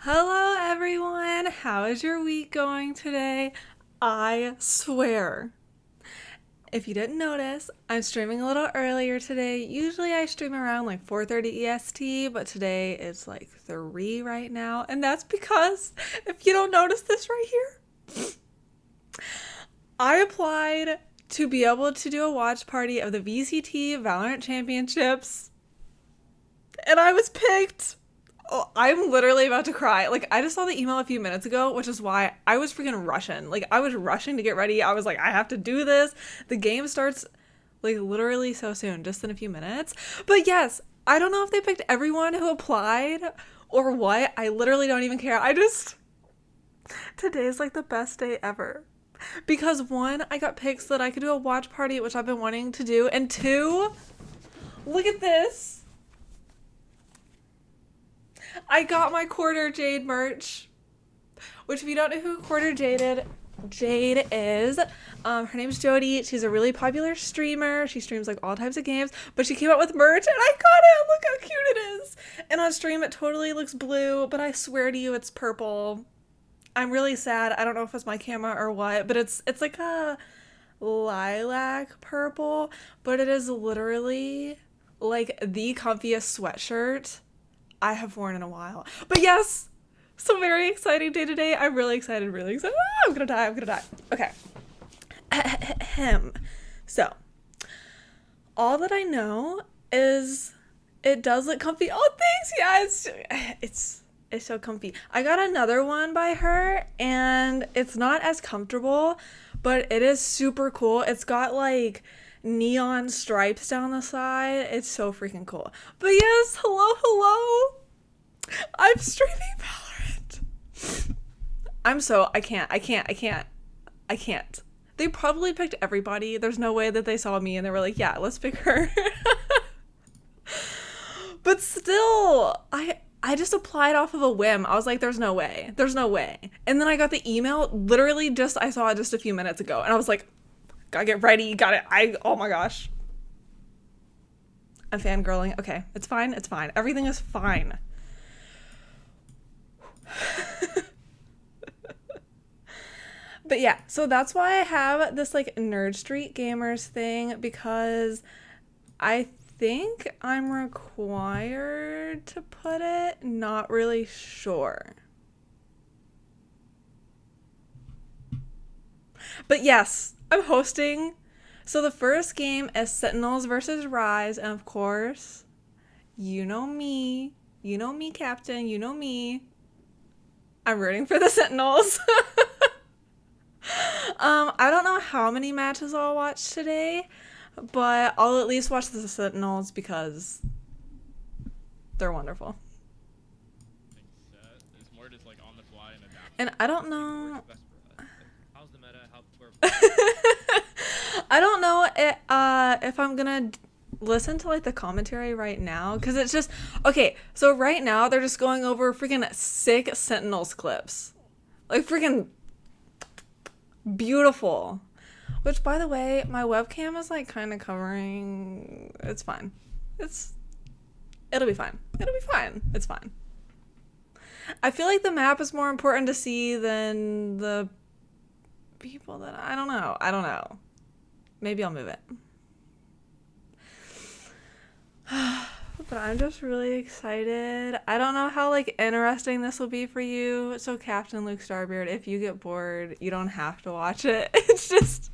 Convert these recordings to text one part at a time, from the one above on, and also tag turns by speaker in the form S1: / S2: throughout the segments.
S1: Hello everyone, how is your week going today? I swear, if you didn't notice, I'm streaming a little earlier today. Usually I stream around like 4:30 EST, but today it's like 3 right now, and that's because, if you don't notice this right here, I applied to be able to do a watch party of the VCT Valorant Championships, and I was picked. Oh, I'm literally about to cry. Like, I just saw the email a few minutes ago, which is why I was freaking rushing. Like, I was rushing to get ready. I was like, I have to do this. The game starts, like, literally so soon, just in a few minutes. But yes, I don't know if they picked everyone who applied or what. I literally don't even care. Today's like the best day ever. Because one, I got picked so that I could do a watch party, which I've been wanting to do. And two, look at this. I got my Quarter Jade merch, which if you don't know who Jade is, her name's Jody. She's a really popular streamer. She streams like all types of games, but she came out with merch and I got it. Look how cute it is. And on stream it totally looks blue, but I swear to you it's purple. I'm really sad. I don't know if it's my camera or what, but it's like a lilac purple, but it is literally like the comfiest sweatshirt I have worn in a while. But yes, so very exciting day today. I'm really excited, really excited. I'm gonna die. Okay. So, all that I know is it does look comfy. Oh, thanks. Yeah, it's so comfy. I got another one by her and it's not as comfortable, but it is super cool. It's got like neon stripes down the side. It's so freaking cool. But yes, hello. I'm streaming Valorant. I can't. They probably picked everybody. There's no way that they saw me and they were like, yeah, let's pick her. But still, I just applied off of a whim. I was like, there's no way. And then I got the email I saw it just a few minutes ago. And I was like, gotta get ready, oh my gosh. I'm fangirling. Okay, it's fine. Everything is fine. But yeah, so that's why I have this like Nerd Street Gamers thing, because I think I'm required to put it. Not really sure. But yes, I'm hosting. So the first game is Sentinels versus Rise, and of course, you know me, Captain, you know me. I'm rooting for the Sentinels. I don't know how many matches I'll watch today, but I'll at least watch the Sentinels because they're wonderful.
S2: It's more just like on the fly and adapt.
S1: And I don't know.
S2: How's the meta?
S1: I don't know if I'm gonna listen to like the commentary right now, because it's just okay. So right now they're just going over freaking sick Sentinels clips, like freaking beautiful. Which, by the way, my webcam is like kind of covering. It's fine. It'll be fine. It's fine. I feel like the map is more important to see than the people that I don't know. Maybe I'll move it. But I'm just really excited. I don't know how like interesting this will be for you. So Captain Luke Starbeard, if you get bored, you don't have to watch it. It's just,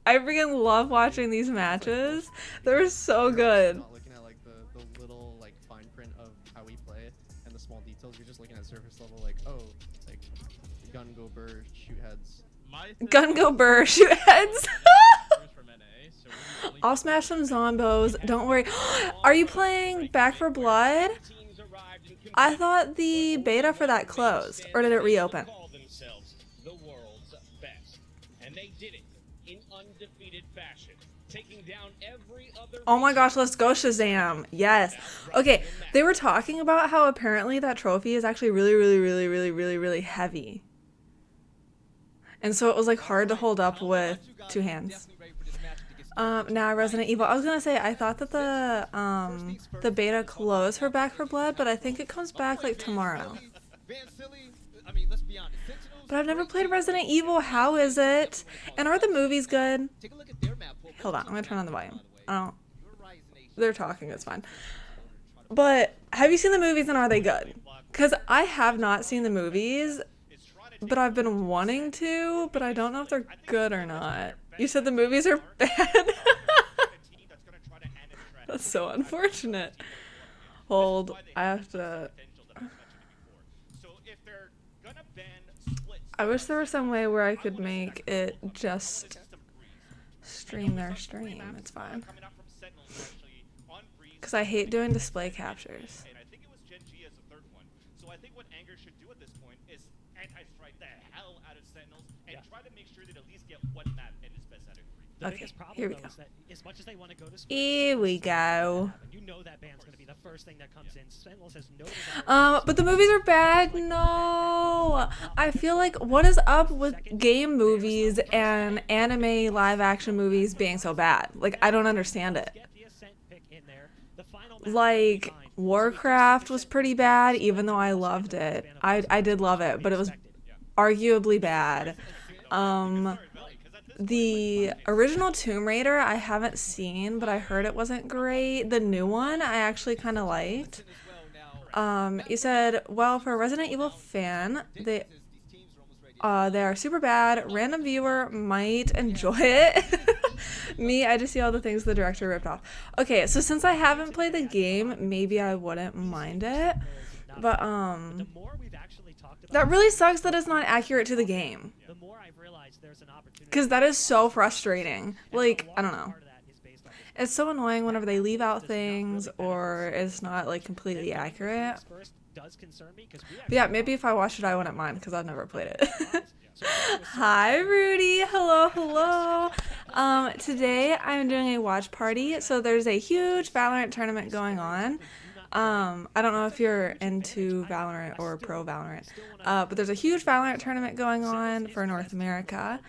S1: I freaking love watching these matches. They're so good.
S3: Not looking at like the little like fine print of how we play and the small details. You're just looking at surface level, like, oh, like gun go burr, shoot heads.
S1: Gun go burr, shoot heads. I'll smash some zombos. Don't worry. Are you playing Back 4 Blood? I thought the beta for that closed, or did it reopen? Oh my gosh, let's go Shazam. Yes. Okay, they were talking about how apparently that trophy is actually really heavy. And so it was like hard to hold up with two hands. Now Resident Evil. I was gonna say, I thought that the beta closed for Back 4 Blood, but I think it comes back like tomorrow.
S4: I mean, let's be honest. Sentinels,
S1: But I've never
S4: great
S1: played
S4: team,
S1: Resident
S4: but
S1: Evil. How is it? And are the movies good?
S4: take a look at their map pool.
S1: Hold on, I'm gonna turn on the volume. I don't.
S4: Your Ryzen Nation
S1: They're talking. It's fine. But have you seen the movies and are they good? Because I have not seen the movies, but I've been wanting to, but I don't know if they're good or not. You said the movies are bad? That's so unfortunate. Hold, I have to... I wish there was some way where I could make it just stream their stream. It's fine. Because I hate doing display captures.
S2: And I think it was Gen G as the third one. So I think what Anger should do at this point is anti-strike the hell out of Sentinels and try to make sure that at least get one map in his best out of 3.
S5: The
S1: Okay,
S5: biggest problem,
S1: here we
S5: though,
S1: go.
S5: is that as much as they want to go to
S1: Here we go.
S5: you know that band's going to be the first thing that comes in. Sentinels has no desire
S1: But the movies are bad. No, I feel like what is up with game movies and anime live action movies being so bad? Like I don't understand it.
S5: get the Ascent pick in there. The final map will be
S1: Like
S5: fine.
S1: Warcraft was pretty bad, even though I loved it. I did love it, but it was arguably bad. The original Tomb Raider I haven't seen, but I heard it wasn't great. The new one I actually kind of liked. You said, well, for a Resident Evil fan, they are super bad. Random viewer might enjoy it. Me, I just see all the things the director ripped off. Okay, so since I haven't played the game, maybe I wouldn't mind it. But
S5: The more we've actually talked about
S1: that really sucks that it's not accurate to the game.
S5: the more I've realized there's an opportunity.
S1: Because that is so frustrating. Like, I don't know.
S5: Part of that is based on this.
S1: It's so annoying whenever they leave out things or it's not like completely accurate.
S5: First does concern me because we
S1: But yeah, maybe if I watched it, I wouldn't mind because I've never played it. Hi, Rudy. Hello, hello. Today I'm doing a watch party. So there's a huge Valorant tournament going on. I don't know if you're into Valorant or pro Valorant, but there's a huge Valorant tournament going on for North America,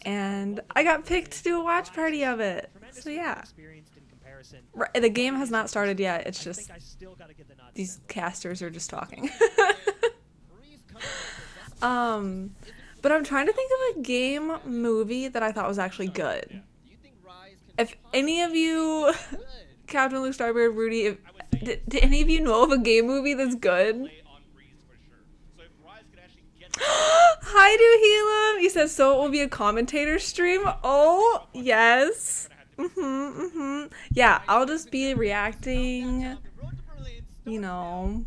S1: and I got picked to do a watch party of it. So yeah,
S5: experienced in comparison.
S1: the game has not started yet. It's
S5: I
S1: just
S5: think I still got to give the nod to
S1: these
S5: Sentinels.
S1: casters are just talking. But I'm trying to think of a game movie that I thought was actually good. If any of you, Captain Luke Starbeard, Rudy, did any of you know of a game movie that's good?
S2: Play on Breeze for sure. So if Rise could actually get
S1: Hi, Duhelim. He says, so it will be a commentator stream. Oh, yes. Yeah, I'll just be reacting, you know.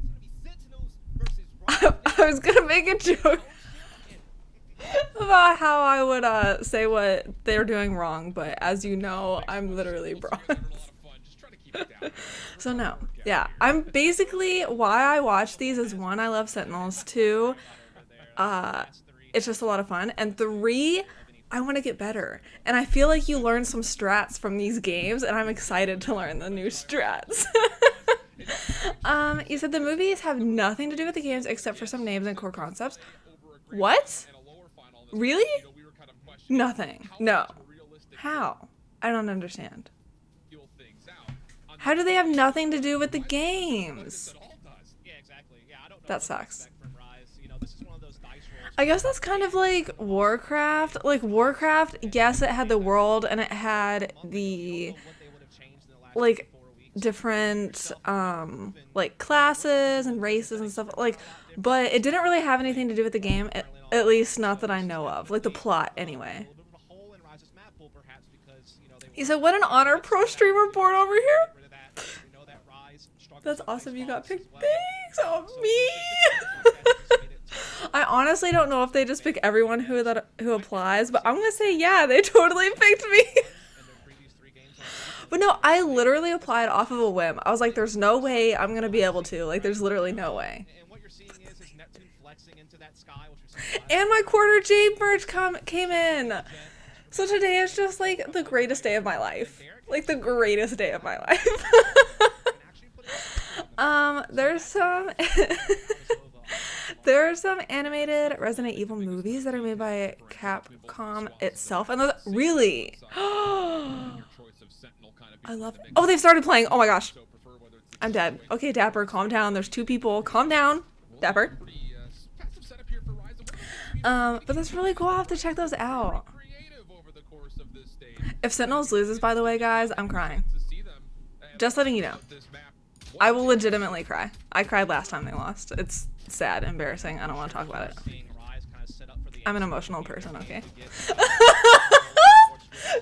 S1: I was gonna make a joke about how I would say what they're doing wrong, but as you know, I'm literally bronze. So no, yeah, I'm basically why I watch these is one, I love Sentinels. Two, it's just a lot of fun, and three, I want to get better, and I feel like you learn some strats from these games, and I'm excited to learn the new strats. You said the movies have nothing to do with the games except for some names and core concepts. What? Really? Nothing. No. How? I don't understand. How do they have nothing to do with the games?
S2: Yeah, exactly. Yeah, I don't know
S1: That
S2: what to
S1: sucks.
S2: expect from Rise. You know, this is one of those dice rolls.
S1: I guess that's kind of like Warcraft. Like Warcraft, yes, it had the world and it had the like different like classes and races and stuff like, but it didn't really have anything to do with the game, at least not that I know of, like the plot anyway. You said, what an honor, pro streamer born over here. That's awesome, you got picked. Thanks. Oh, me. I honestly don't know if they just pick everyone who applies, but I'm gonna say yeah, they totally picked me. But no, I literally applied off of a whim. I was like, there's no way I'm gonna be able to. Like, there's literally no way. And my quarter Jade merch came in. So today is just like the greatest day of my life. Like the greatest day of my life. There are some animated Resident Evil movies that are made by Capcom itself, and those really. I love it. Oh, they've started playing. Oh my gosh. I'm dead. Okay, Dapper, calm down. There's two people. Calm down. Dapper. But that's really cool. I'll have to check those out. If Sentinels loses, by the way, guys, I'm crying. Just letting you know. I will legitimately cry. I cried last time they lost. It's sad, embarrassing. I don't want to talk about it. I'm an emotional person, okay?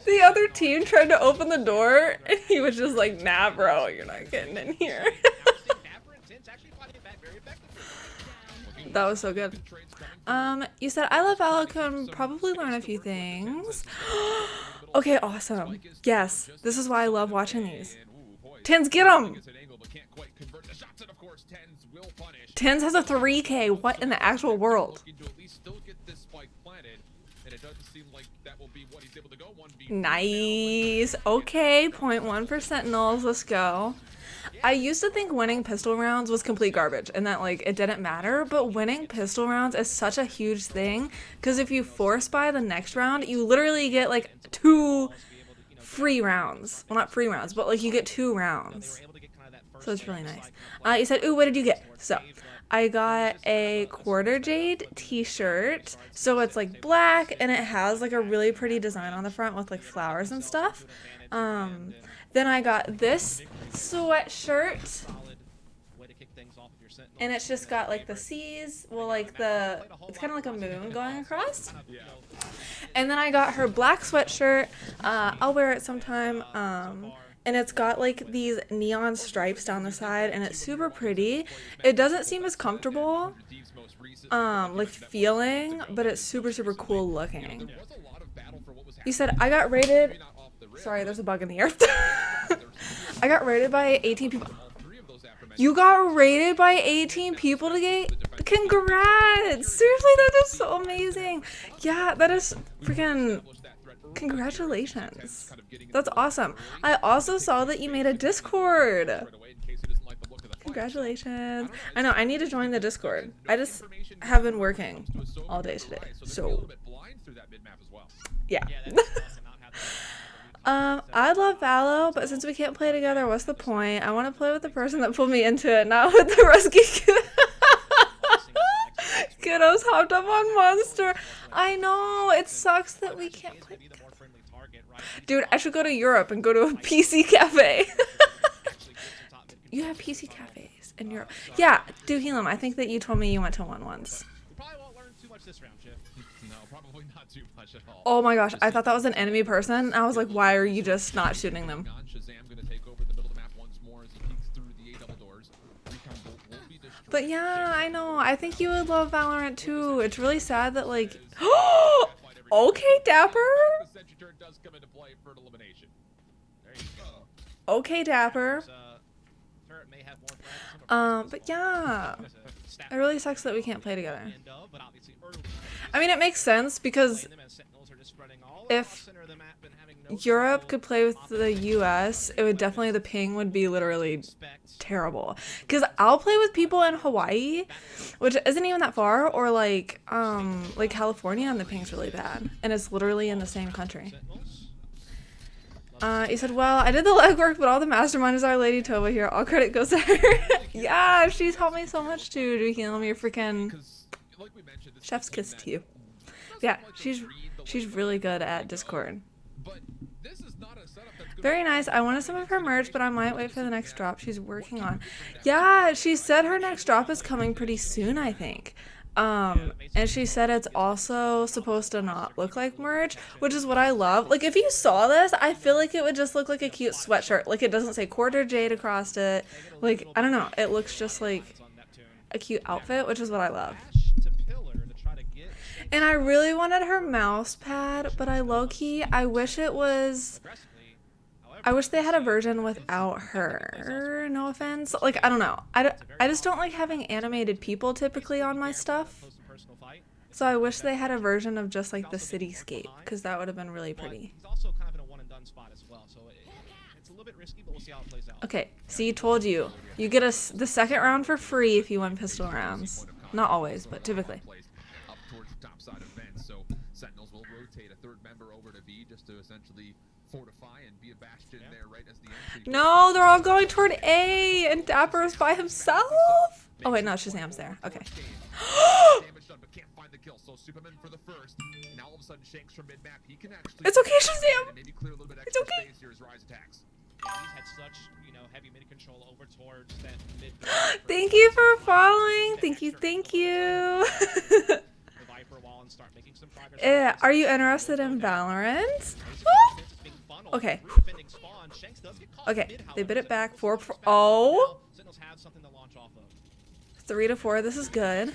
S1: The other team tried to open the door, and he was just like, nah, bro, you're not getting in here. That was so good. You said, I love Valo, can probably learn a few things. Okay, awesome. Yes, this is why I love watching these. Tens, get him! Tens has a 3K. What in the actual world? Nice. Okay, 0.1 for Sentinels. Let's go. I used to think winning pistol rounds was complete garbage and that like it didn't matter, but winning pistol rounds is such a huge thing because if you force buy the next round, you literally get like 2 free rounds. Well, not free rounds, but like you get 2 rounds. So it's really nice. You said, ooh, what did you get? So I got a quarter jade t-shirt. So it's like black and it has like a really pretty design on the front with like flowers and stuff. Then I got this sweatshirt. And it's just got like the seas, well like it's kind of like a moon going across. And then I got her black sweatshirt. I'll wear it sometime. And it's got like these neon stripes down the side and it's super pretty. It doesn't seem as comfortable, like feeling, but it's super, super cool looking. You said I got rated, sorry, there's a bug in the air. I got rated by 18 people. You got rated by 18 people to get, congrats! Seriously, that is so amazing. Yeah, that is freaking, congratulations. That's awesome. I also saw that you made a Discord. Congratulations. I know, I need to join the Discord. I just have been working all day today, so yeah. I love Valo, but since we can't play together, what's the point? I want to play with the person that pulled me into it, not with the rescue kiddos hopped up on Monster. I know, it sucks that we can't play together. Dude, I should go to Europe and go to a PC cafe. You have PC cafes in Europe. Yeah, Duhelim, I think that you told me you went to one once. Oh my gosh, I thought that was an enemy person. I was like, why are you just not shooting them? But yeah, I know. I think you would love Valorant too. It's really sad that like... Okay, Dapper. Okay, Dapper. But yeah, it really sucks that we can't play together. I mean, it makes sense because if Europe could play with the US, it would definitely, the ping would be literally terrible. Because I'll play with people in Hawaii, which isn't even that far, or like California, and the ping's really bad. And it's literally in the same country. He said, well, I did the legwork, but all the masterminders are Lady Tova here. All credit goes to her. Yeah, she's helped me so much too. Duhelim, you're freaking chef's kiss to you. Yeah, she's really good at Discord. Very nice. I wanted some of her merch, but I might wait for the next drop she's working on. Yeah, she said her next drop is coming pretty soon, I think. And she said it's also supposed to not look like merch, which is what I love. Like, if you saw this, I feel like it would just look like a cute sweatshirt. Like, it doesn't say quarter jade across it. Like, I don't know. It looks just like a cute outfit, which is what I love. And I really wanted her mouse pad, but I low-key, I wish they had a version without her. No offense. Like, I don't know. I just don't like having animated people typically on my stuff. So I wish they had a version of just like the cityscape, because that would have been really pretty. Okay, see, told you. You get the second round for free if you win pistol rounds. Not always, but typically.
S6: Sentinels will rotate a third member over to B just to essentially fortify and be a bastion there right as the entry.
S1: No, they're all going toward A, and Dapper is by himself. Oh wait, no, Shazam's there. Okay.
S6: kill. So Superman for the first. Now all of a sudden Shanks from mid-map, he can actually
S1: It's okay, Shazam.
S6: and maybe clear a little bit
S1: It's
S6: extra
S1: okay.
S6: space here as Rise attacks.
S2: Yeah, he's had such, heavy mid control over towards that mid.
S1: Thank you for following. Thank you, thank you.
S2: The Viper wall and start making some progress.
S1: Are you interested in Valorant? Okay. Okay, they bit it back. 4-4. Oh,
S2: Sentinels have something to launch off of.
S1: 3-4. This is good.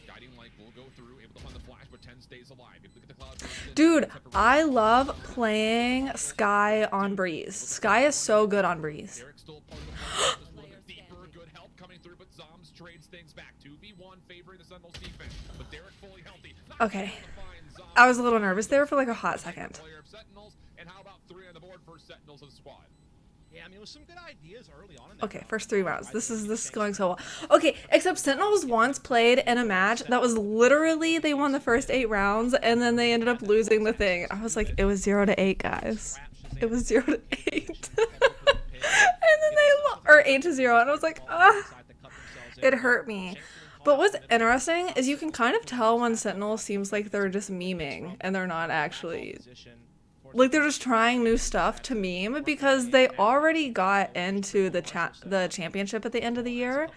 S6: Guiding light will go through, able to find the flash, but 10 stays alive. Able to get the cloud burst in.
S1: Dude, I love playing Sky on Breeze. Sky is so good on Breeze.
S6: Derek still part of the fight, just a little bit deeper, good help coming through, but Zombs trades things back. 2v1 favoring the Sentinels defense, but Derek fully healthy. Not
S1: Okay.
S6: able to find Zombs.
S1: I was a little nervous there for like a hot second.
S6: Player of Sentinels, and how about 3 on the board for Sentinels of the squad?
S2: Yeah, it was some good ideas early on in that
S1: Okay,
S2: round.
S1: first 3 rounds. This is going so well. Okay, except Sentinels once played in a match that was literally they won the first 8 rounds and then they ended up losing the thing. I was like, it was 0-8, guys. It was 0-8. And then or 8-0, and I was like, it hurt me. But what's interesting is you can kind of tell when Sentinel seems like they're just memeing and they're not actually, like, they're just trying new stuff to meme because they already got into the championship at the end of the year.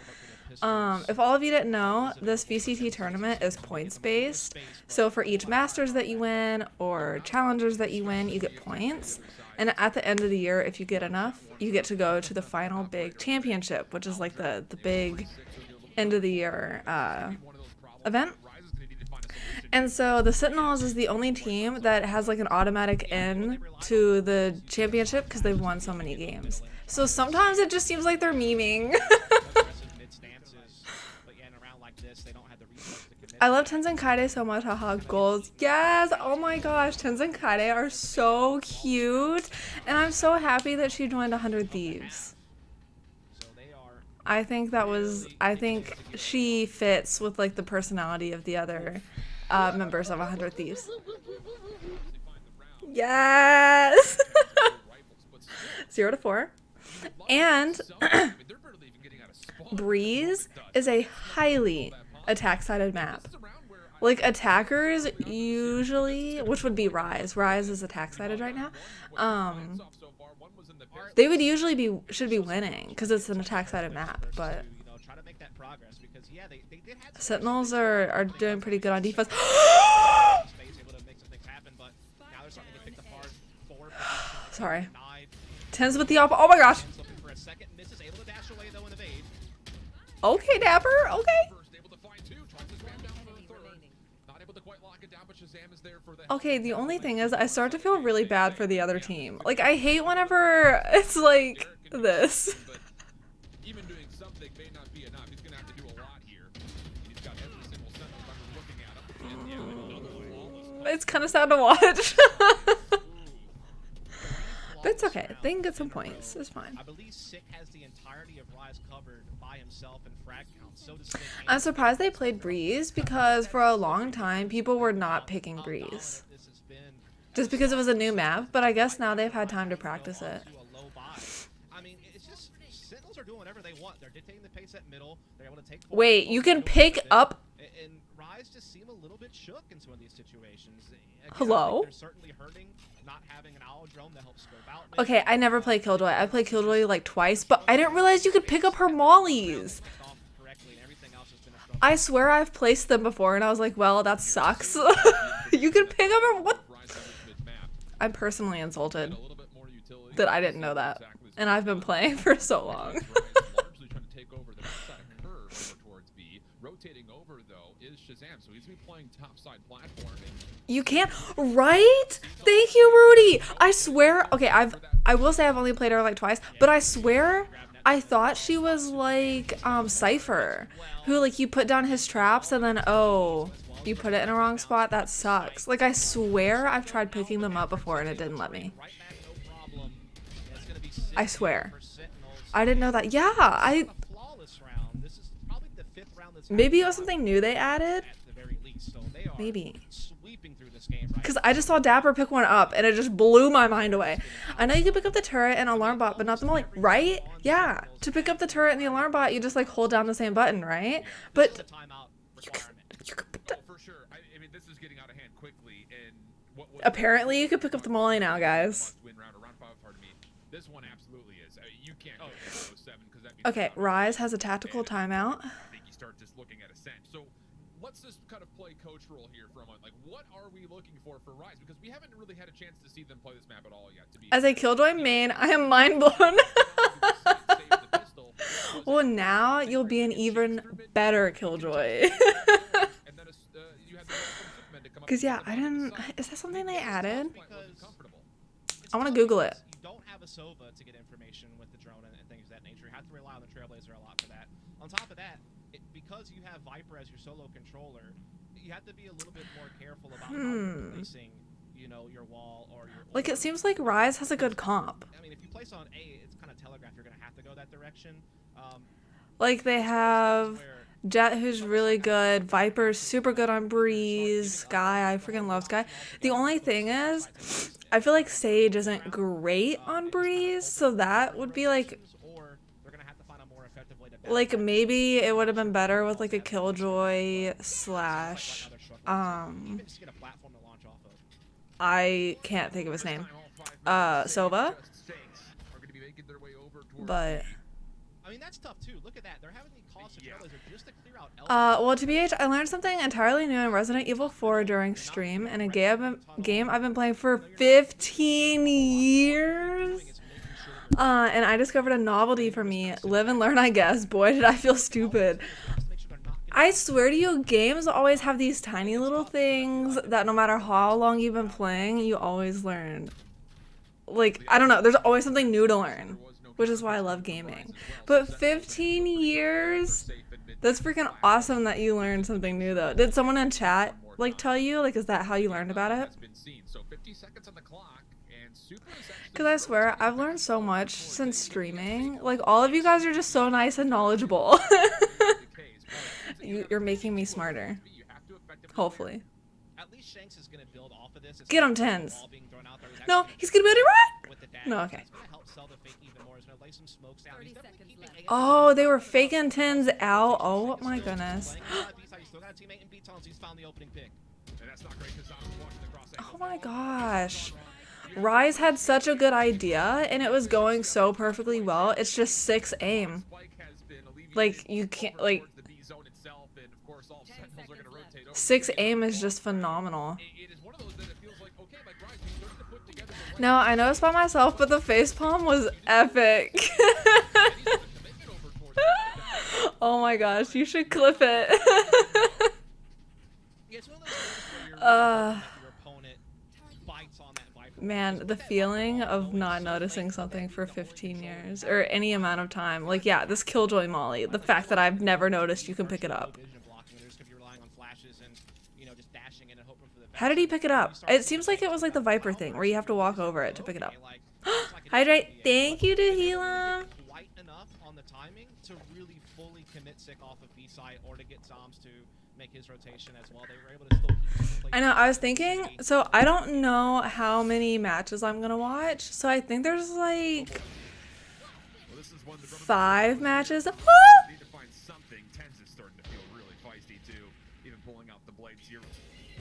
S1: If all of you didn't know, this VCT tournament is points based. So for each Masters that you win or Challengers that you win, you get points. And at the end of the year, if you get enough, you get to go to the final big championship, which is like the big end of the year event. And so the Sentinels is the only team that has like an automatic in to the championship because they've won so many games. So sometimes it just seems like they're memeing. I love Tenzin Kaide so much. Haha, goals. Yes. Oh my gosh. Tenzin Kaide are so cute. And I'm so happy that she joined 100 Thieves. I think she fits with like the personality of the other members of 100 Thieves. Yes. 0-4. And Breeze is a highly attack-sided map. Like attackers usually, which would be Rise. Rise is attack-sided right now. They would usually should be winning because it's an attack-sided map, but Sentinels are doing pretty good on defense. Sorry. Tens with the op. Oh my gosh. Okay, Dapper. Okay. Okay, the only thing is I start to feel really bad for the other team. Like, I hate whenever it's like this.
S6: Even doing something may not be enough. He's gonna have to do a lot here. He's got every single Sentinel member looking at him.
S1: It's kind of sad to watch. But it's okay. They can get some points. It's fine.
S2: I believe Sick has the entirety of Rise covered by himself and frag count. So does Sick.
S1: I'm surprised they played Breeze because for a long time people were not picking Breeze. Just because it was a new map, but I guess now they've had time to practice it.
S2: I mean, it's just Sentinels are doing whatever they want. They're dictating the pace at middle. They're able to take.
S1: Wait, you can pick up.
S2: And Rise just seem a little bit shook in some of these situations. Again,
S1: Hello?
S2: they're certainly hurting not having an owl drone that helps scope out.
S1: Okay, I never played Killjoy. I played Killjoy like twice, but I didn't realize you could pick up her mollies. I swear I've placed them before, and I was like, well, that sucks. You can pick up her. What? I'm personally insulted that I didn't know that, and I've been playing for so long.
S6: Rotating over though is Shazam, so he's been playing topside platforming.
S1: You can't, right? Thank you, Rudy. I swear. Okay, I will say I've only played her like twice, but I swear I thought she was like Cypher, who like you put down his traps and then you put it in a wrong spot. That sucks. Like I swear I've tried picking them up before and it didn't let me. I swear. I didn't know that. Yeah, maybe it was something new they added. Maybe. Because I just saw Dapper pick one up and it just blew my mind away. I know you can pick up the turret and alarm bot, but not the molly, right? Yeah. To pick up the turret and the alarm bot, you just like hold down the same button, right? But you can pick
S6: sure. I mean, this is getting out of hand quickly, and what
S1: Apparently, you could pick up the molly now, guys.
S6: win round or round 5, pardon me. This one absolutely is. I mean, you can't go 07 because that means
S1: Okay, Rise has a tactical timeout.
S6: I think you start just looking at Ascent. So let's just kind of play coach role here for a moment. Like, what are we looking for Rise? Because we haven't really had a chance to see them play this map at all yet. To be
S1: As a Killjoy main, I am mind blown. Well, now you'll be an even better Killjoy. Because, yeah, I didn't... Is that something they added? I want to Google it.
S5: You don't have a Sova to get information with the drone and things of that nature. You have to rely on the Trailblazer a lot for that. On top of that, because you have Viper as your solo controller, you have to be a little bit more careful about how you're placing, you know, your wall or your...
S1: Like, it seems like Rise has a good comp.
S5: I mean, if you place on A, it's kind of telegraphed you're going to have to go that direction.
S1: Like, they have Jet, who's really good. Viper's super good on Breeze. Sky, I freaking love Sky. The only thing is, I feel like Sage isn't great on Breeze, so that would be like maybe it would have been better with like a Killjoy slash I can't think of his name, Sova, but
S5: I mean, that's tough too. Look at that. They're having the cost of Trailblazer just to clear out
S1: well, TBH, I learned something entirely new in Resident Evil 4 during stream, and a game I've been playing for 15 years. And I discovered a novelty for me. Live and learn, I guess. Boy, did I feel stupid. I swear to you, games always have these tiny little things that no matter how long you've been playing, you always learn. Like, I don't know, there's always something new to learn, which is why I love gaming. But 15 years? That's freaking awesome that you learned something new, though. Did someone in chat, like, tell you? Like, is that how you learned about it? Because I swear, I've learned so much since streaming. Like, all of you guys are just so nice and knowledgeable. You're making me smarter. Hopefully.
S5: At least Shanks is going to build off of this.
S1: Get him, Tens. No, he's going to build it right? No, okay. Oh, they were faking Tens out. Oh my goodness. Oh my gosh. Rise had such a good idea and it was going so perfectly well. It's just 6 aim. Like, you can't, like, 6 aim is just phenomenal. No, I noticed by myself, but the facepalm was epic. Oh my gosh, you should clip it. Man, the feeling of not noticing something for 15 years, or any amount of time. Like, yeah, this Killjoy Molly, the fact that I've never noticed you can pick it up. How did he pick it up? It seems like it was like the Viper thing, where you have to walk over it to pick it up. Hydrate, thank you to Helam.
S5: Quite enough on the timing to really fully commit Sick off of B side or to get Zoms to make his rotation as well. They were able to still
S1: I know, I was thinking, so I don't know how many matches I'm gonna watch, so I think there's like 5 matches.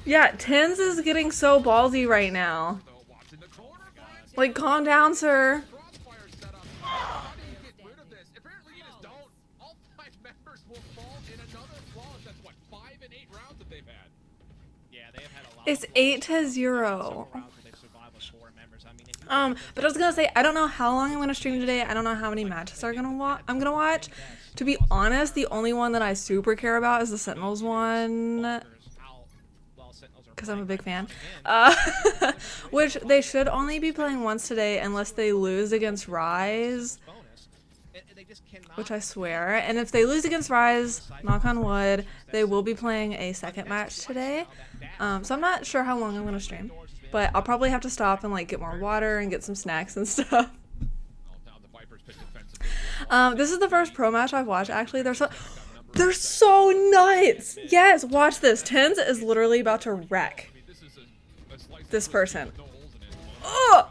S1: Yeah, Tens is getting so ballsy right now. Like, calm down, sir. It's 8-0. But I was gonna say, I don't know how long I'm gonna stream today. I don't know how many matches I'm gonna watch. To be honest, the only one that I super care about is the Sentinels one, because I'm a big fan. Which they should only be playing once today unless they lose against Rise. Which I swear. And if they lose against Rise, knock on wood, they will be playing a second match today. So I'm not sure how long I'm going to stream. But I'll probably have to stop and like get more water and get some snacks and stuff. This is the first pro match I've watched, actually. They're so nuts! Yes, watch this. Tens is literally about to wreck this person. Oh!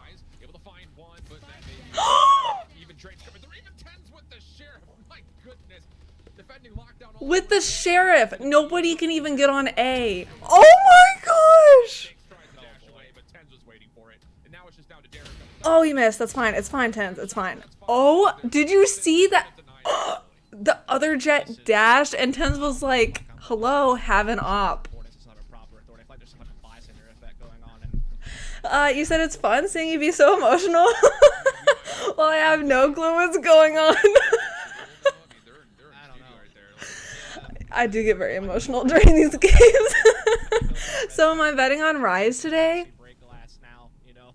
S6: defending lockdown all
S1: With
S6: the way.
S1: the sheriff, nobody can even get on A. Oh my gosh!
S6: Jakes tries to dash away, but Tens was waiting for it. And now it's just down to Derek.
S1: Oh, you missed. That's fine. It's fine, Tens. It's fine. Oh, did you see that? The other jet dashed and Tens was like, hello, have an op.
S5: It's not a proper authority. I feel like there's some type of bystander effect going on. And
S1: You said it's fun seeing you be so emotional. Well, I have no clue what's going on.
S6: They're in
S5: I don't
S6: studio
S5: know.
S6: right there. Like,
S1: I do get very emotional during these games. So am I betting on Rise today?
S5: break glass now, you know.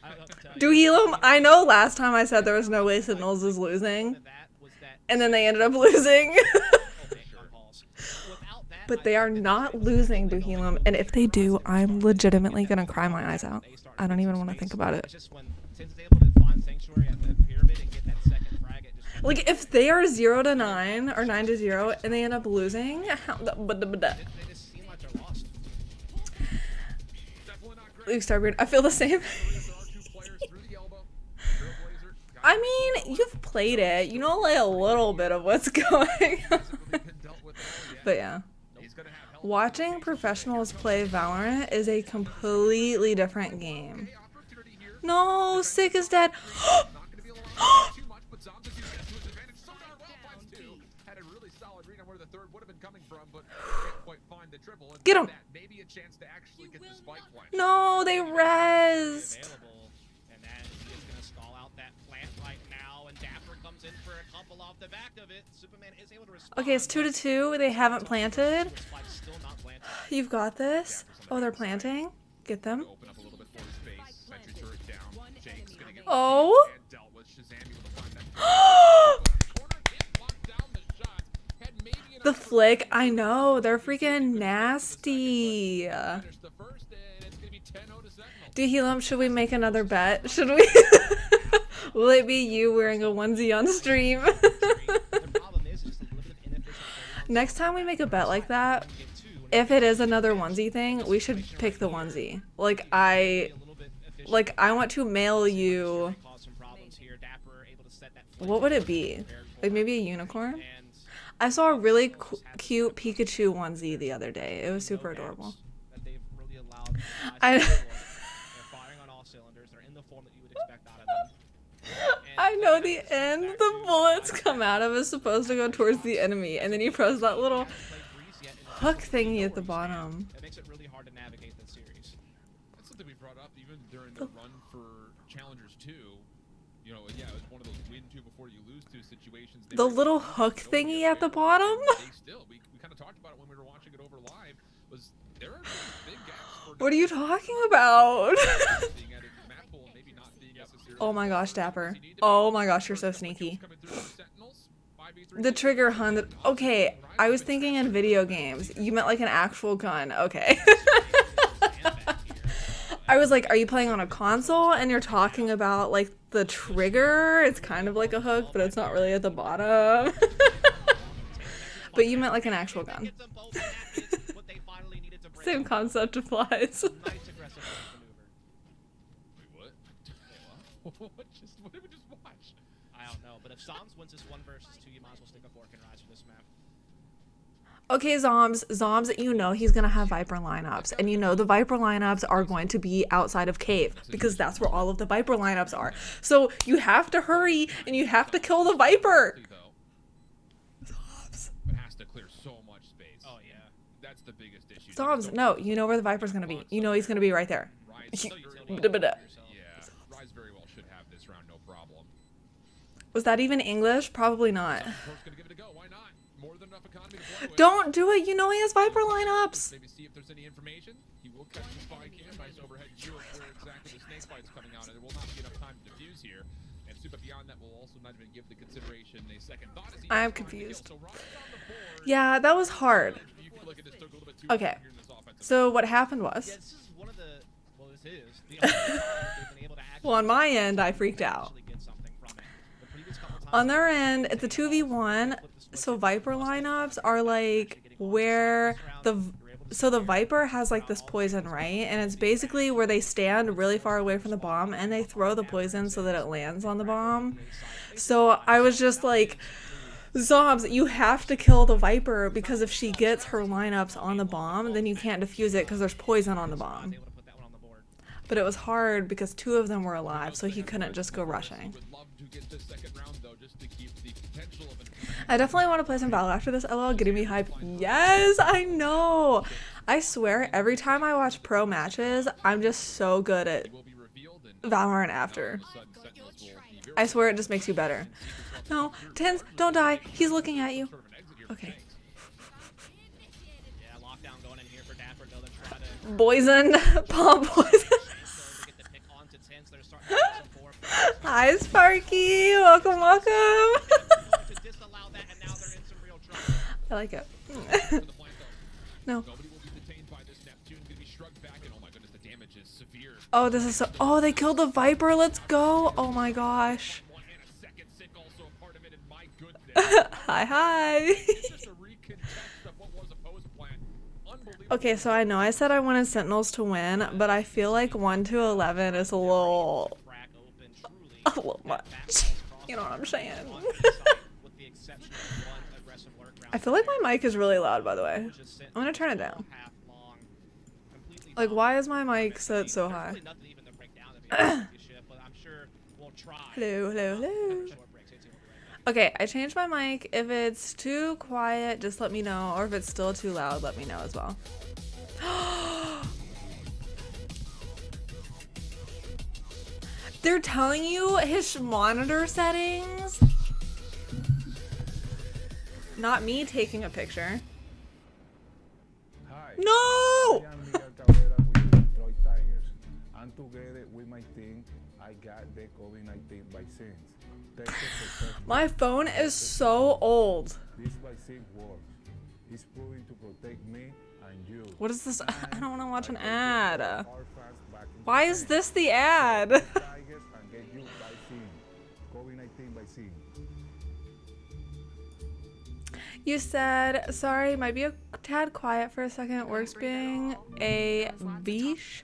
S5: I don't know what to tell
S1: Do
S5: you.
S1: Helium? I know last time I said there was no way Signals was losing,
S5: That was that
S1: and then they ended up losing.
S5: on calls. Without that,
S1: But they are not losing, Duhelium, and if they do, I'm legitimately gonna cry my eyes out. I don't even want to think about
S5: It's
S1: it.
S5: just when Tins is able to find sanctuary at the pyramid and get that second frag, it just
S1: Like, if they are 0-9 or 9-0 and they end up losing, how the
S5: they just seem like they're lost.
S6: definitely not great.
S1: Luke Starbeard, I feel the same.
S6: There are two players through the elbow. Trailblazer.
S1: I mean, you've played it. You know, like, a little bit of what's going on.
S6: Hasn't really been dealt with at all yet.
S1: But yeah.
S6: He's gonna have help.
S1: Watching professionals play Valorant is a completely different game.
S6: Okay, opportunity here.
S1: No, Sick is dead.
S6: Not gonna be able to too much, but Zombie used that to his advantage. So darn well finds two. Had a really solid read on where the third would have been coming from, but can't quite find the triple. And
S1: Get
S6: with
S1: him.
S6: that, maybe a chance to actually get the spike plant.
S1: No, they rezzed.
S5: Available, and then he is gonna stall out that plant right now, and Dapper comes in for a couple off the back of it. Superman is able to respond.
S1: Okay, it's 2-2. They haven't planted.
S5: Spike's still not planted.
S1: You've got this. Oh, they're planting. Get them.
S6: Open up a little bit more space. Sentry turret down. Jake's gonna get
S1: Oh.
S6: and dealt with Shazam able to find that. Corner can't lock down the shot. Had maybe an
S1: The flick. I know. They're freaking nasty.
S6: finish the first, and it's gonna be 10-0 to Sentinel.
S1: Duhelium, should we make another bet? Should we? Will it be you wearing a onesie on stream?
S5: The problem is just a little bit of inefficient
S1: Next time we make a bet like that, if it is another onesie thing, we should pick the onesie. Like, I want to mail you. What would it be? Like, maybe a unicorn? I saw a really cute Pikachu onesie the other day. It was super adorable.
S5: That they've really allowed
S1: I-
S5: they're firing on all cylinders. They're in the form that you would expect out of them.
S1: I know the end the bullets come out of is supposed to go towards the enemy, and then you press that little hook thingy at the bottom.
S5: It makes it really hard to navigate this series.
S6: That's something we brought up even during the run for Challengers 2. You know, yeah, it was one of those win two before you lose two situations. They
S1: The
S6: were
S1: little
S6: able to
S1: hook
S6: go
S1: thingy
S6: against
S1: at the
S6: Derek,
S1: bottom?
S6: and they still, we kind of talked about it when we were watching it over live, was there are some big gaps for
S1: What are you talking about?
S6: being at a map pool and maybe not being necessarily
S1: Oh my gosh, Dapper.
S6: you need to be.
S1: Oh my gosh, you're so sneaky.
S6: Coming through from Sentinels, 5v3
S1: The trigger hun. Okay, I was thinking in video games. You meant like an actual gun. Okay. I was like, are you playing on a console and you're talking about like the trigger? It's kind of like a hook, but it's not really at the bottom. But you meant like an actual gun.
S5: Get them both inactive, what they finally needed to break.
S1: Same concept applies.
S5: Nice aggressive maneuver.
S6: Wait, what? What did we just watch?
S5: I don't know, but if Zoms wins this 1 versus 2, you might as well stick a fork and rise for this map.
S1: Okay, Zoms, you know he's gonna have Viper lineups, and you know the Viper lineups are going to be outside of Cave, because that's where all of the Viper lineups are. So you have to hurry, and you have to kill the Viper! Zoms.
S6: It has to clear so much space.
S5: Oh yeah.
S6: That's the biggest issue.
S1: Zoms, no, you know where the Viper's gonna be. You know he's gonna be right there.
S6: Rise very well.
S1: Da-da-da.
S6: Yeah, Rise very well should have this round, no problem.
S1: Was that even English? Probably not.
S6: Of course, gonna give it a go. Why not? More than enough economy to play with.
S1: Don't do it, you know he has Viper lineups!
S6: Maybe see if there's any information. He will catch the spy cam. Nice overhead view of where exactly the snake fight's coming out, and there will not be enough time to defuse here. And Super beyond that will also not even give the consideration a second thought. As he
S1: I'm
S6: is trying to kill.
S1: confused.
S6: So Rise on the board.
S1: Yeah, that was hard.
S6: You feel like it just took a little bit too
S1: Okay.
S6: long here in this offensive
S1: So what happened
S5: Yeah,
S1: was,
S5: this is one of the, well, this is the only time they've been able to actually
S1: well, on my end, I freaked out.
S5: actually get something from it. The previous couple times
S1: On their end, it's a 2v1, so Viper lineups are like where the Viper has like this poison, right? And it's basically where they stand really far away from the bomb and they throw the poison so that it lands on the bomb. So I was just like Zobs, you have to kill the Viper because if she gets her lineups on the bomb, then you can't defuse it because there's poison on the bomb.
S5: Able to put that one on the board.
S1: But it was hard because 2 of them were alive, so he couldn't just go rushing.
S6: Would love to get this second round though, just to keep the potential of an
S1: I definitely want to play some Valorant after this. LOL, getting me hype. Yes, I know. I swear, every time I watch pro matches, I'm just so good at
S6: will be revealed and
S1: Valorant after.
S6: sudden Sentinels will be very
S1: I swear it just makes you better. No, Tens, don't die. He's looking at you.
S6: sort of an exit here.
S1: Okay.
S5: Yeah, lockdown going in here for Dapper though. They're trying to
S1: Poison. Palm poison.
S5: to get the pick onto Tins. They're starting to get some forward.
S1: Hi, Sparky. Welcome, welcome.
S5: To disallow that, and now they're in some real trouble.
S1: I like it.
S6: For the flank, though.
S1: No.
S6: Nobody will be detained by this Neptune. Gonna be shrugged back, and oh my goodness, the damage is severe.
S1: Oh, this is so. Oh, they killed the Viper. Let's go. Oh my gosh.
S6: One and a second sick also a part of it, and my goodness.
S1: Hi, hi.
S6: It's just a recontest of what was a post plan. Unbelievable.
S1: Okay, so I know I said I wanted Sentinels to win, but I feel like 1 to 11 is a little,
S5: Crack open, truly.
S1: a little much. You know what I'm saying?
S5: With the exception of one aggressive lurk round.
S1: I feel like my mic is really loud, by the way.
S5: Just sent
S1: I'm gonna turn it down.
S5: half long, completely
S1: Like,
S5: down.
S1: why is my mic set so
S5: There's
S1: high?
S5: really nothing even to break down, to be honest with you, Shiv, but I'm sure we'll try.
S1: Hello, hello, hello.
S5: Short breaks, 18 will be right back.
S1: Okay, I changed my mic. If it's too quiet, just let me know. Or if it's still too loud, let me know as well. They're telling you his monitor settings? Not me taking a picture.
S7: Hi.
S1: No!
S7: I am Miguel Cabrera with Detroit Tigers. And together with my team, I got the COVID-19 vaccines. Tested successfully.
S1: My phone is so old.
S7: This vaccine works. It's proving to protect me and you.
S1: What is this? I don't want to watch an
S7: And I
S1: ad.
S7: can take our fans back in the
S1: Why is
S7: game.
S1: this the ad?
S7: Tigers and get you vaccine. COVID-19 vaccine.
S1: You said, sorry, might be a tad quiet for a second. Works being a biche.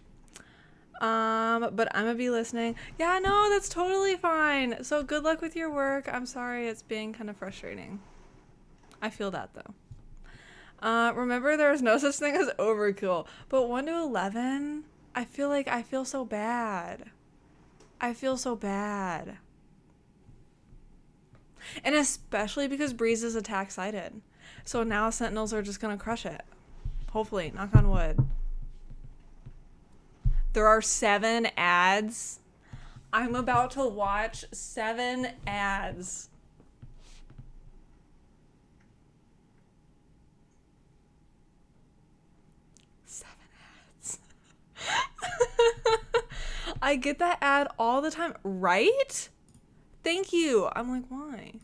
S1: But I'm gonna be listening. Yeah, no, that's totally fine. So good luck with your work. I'm sorry it's being kind of frustrating. I feel that though. Remember there's no such thing as overkill. But 1 to 11, I feel so bad. I feel so bad. And especially because Breeze is attack sided. So now Sentinels are just gonna crush it. Hopefully, knock on wood. There are 7 ads. I'm about to watch 7 ads. I get that ad all the time, right? Thank you. I'm like, why?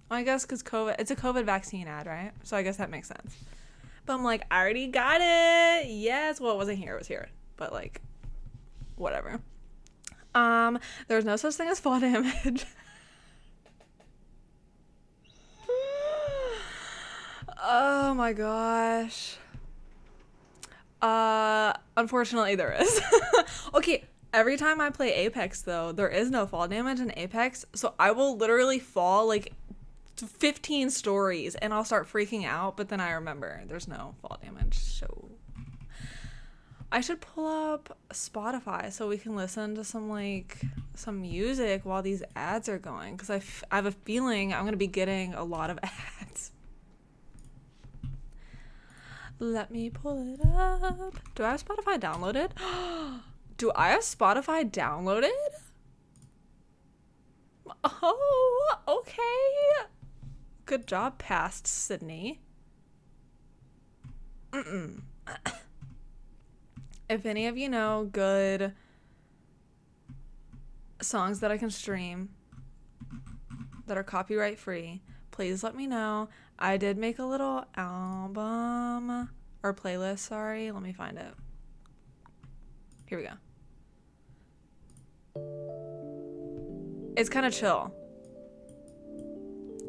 S1: I guess because COVID, it's a COVID vaccine ad, right? So I guess that makes sense. But I'm like, I already got it. Yes. Well, it wasn't here. It was here. But like, whatever. There's no such thing as fall damage. Oh my gosh. Unfortunately there is. Okay, every time I play Apex though, there is no fall damage in Apex, so I will literally fall like 15 stories and I'll start freaking out, but then I remember there's no fall damage. So I should pull up Spotify so we can listen to some music while these ads are going, because I have a feeling I'm gonna be getting a lot of ads. Let me pull it up. Do I have Spotify downloaded? Do I have Spotify downloaded? Oh, okay. Good job, past Sydney. If any of you know good songs that I can stream that are copyright free, please let me know. I did make a little album or playlist, sorry. Let me find it. Here we go. It's kind of chill.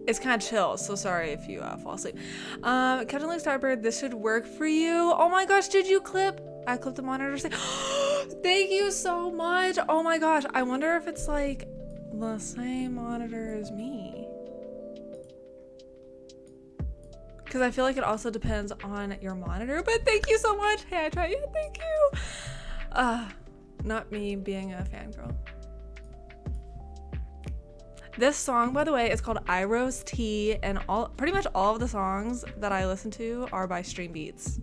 S1: It's kind of chill, so sorry if you fall asleep. Captain Luke Starbird, this should work for you. Oh my gosh, did you clip? I clipped the monitor. Thank you so much. Oh my gosh, I wonder if it's like the same monitor as me. Because I feel like it also depends on your monitor. But thank you so much. Hey, I tried. Yeah, thank you. Not me being a fangirl. This song, by the way, is called I Rose Tea, and pretty much all of the songs that I listen to are by Stream Beats.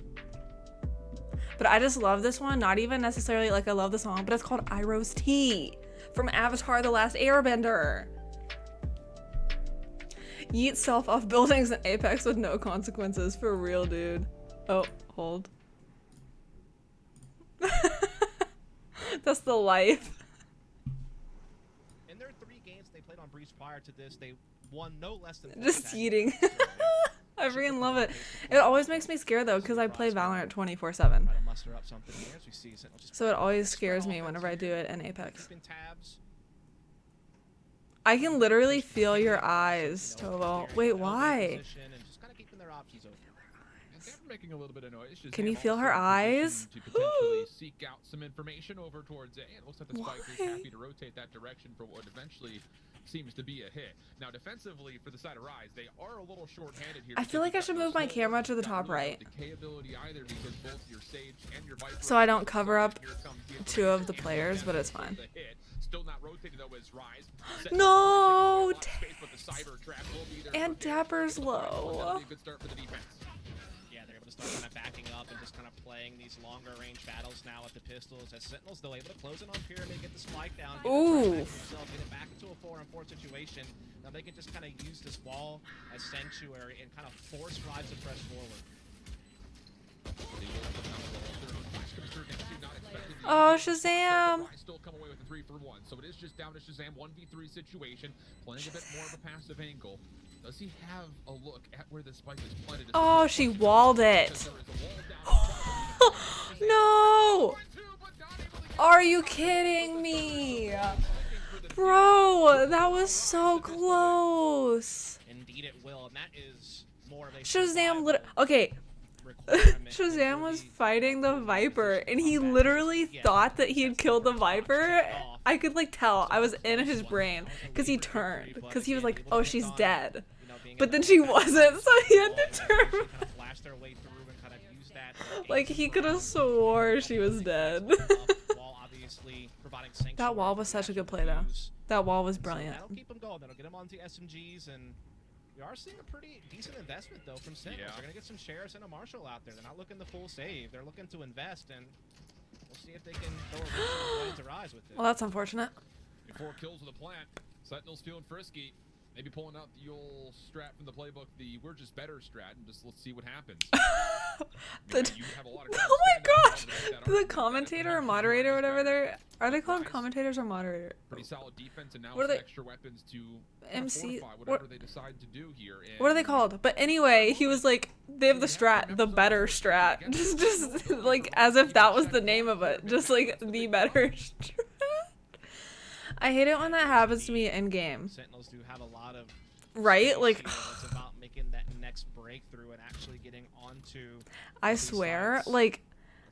S1: But I just love this one, not even necessarily like I love the song, but it's called I Rose Tea from Avatar: The Last Airbender. Yeet self off buildings in Apex with no consequences. For real, dude. Oh, hold. That's the life.
S5: In their 3 games they played on Breach prior to this, they won no less than
S1: Just eating. I freaking love it. It always makes me scared though, because I play Valorant 24/7.
S5: Try to muster up something here as we see Sentinel just
S1: So it always scares me whenever I do it in Apex.
S5: keeping tabs.
S1: I can literally feel your eyes, Tovo. Wait, why?
S5: And just kind of keeping their options open.
S6: And they're making a little bit of noise. Shazam
S1: Can you feel
S6: also
S1: her
S6: in
S1: eyes?
S6: position to potentially seek out some information over towards A. It looks like the spike is
S1: Why?
S6: happy to rotate that direction for what eventually seems to be a hit. Now, defensively, for the side of Rise, they are a little short-handed here.
S1: I feel like I should move my camera to the top right, so I don't cover up 2 of the players, but it's fine.
S6: Still not rotated though as Rise.
S1: No,
S6: But the cyber trap will be there
S1: and
S6: for
S1: Dapper's
S6: That'll
S1: low.
S6: be a good start for the defense.
S5: Yeah, they're able to start kind of backing up and just kind of playing these longer range battles now with the pistols. As Sentinels, they're able to close in on Pyramid, get the spike down, get
S1: Ooh.
S5: it back into a 4-on-4 situation. Now they can just kind of use this wall as sanctuary and kind of force Rise to press forward.
S1: Oh, Shazam!
S6: Still come away with a 3-for-1, so it is just down to Shazam 1v3 situation, playing a bit more of a passive angle. Does he have a look at where the spike is planted?
S1: Oh, she walled it. No! Are you kidding me? Bro, that was so close.
S5: Indeed, it will, and that is more of a
S1: Shazam
S5: okay.
S1: Shazam was fighting the Viper, and he literally thought that he had killed the Viper. I could like tell. I was in his brain because he turned, because he was like, "Oh, she's dead," but then she wasn't, so he had to turn. Like he could have swore she was dead. That wall was such a good play, though. That wall was brilliant.
S5: That'll keep them going. That'll get them onto SMGs, and we are seeing a pretty decent investment though from Sentinels. They're gonna get some Sheriffs and a Marshal out there. They're not looking to full save. They're looking to invest, and we'll see if they can throw a bit to Rise with it.
S1: Well, that's unfortunate.
S6: 4 kills with a plant. Sentinels feeling frisky. Maybe pulling out the old strat from the playbook, the "we're just better" strat, and just let's see what happens.
S1: Oh my gosh! The commentator or moderator, or whatever are they called? Commentators or moderator?
S6: Pretty solid defense, and now
S1: What are
S6: some
S1: they?
S6: extra weapons to
S1: MC
S6: fortify whatever they decide to do here.
S1: What are they called? But anyway, he was like, they have the strat, the better strat. Just like as if that was the name of it. Just like the better strat. I hate it when that happens to me in game.
S5: Sentinels do have a lot of
S1: Right? Like
S5: it's about making that next breakthrough and actually getting onto.
S1: I swear, like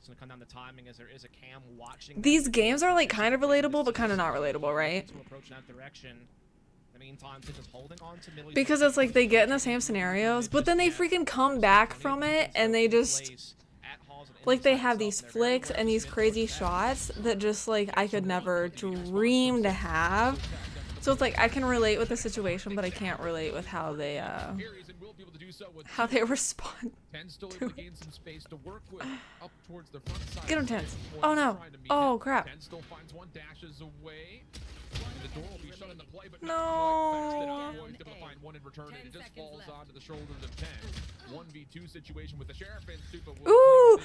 S5: It's gonna come down to timing, as there is a cam watching.
S1: these games are like kind of relatable, but kind of not relatable, right?
S5: To approach in that direction. In the meantime, Sentinels holding on to Millie.
S1: Because it's like they get in the same scenarios, but then they freaking come back from it and they just like they have these flicks and these crazy shots that just like I could never dream to have. So it's like I can relate with the situation, but I can't relate with how they respond. To it. Get him, Tens. Oh no. Oh crap. No. Ooh,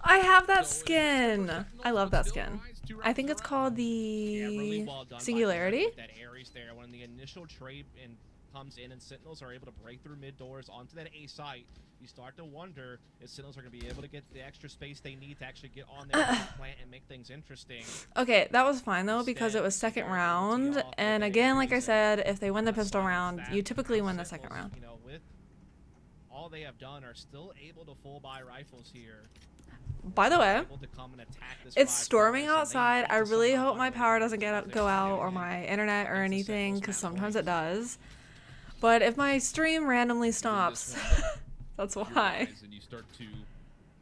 S1: I have that skin. I love that skin. I think it's called the Singularity.
S5: That Ares there when the initial trade and comes in and Sentinels are able to break through mid doors onto that A site. You start to wonder if Sentinels are going to be able to get the extra space they need to actually get on their plant and make things interesting.
S1: Okay, that was fine though because it was second round, and again, like I said, if they win the pistol round, you typically win the second round.
S5: You know, with all they have done, are still able to full buy rifles here.
S1: By the way,
S5: able to come and attack this
S1: it's
S5: Rise
S1: storming
S5: Forest, and they
S1: outside.
S5: need
S1: I
S5: to
S1: really
S5: somehow
S1: hope my
S5: find a way
S1: power
S5: to
S1: doesn't
S5: get
S1: go out or
S5: in
S1: my internet or
S5: against the
S1: anything,
S5: Sentinels
S1: because
S5: map
S1: sometimes
S5: point.
S1: it does. But if my stream randomly stops, that's
S6: Your
S1: why.
S6: eyes and you start to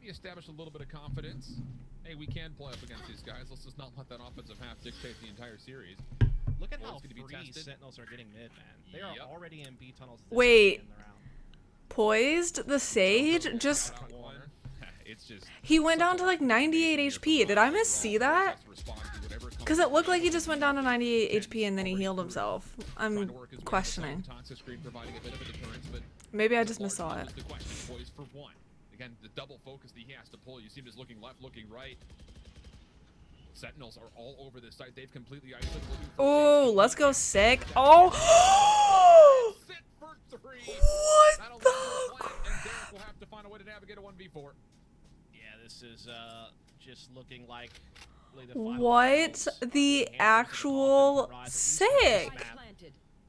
S6: establish a little bit of confidence. Hey, we can play up against these guys. Let's just not let that offensive half dictate the entire series.
S5: Look at
S6: Well,
S5: how
S6: it's gonna be
S5: free
S6: tested.
S5: Sentinels are getting mid, man. They are
S6: Yep.
S5: already in B tunnels. this
S1: Wait.
S5: early in the round.
S1: Poised, the Sage just...
S6: Out on one. It's just
S1: He went
S6: such
S1: down
S6: a
S1: to like
S6: lot of
S1: 98
S6: information
S1: HP.
S6: here
S1: Did
S6: from
S1: I
S6: Valve
S1: miss see
S6: overall.
S1: that?
S6: Has to respond to whatever comes
S1: Because it looked like he
S6: their
S1: just went down to 98 HP and then he healed himself.
S6: Trying
S1: I'm
S6: to work his way
S1: questioning.
S6: inside the toxic screen, providing a bit of a deterrence, but
S1: Maybe I
S6: it's
S1: just missaw
S6: largely
S1: it.
S6: just the question, poised for one. Again, the double focus that he has to pull. You see him just looking left, looking right. Sentinels are all over this site. They've completely isolated.
S1: Oh, let's go sick. Oh!
S6: Sit for three.
S1: What
S6: That'll
S1: the
S6: leave the plant, and Derek will have to find a way to navigate a 1v4.
S5: Yeah, this is just looking like really the final
S1: What
S5: battles are
S1: the
S5: being handled
S1: actual
S5: for Rise, at least on this
S1: sick?
S5: map.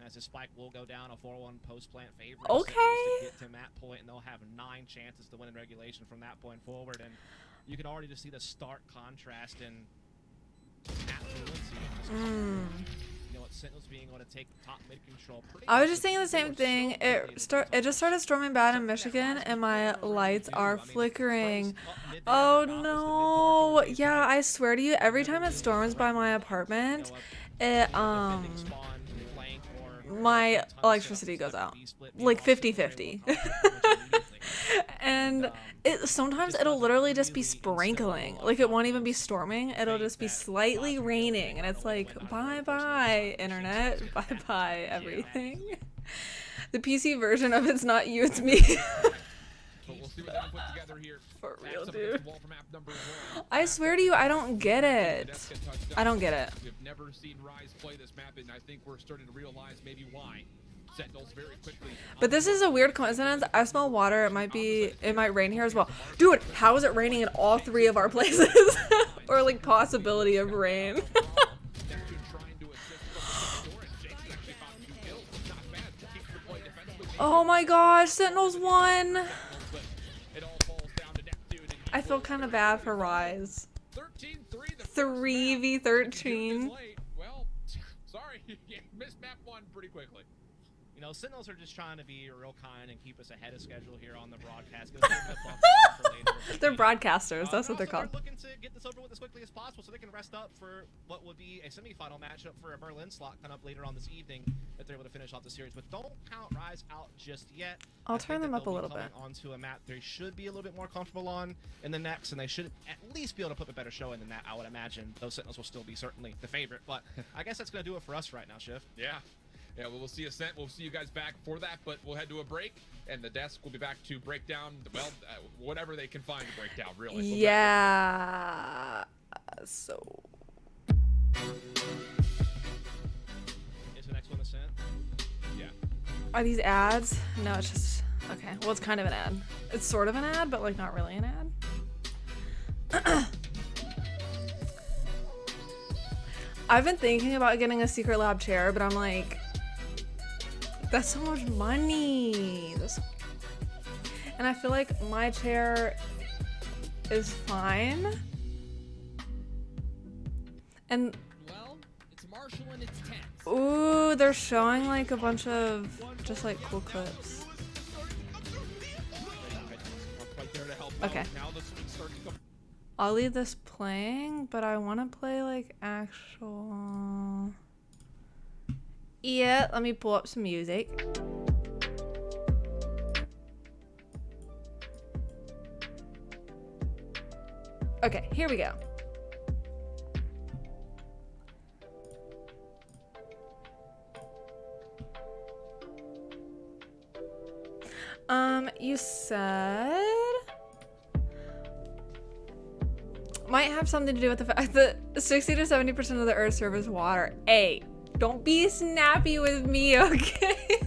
S5: As the spike will go down, a 4-1 post plant favor.
S1: Okay.
S5: To get to that point, and they'll have 9 chances to win in regulation from that point forward. And you can already just see the stark contrast in affluency. And just you know what, Sentinels being able to take top mid control.
S1: I was just thinking the same thing. It just started storming bad in Michigan and my lights are flickering. Oh no. Yeah, I swear to you, every time it storms by my apartment, it my electricity goes out. Like 50-50. And sometimes it'll literally just be sprinkling. Like it won't even be storming. It'll just be slightly raining and it's like bye-bye internet, bye-bye everything. The PC version of It's Not You, It's Me.
S6: But we'll see what they can put together here.
S1: For real,
S6: Taps up
S1: dude.
S6: against the wall from map number 1.
S1: I swear to you, I don't get it. I don't get it.
S6: We've never seen Rise play this map, and I think we're starting to realize maybe why. Sentinels very quickly.
S1: But this is a weird coincidence. I smell water. It might rain here as well. Dude, how is it raining in all 3 of our places? Or like possibility of rain. Oh my gosh, Sentinels won. I feel kind of bad for Rise. 3v13.
S6: Well, sorry, you missed map 1 pretty quickly.
S5: You know, Sentinels are just trying to be real kind and keep us ahead of schedule here on the broadcast.
S1: They're broadcasters. That's what they're called.
S5: Looking to get this over with as quickly as possible so they can rest up for what would be a semifinal matchup for a Berlin slot coming up later on this evening that they're able to finish off the series. But don't count Rise out just yet.
S1: I'll
S5: I think
S1: turn them
S5: that
S1: up a
S5: they'll be
S1: little
S5: coming
S1: bit.
S5: onto a map they should be a little bit more comfortable on in the next, and they should at least be able to put a better show in than that, I would imagine. Those Sentinels will still be certainly the favorite, but I guess that's going to do it for us right now, Shiv.
S6: Yeah. Yeah, well, we'll see we'll see you guys back for that, but we'll head to a break, and the desk will be back to break down, well, whatever they can find to break down, really. We'll be back.
S1: Yeah. So.
S5: Is the next one the sent?
S6: Yeah.
S1: Are these ads? No, it's just. Okay. Well, it's kind of an ad. It's sort of an ad, but like not really an ad. I've been thinking about getting a secret lab chair, but I'm like, that's so much money. And I feel like my chair is fine. And
S8: Well, it's Marshall and it's tense.
S1: ooh, they're showing like a bunch of just like cool clips.
S6: Right there to help
S1: Okay.
S6: out. Now the swing starts to come.
S1: I'll leave this playing, but I want to play like actual. Yeah, let me pull up some music. Okay, here we go. You said might have something to do with the fact that 60 to 70% of the Earth's surface is water. Hey, don't be snappy with me, okay?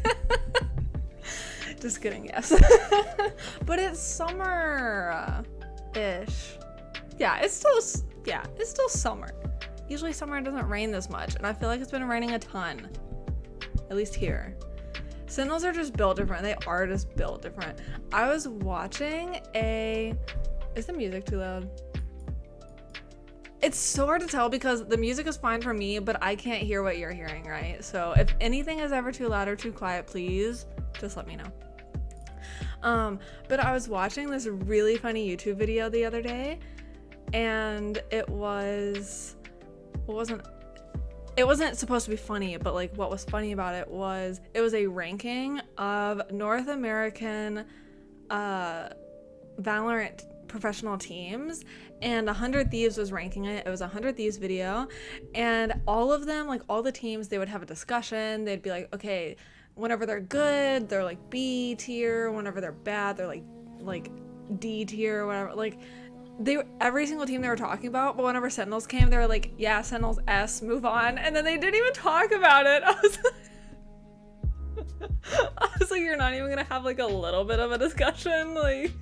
S1: Just kidding, yes. But it's summer-ish. Yeah, it's still summer. Usually summer doesn't rain this much, and I feel like it's been raining a ton. At least here. Sentinels are just built different. They are just built different. I was watching a Is the music too loud? It's so hard to tell because the music is fine for me, but I can't hear what you're hearing, right? So if anything is ever too loud or too quiet, please just let me know. But I was watching this really funny YouTube video the other day, and it wasn't supposed to be funny, but like what was funny about it was a ranking of North American Valorant professional teams, and 100 Thieves was ranking it. It was a 100 Thieves video, and all of them, like all the teams, they would have a discussion. They'd be like, okay, whenever they're good, they're like B tier. Whenever they're bad, they're like D tier or whatever. Like every single team they were talking about, but whenever Sentinels came, they were like, yeah, Sentinels S, move on. And then they didn't even talk about it. I was like, you're not even gonna have like a little bit of a discussion, like.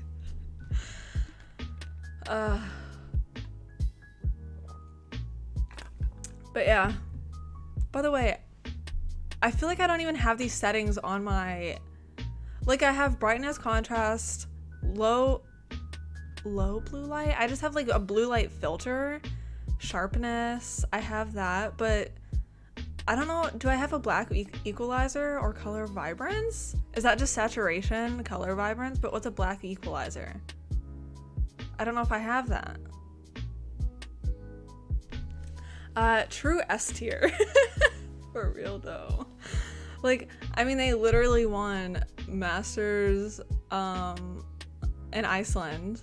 S1: But yeah. By the way, I feel like I don't even have these settings on my, like I have brightness, contrast, low blue light. I just have like a blue light filter, sharpness. I have that, but I don't know. Do I have a black equalizer or color vibrance? Is that just saturation, color vibrance? But what's a black equalizer? I don't know if I have that. True S tier. For real though. Like, I mean, they literally won Masters in Iceland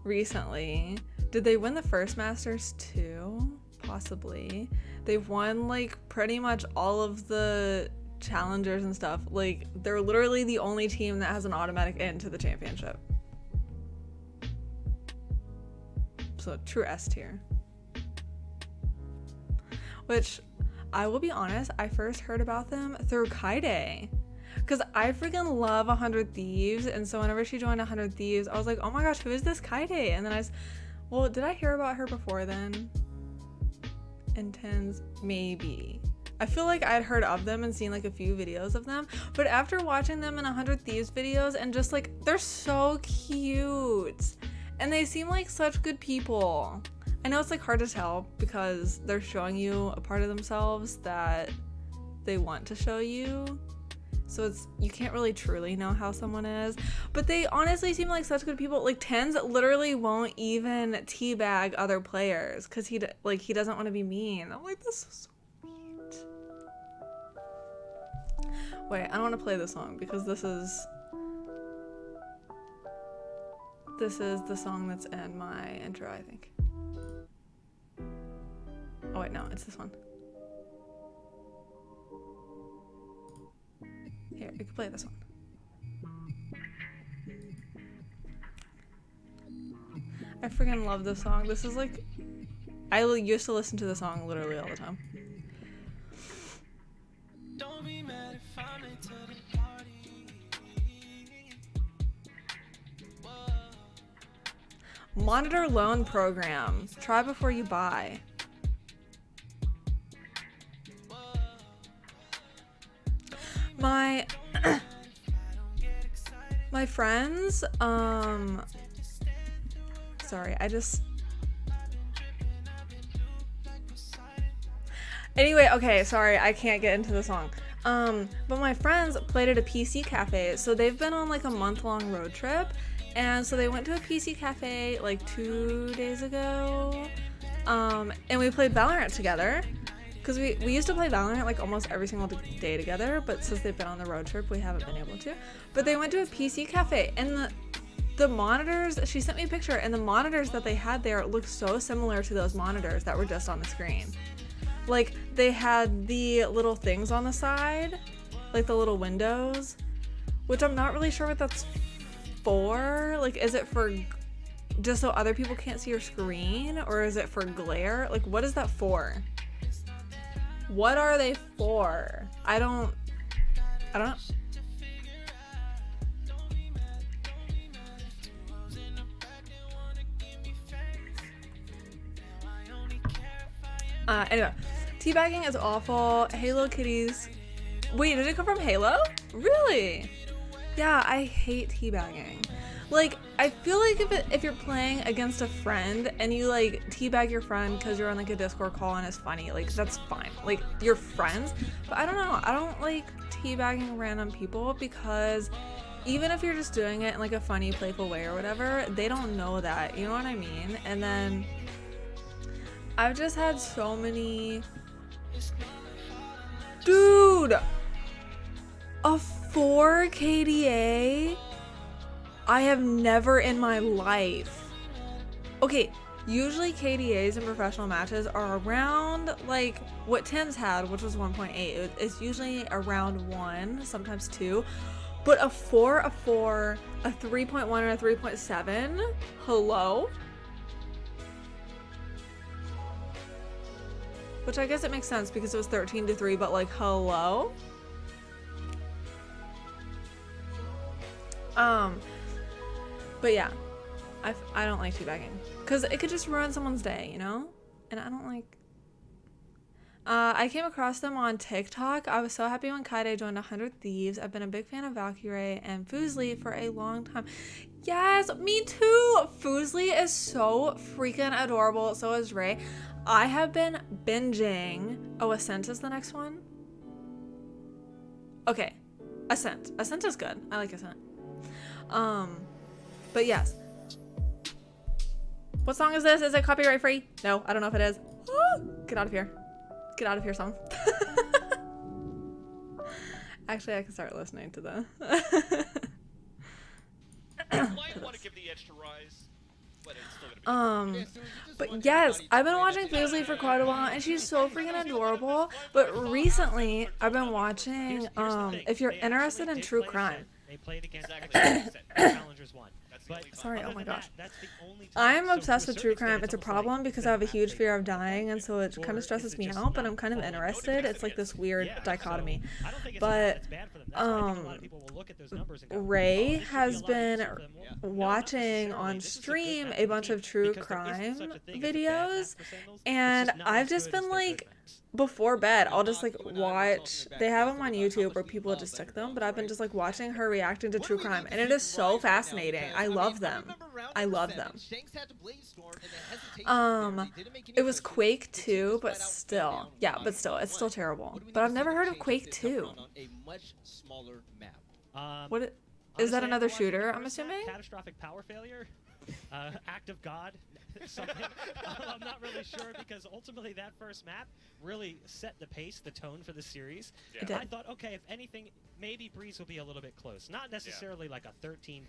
S1: recently. Did they win the first Masters too? Possibly. They've won like pretty much all of the challengers and stuff. Like, they're literally the only team that has an automatic into the championship. So true S tier. Which, I will be honest, I first heard about them through Kaide. Because I freaking love 100 Thieves, and so whenever she joined 100 Thieves, I was like, oh my gosh, who is this Kaide? And then well, did I hear about her before then? In tens? Maybe. I feel like I'd heard of them and seen like a few videos of them, but after watching them in 100 Thieves videos and just like, they're so cute. And they seem like such good people. I know it's like hard to tell because they're showing you a part of themselves that they want to show you. So you can't really truly know how someone is, but they honestly seem like such good people. Like Tens literally won't even teabag other players because he doesn't want to be mean. I'm like, this is so sweet. Wait, I don't want to play this song because this is the song that's in my intro, I think. Oh wait, no, it's this one. Here, you can play this one. I freaking love this song. This is like, I used to listen to the song literally all the time. Don't be mad if I'm late to the party. Monitor loan program. Try before you buy. My friends, sorry, anyway, okay, sorry, I can't get into the song. But my friends played at a PC cafe, so they've been on like a month-long road trip, and so they went to a PC cafe like 2 days ago, and we played Valorant together. Because we used to play Valorant like almost every single day together, but since they've been on the road trip, we haven't been able to. But they went to a PC cafe, and the monitors, she sent me a picture, and the monitors that they had there looked so similar to those monitors that were just on the screen. Like, they had the little things on the side, like the little windows, which I'm not really sure what that's for. Like, is it for just so other people can't see your screen, or is it for glare? Like, what is that for? What are they for? I don't know. Anyway, teabagging is awful. Halo kitties. Wait, did it come from Halo? Really? Yeah, I hate teabagging. Like, I feel like if you're playing against a friend and you like teabag your friend because you're on like a Discord call and it's funny, like that's fine. Like you're friends. But I don't know. I don't like teabagging random people because even if you're just doing it in like a funny, playful way or whatever, they don't know that. You know what I mean? And then I've just had so many. Dude! A 4 KDA? I have never in my life. Okay, usually KDAs in professional matches are around like what Tim's had, which was 1.8. It's usually around 1, sometimes 2. But a 4, a 4, a 3.1, and a 3.7? Hello? Which I guess it makes sense because it was 13-3, but like, hello? But yeah, I don't like teabagging because it could just ruin someone's day, you know? And I don't like. I came across them on TikTok. I was so happy when Kaide joined 100 Thieves. I've been a big fan of Valkyrie and Fuslie for a long time. Yes, me too! Fuslie is so freaking adorable. So is Ray. I have been binging. Oh, Ascent is the next one? Okay. Ascent. Ascent is good. I like Ascent. But yes. What song is this? Is it copyright free? No, I don't know if it is. Get out of here. Get out of here, song. Actually, I can start listening to the.
S2: You might want to give the edge to Rise, but it's still gonna be.
S1: But yes, I've been watching Fuslie for quite a while, and she's so freaking adorable. But recently, I've been watching. If you're interested in true crime.
S9: They played against
S2: Exactly.
S9: challengers won.
S2: But
S1: Sorry, oh my gosh.
S9: That's the only time.
S1: I'm
S9: So
S1: obsessed
S9: to a
S1: with true
S9: certain
S1: crime.
S9: extent,
S1: It's a
S9: almost like
S1: problem because I have a huge fear of dying, and so it kind of stresses me out, but I'm kind of interested. It's like this weird dichotomy.
S9: I don't think it's
S1: But
S9: it's bad for them. That's why I think a lot of people will look at those numbers and go,
S1: Ray
S9: "Oh, this should be
S1: has
S9: a lot
S1: been
S9: easier for them." Well, no, not
S1: watching
S9: necessarily.
S1: on
S9: This is a good
S1: stream
S9: map
S1: a bunch
S9: team
S1: of true
S9: because there isn't
S1: crime
S9: such a thing as a bad map
S1: videos,
S9: for Sentinels. It's
S1: and
S9: just not
S1: I've
S9: as
S1: just
S9: good as
S1: been
S9: their good
S1: like,
S9: maps.
S1: before bed, I'll just like watch. They have them on YouTube where people just stick them, but I've been just like watching her reacting to true crime, and it is so fascinating. I love them. I love them. It was Quake 2, but still, yeah, but still, it's still terrible. But I've never heard of Quake 2. What is that?
S9: Honestly,
S1: Another
S9: after watching
S1: shooter?
S9: the
S1: I'm
S9: first map,
S1: assuming.
S9: Catastrophic power failure, act of God, something. I'm not really sure because ultimately that first map really set the pace, the tone for the series.
S1: It did.
S9: I thought, okay, if anything, maybe Breeze will be a little bit close. Not necessarily like a 13-10,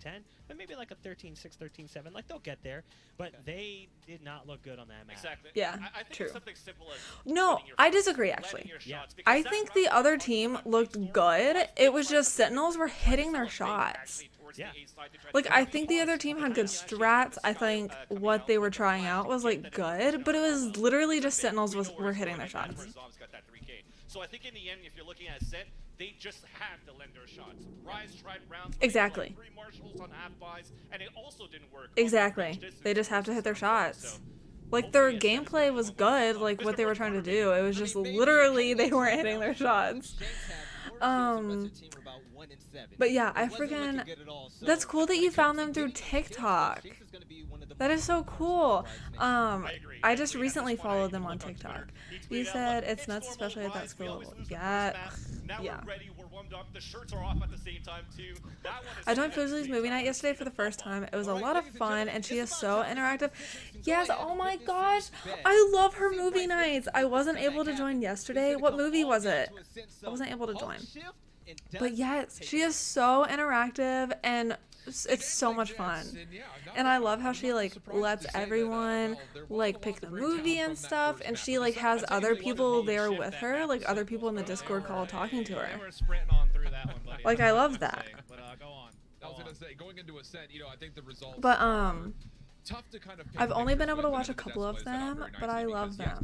S9: but maybe like a 13-6, 13-7. Like they'll get there, but they did not look good on that map.
S2: Exactly.
S1: Yeah,
S2: I think
S1: true.
S2: it's something simple as
S1: No,
S2: winning your
S1: I
S2: fights,
S1: disagree
S2: landing
S1: actually.
S2: your
S9: Yeah.
S2: shots, because
S1: I
S2: that
S1: think
S2: round
S1: the other
S2: was
S1: team
S2: hard to
S1: looked
S2: score.
S1: good.
S2: Rise
S1: It was
S2: tried
S1: just
S2: to play
S1: Sentinels were hitting their
S2: Rise solid fake,
S1: shots.
S2: actually, towards
S9: Yeah.
S2: the A side to try to
S1: Like,
S2: get
S1: I
S2: out.
S1: think the other team had good strats. I think what they were trying out was like good, but it was literally just Sentinels were hitting their shots.
S2: So I think in the end, if you're looking at a set, they just have to lend their shots. Rise tried rounds.
S1: Exactly.
S2: 3 marshals on half buys, and it also didn't work.
S1: Exactly. They just have to hit their shots. Like their gameplay was good, like what they were trying to do. It was just literally they weren't hitting their shots. But yeah, I freaking. That's cool that you found them through TikTok. That is so cool. I just recently followed them on TikTok. You said it's nuts, especially at that skill level. Yeah. Yeah.
S2: The shirts are off at the same time too.
S1: I joined Fuslie's movie night yesterday for the first time. It was a lot of fun, and she is so interactive. Yes, oh my gosh, I love her movie nights. I wasn't able to join yesterday. What movie was it? I wasn't able to join. But yes, she is so interactive, and it's so much fun. And I love how she like lets everyone like pick the movie and stuff, and she like has other people there with her, like other people in the Discord call talking to her.
S5: We're sprinting on through that one, buddy.
S1: Like, I love that.
S5: But go on.
S6: I was gonna say, going into Ascent, you know, I think the results.
S1: But
S6: are tough to kind of
S1: I've only been able to watch a couple of them, but I love them.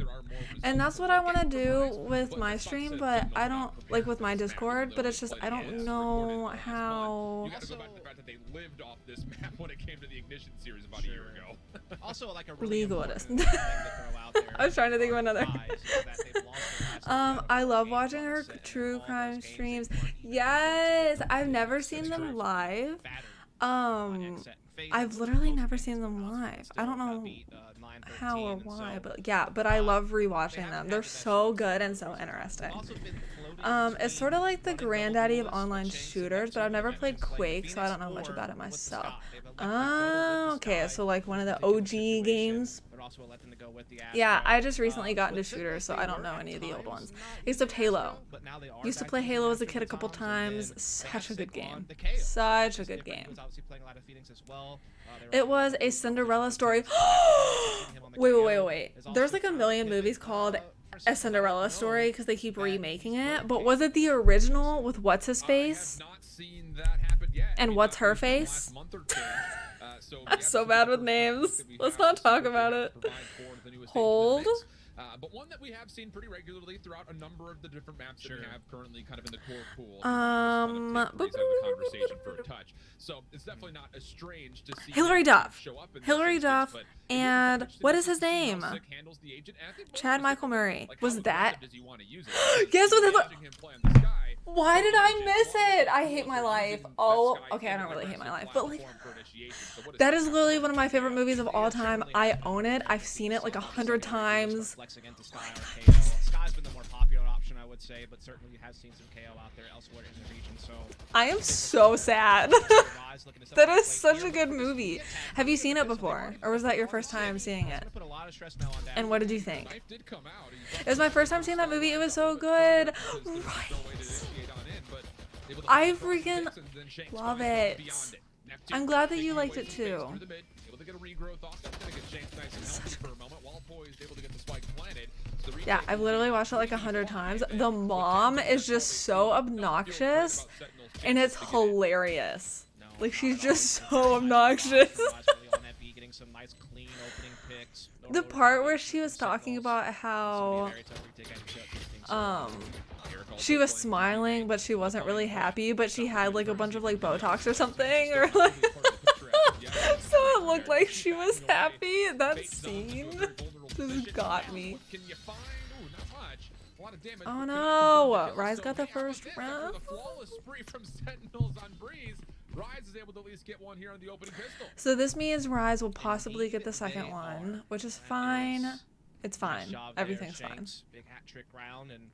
S1: And that's what I want to do with my stream, but I don't, like with my Discord, but it's just, I don't know how.
S6: You gotta go back to the fact that they lived off this map when it came to the Ignition series about a year ago.
S5: Also, like a really
S1: Legal it
S5: important
S1: is.
S5: thing to throw out there
S1: I was trying to think of
S5: as
S1: another.
S5: far as Rise is that they've lost their last
S1: I love
S5: game
S1: watching
S5: on
S1: her
S5: set, and
S1: true
S5: all those
S1: crime
S5: games, they
S1: streams.
S5: weren't even
S1: Yes,
S5: close.
S1: I've never seen them live.
S5: Battered on Xset and FaZe
S1: I've
S5: was
S1: literally
S5: close
S1: never
S5: to
S1: seen them
S5: beating Suns,
S1: live.
S5: still
S1: I don't
S5: got
S1: know
S5: beat, 9-13,
S1: how or
S5: and
S1: why,
S5: so,
S1: but yeah, but I love
S5: they
S1: rewatching
S5: haven't
S1: them.
S5: had
S1: They're
S5: the best
S1: so
S5: showing
S1: good
S5: for
S1: and so
S5: season.
S1: interesting.
S5: They've also been floating
S1: It's sort of
S5: between
S1: like the
S5: running double
S1: granddaddy of
S5: duelists with
S1: online
S5: Jinx and
S1: shooters, but I've
S5: Neptune,
S1: never
S5: and
S1: played
S5: Neptune's playing
S1: Quake, so I
S5: Phoenix,
S1: don't know much
S5: or
S1: about it
S5: with
S1: myself.
S5: Sky. They've elected to go with the
S1: Okay,
S5: Sky
S1: so like one
S5: in
S1: of
S5: this
S1: the
S5: particular
S1: OG
S5: situation.
S1: games.
S5: They're also electing to go with the
S1: Yeah,
S5: Astra.
S1: I just recently got into
S5: With
S1: shooters,
S5: Sentinels,
S1: so
S5: they
S1: I don't
S5: were
S1: know
S5: at
S1: any of the old
S5: times
S1: ones.
S5: not
S1: Except
S5: using
S1: Halo.
S5: Astra, but now they are
S1: Used to
S5: back
S1: play
S5: using
S1: Halo as a
S5: Astra
S1: kid a
S5: at
S1: couple
S5: times, and
S1: times.
S5: then they have
S1: Such a good
S5: Sick on
S1: game.
S5: the KO.
S1: Such a
S5: It's
S1: good
S5: different. He
S1: game.
S5: was obviously playing a lot of Phoenix as well. They
S1: It
S5: were
S1: was a Cinderella story. Wait. There's like a million movies called A Cinderella Story because they keep remaking it. But was it the original with what's his face?
S6: I have not seen that happen yet.
S1: And
S6: I mean,
S1: what's
S6: that
S1: her
S6: was in the
S1: face?
S6: last month or two.
S1: I'm
S6: Yeah,
S1: so
S6: this is
S1: bad
S6: the
S1: with
S6: first
S1: names.
S6: conflict that we
S1: Let's
S6: have
S1: not
S6: to
S1: talk
S6: see what they
S1: about
S6: have
S1: it.
S6: to provide for the newest
S1: Hold.
S6: agent in the mix. But one that we have seen pretty regularly throughout a number of the different maps that we have currently kind of in the core pool. Breeze out of the conversation for a touch. So it's definitely not as strange to see
S1: Hilary
S6: him
S1: Duff.
S6: show up in this
S1: Hilary
S6: instance,
S1: Duff
S6: but it will be
S1: and
S6: kind of
S1: what is
S6: interesting
S1: his
S6: to see how
S1: name?
S6: Sick handles the agent, and I think more
S1: Chad Michael
S6: specifically,
S1: Murray.
S6: like,
S1: Was
S6: how
S1: that?
S6: aggressive does he want to use it?
S1: Guess what?
S6: Because
S1: That's
S6: watching him play on the Sky,
S1: Why did I miss it? I hate
S6: using
S1: my life.
S6: that
S1: Oh,
S6: Sky
S1: okay, I
S6: in
S1: don't
S6: an
S1: really hate my life,
S6: aggressive
S1: but like,
S6: platform for initiation. So what does
S1: that
S6: Sick
S1: is
S6: have
S1: literally
S6: to
S1: one of
S6: do?
S1: my favorite movies of all time. I own it. I've seen it like 100 times.
S5: Flexing into Sky or KO. Sky's been the more popular option, I would say, but certainly you have seen some KO out there elsewhere in the region. So
S1: I am so sad.
S5: Rise looking to
S1: That
S5: separate
S1: is
S5: plate
S1: such
S5: here,
S1: a good
S5: but this will be
S1: movie.
S5: a tag
S1: Have you
S5: team
S1: seen it
S5: because they've
S1: before?
S5: already
S1: Or was that your
S5: focused
S1: first
S5: on
S1: time
S5: Six.
S1: seeing
S5: That's
S1: it?
S5: gonna put a lot of stress now on Dash.
S1: And what did you think?
S6: Knife did come out.
S1: It was my first time seeing that movie. It was so good. Right. I freaking love it. I'm glad that you liked it too. Yeah, I've literally watched it like 100 times. The mom is just so obnoxious, and it's hilarious. Like, she's just so obnoxious. The part where she was talking about how she was smiling but she wasn't really happy, but she had like a bunch of like Botox or something, or like so it looked like she was happy. That scene just got me. Oh no, Rise got the first round.
S6: Rise is able to at least get one here on the opening pistol.
S1: So this means Rise will possibly get the second one, which is fine. It's fine. Everything's fine.
S5: Big hat trick round, and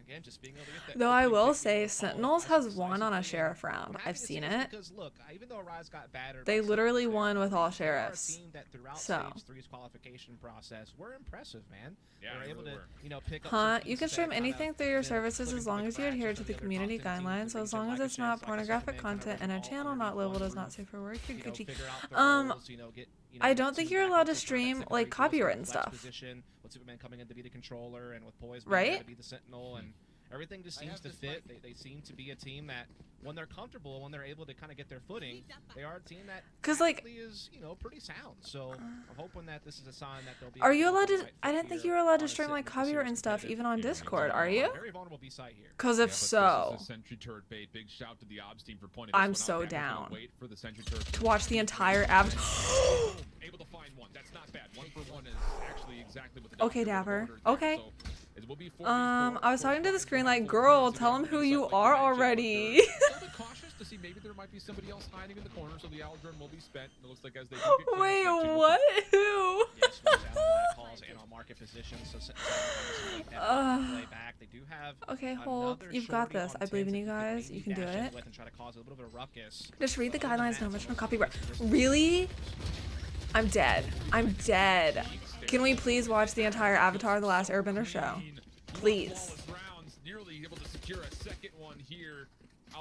S5: again, just being able to get that
S1: Though I
S5: opening
S1: will
S5: pick,
S1: say,
S5: you know, follow
S1: Sentinels
S5: up
S1: has
S5: nice
S1: won on a
S5: and
S1: sheriff round.
S5: I'm happy
S1: I've
S5: to see
S1: seen
S5: this
S1: it.
S5: because look, even though Rise got battered
S1: They
S5: by
S1: literally
S5: Sentinels,
S1: won with all
S5: they are a
S1: sheriffs.
S5: team that throughout
S1: So.
S5: Stage 3's qualification process were impressive, man.
S6: Yeah,
S5: they were
S6: they
S5: able
S6: really
S5: to,
S6: were.
S5: you know, pick up
S1: Huh?
S5: some
S1: You can
S5: pieces
S1: stream
S5: that kinda
S1: anything through your
S5: been
S1: services
S5: put
S1: as
S5: into
S1: long
S5: the
S1: as you
S5: cracks
S1: adhere
S5: of
S1: to
S5: some
S1: the
S5: of other
S1: community
S5: top 10 teams
S1: guidelines.
S5: that
S1: So as
S5: bring
S1: long as
S5: some
S1: it's not
S5: like I said,
S1: pornographic
S5: they kind of
S1: content
S5: bring
S1: and a
S5: all
S1: channel
S5: underneath
S1: not
S5: one
S1: labeled as
S5: roof,
S1: not safe for work, you're
S5: you know,
S1: Gucci.
S5: figure out the roles, you know, get, you know,
S1: I
S5: get
S1: don't think
S5: Superman
S1: you're
S5: back
S1: allowed to
S5: into kind of that
S1: stream
S5: secondary
S1: like
S5: field, so
S1: copyright and
S5: flex
S1: stuff.
S5: position, with Superman coming in to be the controller, and with Poise being
S1: Right?
S5: there to be the sentinel, and everything just seems to fit. They seem to be a team that, when they're comfortable, when they're able to kind of get their footing, they are a team that
S1: 'Cause, like,
S5: actually is, you know, pretty sound. So I'm hoping that this is a sign that they'll be.
S1: Are
S5: able
S1: you
S5: to
S1: allowed
S5: find
S1: to?
S5: the right
S1: I
S5: fit
S1: didn't think
S5: here
S1: you were allowed to
S5: on a
S1: stream like
S5: Sentinels
S1: copyright
S5: series
S1: and stuff
S5: competitive.
S1: even on Discord. Are you?
S5: Very vulnerable B side here.
S1: Because if so,
S6: Sentry turret bait. Big shout to the obs team for pointing
S1: I'm
S6: this one
S1: so
S6: out. Cameras gonna
S1: down.
S6: Wait for the sentry turret
S1: to watch the entire Avatar.
S6: able to find one. That's not bad. 1 for 1 is actually exactly what the
S1: Okay, Dapper. Okay.
S6: So it will be 4v4.
S1: I was talking to the screen like, girl, tell him who you are already.
S6: A little bit cautious to see maybe there might be somebody else hiding in the corner, so the Aldrin will be spent. It looks like as they do get clear,
S1: Wait,
S6: Neptune will
S1: what? Who?
S5: Yes, switch out that calls and on market position. So play back. They do have
S1: Okay, hold.
S5: another
S1: You've got
S5: shorty
S1: this.
S5: on
S1: I believe in
S5: 10s
S1: you
S5: that
S1: guys.
S5: could
S1: You can do
S5: maybe dash in
S1: it.
S5: with and try to cause a little bit of a ruckus.
S1: Just read the
S5: But other than
S1: guidelines.
S5: that,
S1: No much
S5: it's
S1: no
S5: a
S1: copyright.
S5: versus
S1: Really? I'm dead. I'm dead. Can we please watch the entire Avatar: The Last Airbender show? Please.
S6: nearly able to secure a second one here.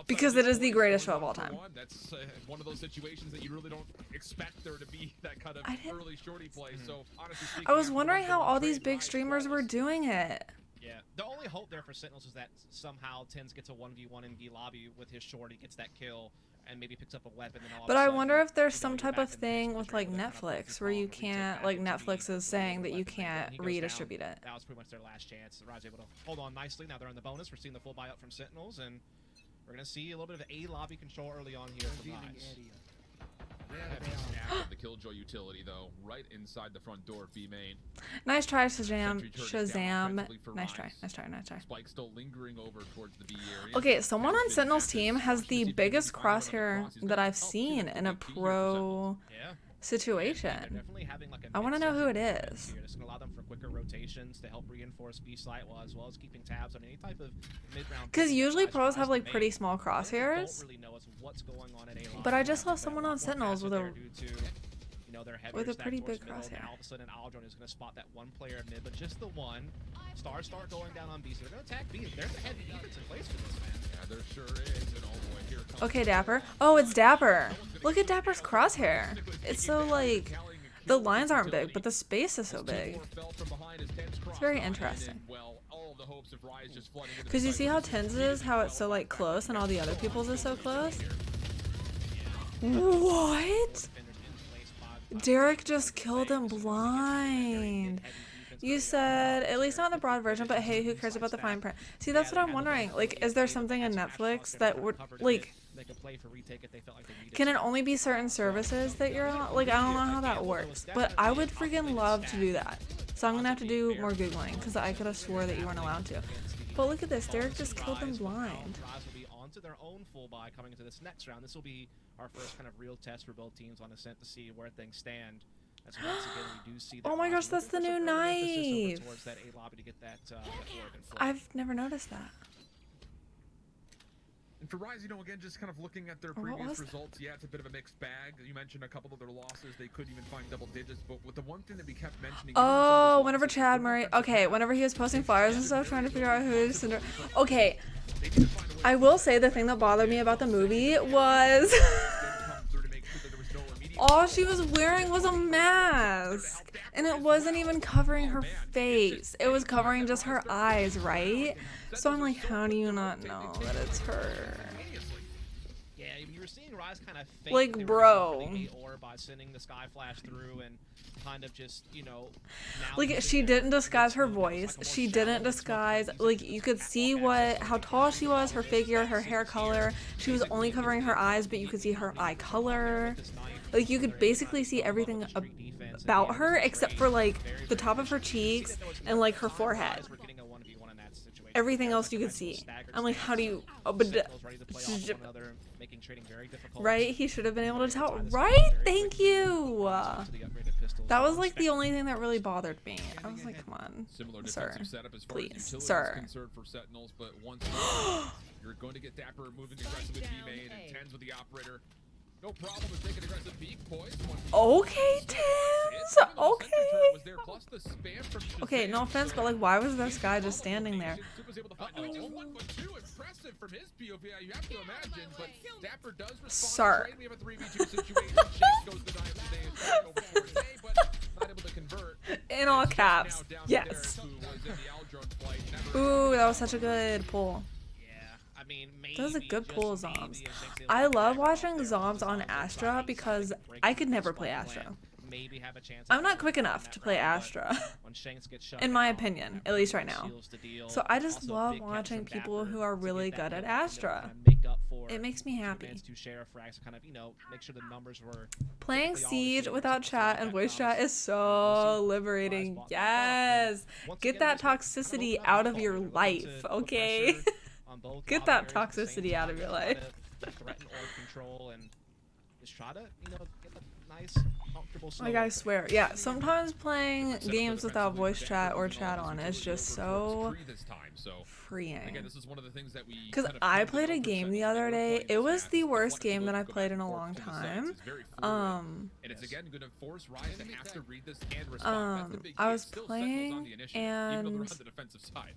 S1: Because it is the greatest show of all time.
S6: That's one of those situations that you really don't expect there to be that kind of early shorty play. So honestly speaking,
S1: I was wondering how all these big streamers were doing it.
S5: Yeah, the only hope there for Sentinels is that somehow Tins gets a 1v1 in V lobby with his shorty, gets that kill, and maybe picks up a weapon. And all
S1: But
S5: of a
S1: I
S5: sudden,
S1: wonder if there's
S5: you know,
S1: some
S5: you're
S1: type
S5: back
S1: of
S5: in the
S1: thing
S5: mix
S1: with
S5: where
S1: like
S5: you're kind of playing
S1: Netflix where you
S5: retake
S1: can't,
S5: back
S1: like
S5: into
S1: Netflix
S5: the
S1: is saying that you
S5: weapon, and
S1: can't
S5: he goes down.
S1: redistribute it.
S5: That was pretty much their last chance. Rise able to hold on nicely. Now they're in the bonus. We're seeing the full buyout from Sentinels, and we're going to see a little bit of A lobby control early on here from Rise.
S6: The Killjoy utility though, right inside the front door of B main.
S1: Nice try, Shazam.
S6: Sentry turret is down offensively for
S1: Nice try.
S6: Rise.
S1: Nice try. Nice try.
S6: Spike still lingering over towards the B area.
S1: Okay, someone on
S6: Benefit
S1: Sentinel's
S6: passes.
S1: team has the
S6: Should
S1: biggest
S6: see if he can find
S1: crosshair
S6: another cross. He's
S1: that
S6: gonna
S1: I've
S6: help
S1: seen
S6: too.
S1: in a
S6: Big key here for
S1: pro
S6: Sentinels.
S5: Yeah.
S1: situation.
S5: They're definitely having like a
S1: I wanna know who it
S5: mid-section
S1: is.
S5: defense here. It's going to allow them for quicker rotations to help reinforce B site as well as keeping tabs on any type of mid-round.
S1: Because
S5: pick
S1: usually
S5: that
S1: pros
S5: tries
S1: have
S5: to
S1: like
S5: make.
S1: pretty small
S5: What we
S1: crosshairs.
S5: don't really know is what's going on at A-Lob.
S1: But I just saw
S5: They've been
S1: someone
S5: a lot
S1: on
S5: more
S1: Sentinels with
S5: passive
S1: a
S5: there due to, you know, their heavier
S1: with a
S5: stack
S1: pretty
S5: towards
S1: big
S5: middle.
S1: crosshair.
S5: Now all of a sudden Aldron is going to spot that one player at mid, but just the one. Stars start going down on B, so they're going to attack B. There's a heavy defense in place for this, man.
S6: Yeah, there sure is. And oh boy, here comes
S1: Okay, Dapper. Oh, it's Dapper. Look at Dapper's crosshair. It's so like the lines aren't big, but the space is so big. It's very interesting. Because you see how Tens is, how it's so like close, and all the other people's is so close. What? Derek just killed him blind. You said, at least not the broad version, but hey, who cares about the fine print? See, that's what I'm wondering. Like, is there something in Netflix that would, like, can it only be certain services that you're on? Like, I don't know how that works, but I would freaking love to do that. So I'm gonna have to do more Googling, because I could have swore that you weren't allowed to. But look at this, Derek just killed them blind.
S5: Rise will be onto their own full buy coming into this next round. This will be our first kind of real test for both teams on Ascent to see where things stand. As once again, we do see that
S1: Oh my
S5: Rise
S1: gosh, that's the
S5: looking for
S1: new
S5: some early emphasis over
S1: knife.
S5: towards that A lobby to get that Oregon flag.
S1: I've never noticed that.
S6: And for Rise, you know, again, just kind of looking at their
S1: What
S6: previous
S1: was that?
S6: results, yeah, it's a bit of a mixed bag. You mentioned a couple of their losses; they couldn't even find double digits. But with the one thing that we kept mentioning,
S1: Oh, whenever Chad Murray, okay, whenever he was posting flyers and stuff, trying to figure out who is Cinder. Okay, I will say the thing that bothered me about the movie was all she was wearing was a mask, and it wasn't even covering her face. It was covering just her eyes, right? So I'm like, how do you not know that it's her?
S5: Yeah, you were seeing Rise kind of fake.
S1: Like,
S5: they were
S1: bro.
S5: completing the orb by sending the Sky Flash through and kind of just, you know. now
S1: Like,
S5: using
S1: she
S5: their
S1: didn't disguise her
S5: movements
S1: voice.
S5: like a more
S1: She
S5: shallow
S1: didn't
S5: smoke
S1: disguise,
S5: composition
S1: like,
S5: to
S1: you could
S5: pop
S1: see
S5: that
S1: how tall she was, her figure, her hair color. She was only covering her eyes, but you could see her eye color. Like, you could basically see everything about her except for, like, the top of her cheeks and, like, her forehead. Everything else you could see. I'm like, how do you... Oh, but right? He should have been able to tell. Right? Thank you! That was, like, the only thing that really bothered me. I was like, come on,
S6: Similar
S1: sir.
S6: defensive setup as far as
S1: Please,
S6: utility is
S1: sir.
S6: concerned for Sentinels, but once you're going to get Dapper moving aggressive with B-main and Tens with the operator. No problem with taking aggressive peek, boys.
S1: Okay, Tins! Okay!
S6: Was there, plus the spam from
S1: Okay, no offense, but, like, why was this guy just standing there?
S6: Super was able to find just 1 but 2. Impressive from his POV. You have to imagine, but Dapper does respond.
S1: Sir.
S6: We have a 3v2 situation. Chase goes to dive today. Is trying over today, but not able to convert.
S1: In all
S6: It's
S1: caps.
S6: now down to
S1: Yes.
S6: Derek, who was in the Aldron flight. Never
S1: Ooh, that was such a good pull.
S5: I mean,
S1: That was a
S5: maybe,
S1: good
S5: just
S1: pull,
S5: maybe,
S1: Zombs.
S5: it makes it
S1: I
S5: look
S1: love
S5: like
S1: watching
S5: they're
S1: Zombs on
S5: designing
S1: Astra
S5: something
S1: because
S5: to break
S1: I could
S5: the
S1: never play
S5: spawn
S1: Astra.
S5: plan, maybe have a chance
S1: I'm
S5: at
S1: not quick
S5: winning
S1: enough
S5: that
S1: to play
S5: round, but
S1: Astra,
S5: when Shanks gets shut
S1: in my
S5: down,
S1: opinion,
S5: that
S1: at least
S5: really
S1: right now.
S5: seals the deal.
S1: So I just
S5: Also,
S1: love
S5: big catch
S1: watching
S5: from
S1: people
S5: Dapper
S1: who are
S5: to
S1: really
S5: get that
S1: good at
S5: kill, you know,
S1: Astra.
S5: kinda make up for
S1: It makes me
S5: two
S1: happy.
S5: mans, two share frags to kind of, you know, make sure the numbers were
S1: Playing
S5: typically always
S1: Siege
S5: favored
S1: without
S5: to
S1: chat
S5: select
S1: and
S5: that
S1: voice chat
S5: balance.
S1: is so
S5: We'll see.
S1: liberating.
S5: Rise bought that
S1: Yes!
S5: up, and once
S1: Get
S5: again,
S1: that
S5: this will kind of
S1: toxicity
S5: open up
S1: out
S5: the
S1: of
S5: call.
S1: your
S5: They're looking
S1: life,
S5: to put
S1: okay?
S5: pressure on both
S1: Get
S5: lobby
S1: that
S5: areas at the same
S1: toxicity out of
S5: time,
S1: your
S5: try
S1: life.
S5: to threaten orb control and just try to, you know, get a nice, comfortable
S1: Like,
S5: solo
S1: I swear, yeah, sometimes playing games without voice chat or chat on is just so freeing.
S6: Again, this is one of the things that we
S1: Because
S6: kind of
S1: I
S6: feel the
S1: played a
S6: Elder
S1: game the
S6: Sentinels,
S1: other
S6: they were
S1: day.
S6: playing
S1: It
S6: this
S1: was
S6: match,
S1: the
S6: the
S1: worst game that
S6: flexibility
S1: I've
S6: to go
S1: played
S6: back
S1: in a
S6: and
S1: long
S6: forth from the sides
S1: time.
S6: is very fluid. And it's again going to force Rise to have to read this and respond. That's the big
S1: I
S6: key.
S1: was
S6: Still Sentinels on
S1: playing
S6: the initiative, even though they're on
S1: and
S6: the defensive side.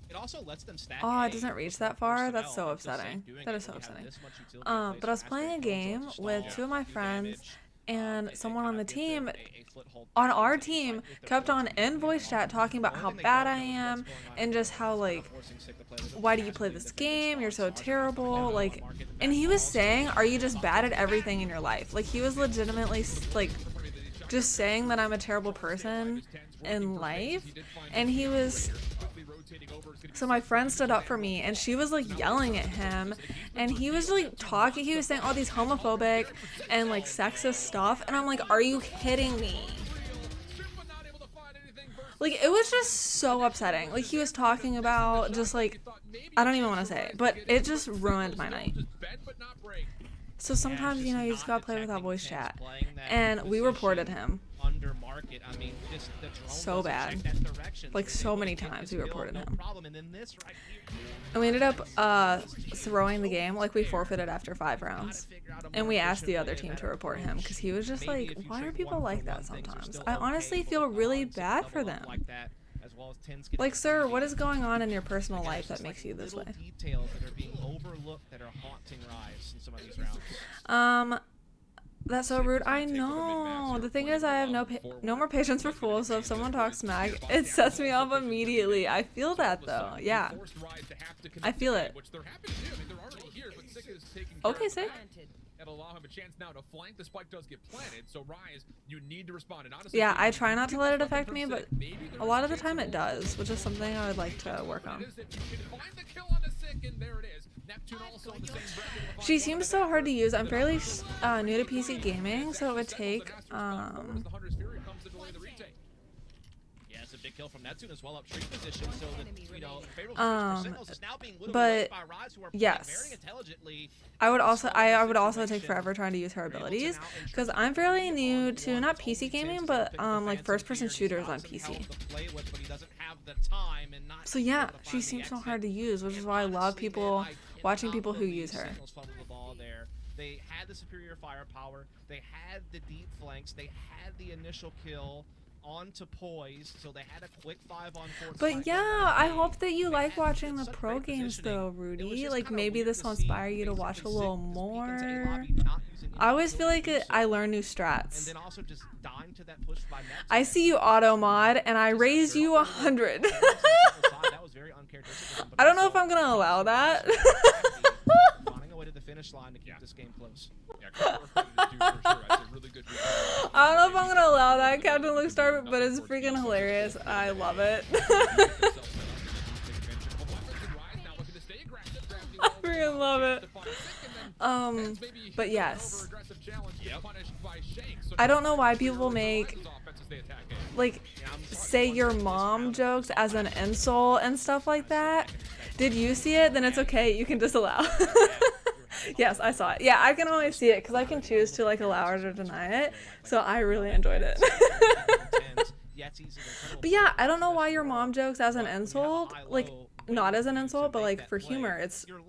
S5: It also lets them stack
S1: oh,
S5: A
S1: it doesn't reach that
S5: before
S1: far. That's
S5: personnel.
S1: so
S5: It's so safe
S1: upsetting.
S5: doing
S1: That
S5: it
S1: is so
S5: when you have
S1: upsetting.
S5: this much utility in place
S1: But I was
S5: for
S1: playing a
S5: Astra and
S1: game
S5: Control to
S1: with
S5: stall,
S1: two of my
S5: do
S1: friends,
S5: damage,
S1: and someone on the
S5: kind of give
S1: team
S5: them a foothold
S1: on
S5: back
S1: our
S5: into the fight
S1: team
S5: if they're
S1: kept on
S5: forcing
S1: in
S5: to
S1: voice chat talking about
S5: One
S1: how
S5: thing they
S1: bad
S5: don't
S1: I
S5: know is
S1: am
S5: what's going on
S1: and
S5: in
S1: just
S5: the
S1: how,
S5: world.
S1: like,
S5: Forcing Sig to play with
S1: why do
S5: the
S1: you play
S5: Astra
S1: this
S5: in different
S1: game? You're so
S5: spots.
S1: terrible.
S5: Now,
S1: Like,
S5: market the
S1: and he was
S5: back
S1: saying,
S5: balls,
S1: are you just bad at
S5: back
S1: everything in your life? Like, he was legitimately, like, just saying that I'm a terrible person in life. And he was So my friend stood up for me and she was like yelling at him, and he was like talking, he was saying all these homophobic and like sexist stuff, and I'm like, are you kidding me? Like, it was just so upsetting. Like, he was talking about just like, I don't even want to say it, but it just ruined my night. So sometimes, you know, you just gotta play with that voice chat. And we reported him.
S5: Under market, I mean, just the drone
S1: So
S5: doesn't check
S1: bad.
S5: that direction,
S1: Like,
S5: they
S1: so
S5: will
S1: many
S5: kick
S1: times
S5: the
S1: we
S5: kill,
S1: reported
S5: no
S1: him.
S5: problem. And then this right here,
S1: And we ended up throwing the game. Like, we forfeited after 5 rounds. And we asked the other team to report him because he was just like, why are people like that sometimes? I honestly feel really bad for them. Like, sir, what is going on in your personal life that makes you this way?
S5: Details that are being overlooked that are haunting Rise in some of these rounds.
S1: That's so rude. I know. The thing is, I have no more patience for fools, so if someone talks smack, it sets me off immediately. I feel that, though. Yeah. I feel it. Okay, sick.
S6: And allow him a chance now to flank. The spike does get planted, so Rise, you need to respond. And honestly,
S1: Yeah, I try not to let it affect me, but a lot of the time it does, which is something I would like to work on. She seems so hard to use. I'm fairly new to PC gaming, so it would take
S5: Yeah, it's a big kill from Neptune as well, up tree position, so that, you know, favorable position for Sentinels is now being whittled away by Rise, who are playing very intelligently.
S1: I would also take forever trying to use her abilities because I'm fairly new to not PC gaming, but like first-person shooters on PC. So yeah, she seems so hard to use, which is why I love watching people who use her.
S5: They had the superior firepower, they had the deep flanks, they had the initial kill onto Poise, so they had a quick 5-on-4.
S1: But yeah, I hope that you like watching the pro games though, Rudy. Like, maybe this will inspire you to watch a little more. I always feel like I learn new strats. I see you auto mod and I raise you 100. I don't know if I'm gonna allow that.
S5: Finish line to keep this game close.
S1: I don't know if I'm gonna allow that, Captain Luke Star, but it's freaking hilarious. I love it. I freaking love it. But yes, I don't know why people make like say your mom jokes as an insult and stuff like that. Did you see it? Then it's okay. You can disallow. Yes, I saw it. Yeah, I can only see it because I can choose to like allow or to deny it. So I really enjoyed it. But yeah, I don't know why your mom jokes as an insult. Like, not as an insult, but like for humor.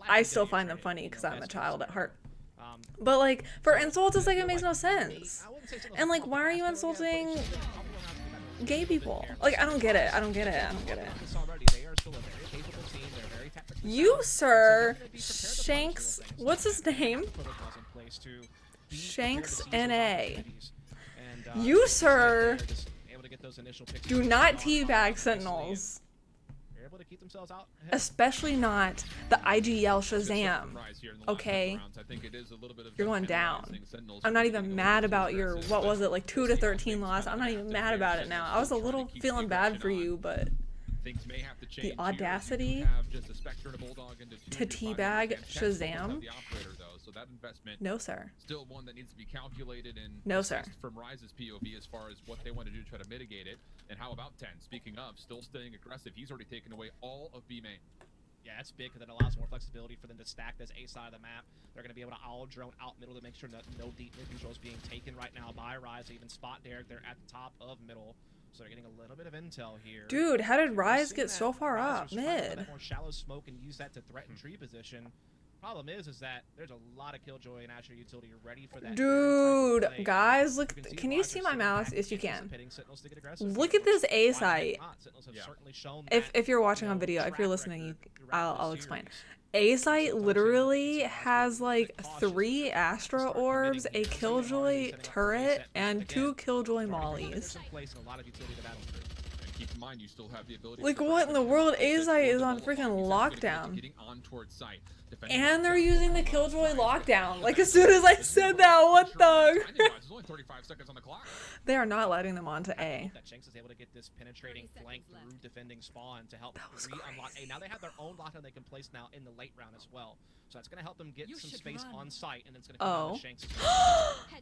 S1: I still find them funny because I'm a child at heart. But like for insults, it's like it makes no sense. And like, why are you insulting gay people? Like, I don't get it. I don't get it. I don't get it. You, sir, Shanks, what's his name? Shanks NA. You, sir, do not teabag Sentinels. Especially not the IGL Shazam. Okay? You're going down. I'm not even mad about your, what was it, like 2-13 loss. I'm not even mad about it now. I was a little feeling bad for you, but the audacity to teabag Shazam? No, sir.
S6: Still one that needs to be calculated and
S1: no, sir.
S6: From Rise's POV as far as what they want to do to try to mitigate it. And how about 10? Speaking of, still staying aggressive. He's already taken away all of B main.
S5: Yeah, that's big because it allows more flexibility for them to stack this A side of the map. They're going to be able to owl drone out middle to make sure that no deep mid control is being taken right now by Rise. They even spot Derek. They're at the top of middle. So they're getting a little bit of intel here.
S1: Dude, how did Rise get so far up mid?
S5: More shallow smoke and use that to threaten tree position. Problem is that there's a lot of killjoy and Asher utility ready for that.
S1: Dude, guys, look, can you see my mouse? Yes, you can. Look at this A site. If you're watching on video, if you're listening, I'll explain. A site literally has like 3 Astra orbs, a killjoy turret, and 2 killjoy mollies.
S6: keep in mind you still have the ability.
S1: Like,
S6: to
S1: what in the world? A site is on
S6: He's
S1: freaking
S6: actually
S1: lockdown.
S6: getting on towards site. Defending
S1: And they're
S6: lockdown.
S1: using the Killjoy lockdown. Like, as soon as I said that, what the?
S6: There's only 35 seconds on the clock.
S1: They are not letting them onto
S5: I
S1: A.
S5: hope that Shanks is able to get this penetrating flank through defending spawn to help re-unlock A. Now they have their own lockdown they can place now in the late round as well. So that's going to help them get some space on site, and it's going to come down to Shanks.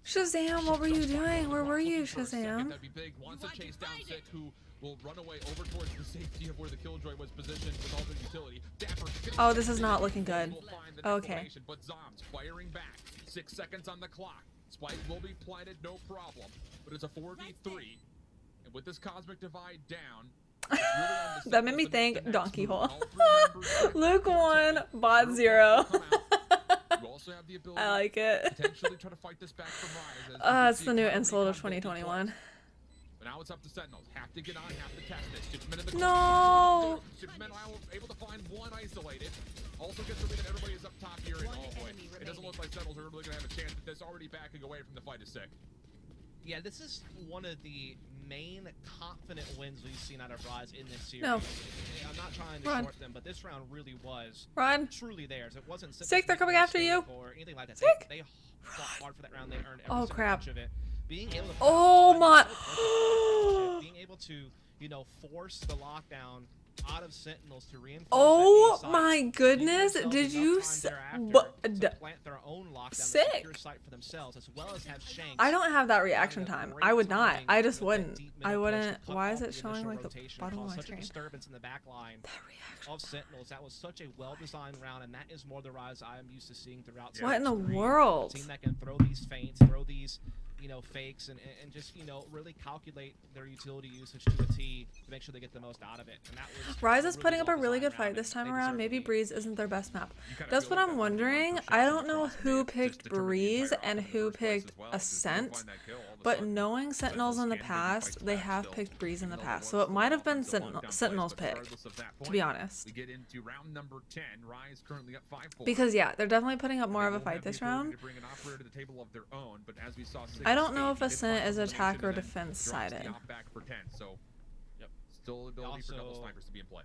S1: Shazam, what were you doing? Where were you, Shazam?
S6: That'd be big. Wants to chase down Sick, who will run away over towards the safety of where the Killjoy was positioned with all the utility. Dapper
S1: Oh, this is not looking good.
S6: will find the
S1: Okay.
S6: information, but Zombs firing back. 6 seconds on the clock. Spike will be planted, no problem. But it's a 4v3. And with this Cosmic Divide down, it's really on the
S1: That made me
S6: Sentinels to make
S1: think
S6: the next
S1: Donkey
S6: move.
S1: Hole.
S6: All three members
S1: Luke
S6: will
S1: 1,
S6: take.
S1: bot
S6: Group
S1: 0.
S6: will come out. You also have the ability
S1: I like it.
S6: to potentially try to fight this back from Rise. As
S1: It's
S6: you
S1: the
S6: can
S1: new
S6: see,
S1: insult of
S6: Convoy
S1: 2021.
S6: twice. But now it's up to Sentinels. Have to get on, have to test it. Superman in the
S1: No!
S6: corner. Superman able to find one isolated. Also gets to read that everybody is up top here. And oh boy, it doesn't look like Sentinels are really going to have a chance. But this already backing away from the fight is Sick.
S5: Yeah, this is one of the main confident wins we've seen out of Rise in this series.
S1: No.
S5: I'm not trying to
S1: Run.
S5: short them, but this round really was
S1: Run.
S5: truly theirs. It wasn't
S1: Sick, they're coming after you.
S5: or anything like that.
S1: Sick.
S5: They fought hard for that round. They earned every
S1: Oh,
S5: single
S1: crap.
S5: inch of it. Being able to
S1: Oh, my.
S5: being able to, you know, force the lockdown out of Sentinels to reinforce
S1: Oh
S5: that A site,
S1: my
S5: leaving
S1: goodness,
S5: themselves
S1: did
S5: enough
S1: you
S5: time
S1: s-
S5: thereafter to plant their own lockdown,
S1: Sick.
S5: a secure site for themselves, as well as have Shanks.
S1: I don't have that reaction
S5: having a
S1: time.
S5: great
S1: I would not.
S5: timing
S1: I just
S5: with that
S1: wouldn't.
S5: deep
S1: I
S5: middle push to
S1: wouldn't.
S5: cut
S1: Why
S5: off
S1: is it
S5: the
S1: showing
S5: initial
S1: like the
S5: rotation,
S1: bottom of
S5: cause
S1: my
S5: such a
S1: screen?
S5: disturbance in the back line
S1: That reaction.
S5: of Sentinels. That was such a well-designed round, and that is more the Rise I am used to seeing throughout.
S1: What in the
S5: Series 3.
S1: world?
S5: A team that can throw these feints, throw these, you know, fakes, and just, you know, really calculate their utility usage to a T to make sure they get the most out of it. And that was
S1: Rise
S5: a
S1: is putting up a really
S5: well-designed
S1: good fight
S5: round,
S1: this
S5: and
S1: time
S5: they
S1: around.
S5: deserve
S1: Maybe
S5: to be.
S1: Breeze isn't their best map.
S6: You kinda
S1: That's
S6: feel
S1: what
S6: like
S1: I'm
S6: that
S1: wondering.
S6: one
S1: I
S6: for
S1: don't know
S6: Shanks
S1: who
S6: across mid
S1: picked
S6: just determined the
S1: Breeze
S6: entire
S1: and
S6: outcome in the
S1: who
S6: first place
S1: picked
S6: as well, 'cause if you don't
S1: Ascent,
S6: find that kill, all of a
S1: but
S6: sudden,
S1: knowing Sentinels in the
S6: can maybe
S1: past,
S6: fight
S1: they
S6: back
S1: have
S6: still,
S1: picked Breeze in the
S6: even though
S1: past,
S6: there
S1: so
S6: was
S1: it might have been
S6: offensive lockdown
S1: Sentinel's
S6: plays, but
S1: pick,
S6: regardless of that
S1: to be
S6: point,
S1: honest.
S6: we get into round number 10. Rise currently up 5-4.
S1: Because yeah, they're definitely putting up more
S6: They
S1: of a
S6: will
S1: fight
S6: have the
S1: this
S6: ability
S1: round.
S6: to bring an operator to the table of their own, but as we saw Sick
S1: I don't know
S6: escape,
S1: if
S6: he did
S1: Ascent
S6: find
S1: is
S6: elimination
S1: attack or
S6: and then
S1: defense
S6: drops the
S1: sided.
S6: op back for 10, so
S5: Yep.
S6: still ability for double
S5: Also-
S6: snipers to be in play.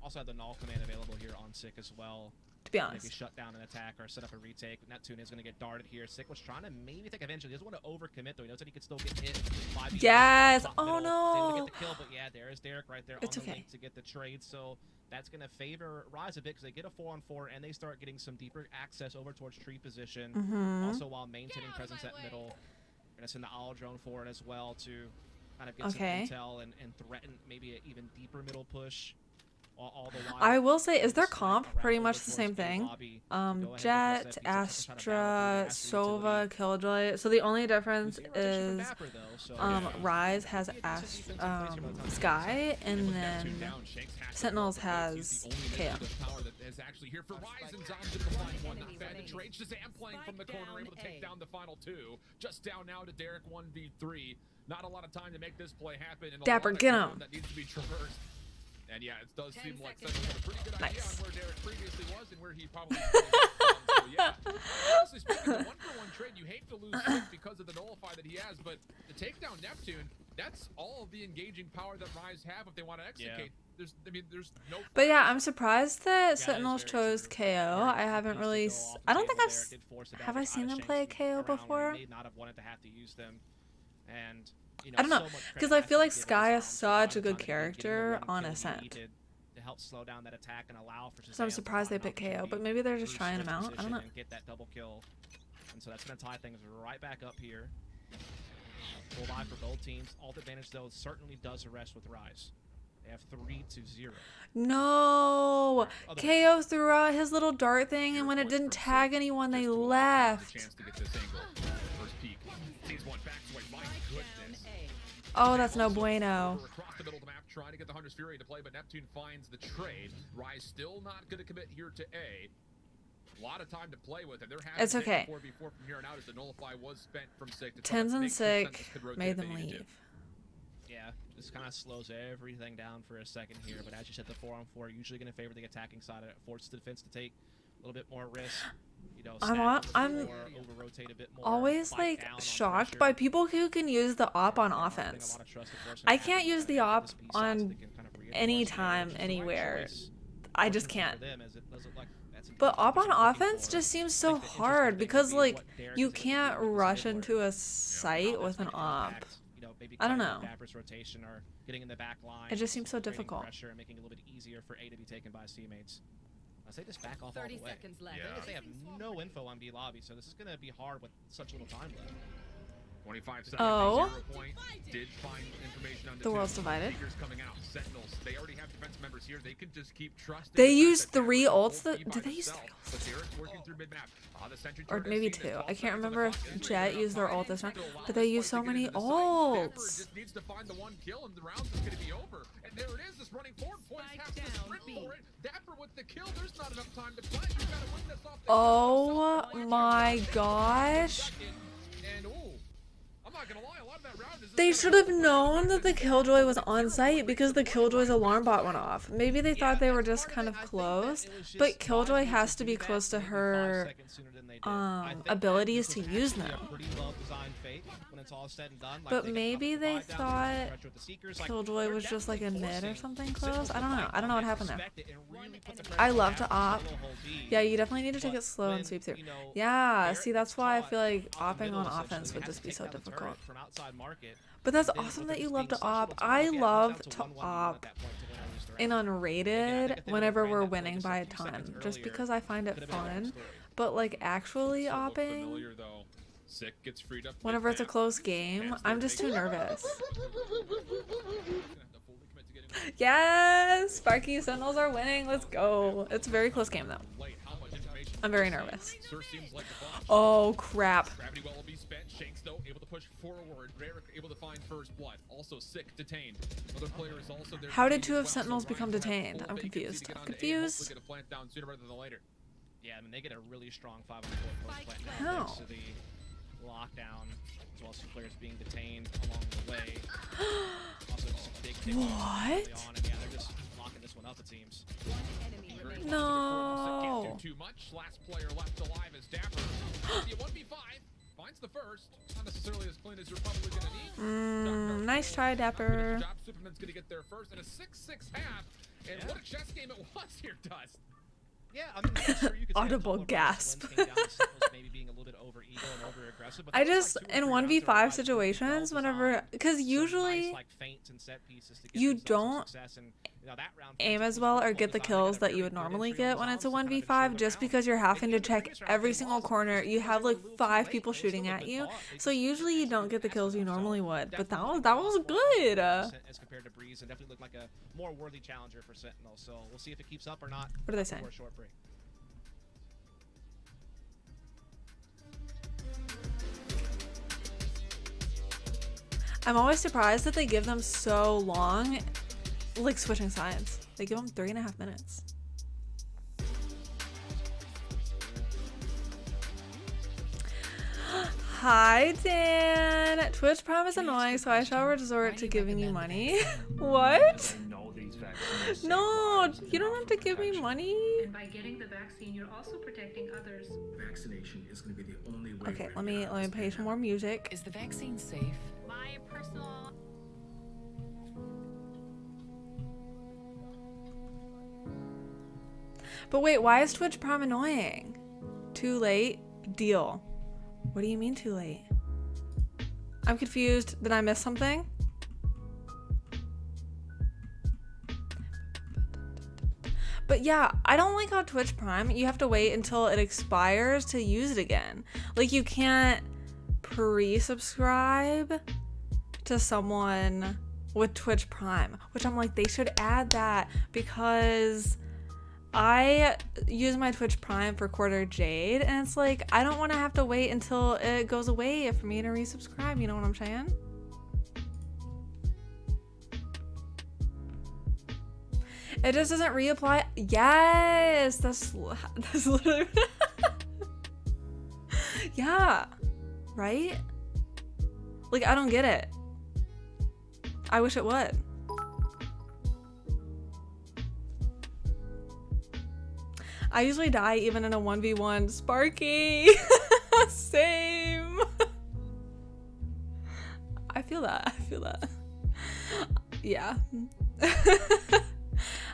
S5: Also have the null command available here on Sick as well.
S1: To be
S5: Maybe
S1: honest.
S5: shut down an attack or set up a retake. Neptune is going to get darted here. Sick was trying to maybe take advantage. He doesn't want to overcommit though. He knows that he could still get hit by the
S1: Yes!
S5: top
S1: Oh,
S5: middle. He's able to
S1: no!
S5: get the kill, but yeah, there is Derek right there
S1: It's
S5: on the
S1: okay.
S5: link to get the trade. So that's going to favor Rise a bit because they get a 4-on-4 and they start getting some deeper access over towards tree position.
S1: Mm-hmm.
S5: Also while maintaining presence at middle. We're going to send the owl drone forward as well to kind of get
S1: Okay.
S5: some intel and threaten maybe an even deeper middle push. All the while,
S1: I will say, is their
S5: snipe
S1: comp
S5: around
S1: pretty
S5: over
S1: much the
S5: towards
S1: same
S5: A
S1: thing?
S5: lobby. Go ahead and go for
S1: Jet,
S5: a set piece. They're trying to
S1: Astra,
S5: battle through the
S1: Sova,
S5: utility.
S1: Killjoy. So the only difference
S5: We see a rotation from
S1: is
S5: Dapper, though, so
S1: Rise has
S5: Maybe a decent defensive place here by the time they
S1: Sky, and
S6: With Neptune
S1: then
S6: down, Shanks has to
S1: Sentinels
S6: block the place.
S1: has
S6: He's the only
S1: KO.
S6: negative power that is actually here for Rise, and Zombs able to find one. Not bad to trade. Shazam playing from the corner, able to take down the final two. Just down now to Derek 1v3. Not a lot of time to make this play happen. And a
S1: Dapper,
S6: lot of
S1: get
S6: ground
S1: him.
S6: that needs to be traversed. And yeah, it does seem like Sentinels had a pretty good idea
S1: Nice.
S6: on where Derek previously was and where he probably so yeah. Honestly speaking, the one-for-one trade, you hate to lose Sick because of the nullify that he has, but to take down Neptune, that's all of the engaging power that Rise have if they want to execute. There's no.
S1: But yeah, I'm surprised that
S5: is
S1: Sentinels
S5: very
S1: chose
S5: true.
S1: KO.
S5: Very
S1: I
S5: good
S1: haven't
S5: piece to
S1: really.
S5: go off the
S1: I don't think
S5: table
S1: I've.
S5: there. Did force the
S1: Have
S5: Dapper
S1: I seen
S5: out of
S1: them play a
S5: Shanks'
S1: KO
S5: around where
S1: before?
S5: He may not have wanted to have to use them, and you know,
S1: I don't know,
S5: so much
S1: because
S5: credit
S1: I feel
S5: has
S1: like
S5: to be given
S1: Sky
S5: to
S1: is
S5: Zombs for
S1: such a
S5: finding
S1: good
S5: time and getting the
S1: character
S5: one
S1: on
S5: kill he
S1: Ascent.
S5: needed to help slow down that attack and allow for
S1: So I'm
S5: Shazam to
S1: surprised they
S5: find an
S1: picked KO,
S5: opportunity
S1: but maybe they're just
S5: through
S1: trying him
S5: switch
S1: out. I don't
S5: position
S1: know.
S5: and get that double kill. And so that's going to tie things right back up here. Full buy for both teams. Alt advantage, though, certainly does arrest with Rise. They have 3-0.
S1: No!
S5: Other-
S1: KO threw out his little dart thing, and when it didn't tag anyone, they
S6: Just to allow
S1: left.
S6: the chance to get this angle. First peek. Sees one back to my goodness.
S1: Oh, that's no
S6: Also,
S1: bueno.
S6: We're across the middle of the map trying to get the Hunter's Fury to play, but Neptune finds the trade. Rise still not going to commit here to A. A lot of time to play with, and they're having
S1: It's okay.
S6: 4v4 from here on out as the nullify was spent from Sick. to try
S1: Tens
S6: to
S1: and
S6: make sure Sentinels
S1: Sick
S6: could rotate
S1: made
S6: if they
S1: them
S6: needed to.
S1: leave.
S5: Yeah, this kind of slows everything down for a second here. But as you said, the 4-on-4 usually going to favor the attacking side. It forces the defense to take little bit more risk. You know,
S1: I'm
S5: over-rotate a bit more,
S1: always
S5: bite
S1: like
S5: down on
S1: shocked
S5: pressure.
S1: by people who can use the op on
S5: A lot
S1: offense.
S5: of trust enforcement
S1: I can't
S5: happens
S1: use the
S5: at
S1: op
S5: this B side so
S1: on
S5: they can kind of reinforce
S1: anytime,
S5: the right
S1: anywhere.
S5: choice.
S1: I just
S5: Fortunately
S1: can't.
S5: for them, as it does look like that's an
S1: But op on
S5: interesting thing they're looking
S1: offense
S5: for.
S1: just seems
S5: I
S1: so
S5: think the interesting
S1: hard
S5: thing
S1: because
S5: would be
S1: like
S5: what Derek
S1: you
S5: is able to
S1: can't
S5: do with this
S1: rush
S5: mid
S1: into
S5: lane.
S1: a site
S5: How
S1: with
S5: that's
S1: an
S5: gonna
S1: op.
S5: impact, you know, maybe
S1: I don't
S5: cutting
S1: know.
S5: Dapper's rotation or getting in the back line.
S1: It just seems so
S5: creating
S1: difficult.
S5: Pressure and making it a little bit easier for A to be taken by his teammates. I say just back off all
S8: 30
S5: the way.
S8: seconds left.
S5: I think they have no info on B lobby, so this is going to be hard with such little time left.
S6: 25 seconds.
S1: Oh.
S6: 0 point. Did find information on
S1: The world's divided.
S6: Seekers coming out. Sentinels. They already have defense members here. They can just keep trusting.
S1: They
S6: the fact
S1: used
S6: that Dapper
S1: 3
S6: can
S1: ults.
S6: hold B by
S1: Did they use
S6: themselves.
S1: 3 ults?
S6: But Derek's working through mid-map. The sentry
S1: Or
S6: turret
S1: maybe
S6: has seen
S1: 2.
S6: it.
S1: I
S6: 12
S1: can't
S6: seconds on the
S1: remember if
S6: clock.
S1: Jet used their ult this round. But they used so many
S6: Dapper
S1: ults.
S6: just needs to find the one kill and the round is going to be over. And there it is, this running forward point has to sprint for it. Dapper with the kill, there's not enough time to play. You gotta win this off the
S1: Oh my gosh.
S6: And I'm not gonna lie, a lot of that round is
S1: They should have known that the Killjoy was on site because the Killjoy's alarm bot went off. Maybe they thought they were just kind of close, but Killjoy has to be close to her abilities to use them. But maybe they thought Killjoy was just like a mid or something close. I don't know. I don't know what happened there. I love to op. Yeah, you definitely need to take it slow and sweep through. Yeah, see, that's why I feel like opping on offense would just be so difficult. But that's awesome that you love to op. I love to op in unrated whenever we're winning by a ton, just because I find it fun. But like actually opping, whenever it's a close game, I'm just too nervous. Yes! Sparky Sentinels are winning. Let's go. It's a very close game though. I'm very nervous. Oh crap.
S6: Gravity well will be spent. Shanks though able to push forward. Rarick able to find first blood. Also sick detained. Another player is also there.
S1: How did 2 of Sentinels become detained? I'm confused. I'm confused.
S6: Get a plant down sooner rather than later.
S5: Yeah, I mean, they get a really strong 5-on-4 post plant
S1: How?
S5: thanks to the lockdown, as well as 2 players being detained along the way. Also, just a big kick
S1: What?
S5: early on, and yeah, they're just locking this one up, it seems.
S1: No.
S6: Can't do too much. Last player left alive is Dapper. The 1v5 finds the first. Not necessarily as clean as you're probably gonna need.
S1: Nice try, Dapper.
S6: Good job. Superman's gonna get there first, and a 6-6 half. And what a chess game it was here, Dust.
S5: Yeah, I mean, I'm sure you could say
S1: Audible
S5: a couple of
S1: gasp.
S5: rounds when came down to Sentinels maybe being a little bit over ego and over aggressive. But
S1: I
S5: there was
S1: just,
S5: like 2
S1: in
S5: or 3 rounds
S1: 1v5
S5: where guys
S1: situations,
S5: well
S1: whenever,
S5: designed,
S1: because
S5: some
S1: usually
S5: nice, like, feints and set pieces to get
S1: you
S5: themselves some
S1: don't
S5: success, and, you know, that round
S1: aim
S5: for
S1: as
S5: Sentinels
S1: well
S5: was
S1: or
S5: well
S1: get the
S5: designed. They
S1: kills
S5: got a
S1: that you
S5: very
S1: would
S5: good
S1: normally
S5: entry on
S1: get when it's a
S5: themselves to kind of
S1: 1v5
S5: ensure the
S1: just
S5: round.
S1: because you're having
S5: They
S1: to
S5: did the
S1: check
S5: previous round
S1: every
S5: they
S1: single
S5: lost,
S1: corner.
S5: just
S1: You
S5: because
S1: have
S5: they were
S1: like
S5: a little too
S1: 5
S5: late.
S1: people
S5: They were still
S1: shooting
S5: a
S1: at
S5: good
S1: you,
S5: bot. They
S1: so
S5: just
S1: usually you don't get the
S5: passed
S1: kills you
S5: themselves.
S1: normally would. But
S5: Definitely
S1: that
S5: lost
S1: was
S5: more
S1: good.
S5: as compared to Breeze, and definitely looked like a more worthy challenger for Sentinel. So we'll see if it keeps up or not.
S1: What are they saying?
S5: For a short break.
S1: I'm always surprised that they give them so long, like switching sides. They give them 3.5 minutes. Hi, Dan. Twitch Prime is annoying, so I shall resort to giving you money. What? No, you don't have to give me money.
S10: And by getting the vaccine, you're also protecting others.
S11: Vaccination is going to be the only way.
S1: Okay, let me play some more music.
S12: Is the vaccine safe?
S10: My personal.
S1: But wait, why is Twitch Prime annoying? Too late? Deal. What do you mean too late? I'm confused. Did I miss something? But yeah, I don't like how Twitch Prime, you have to wait until it expires to use it again. Like you can't pre-subscribe to someone with Twitch Prime, which I'm like, they should add that because I use my Twitch Prime for Quarter Jade and it's like, I don't want to have to wait until it goes away for me to resubscribe, you know what I'm saying? It just doesn't reapply. Yes, that's literally. Yeah, right? Like, I don't get it. I wish it would. I usually die even in a 1v1. Sparky! Same! I feel that. I feel that. Yeah.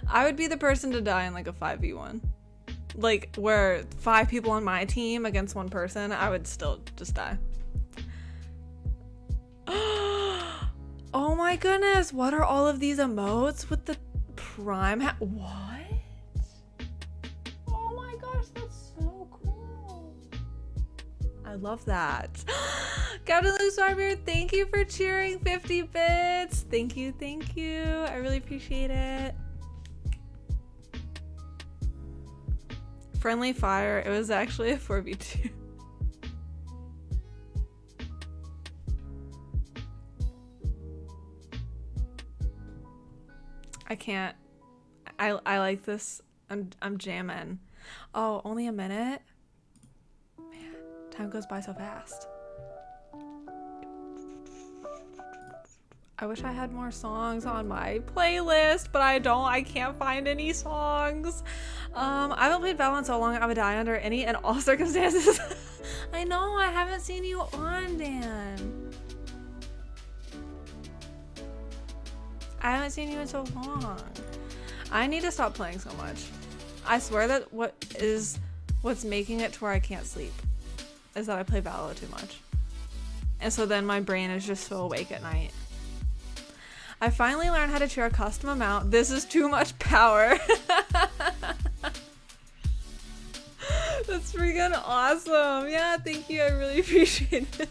S1: I would be the person to die in like a 5v1. Like where 5 people on my team against 1 person, I would still just die. Oh my goodness, what are all of these emotes with the prime what? Oh my gosh, that's so cool. I love that. Captain Luke Starbeard, thank you for cheering 50 bits. Thank you, thank you. I really appreciate it. Friendly fire, it was actually a 4v2. I can't. I like this. I'm jamming. Oh, only a minute? Man, time goes by so fast. I wish I had more songs on my playlist, but I don't. I can't find any songs. I haven't played Valorant so long I would die under any and all circumstances. I know, I haven't seen you on, Dan. I haven't seen you in so long. I need to stop playing so much. I swear that what's making it to where I can't sleep is that I play Valorant too much. And so then my brain is just so awake at night. I finally learned how to cheer a custom amount. This is too much power. That's freaking awesome. Yeah, thank you. I really appreciate it.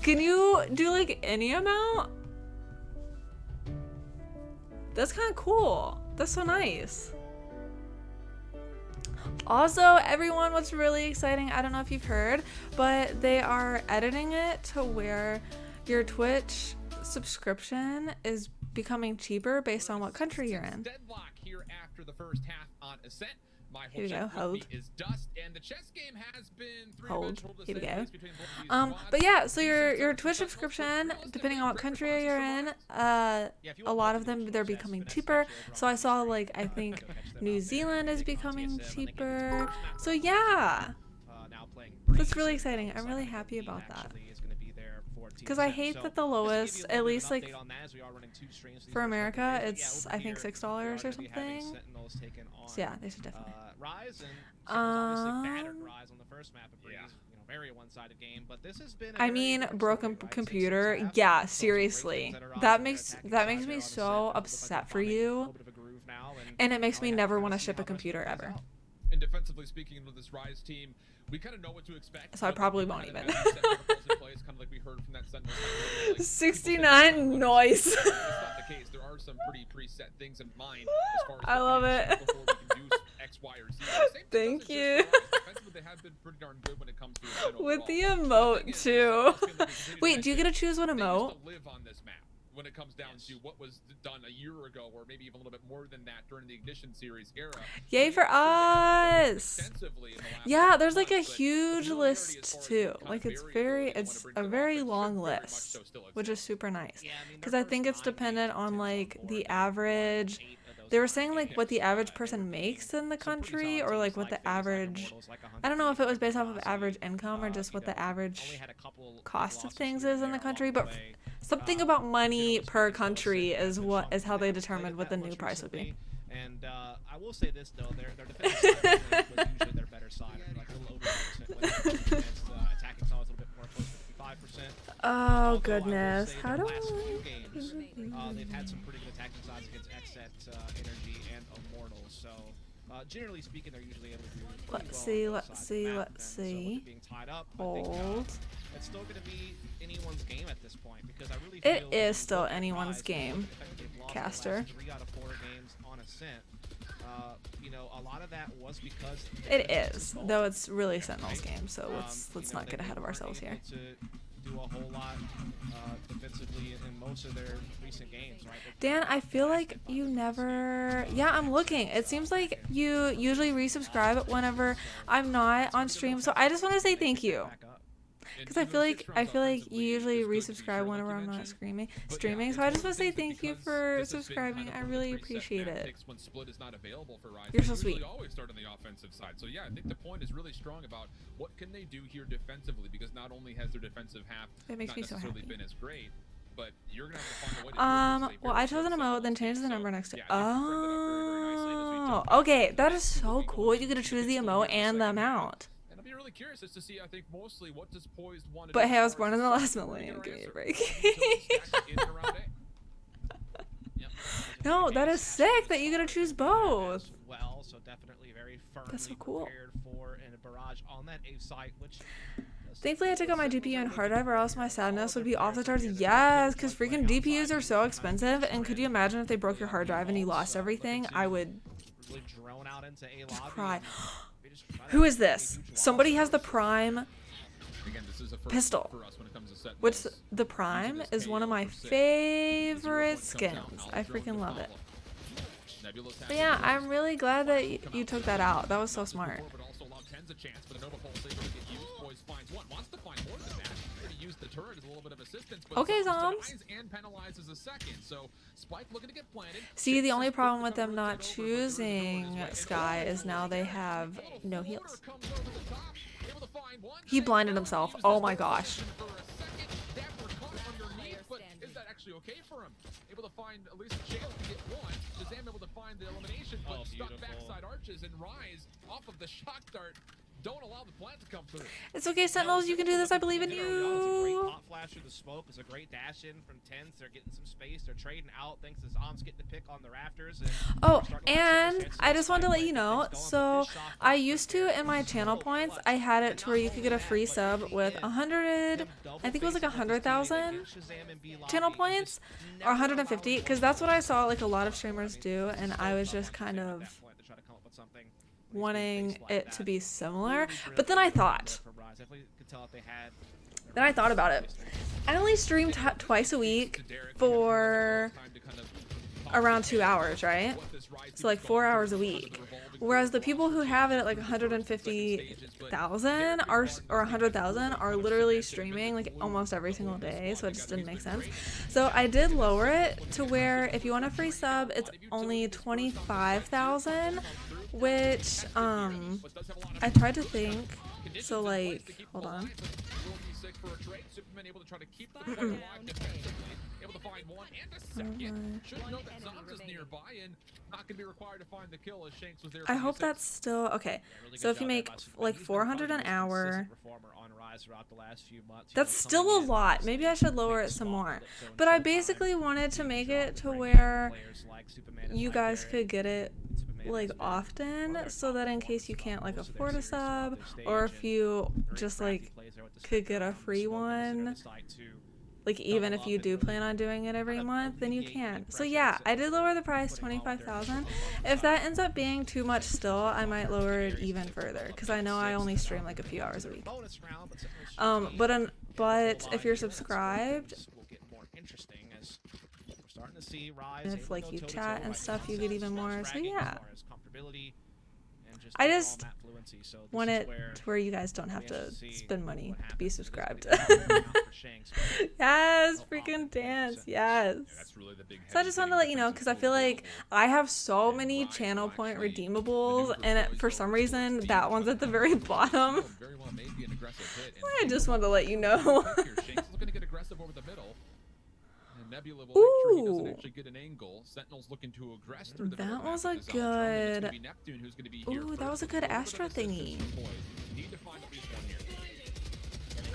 S1: Can you do like any amount? That's kind of cool. That's so nice. Also, everyone, what's really exciting, I don't know if you've heard, but they are editing it to where your Twitch subscription is becoming cheaper based on what country you're in.
S6: Deadlock here after the first half on Ascent. My
S1: Here we go. Hold.
S6: is dust, and the chess game has been
S1: Hold. Here we go. But yeah, so your Twitch subscription, depending on what country you're in, a lot of them they're becoming cheaper. So I saw like I think New Zealand is becoming cheaper. So yeah, that's really exciting. I'm really happy about that. Because I hate that the lowest, at least like for America, it's I think $6 or something. So yeah, they should definitely.
S5: Rise and obviously battered Rise on the first map of Breeze. You know, very one-sided game, but this has been.
S1: I mean, broken computer. Yeah, seriously, that makes me so upset for you, and it makes me never want to ship a computer ever.
S6: And defensively speaking, with this Rise team, we kind of know what to expect.
S1: So I probably won't even.
S6: 69
S1: noise.
S6: That's not the case. There are some pretty preset things in mind as far as
S1: I love it.
S6: Before we can do X, Y, or Z.
S1: Thank you.
S6: They have been pretty darn good when it comes to
S1: with the emote too. Wait, do you get to choose what emote?
S6: Live on this map when it comes down to what was done a year ago, or maybe even a little bit more than that during the Ignition series era.
S1: Yay for us! Yeah, there's like a huge list too. Like it's a very long list, which is super nice. Because I think it's dependent on like the average. They were saying like what the average person makes in the country, or like what the average, I don't know if it was based off of average income or just what the average cost of things is in the country, but something about money per country is how they determined what the new price would be.
S5: And I will say this though, their defensive side was usually their better side, like a little over 50% when attacking side was a little bit more close to 55%.
S1: Oh goodness, how do
S5: they've had some pretty good attacking sides against Xset, Energy, and Immortals. So generally speaking, they're usually able to do pretty well.
S1: Let's see.
S5: Being tied up,
S1: Hold.
S5: It's still going to be anyone's game at this point because I really
S1: it
S5: feel
S1: is still anyone's game. Caster.
S5: 3 out of 4 games on Ascent. You know, a lot of that was because
S1: it is, though it's really Sentinel's game. So let's not get ahead of ourselves here.
S5: To do a whole lot defensively in most of their recent games, right?
S1: Dan, I feel like you never. Yeah, I'm looking. It seems like you usually resubscribe whenever I'm not on stream. So I just want to say thank you. Because I feel like you usually resubscribe whenever I'm not streaming. So I just want to say thank you for subscribing. I really appreciate it.
S6: When split is not available for Rise,
S1: You're
S6: they
S1: so
S6: usually
S1: sweet.
S6: always start on the offensive side. So yeah, I think the point is really strong about what can they do here defensively, because not only has their defensive half
S1: It makes
S6: not
S1: me so
S6: necessarily
S1: happy.
S6: been as great, but you're gonna have to find a way to do it.
S1: Well, I chose an emote, then changed the number next to.
S6: Yeah, I think you framed that up very, very nicely, and as we
S1: Oh,
S6: jump
S1: okay.
S6: back,
S1: That is so
S6: we'll be
S1: cool.
S6: going
S1: You get to
S6: to
S1: choose the
S6: pixel
S1: emote
S6: here in
S1: and
S6: a
S1: the
S6: second here.
S1: amount.
S6: And I'll be really curious as to see, I think, mostly what does Poised want to do.
S1: But hey, I was
S6: as far
S1: born in
S6: as
S1: the
S6: the
S1: last
S6: second. We're gonna
S1: millennium.
S6: get
S1: Give me a
S6: our
S1: break.
S6: answer. Stacked in and around A.
S1: No, that is sick that you get to choose both.
S5: Well, so definitely very firmly
S1: That's so cool.
S5: prepared for in a barrage on that A site, which
S1: Thankfully, I took out my GPU and hard drive, or else my sadness would be off the charts. Yes, because freaking GPUs are so expensive. And could you imagine if they broke your hard drive and you lost everything? I would
S5: really drone out into A lobby.
S1: cry.
S5: and we just try to
S1: Who is
S5: make a
S1: this?
S5: huge
S1: Somebody
S5: loss.
S1: has the Prime
S6: Again, this is a first
S1: pistol.
S6: for us when it comes to Sentinels.
S1: Which the Prime is one of my favorite skins. I freaking love it. But yeah, I'm really glad that you took that out. That was so smart.
S6: But also allow Tens a chance for the Nova Pulse able to get used. Boys finds one, wants to find more than that. Maybe use the turret as a little bit of assistance. But
S1: Okay,
S6: Zombs
S1: Zombs.
S6: denies and penalizes a second. So Spike looking to get planted.
S1: See, the only problem with them not choosing Sky is now they have no heals. He blinded himself. Oh my gosh.
S6: Is that actually okay for him? Able to find at least a chance to get one. Shazam able to find the elimination, but stuck backside arches and Rise off of the shock dart. Don't allow the plant to come through.
S1: It's okay, Sentinels. You can do this. I believe in
S5: Great
S1: you.
S5: pop flash through the smoke is a great dash in from Tens. They're getting some space. They're trading out. Thanks to Zombs getting the pick on the rafters. And
S1: Oh, and I just wanted to let you know, so I used to, in my channel points, I had it to where you could get a free sub with 100, I think it was like 100,000 channel points, or 150, because that's what I saw like a lot of streamers do, and I was just kind of wanting it to be similar. But then I thought about it. I only stream twice a week for around 2 hours, right? So like 4 hours a week. Whereas the people who have it at like 150,000 or 100,000 are literally streaming like almost every single day, so it just didn't make sense. So I did lower it to where if you want a free sub, it's only 25,000, which I tried to think. So like, hold on.
S6: Able to find one and a second. Should know that Zombs is nearby and not going to be required to find the kill as Shanks was there.
S1: I hope that's still okay. So if you make like 400 an hour, that's still a lot. Maybe I should lower it some more. But I basically wanted to make it to where you guys could get it like often, so that in case you can't like afford a sub, or if you just like could get a free one, like even if you do plan on doing it every month, then you can. So yeah, I did lower the price 25,000. If that ends up being too much still, I might lower it even further, because I know I only stream like a few hours a week. But if you're subscribed, if like you chat and stuff, you get even more. So yeah, I just want it to where you guys don't have to spend money to be subscribed. Yes, freaking dance, yes. So I just wanted to let you know, because I feel like I have so many channel point redeemables, and for some reason that one's at the very bottom. I just wanted to let you know.
S6: Nebula will make sure he doesn't actually get an angle. Sentinel's looking to aggress through the
S1: That was a good. Ooh, that was a good Astra thingy.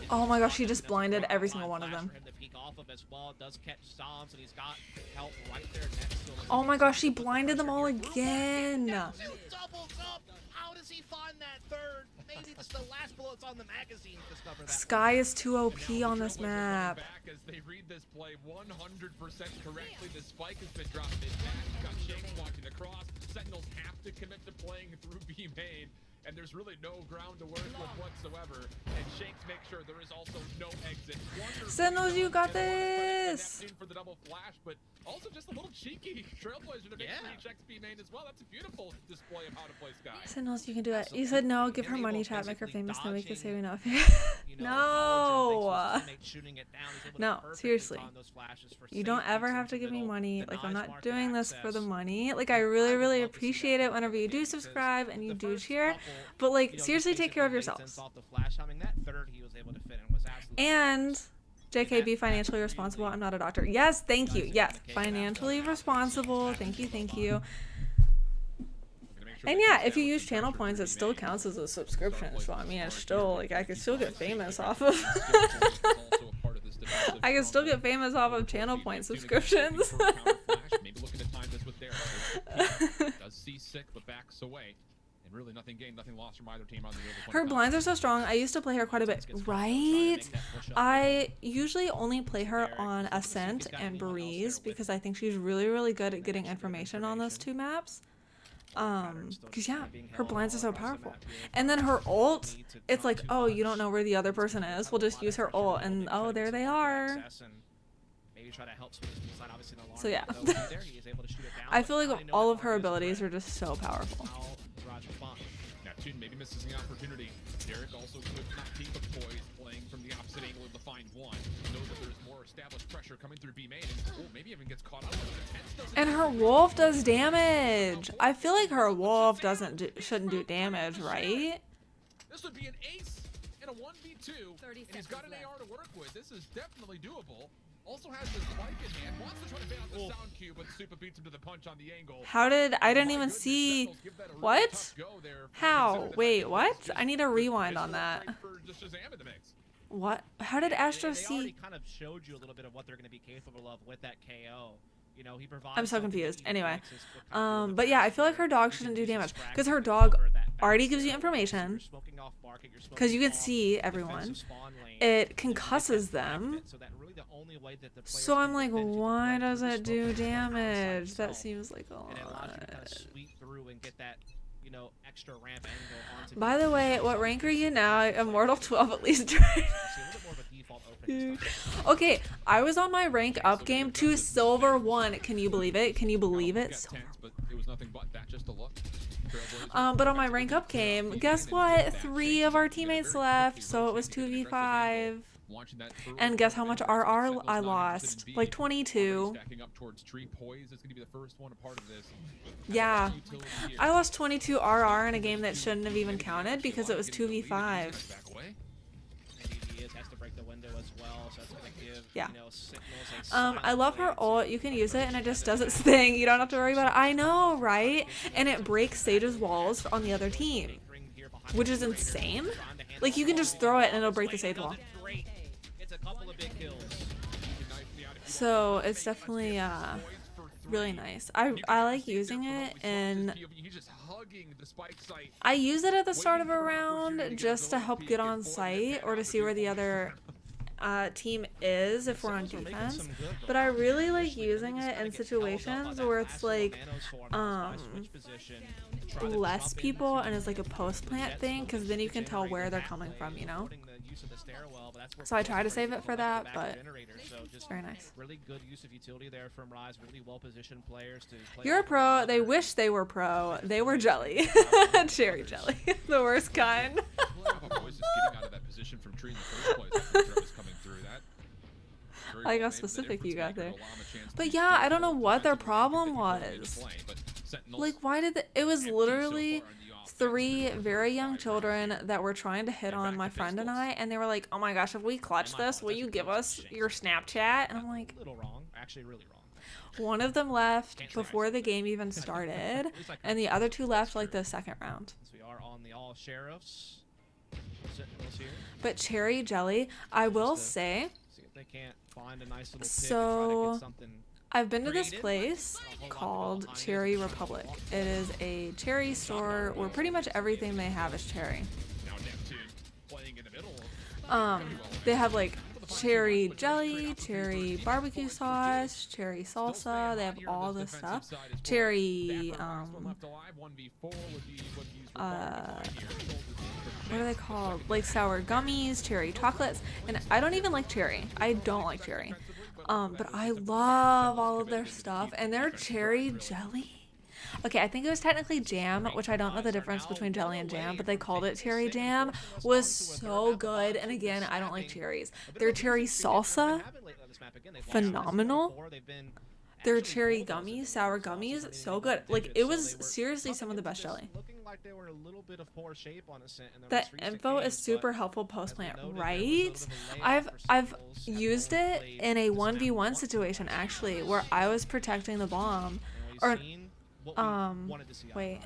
S1: Oh my gosh, he just blinded every single one of them. Oh my gosh, she blinded them all again. Sky is too OP on this map.
S6: As they read this play 100% correctly, the spike has been dropped mid-match. Got Shanks walking across. Sentinels have to commit to playing through B main, and there's really no ground to work with whatsoever. And Shanks makes sure there is also no exit.
S1: Sentinels, you got this.
S6: For the double flash, but also just a little cheeky Trailblazer to make sure he checks B main as well. That's a beautiful display of how to play Sky.
S1: Sentinels, you can do it. You said no, give her money chat, make her famous, then we can say we know.
S5: you know, college or
S1: No.
S5: thanks to his teammates shooting it down, he's able to
S1: No,
S5: perfectly
S1: seriously.
S5: time those flashes for
S1: You
S5: safe
S1: don't ever
S5: peeks
S1: have
S5: into
S1: to give me
S5: middle,
S1: money. Like, I'm
S5: denies
S1: not
S5: market
S1: doing this for the
S5: access.
S1: money. Like, I
S5: I
S1: really,
S5: would
S1: really
S5: love to see that
S1: appreciate it
S5: come
S1: whenever
S5: up
S1: you do
S5: again, because
S1: subscribe and you
S5: the
S1: do
S5: first
S1: cheer.
S5: couple,
S1: But, like,
S5: you know,
S1: seriously,
S5: just
S1: take care of
S5: basically made
S1: yourselves.
S5: sense off the flash timing. That third he was able to fit in was absolutely
S1: And JK, be
S5: that
S1: financially
S5: really
S1: responsible. I'm not a doctor. Yes, thank you.
S5: guys
S1: Yes,
S5: in the cake
S1: financially
S5: after.
S1: responsible. Thank you, thank you.
S6: Gonna make sure
S1: And
S6: they
S1: yeah,
S6: can
S1: if you
S6: establish
S1: use
S6: some
S1: channel
S6: pressure
S1: points,
S6: through
S1: it still
S6: B-main.
S1: counts as a subscription. So I mean, it's
S6: Smart
S1: still
S6: here.
S1: like I can
S6: Keep
S1: still
S6: the
S1: get
S6: ball safe.
S1: famous
S6: Like,
S1: off
S6: skill
S1: of.
S6: points is also a part of this defensive
S1: I can still
S6: stronghold.
S1: get famous off of
S6: Over
S1: channel
S6: feed,
S1: point
S6: doing a good
S1: subscriptions.
S6: for a counter flash. Maybe looking to time this with Derek. Does see sick, but backs away. And really nothing gained, nothing lost from either team on the other point.
S1: Her blinds are so strong. I used to play her quite a bit. Right? I usually only play her on Ascent and Breeze because I think she's really, really good at getting information on those two maps. Because yeah, her blinds are so powerful. And then her ult, it's like, oh, you don't know where the other person is. We'll just use her ult, and oh, there they are. So yeah. I feel like all of her abilities are just so powerful.
S6: Neptune maybe misses the opportunity. Derek also could not keep a poise, playing from the opposite angle of the find one. Knows that there's more established pressure coming through B main, and maybe even gets caught up.
S1: And her wolf does damage. I feel like her wolf shouldn't do damage, right?
S6: This would be an ace in a 1v2, and he's got an AR to work with. This is definitely doable. Also has the spike in hand. Wants to try to ban out the sound cue, but Supa beats him to the punch on the angle.
S1: How did I didn't even see what? How? Wait, what? I need a rewind on that. What? How did Astro
S5: They already
S1: see?
S5: kind of showed you a little bit of what they're going to be capable of with that KO. You know, he provides
S1: I'm so
S5: something
S1: confused.
S5: that
S1: Anyway,
S5: mixes with kind of the
S1: but yeah, I feel like her dog
S5: you
S1: shouldn't
S5: can
S1: do
S5: use
S1: damage
S5: his
S1: because her
S5: fragments to
S1: dog
S5: cover that
S1: already
S5: back
S1: gives you
S5: stair.
S1: information.
S5: You're smoking off market, you're
S1: Because you
S5: smoking
S1: can
S5: off
S1: see everyone.
S5: defensive spawn lane,
S1: It
S5: then you get
S1: concusses
S5: that
S1: them.
S5: fragment, so that really the only way that the players
S1: So I'm
S5: can
S1: like,
S5: defend you
S1: why
S5: is
S1: does
S5: through the
S1: it
S5: smoke
S1: do
S5: from outside
S1: damage? That
S5: itself.
S1: seems like a
S5: And it allows you to kind of
S1: lot.
S5: sweep through and get that, you know, extra ramp angle onto
S1: By the way, what rank are you now? Immortal 12 at least. Dude. Okay, I was on my rank up game to silver 1. Can you believe it? Can you believe it? Silver.
S6: But it was nothing but that, just a look.
S1: But on my rank up game, guess what? 3 of our teammates left, so it was 2v5. And guess how much RR I lost? Like 22. Yeah. I lost 22 RR in a game that shouldn't have even counted because it was 2v5. Yeah. I love her ult. You can use it and it just does its thing. You don't have to worry about it. I know, right? And it breaks Sage's walls on the other team, which is insane. Like, you can just throw it and it'll break the Sage wall. So it's definitely really nice. I like using it, and I use it at the start of a round just to help get on site or to see where the other team is if we're on defense. But I really like using it in situations where it's like less people and it's like a post plant thing, because then you can tell where they're coming from, you know. So I try to save it for that, but it's very nice.
S5: Really good use of utility there from Rise. Really well positioned players to play.
S1: You're a pro. They wish they were pro. They were jelly. Cherry jelly. The worst kind. I like how specific you got there. But yeah, I don't know what their problem was. Like, why did it was literally 3 very young children that were trying to hit on my friend and I, and they were like, oh my gosh, if we clutch this, will you give us your Snapchat? And I'm like,
S5: a little wrong, actually really wrong.
S1: One of them left before the game even started, and the other 2 left like the second round.
S5: We are on the all sheriffs.
S1: But Cherry Jelly, I will say,
S5: see if they can't find a nice little pick
S1: so
S5: to something.
S1: I've been to this place called Cherry Republic. It is a cherry store where pretty much everything they have is cherry. They have like cherry jelly, cherry barbecue sauce, cherry salsa. They have all this stuff. Cherry, what are they called? Like sour gummies, cherry chocolates, and I don't even like cherry. I don't like cherry. But I love all of their stuff, and their cherry jelly Okay, I think it was technically jam, which I don't know the difference between jelly and jam, but they called it cherry jam, was so good. And again, I don't like cherries. Their cherry salsa, phenomenal. Their cherry gummies, sour gummies, so good. Like, it was seriously some of the best jelly. That info is super helpful post-plant, right? I've used it in a 1v1 situation, actually, where I was protecting the bomb. Or, wait.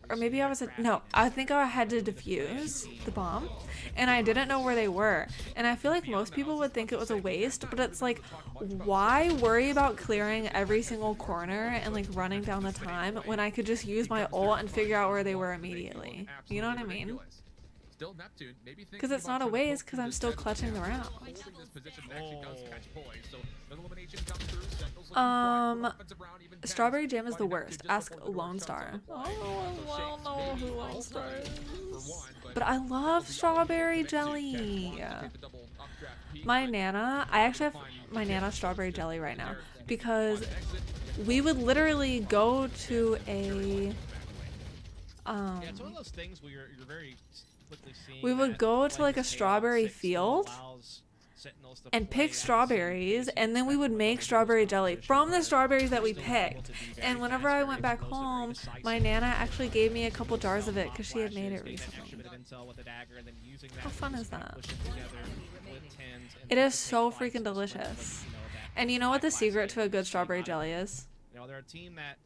S1: Or maybe I was, no, I think I had to defuse the bomb, and I didn't know where they were. And I feel like most people would think it was a waste, but it's like, why worry about clearing every single corner and like running down the time when I could just use my ult and figure out where they were immediately? You know what I mean? Because it's not a waste, because I'm still clutching the round. Strawberry jam is the worst. Ask Lone Star. Oh, I don't know who Lone Star is. But I love strawberry jelly. My Nana, I actually have my Nana strawberry jelly right now, because we would literally go to a
S5: Yeah, it's one of those things where you're very quickly seeing
S1: we would go to like a strawberry field and pick strawberries, and then we would make strawberry jelly from the strawberries that we picked. And whenever I went back home, my Nana actually gave me a couple jars of it because she had made it recently. How fun is that? It is so freaking delicious. And you know what the secret to a good strawberry jelly is?
S5: You know, they're a team that,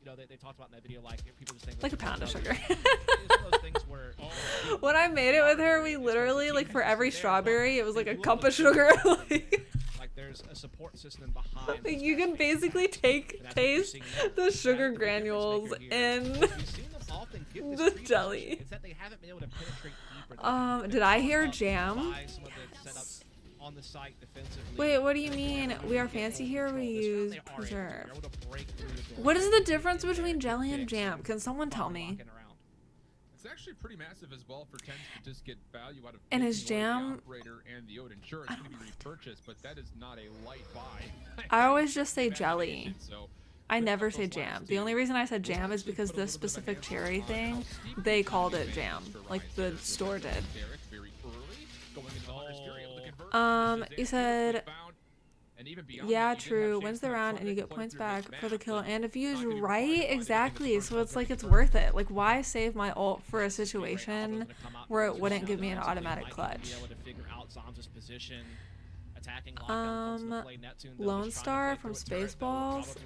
S5: you know, they talked about in that video, like, people just think
S1: like a pound of sugar.
S5: where,
S1: when I made it with her, we literally, like, for every strawberry, it was like a cup of sugar.
S5: Like, there's a support system behind.
S1: Like, you can basically taste the sugar granules in the jelly.
S5: It's that they haven't been able to penetrate deeper.
S1: Did I hear jam?
S5: Yes. On the site defensively.
S1: Wait, what do you mean? We are fancy here, or we use preserve? What is the difference between jelly and jam? Can someone tell me?
S6: It's actually pretty massive as well for tens to just get value out of
S1: and is jam
S6: the operator and the Odin. Sure, it's going to be repurchased, but that is not a light buy.
S1: I always just say jelly. I never say jam. The only reason I said jam is because the specific cherry thing, they called it jam. Like the store did. You said, yeah, true, wins the round and you get points back for the kill and defuse, right? Exactly, so it's like it's worth it. Like, why save my ult for a situation where it wouldn't give me an automatic clutch? Lone Star from Spaceballs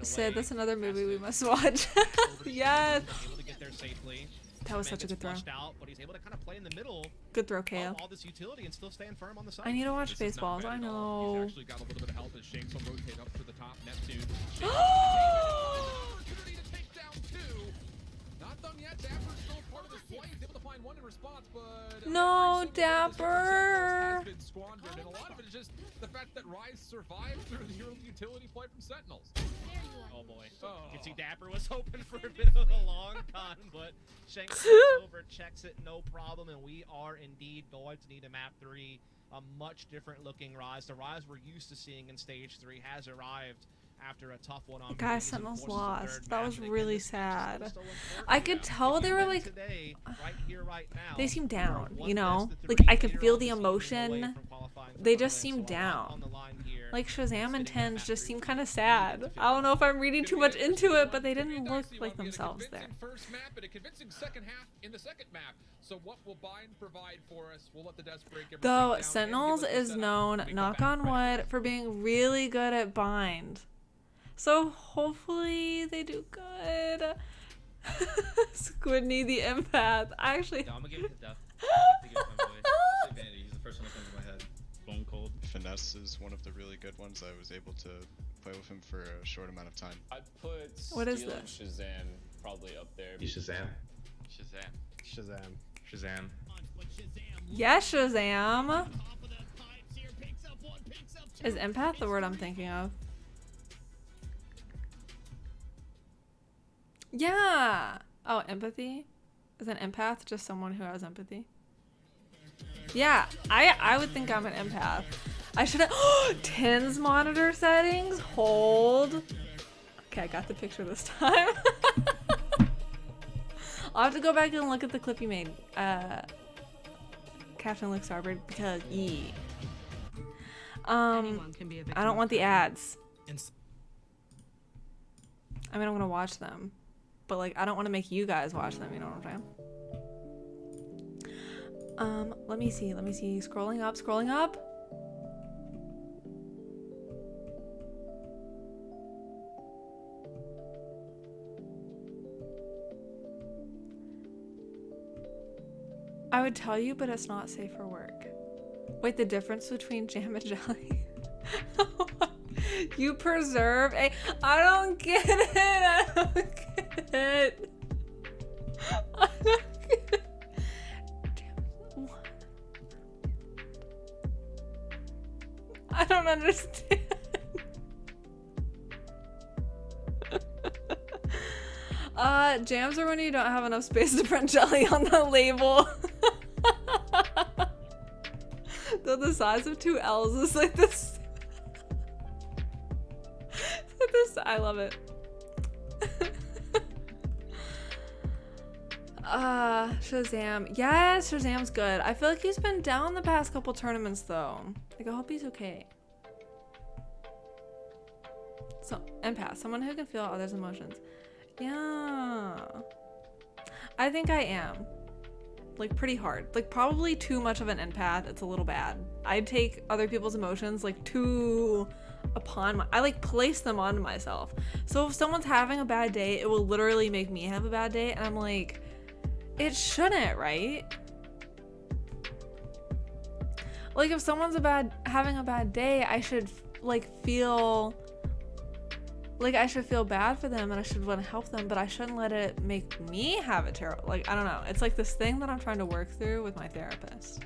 S1: said that's another movie we must watch. Yes! That was such a good throw. Good throw, KO. I need to watch Spaceballs. I know. No, Dapper.
S6: And a lot of it is just the fact that Rise survived through the early utility play from Sentinels.
S5: Oh boy. You can see Dapper was hoping for a bit of a long con, but Shank comes over, checks it, no problem, and we are indeed going to need a map 3, a much different looking Rise. The Rise we're used to seeing in stage 3 has arrived after a tough one on
S1: Guys, Sentinels lost. That was really sad. I could tell they were like, they seem down, you know? Like, I could feel the emotion. They just seem down. Like, Shazam and Tens just seem kind of sad. I don't know if I'm reading too much into it, but they didn't look like themselves there.
S6: First map and a convincing second half in the second map. So what will Bind provide for us? We'll let the Death break everything
S1: Though
S6: down.
S1: Sentinels is known, knock on wood, for being really good at Bind. So hopefully they do good. Squidney the empath. I actually.
S12: No, I'm gonna give it to Duff. He's the first one that comes to my head.
S13: Bone Cold. Finesse is one of the really good ones. I was able to play with him for a short amount of time.
S14: I'd put
S1: what is
S14: Steel and
S1: this?
S14: Shazam probably up there.
S12: You Shazam.
S13: Shazam.
S1: Yes, Shazam. Is empath the word I'm thinking of? Yeah. Oh, empathy? Is an empath just someone who has empathy? Yeah, I would think I'm an empath. I should have. Tens monitor settings? Hold. Okay, I got the picture this time. I'll have to go back and look at the clip you made, Captain Luke Starboard, because I don't want the ads. I mean, I'm gonna watch them, but like, I don't want to make you guys watch them. You know what I'm saying? Let me see. Scrolling up. I would tell you, but it's not safe for work. Wait, the difference between jam and jelly? You preserve a... I don't get it. I don't get it. I don't get it. Damn. What? I don't understand. Jams are when you don't have enough space to print jelly on the label. Though the size of 2 L's is like this. I love it. Shazam. Yes, Shazam's good. I feel like he's been down the past couple tournaments though. Like, I hope he's okay. So, empath, someone who can feel others' emotions. Yeah. I think I am. Like, pretty hard. Like, probably too much of an empath. It's a little bad. I take other people's emotions like too upon my... I like place them onto myself. So if someone's having a bad day, it will literally make me have a bad day. And I'm like, it shouldn't, right? Like, if someone's having a bad day, I should like feel... Like, I should feel bad for them and I should want to help them, but I shouldn't let it make me have a terrible... Like, I don't know. It's like this thing that I'm trying to work through with my therapist.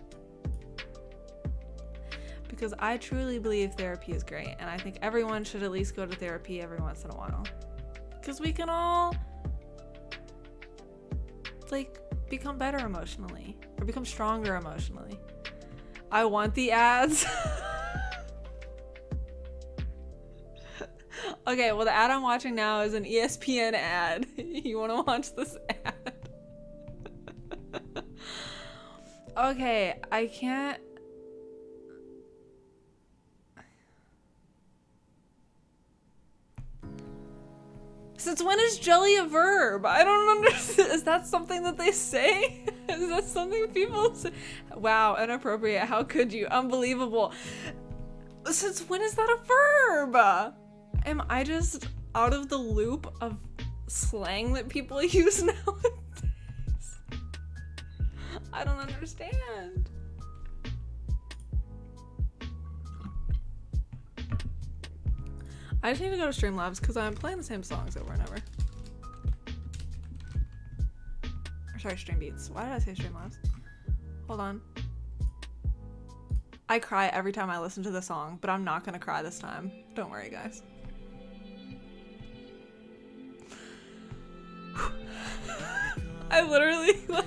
S1: Because I truly believe therapy is great, and I think everyone should at least go to therapy every once in a while. Because we can all, like, become better emotionally. Or become stronger emotionally. I want the ads. Okay, well, the ad I'm watching now is an ESPN ad. You want to watch this ad? Okay, I can't... Since when is jelly a verb? I don't understand. Is that something that they say? Is that something people say? Wow, inappropriate. How could you? Unbelievable. Since when is that a verb? Am I just out of the loop of slang that people use nowadays? I don't understand. I just need to go to Streamlabs because I'm playing the same songs over and over. Or sorry, Streambeats. Why did I say Streamlabs? Hold on. I cry every time I listen to the song, but I'm not gonna cry this time. Don't worry, guys. I literally like...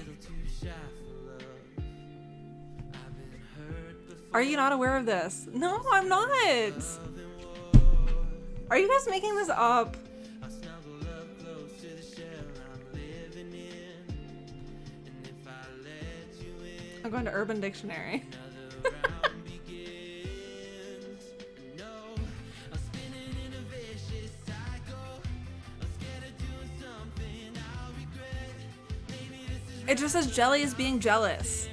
S1: Are you not aware of this? No, I'm not. Are you guys making this up? I'm going to Urban Dictionary. It just says jelly is being jealous.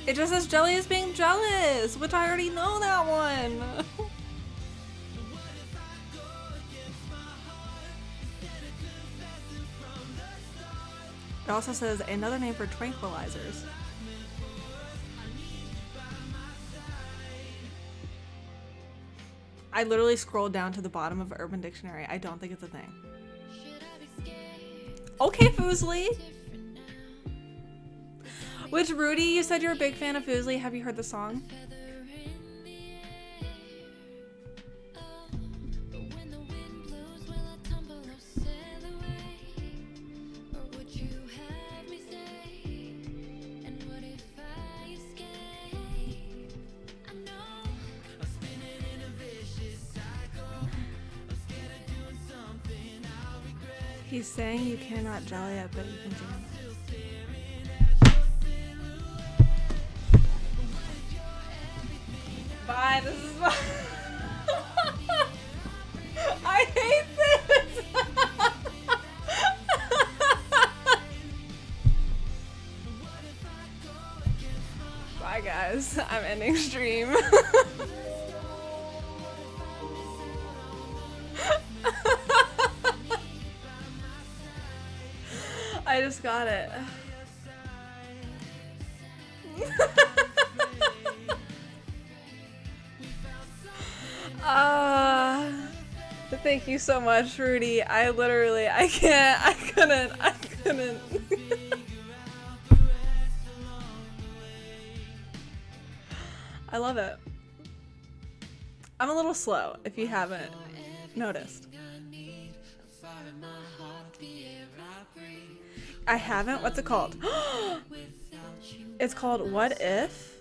S1: It just says jelly is being jealous, which I already know that one. It also says another name for tranquilizers. I literally scrolled down to the bottom of Urban Dictionary. I don't think it's a thing. Okay, Foozly. Which, Rudy, you said you're a big fan of Foozly. Have you heard the song? He's saying you cannot jelly it, but you can jam it. Bye, this is my I hate this! Bye guys, I'm ending stream. I just got it. Thank you so much, Rudy. I couldn't. I love it. I'm a little slow, if you haven't noticed. I haven't? What's it called? It's called What If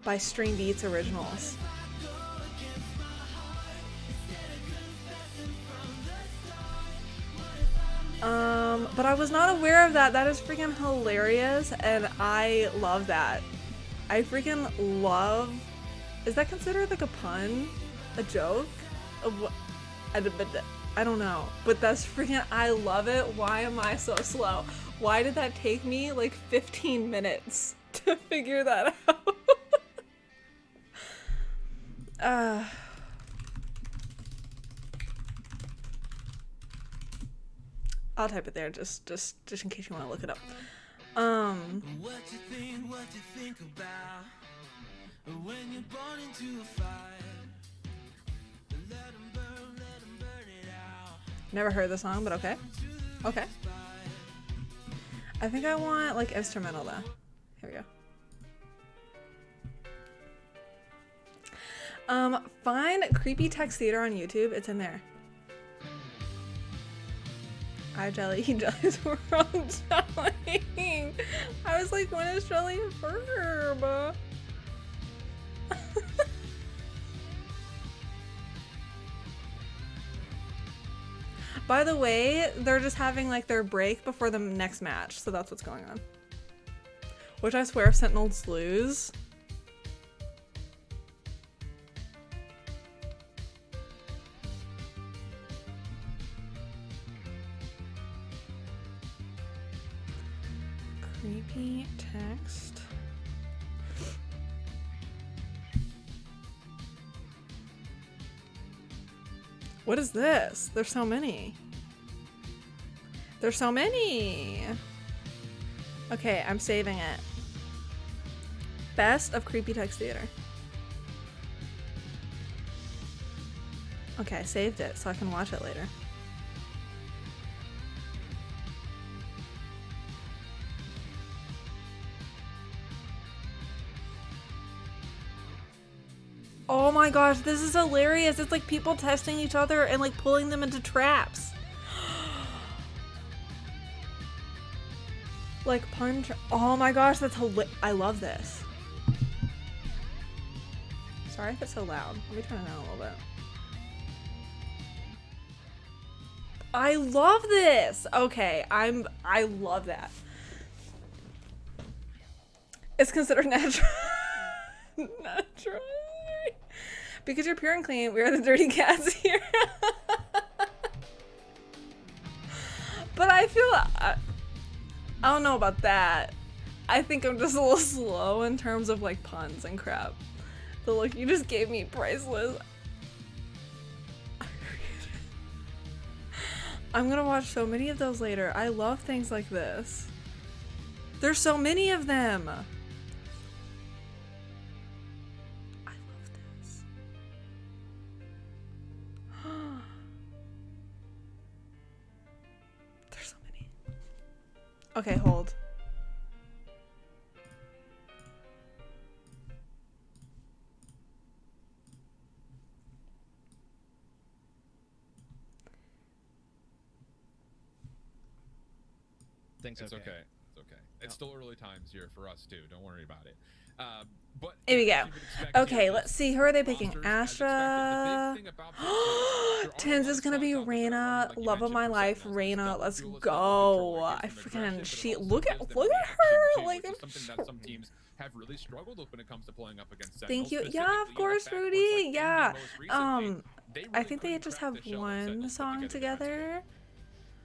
S1: by Stream Beats Originals. But I was not aware of that. That is freaking hilarious, and I love that. I freaking love... Is that considered like a pun? A joke? I don't know. But that's freaking... I love it. Why am I so slow? Why did that take me like 15 minutes to figure that out? I'll type it there just in case you want to look it up. What you think about when you're born into a fire? Let 'em burn it out. Never heard the song, but okay. Okay. I think I want like instrumental though. Here we go. Find Creepy Text Theater on YouTube. It's in there. I jelly, he jellies were wrong jelly. I was like, when is jelly a verb? By the way, they're just having like their break before the next match, so that's what's going on. Which I swear if Sentinels lose... Creepy text. What is this? There's so many. There's so many. Okay, I'm saving it. Best of Creepy Text Theater. Okay, I saved it so I can watch it later. Oh my gosh, this is hilarious. It's like people testing each other and like pulling them into traps. Like punch. Oh my gosh, that's I love this. Sorry if it's so loud. Let me turn it down a little bit. I love this. Okay, I love that. It's considered natural. Natural. Because you're pure and clean, we are the dirty cats here. But I feel, I don't know about that. I think I'm just a little slow in terms of like puns and crap. The look you just gave me, priceless. I'm gonna watch so many of those later. I love things like this. There's so many of them. There's so many. Okay, hold.
S6: It's okay. It's okay. It's still early times here for us too. Don't worry about it. But
S1: here we go. Okay, let's see. Who are they picking? Astra. Tins is gonna be Reina, love of my life, Reina. Let's go. I freaking look at her. Like
S6: something that some teams have really struggled with when it comes to pulling up against Sentinels.
S1: thank you. Yeah, of course, Rudy. Yeah. I think they just have one song together.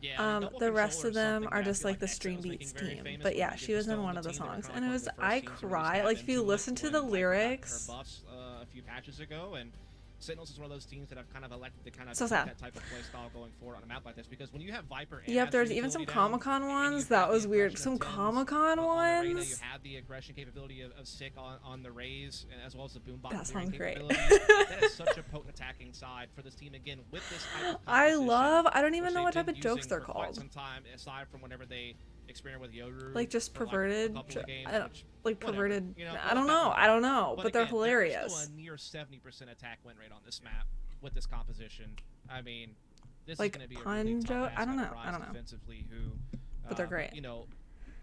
S5: Yeah,
S1: The rest of them are just like the Stream Beats team. But yeah, she was in one of the songs, and it was I cry. Like if you listen to the lyrics.
S5: A few patches ago, and Sentinels is one of those teams that have kind of elected to kind of
S1: So
S5: take
S1: sad.
S5: that type of play style going forward on a map like this, because when you have Viper and
S1: Yep, there's even some Comic-Con ones. That was weird. Some Comic-Con
S5: ones. You
S1: ones.
S5: have the aggression capability of Sick on the Raze, as well as the Boombot.
S1: That sounds great.
S5: That is such a potent attacking side for this team again with this type of
S1: I
S5: composition,
S1: don't even
S5: which
S1: know
S5: they've
S1: what type
S5: been
S1: of jokes
S5: using
S1: they're
S5: for quite
S1: called.
S5: some time, aside from whenever they experiment with Yoru,
S1: Like just
S5: for,
S1: perverted,
S5: like, a couple of games, which,
S1: like perverted.
S5: you know,
S1: I don't know, but they're
S5: again,
S1: hilarious.
S5: There's still a near 70% attack win rate on this map with this composition. I mean, this
S1: Like
S5: is going to be a
S1: pun
S5: really tough
S1: joke?
S5: ask
S1: I don't
S5: by
S1: know,
S5: Rise
S1: I don't know.
S5: defensively, who,
S1: But they're great.
S5: You know,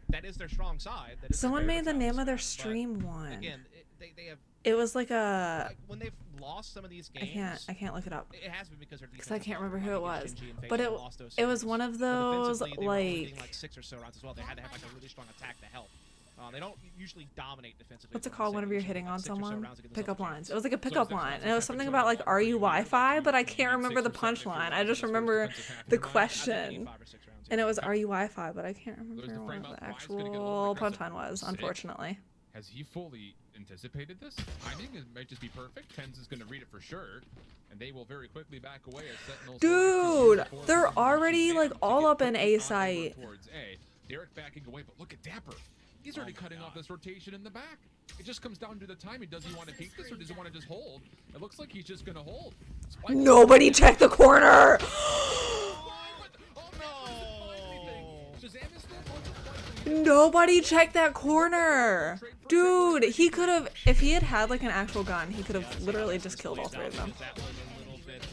S5: that is their strong side. That is their
S1: Someone made
S5: favorite
S1: the
S5: side
S1: name
S5: this
S1: of their
S5: map, but
S1: stream one.
S5: Again, they have.
S1: It was like a.
S5: Like, when they've lost some of these games,
S1: I can't look it up.
S5: It has been because their
S1: Because I
S5: defense
S1: can't
S5: is
S1: remember who it
S5: like
S1: was.
S5: Shinji and
S1: But
S5: Faker lost those
S1: it was
S5: series.
S1: one of
S5: But
S1: those
S5: defensively, they were only getting,
S1: like.
S5: like 6 or so rounds as well. They had to have like a really strong attack to help. They don't usually dominate defensively.
S1: What's it
S5: for
S1: called whenever you're
S5: Sentinels,
S1: hitting
S5: like
S1: on
S5: 6 or so
S1: someone?
S5: rounds to get
S1: Pickup
S5: themselves a
S1: lines.
S5: chance.
S1: It was like a pickup line. And it was something about like, are you Wi-Fi? But I can't remember the punchline. I just remember the question. And it was, are you Wi-Fi? But I can't remember what the actual punchline was, unfortunately.
S6: Has he fully anticipated this? Timing might just be perfect. Tens is going to read it for sure, and they will very quickly back away as Sentinels.
S1: Dude, they're already like all up in A site.
S6: Towards A. Derek backing away, but look at Dapper. He's already cutting off this rotation in the back. It just comes down to the timing. Does he want to peek this or does he want to just hold? It looks like he's just going to hold. Spike
S1: Nobody check the corner! Nobody checked that corner! Dude, he could have, if he had had like an actual gun, he could have literally just killed all 3 of them.
S5: That was a little bit,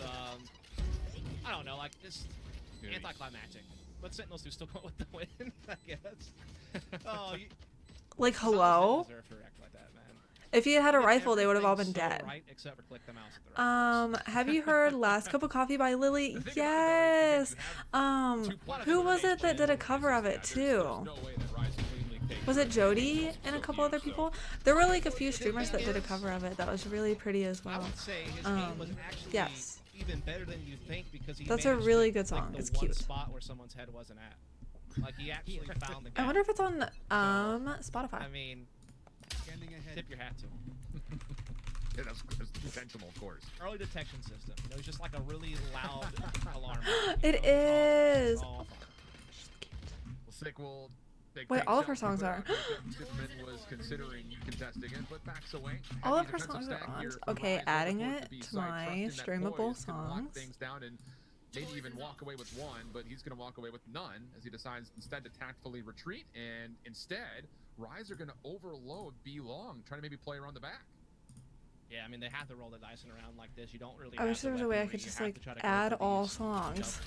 S5: I don't know, like this anticlimactic. But Sentinels do still go with the win, I guess. Oh,
S1: like, hello? If he had had a rifle, they would have all been dead. Have you heard Last Cup of Coffee by Lily? Yes! Who was it that did a cover of it too? Was it Jody and a couple other people? There were like a few streamers that did a cover of it that was really pretty as well. Yes.
S5: Even better than you think because he
S1: That's a really good song. It's cute.
S5: Spot where someone's head wasn't at. Like he actually found the gap.
S1: I wonder if it's on Spotify.
S5: I mean, tip your hat to him.
S6: Yeah, that's intentional, of course.
S5: Early detection system. You know, it's just like a really loud alarm.
S1: It is.
S6: Well, Sick will
S1: Wait, all of her songs are.
S6: Was considering contesting it, but backs away.
S1: All of her songs are on. Okay, adding it to my streamable songs.
S6: Things down and maybe even walk away with one, but he's going to walk away with none as he decides instead to tactfully retreat, and instead, Rise are going to overload B Long, trying to maybe play around the back.
S5: Yeah, I mean, they have to roll the dice in a round like this. You don't really
S1: I wish there was a way I could just like add all songs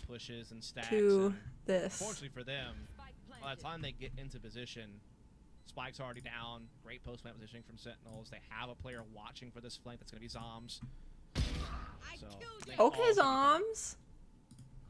S5: pushes and stacks
S1: to this.
S5: Fortunately for them, by the time they get into position, Spike's already down. Great post-plant positioning from Sentinels. They have a player watching for this flank. That's going to be Zoms. So,
S1: okay, Zoms.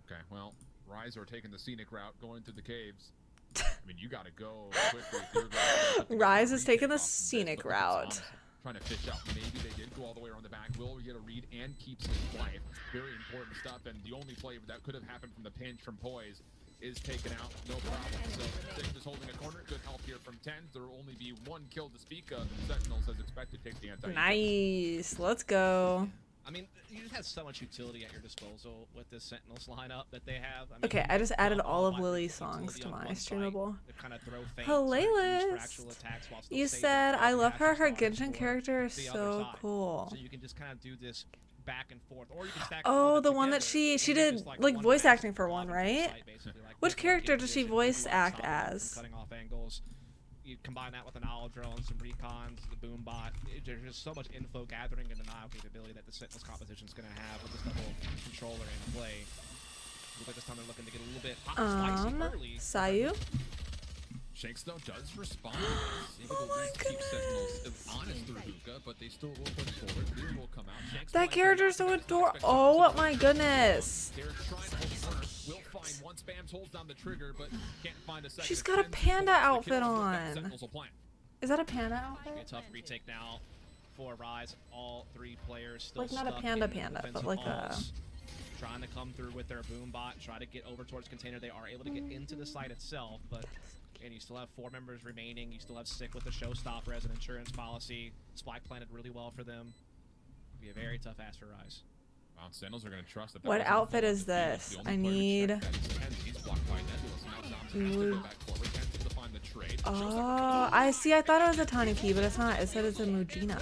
S6: Okay, well, Rise are taking the scenic route, going through the caves. I mean, you got to go quickly.
S1: Rise is taking the scenic route.
S6: Trying to fish out. Maybe they did go all the way around the back. Will get a read and keeps his life. Very important stuff. And the only play that could have happened from the pinch from Poise is taken out. No problem. So Thing is holding a corner. Good help here from 10. There will only be 1 kill to speak of. Sentinels as expected take the anti.
S1: Nice. Let's go.
S5: I mean, you just have so much utility at your disposal with this Sentinels lineup that they have. I mean,
S1: okay, I just added all of Lily's songs to my streamable. Playlist. You said I love her. Her Genshin character is so cool.
S5: So you can just kind of do this back and forth, or you can stack
S1: oh, the one that she did like voice acting for one, right? Which character does she voice act as?
S5: Cutting off angles. You combine that with an olive drill and some recons, the boom bot. There's just so much info gathering and denial capability that the Sentinels composition is going to have with this double controller in play. Looks like this time they're looking to get a little bit hot and spicy early.
S1: Sayu?
S6: Shanks though does respond.
S1: Oh my
S6: keep Sentinels honest through hookah, but they still will push forward. Lear will come out.
S1: That character's so adorable. Oh my goodness.
S6: Will find once Bams holds down the trigger, but can't find a second.
S1: She's got a panda outfit on. Is that a panda outfit?
S5: A tough retake now for Rise. All three players still
S1: Like not a
S5: stuck
S1: panda
S5: in
S1: panda, but
S5: defensive
S1: like a...
S5: halls, trying to come through with their boom bot, try to get over towards container. They are able to get into the site itself, but and you still have 4 members remaining. You still have Sick with a showstopper as an insurance policy. Spike planted really well for them. It'll be a very tough ask for Rise.
S6: Sentinels are going to trust that.
S1: What outfit is this? I need... Oh, I see. I thought it was a tiny P, but it's not. It said it's a Mujina.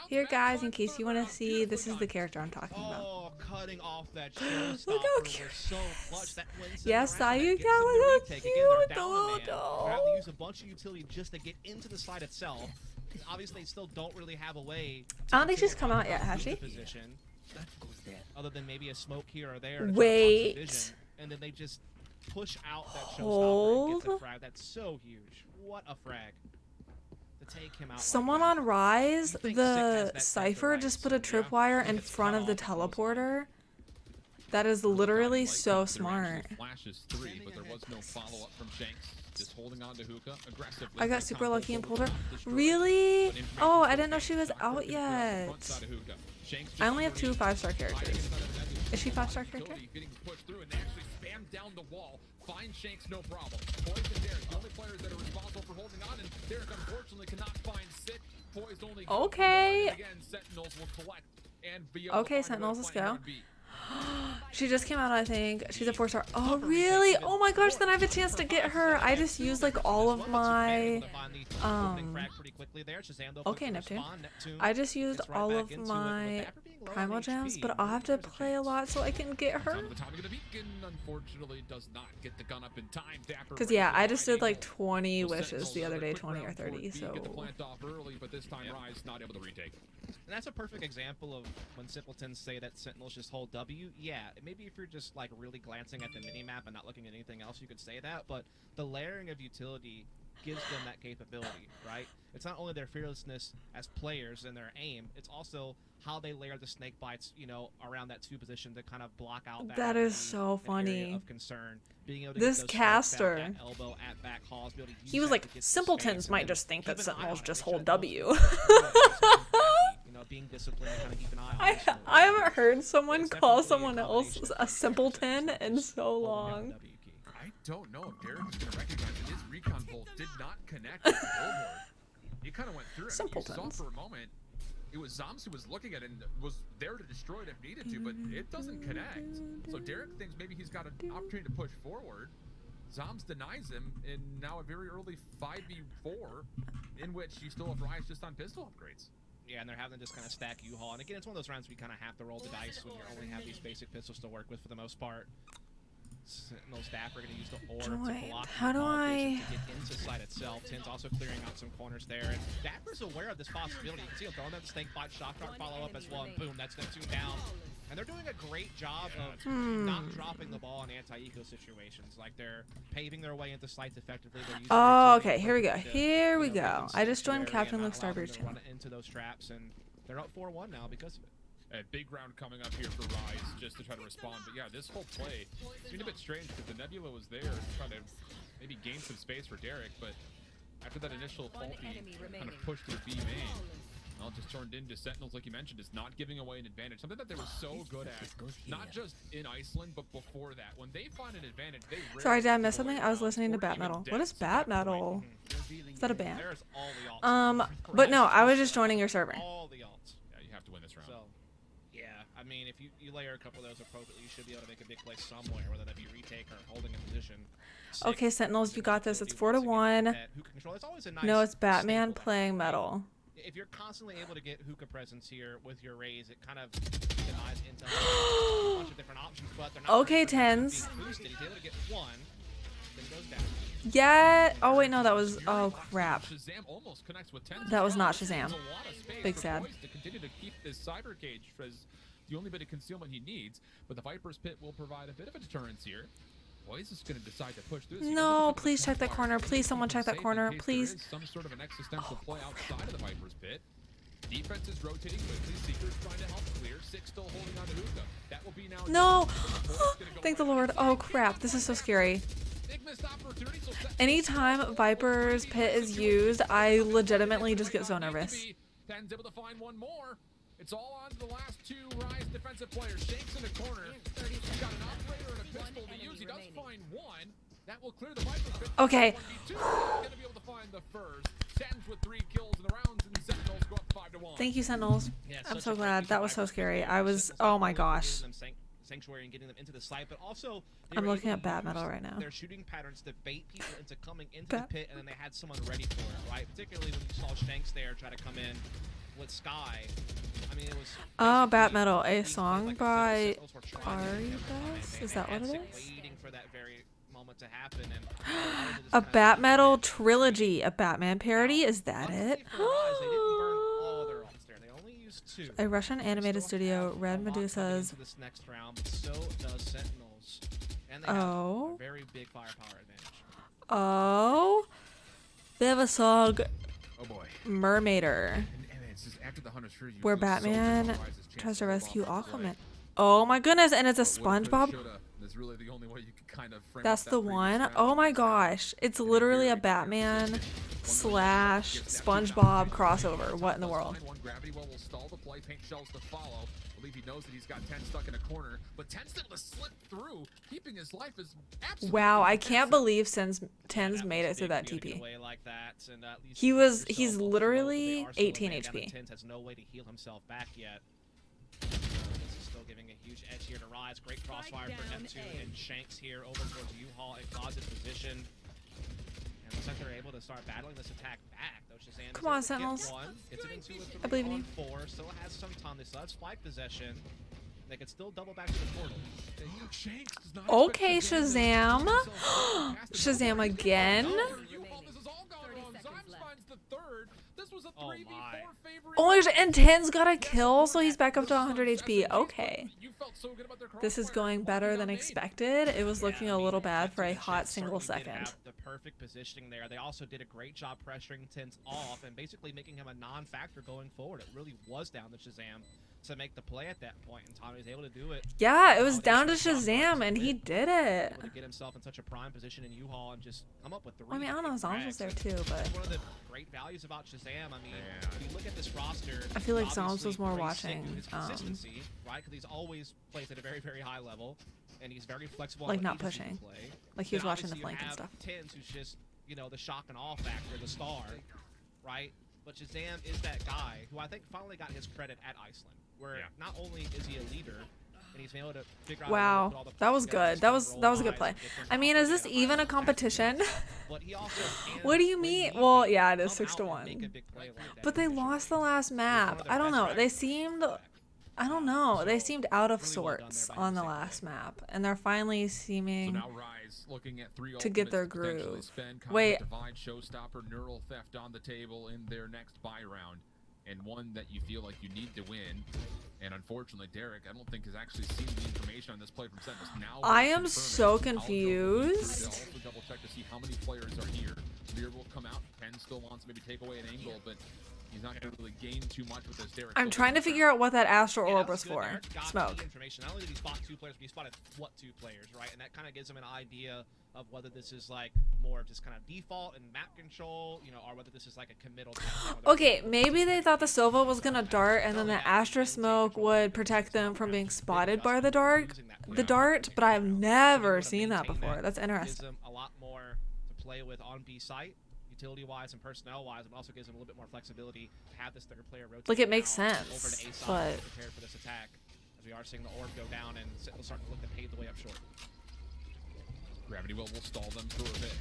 S1: Here, guys, in case you want to see, this is the character I'm talking about.
S5: Oh, cutting off that
S1: Look how cute.
S5: so clutch. That
S1: Yes, I you got look how cute. The little
S5: They have to
S1: doll.
S5: use a bunch of utility just to get into the site itself. Obviously, they still don't really have a way.
S1: I don't think she's come out yet, has she?
S5: Position, other than maybe a smoke here or there.
S1: Wait.
S5: Vision, and then they just push out that
S1: Hold.
S5: showstopper and get the frag. That's so huge. What a frag. To take him out.
S1: Someone
S5: like
S1: on Rise,
S5: You think
S1: the
S5: Sick has that
S1: Cypher
S5: right,
S1: just put a tripwire in front of the teleporter. That is literally so smart.
S6: Flashes 3, but there was no follow-up from Shanks. Just holding on to Hookah aggressively.
S1: I got super lucky and pulled her. Really? Oh, I didn't know she was out yet. I only have 2 5-star characters. Is she 5-star character?
S6: Getting pushed through and they actually spam down the wall. Find Shanks, no problem. Poise and Derek, the only players that are responsible for holding on, and Derek unfortunately cannot find Sick. Poise only.
S1: Okay.
S6: Again, Sentinels will collect and be able to
S1: Okay,
S6: find
S1: Sentinels, let's
S6: a way to
S1: go.
S6: find her beat.
S1: She just came out, I think. She's a 4-star. Oh, really? Oh my gosh, then I have a chance to get her. I just used like all of my... Okay, Neptune. I just used all of my primal gems, but I'll have to play a lot so I can get her.
S6: Unfortunately does not get the gun up in time.
S1: Because yeah, I just did like 20 wishes the other day, 20 or 30, so...
S6: Get the plant off early, but this time Rise not able to retake.
S5: And that's a perfect example of when Simpletons say that Sentinels just hold W. Yeah, maybe if you're just like really glancing at the minimap and not looking at anything else, you could say that, but the layering of utility gives them that capability, right? It's not only their fearlessness as players and their aim, it's also how they layer the snake bites, you know, around that 2 position to kind of block out
S1: that is so funny.
S5: Of concern. Being able to
S1: this
S5: get those
S1: caster,
S5: at elbow, at back calls, be able to use
S1: he was
S5: that
S1: like,
S5: to get
S1: Simpletons
S5: space,
S1: might
S5: and
S1: just think that
S5: keep an eye
S1: Sentinels
S5: on it,
S1: just
S5: make sure
S1: hold
S5: that
S1: W.
S5: you know, being disciplined and kind of keep an eye on it.
S1: I haven't heard someone call someone else a simpleton in so long.
S6: I don't know if Derek is going to recognize that his recon bolt did not connect with the billboard. He kind of went through it.
S1: Simpletons.
S6: You saw for a moment, it was Zoms who was looking at it and was there to destroy it if needed to, but it doesn't connect. So Derek thinks maybe he's got an opportunity to push forward. Zoms denies him in now a very early 5v4 in which you still have Rise just on pistol upgrades.
S5: Yeah, and they're having to just kind of stack U-Haul. And again, it's one of those rounds where you kind of have to roll the dice when you only have these basic pistols to work with for the most part. Sentinel staff are going to use the orb to block
S1: How do I...
S5: to get into site itself. Tin's also clearing out some corners there. And Dapper's aware of this possibility. You can see him throwing that snake bite shock dart follow-up as well, and boom, that's Neptune down. And they're doing a great job of not dropping the ball in anti-eco situations. Like, they're paving their way into sites effectively.
S1: Oh, okay, here we go. Here we go. I just joined Captain Luke Starbeard's channel.
S5: Run into those traps, and they're up 4-1 now because of it.
S6: A big round coming up here for Rise just to try to respond. But yeah, this whole play seemed a bit strange because the Nebula was there trying to maybe gain some space for Derek, but after that initial faulty kind of push to the B main, well, it just turned into Sentinels, like you mentioned, is not giving away an advantage. Something that they were so good at, not just in Iceland, but before that. When they find an advantage, they
S1: Sorry, did I miss something? I was listening to Bat Metal. What is Bat Metal? Is that a band? But no, I was just joining your server.
S5: All the alts.
S6: Yeah, you have to win this round.
S5: So, yeah, I mean, if you layer a couple of those appropriately, you should be able to make a big play somewhere, whether that be retake or holding a position.
S1: Okay, Sentinels, you got this. It's 4-1. No, it's Batman playing Metal.
S5: If you're constantly able to get hookah presence here with your raise, it kind of denies into a bunch of different options, but they're not
S1: okay, Tens.
S5: boosted. He's able to get one, then goes down.
S1: Yeah. Oh wait, no, that was. Oh crap. That was not Shazam. Big sad.
S6: To continue to keep this cyber cage as the only bit of concealment he needs, but the Viper's Pit will provide a bit of a deterrence here. Boys is going to decide to push through this.
S1: No, please check that corner. Please, someone check that corner. Please.
S6: Some sort of an existential play outside of the Viper's Pit. Defense is rotating quickly. Seeker's trying to help clear. Six still holding on to Hookah. That will be now.
S1: No! Thank the Lord. Oh crap, this is so scary.
S6: Big missed opportunity. So
S1: Anytime Viper's pit is used, I legitimately just get so nervous.
S6: Ten's able to find one more. It's all on to the last two Rise defensive players. Shanks in the corner. He's got an operator and a pistol to use. He does find one. That will clear the Viper pit.
S1: Okay.
S6: Gonna be able to find the first. Tens with 3 kills in the rounds, and Sentinels go up 5-1.
S1: Thank you, Sentinels.
S5: Yeah,
S1: I'm
S5: such
S1: so
S5: a great
S1: glad.
S5: use
S1: That
S5: of
S1: was so
S5: Viper's
S1: scary.
S5: pit.
S1: I was,
S5: Sentinels
S1: oh
S5: not
S1: my
S5: only
S1: gosh.
S5: giving them sanctuary and getting them into the site, but also they
S1: I'm
S5: were
S1: looking
S5: able
S1: at
S5: to
S1: Bat
S5: use
S1: Metal right now.
S5: their shooting patterns to bait people into coming into
S1: Bat-
S5: the pit, and then they had someone ready for it, right? Particularly when you saw Shanks there try to come in with Sky. I mean, it was.
S1: Oh, Bat
S5: basically
S1: Metal, a
S5: being
S1: song
S5: played
S1: by
S5: like the Sentinels were trying to
S1: Ari
S5: get them to come in.
S1: Best?
S5: They
S1: Is that
S5: had
S1: what it
S5: Sick
S1: is?
S5: waiting for that very moment to happen, and a lot of it just
S1: A
S5: kind of
S1: Bat Metal trilogy, a Batman parody. Is that
S5: luckily
S1: it?
S5: for Rise, they didn't burn all their ults there. They only used 2.
S1: A Russian animated
S5: Still
S1: studio,
S5: have
S1: Red
S5: a lot coming
S1: Medusas.
S5: into this next round, but so does Sentinels. And they have
S1: Oh.
S5: a very big firepower advantage.
S1: Oh. They have a song,
S6: Oh boy.
S1: Mermaider,
S6: And it's just after the Hunter's Fury, you
S1: where
S6: feel so good about
S1: Batman
S6: Rise's chance
S1: tries to
S6: hold
S1: rescue
S6: off the
S1: Aquaman.
S6: play.
S1: Oh my goodness, and it's a
S6: Woulda, coulda,
S1: SpongeBob.
S6: shoulda. That's really the only way you could kind of frame
S1: That's
S6: up that
S1: the
S6: previous
S1: one.
S6: round.
S1: Oh my gosh. It's literally a Batman slash SpongeBob crossover. What in the world?
S6: One gravity well will stall the play, paint shells to follow. I believe he knows that he's got 10 stuck in a corner, but 10's able to slip through, keeping his life is absolutely
S1: Wow, I can't
S6: massive.
S1: believe Tens
S5: That
S1: made
S5: was
S1: it through
S5: big
S1: that
S5: to be able to get
S1: TP.
S5: away like that, and at least
S1: He's
S5: yourself
S1: he's
S5: afloat, but
S1: literally
S5: they are still a
S1: 18
S5: man down, and
S1: HP.
S5: Tens has no way to heal himself back yet. This is still giving a huge edge here to Rise. Great crossfire for Neptune and Shanks here over towards U-Haul in closet position. And looks like they're able to start battling this attack back. Though Shazam
S1: Come on,
S5: is able to get
S1: Sentinels.
S5: one. It's an into
S1: I believe in
S5: on
S1: you.
S5: 4. Still has some time. They still have spike possession. They could still double back to the portal.
S6: Shanks does not
S1: Okay,
S6: expect
S1: Shazam.
S6: to past the
S1: Shazam
S6: door.
S1: again.
S6: U-Haul, this is all gone wrong. Zymes finds the third. This was a
S5: Oh
S6: 3v4
S5: my.
S6: favoring.
S1: Oh, and Ten's got a kill, so he's back up to 100 HP. Okay.
S6: You felt so good about their
S1: This is
S6: crossfire,
S1: going
S6: locking
S1: better
S6: down
S1: than
S6: nade.
S1: expected. It was looking
S5: Yeah, I
S1: a
S5: mean,
S1: little bad for a
S5: Neptune and
S1: hot
S5: Shanks
S1: single
S5: certainly did
S1: second.
S5: have the perfect positioning there. They also did a great job pressuring Tens off and basically making him a non-factor going forward. It really was down to Shazam to make the play at that point, and Tommy was able to do it.
S1: Yeah, it was
S5: Validation
S1: down to
S5: of John
S1: Shazam,
S5: Marks
S1: and
S5: to
S1: he
S5: win.
S1: did it.
S5: Able to get himself in such a prime position in U-Haul and just come up with 3.
S1: I mean, I don't know if Zombs was there too, but
S5: That's one of the great values about Shazam. I mean, if you look at this roster,
S1: I feel like Zombs
S5: obviously
S1: was more
S5: very sick
S1: watching,
S5: to his consistency, right? Because he's always plays at a very, very high level, and he's very flexible.
S1: Like,
S5: on
S1: not
S5: what he can
S1: pushing.
S5: play.
S1: Like, he was
S5: Then
S1: watching the
S5: obviously you
S1: flank and
S5: have
S1: stuff.
S5: Tens, who's just, you know, the shock and awe factor, the star, right? But Shazam is that guy who I think finally got his credit at Iceland, where not only is he a leader, and he's been able to figure out how to
S1: Wow,
S5: put all the
S1: that was
S5: pieces together
S1: good.
S5: to
S1: That was
S5: roll
S1: that was a good
S5: eyes
S1: play.
S5: and get them
S1: I mean, is
S5: operating
S1: this
S5: at a
S1: even
S5: high
S1: a competition?
S5: But he also can,
S1: What do you
S5: when
S1: mean?
S5: need
S1: Well,
S5: be,
S1: yeah, it is
S5: come
S1: 6 to
S5: out and make
S1: 1.
S5: a big play like that
S1: But they
S5: in the
S1: lost the
S5: situation.
S1: last
S5: He's one of
S1: map.
S5: their
S1: I don't
S5: best
S1: know. They
S5: drivers.
S1: seemed, I don't know. They
S5: So,
S1: seemed out of
S5: really well done there
S1: sorts
S5: by
S1: on the
S5: Shazam.
S1: last map, and they're finally
S6: So
S1: seeming.
S6: now Rise looking at 3
S1: to get their
S6: ultimates to potentially
S1: groove.
S6: spend. Conflict
S1: Wait.
S6: Divide, Showstopper, Neural Theft on the table in their next buy round, and one that you feel like you need to win. And unfortunately, Derek, I don't think has actually seen the information on this play from Sentinels. Now
S1: I
S6: we're
S1: am
S6: confirming.
S1: so
S6: I'll go
S1: confused.
S6: they'll also double check to see how many players are here. Lear will come out. Penn still wants to maybe take away an angle, but he's not going to really gain too much with this. Derek.
S1: I'm
S6: still
S1: trying to
S6: looking
S1: figure out what that Astro
S5: Yeah,
S1: Orb
S5: that
S1: was
S5: good.
S1: for.
S5: Derek got
S1: Smoke.
S5: the information. Not only did he spot 2 players, but he spotted what 2 players, right? And that kind of gives him an idea of whether this is like more just kind of default and map control, you know, or whether this is like a committal.
S1: Okay, maybe they thought the Sova was gonna dart, and then the Astra Smoke would protect them from being spotted by the dart. But I've never seen that before. That's
S5: Gives
S1: interesting.
S5: them a lot more to play with on B site, utility-wise and personnel-wise, and also gives them a little bit more flexibility to have this third player rotate.
S1: Like, it makes
S5: now
S1: sense,
S5: over to A side
S1: but-
S5: prepared for this attack, as we are seeing the orb go down and Sentinel starting to look to pave the way up short.
S6: Gravity Well will stall them for a bit.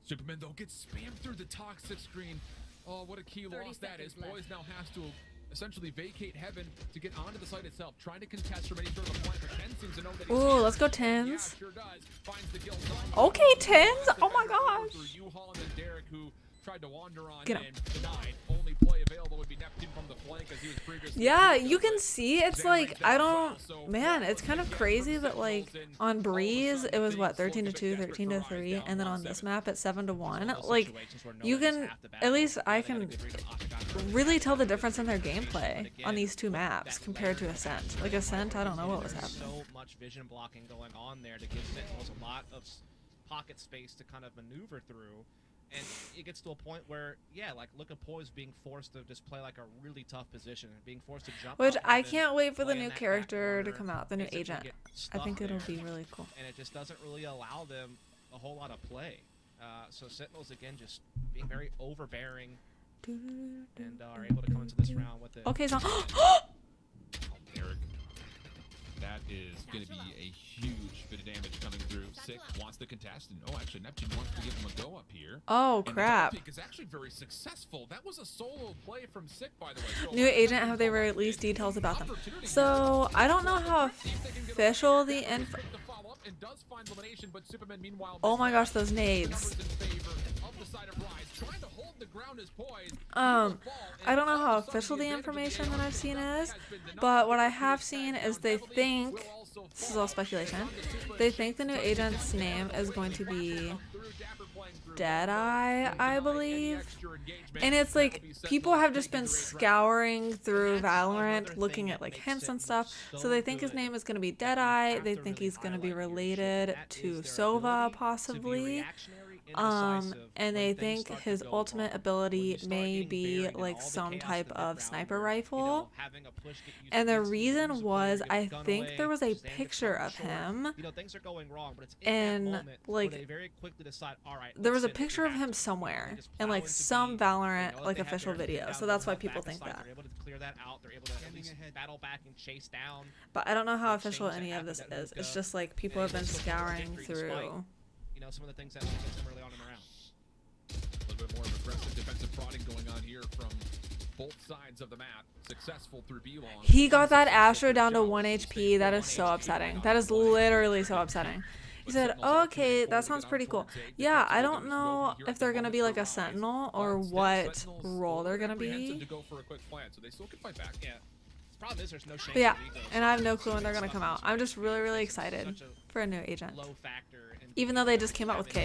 S6: Superman, though, gets spammed through the toxic screen. Oh, what a key loss that is. Boys now has to essentially vacate heaven to get onto the site itself, trying to contest from any sort of a flank, but Ken seems to know that he's
S1: Ooh,
S6: here.
S1: let's go
S6: Yeah,
S1: Tens.
S6: sure does. Finds the kill zone.
S1: Okay, Tens. Oh my
S6: Through
S1: gosh.
S6: U-Haul and then Derek, who tried to wander on
S1: Get him.
S6: and denied. Only play available would be Neptune from the flank, as he was previously.
S1: Yeah,
S6: accused
S1: you
S6: of,
S1: can
S6: but
S1: see it's
S6: Zan
S1: like
S6: rings
S1: I
S6: down
S1: don't.
S6: as well, so
S1: Man,
S6: Flawless
S1: it's kind of
S6: again
S1: crazy
S6: from
S1: that like
S6: Sentinels, and
S1: on
S6: all of a
S1: Breeze
S6: sudden
S1: it was
S6: things
S1: what
S6: look
S1: 13 to
S6: a bit
S1: 2,
S6: desperate
S1: 13
S6: for
S1: to
S6: Rise
S1: 3,
S6: down
S1: and then on
S6: 1-7.
S1: this map at 7 to 1.
S5: Those
S1: Like
S5: situations where no
S1: you
S5: one is
S1: can
S5: half the
S1: at
S5: battle,
S1: least I
S5: really got a
S1: can.
S5: good read on Octagon
S1: really tell the difference in their gameplay on these two maps compared to Ascent. Like Ascent, I don't know what was
S5: There's
S1: happening.
S5: so much vision blocking going on there to give Sentinels a lot of pocket space to kind of maneuver through. And it gets to a point where, yeah, like look at Poise being forced to just play like a really tough position, being forced to jump.
S1: Which
S5: up
S1: I
S5: heaven,
S1: can't wait for the
S5: play in
S1: new
S5: that back
S1: character to
S5: corner,
S1: come out, the new
S5: basically
S1: agent.
S5: get
S1: I
S5: stuck
S1: think it'll
S5: there,
S1: be really cool.
S5: and it just doesn't really allow them a whole lot of play. So Sentinels again just being very overbearing, and are able to come into this round with it.
S1: Okay, so
S15: Eric, that is going to be a huge bit of damage coming through. Sick wants the contest, and actually Neptune wants to give him a go up here.
S1: oh
S15: And
S1: crap.
S15: the double peek is actually very successful. That was a solo play from Sick, by the way. So
S1: New agent, have they released details about them? So I don't know how official the
S15: to follow up and does find elimination, but Superman meanwhile
S1: Oh my gosh, those nades.
S15: numbers in favor of the side of Rise, trying to hold the ground as Poise.
S1: I don't know how official the information that I've seen is, but what I have seen is they think, this is all speculation, they think the new agent's name is going to be Deadeye, I believe. And it's like, people have just been scouring through Valorant, looking at like hints and stuff, so they think his name is going to be Deadeye, they think he's going to be related to Sova, possibly. And they think his ultimate ability may be like some type of sniper rifle. And the reason was, I think there was a picture of him, and like there was a picture of him somewhere in like some Valorant like official video, so that's why people think that.
S5: They're able to clear that out. They're able to at least battle back and chase down.
S1: But I don't know how official any of this is. It's just like people have been scouring through.
S5: You know, some of the things that gets them early on in the round.
S15: A little bit more of aggressive defensive prodding going on here from both sides of the map. Successful through B-Long.
S1: He got that Astro down to 1 HP. That is so upsetting. That is literally so upsetting. He said, oh, okay, that sounds pretty cool. Yeah, I don't know if they're going to be like a Sentinel or what role they're going to be.
S15: To go for a quick plan, so they still can fight back.
S5: Yeah. The problem is there's no shame.
S1: But yeah, and I have no clue when they're going to come out. I'm just really, really excited for a new agent. Even though they just came out with KO.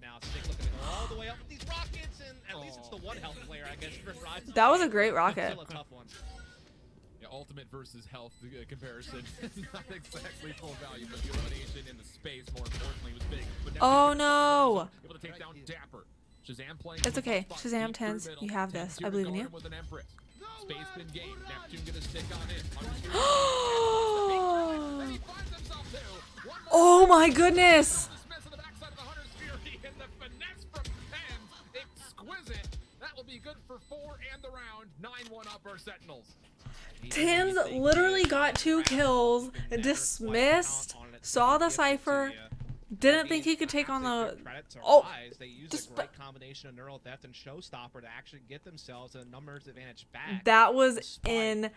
S5: Now, Stick looking to go all the way up with these rockets, and at least it's the one health player, I guess, for Rise.
S1: That was a great rocket.
S5: Still a tough one.
S15: Yeah, ultimate versus health comparison. Not exactly full value, but the elimination in the space, more importantly, was big. But
S1: Oh no!
S15: Able to take down Dapper. Shazam playing.
S1: It's okay. Shazam 10s, you have this. I believe in you.
S15: With an Empress. Space been gained. Neptune gonna stick on in.
S1: Oh my goodness!
S15: That will be good for 4 and the round. 9-1 up our Sentinels.
S1: Tins literally got 2 kills, dismissed, saw the Cypher, didn't think he could take on the... Oh!
S5: They use a great combination of Neural Theft and Showstopper to actually get themselves a numbers advantage back.
S1: That was insane.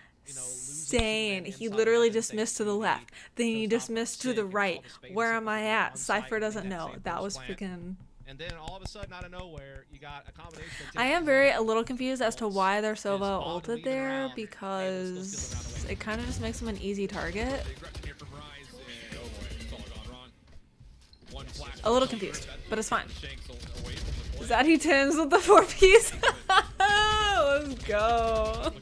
S1: He literally dismissed to the left, then he dismissed to the right. Where am I at? Cypher doesn't know. That was freaking...
S5: And then all of a sudden, out of nowhere, you got a combination of...
S1: I am a little confused as to why their Sova ulted there, because it kind of just makes him an easy target. A little confused, but it's fine. Zaddy Tins with the 4-piece. Let's go.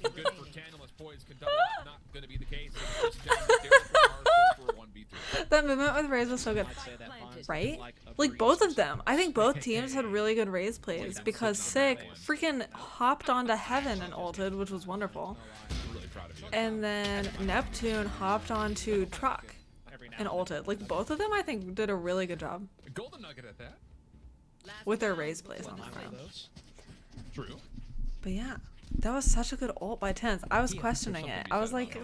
S1: That movement with Raze was so good. Right? Like both of them. I think both teams had really good Raze plays because Sick freaking hopped onto Heaven and ulted, which was wonderful. And then Neptune hopped onto Truck and ulted. Like both of them I think did a really good job.
S15: Golden nugget at that.
S1: With their Raze plays on that round.
S15: True.
S1: But yeah. That was such a good ult by Tens. I was questioning it. I was like,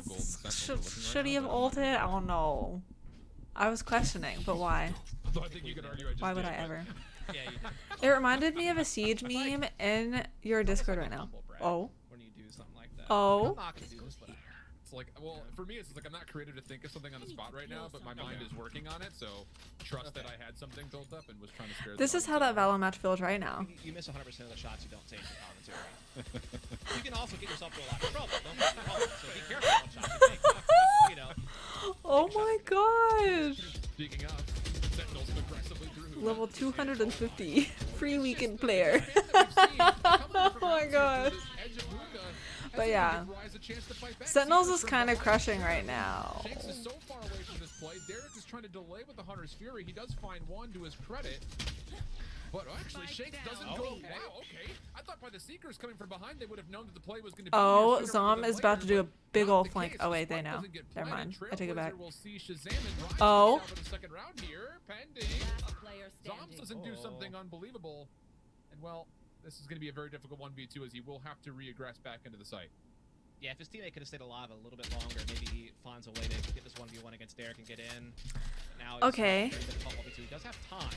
S1: should he have ulted? I don't know. I was questioning, but why? Why would I ever? It reminded me of a Siege meme in your Discord right now. Oh. Oh.
S15: It's like, well, for me, it's like I'm not creative to think of something on the spot right now, but my mind is working on it, so trust that I had something built up and was trying to spare.
S1: This is how that Valorant match feels right now.
S5: You miss 100% of the shots you don't take in commentary. You can also get yourself to a lot of trouble. Don't get me wrong, so be careful what shots you take. You know.
S1: Oh my gosh.
S15: Speaking of, Sentinels aggressively through.
S1: Level 250. Free weekend player. Oh my gosh. But yeah, Sentinels is kind of crushing right now.
S6: Shanks is so far away from this play. Derek is trying to delay with the Hunter's Fury. He does find one to his credit. But actually, Shanks doesn't go. Wow, okay. I thought by the Seekers coming from behind, they would have known that the play was going to be.
S1: Oh, Zom is about to do a big old flank. Oh wait, they know. Never mind. I take it back. Oh.
S6: Zoms doesn't do something unbelievable. And well, this is going to be a very difficult 1v2 as he will have to regress back into the site.
S5: Yeah, if his teammate could have stayed alive a little bit longer, maybe he finds a way to get this 1v1 against Derek and get in. But now he's
S1: okay.
S5: very difficult 1v2. He does have time.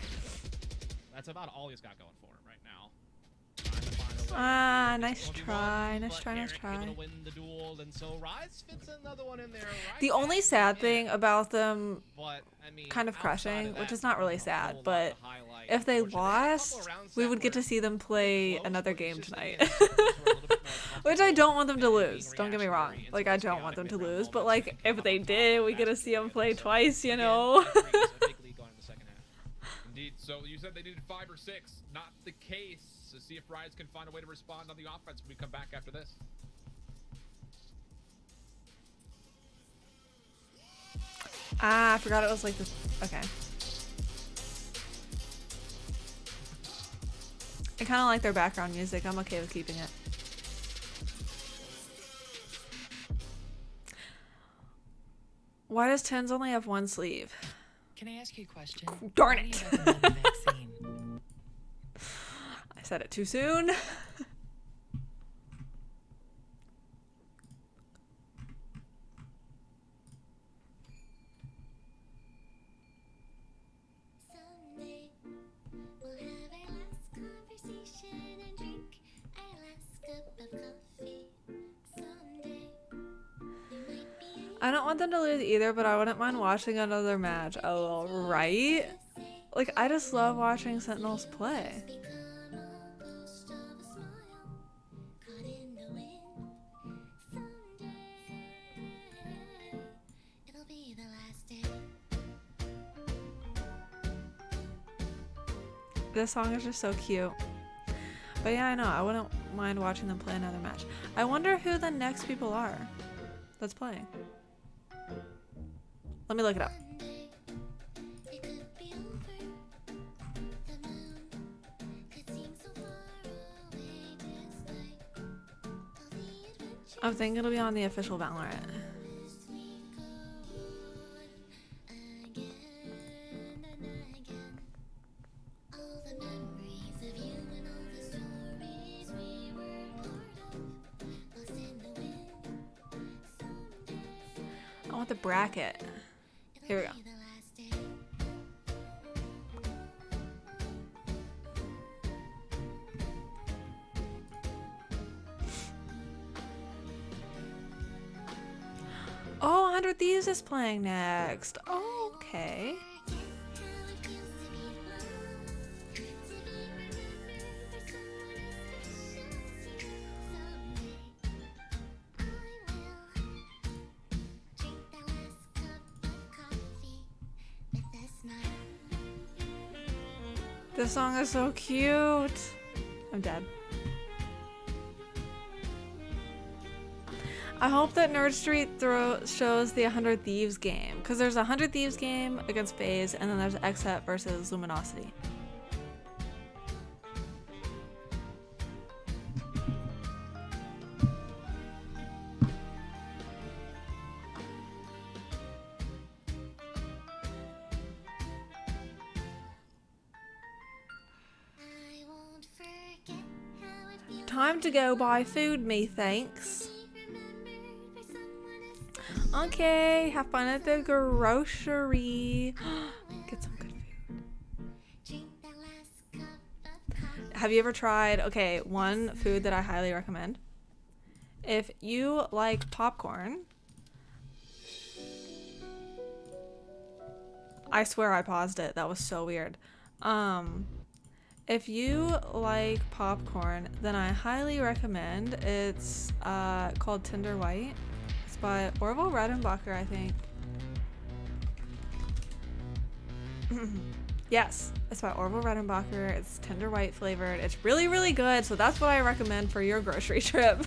S5: That's about all he's got going for him right now.
S1: Ah, nice try, nice try, nice try.
S5: Win the duel, and so Rise fits another one in there right
S1: the only sad thing about them
S5: but, I mean,
S1: kind of crushing, which is not really sad, but if they lost, we would get to see them play another game tonight. Which I don't want them to lose, don't get me wrong. Like, I don't want them to lose, but like, if they did, we get to see them play twice, you know?
S6: Indeed, so you said they needed 5 or 6. Not the case. So see if Rise can find a way to respond on the offense when we come back after this.
S1: Ah, I forgot it was like this. Okay. I kind of like their background music. I'm okay with keeping it. Why does Tens only have one sleeve?
S16: Can I ask you a question?
S1: Darn it! I said it too soon. I don't want them to lose either, but I wouldn't mind watching another match. Oh, right? Like, I just love watching Sentinels play. This song is just so cute. But yeah, I know. I wouldn't mind watching them play another match. I wonder who the next people are that's playing. Let me look it up. I'm thinking it'll be on the official Valorant. I want the bracket. Here we go. Oh, 100 Thieves is playing next. Oh, okay. This song is so cute. I'm dead. I hope that Nerd Street shows the 100 Thieves game, because there's a 100 Thieves game against FaZe, and then there's XHET versus Luminosity. Time to go buy food, me thanks. Okay, have fun at the grocery. Get some good food. Have you ever tried, okay, one food that I highly recommend. If you like popcorn, I swear I paused it. That was so weird. If you like popcorn, then I highly recommend. It's called Tender White. It's by Orville Redenbacher, I think. Yes, it's by Orville Redenbacher. It's tender white flavored. It's really, really good. So that's what I recommend for your grocery trip.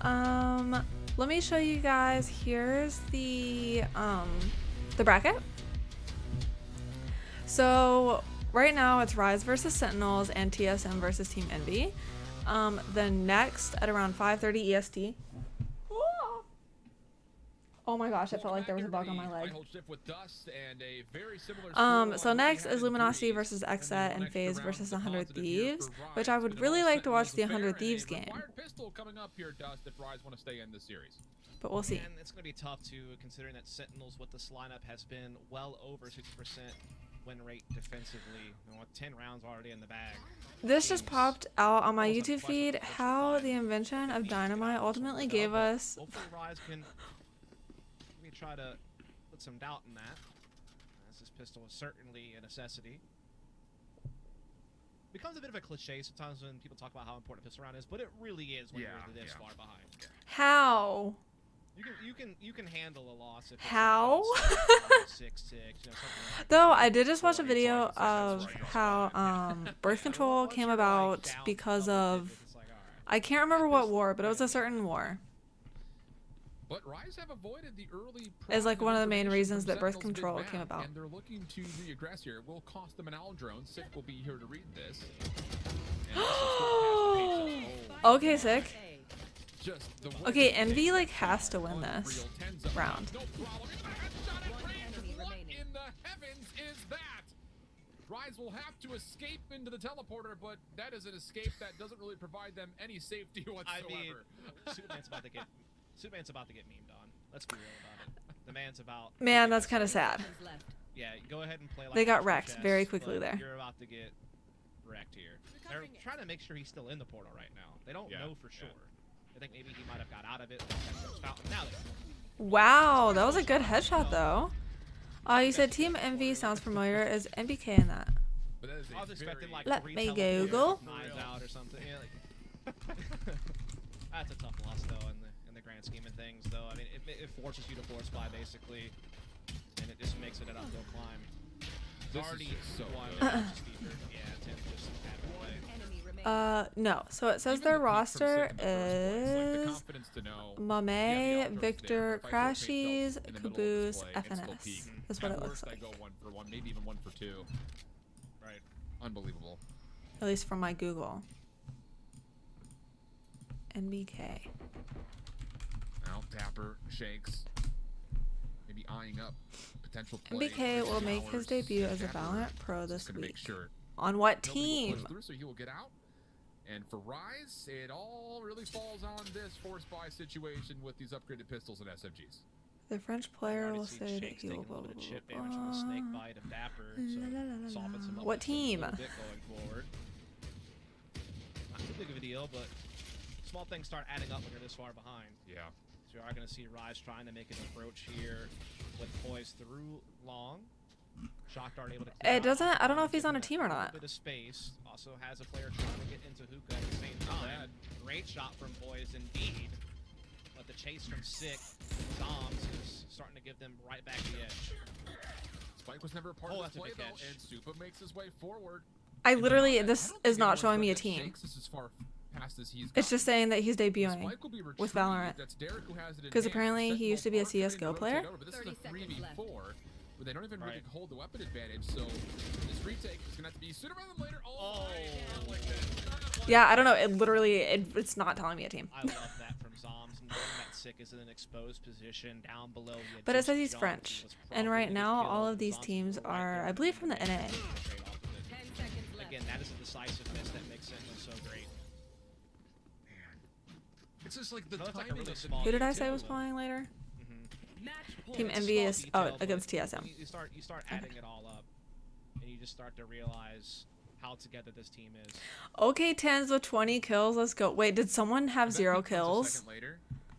S1: Let me show you guys. Here's the bracket. So right now it's Rise versus Sentinels and TSM versus Team Envy. Then next at around 5:30 EST. Oh my gosh, it felt like there was a bug on my leg. So next is Luminosity versus Xset and FaZe versus 100 Thieves, which I would really like to watch the 100 Thieves game. But we'll see.
S5: And it's going to be tough too, considering that Sentinels with this lineup has been well over 60% win rate defensively, with 10 rounds already in the bag.
S1: This just popped out on my YouTube feed, how the invention of Dynamite ultimately gave us...
S5: Hopefully Rise can maybe try to put some doubt in that, as this pistol is certainly a necessity. Becomes a bit of a cliche sometimes when people talk about how important a pistol round is, but it really is when you're this far behind.
S1: How?
S5: You can handle a loss if it's
S1: how?
S5: 6-6,
S1: Though I did just watch a video of how birth control came about because of, I can't remember what war, but it was a certain war.
S6: But Rise have avoided the early
S1: is like one of the main reasons that birth control came about.
S6: And they're looking to reaggress here. It will cost them an owl drone. Sick will be here to read this.
S1: Okay, Sick. Okay, Envy like has to win this round.
S6: What in the heavens is that? Rise will have to escape into the teleporter, but that is an escape that doesn't really provide them any safety whatsoever.
S5: I mean, Superman's about to get memed on. Let's be real about it. The man's about.
S1: Man, that's kind of sad.
S5: Yeah, go ahead and play. Like
S1: they got wrecked very quickly there.
S5: You're about to get wrecked here. They're trying to make sure he's still in the portal right now. They don't know for sure. I think maybe he might have got out of it. Now
S1: wow, that was a good headshot though. You said Team Envy sounds familiar. Is MBK in that?
S5: I was expecting like
S1: let me Google.
S5: Out or something. Yeah, like, that's a tough loss though in the grand scheme of things. Though I mean, it forces you to force buy basically, and it just makes it an uphill climb.
S6: This
S5: already
S6: is so
S1: no. So it says their roster is Mame, Victor, Crashies, Caboose, FNS. That's what it looks like.
S6: Go 1 for 1, maybe even 1 for 2. Right. Unbelievable.
S1: At least from my Google. NBK.
S6: Now Tapper shakes. Maybe eyeing up potential play.
S1: NBK will make his debut as a Valorant Pro this week. On what team?
S6: So he will get out. And for Rise, it all really falls on this force buy situation with these upgraded pistols and SMGs.
S1: The French player will say that he will blah,
S5: chip damage from the snake bite of Dapper, so softens him up
S1: what team?
S5: A bit going forward. Not too big of a deal, but small things start adding up when you're this far behind.
S6: Yeah.
S5: So you are going to see Rise trying to make an approach here with poise through long. Shock dart able to clear
S1: it doesn't. I don't know if he's on a team or not.
S5: A bit of space. Also has a player trying to get into hookah at the same time. Great shot from Poise indeed. But the chase from Sick, Zoms is starting to give them right back the edge.
S6: Spike was never a part of the play though, and Supa makes his way forward.
S1: I literally, this is not showing me a team. It's just saying that he's debuting with Valorant. Because apparently he used to be a CSGO player.
S6: This is a 3v4. But they don't even really hold the weapon advantage, so this retake is gonna have to be sooner rather than later. Oh, like that.
S1: Yeah, I don't know. It literally, it's not telling me a team.
S5: I love that from Zoms, knowing that Sick is in an exposed position down below.
S1: But it says he's French, and right now all of these teams are, I believe, from the NA.
S5: Again, that is a decisiveness that makes Sentinel so great.
S6: It's just like the timing of the
S1: Who did I say was playing later? Team Envy is against TSM.
S5: You start adding it all up, and you just start to realize how together this team is.
S1: Okay, Tens with 20 kills. Let's go. Wait, did someone have 0 kills?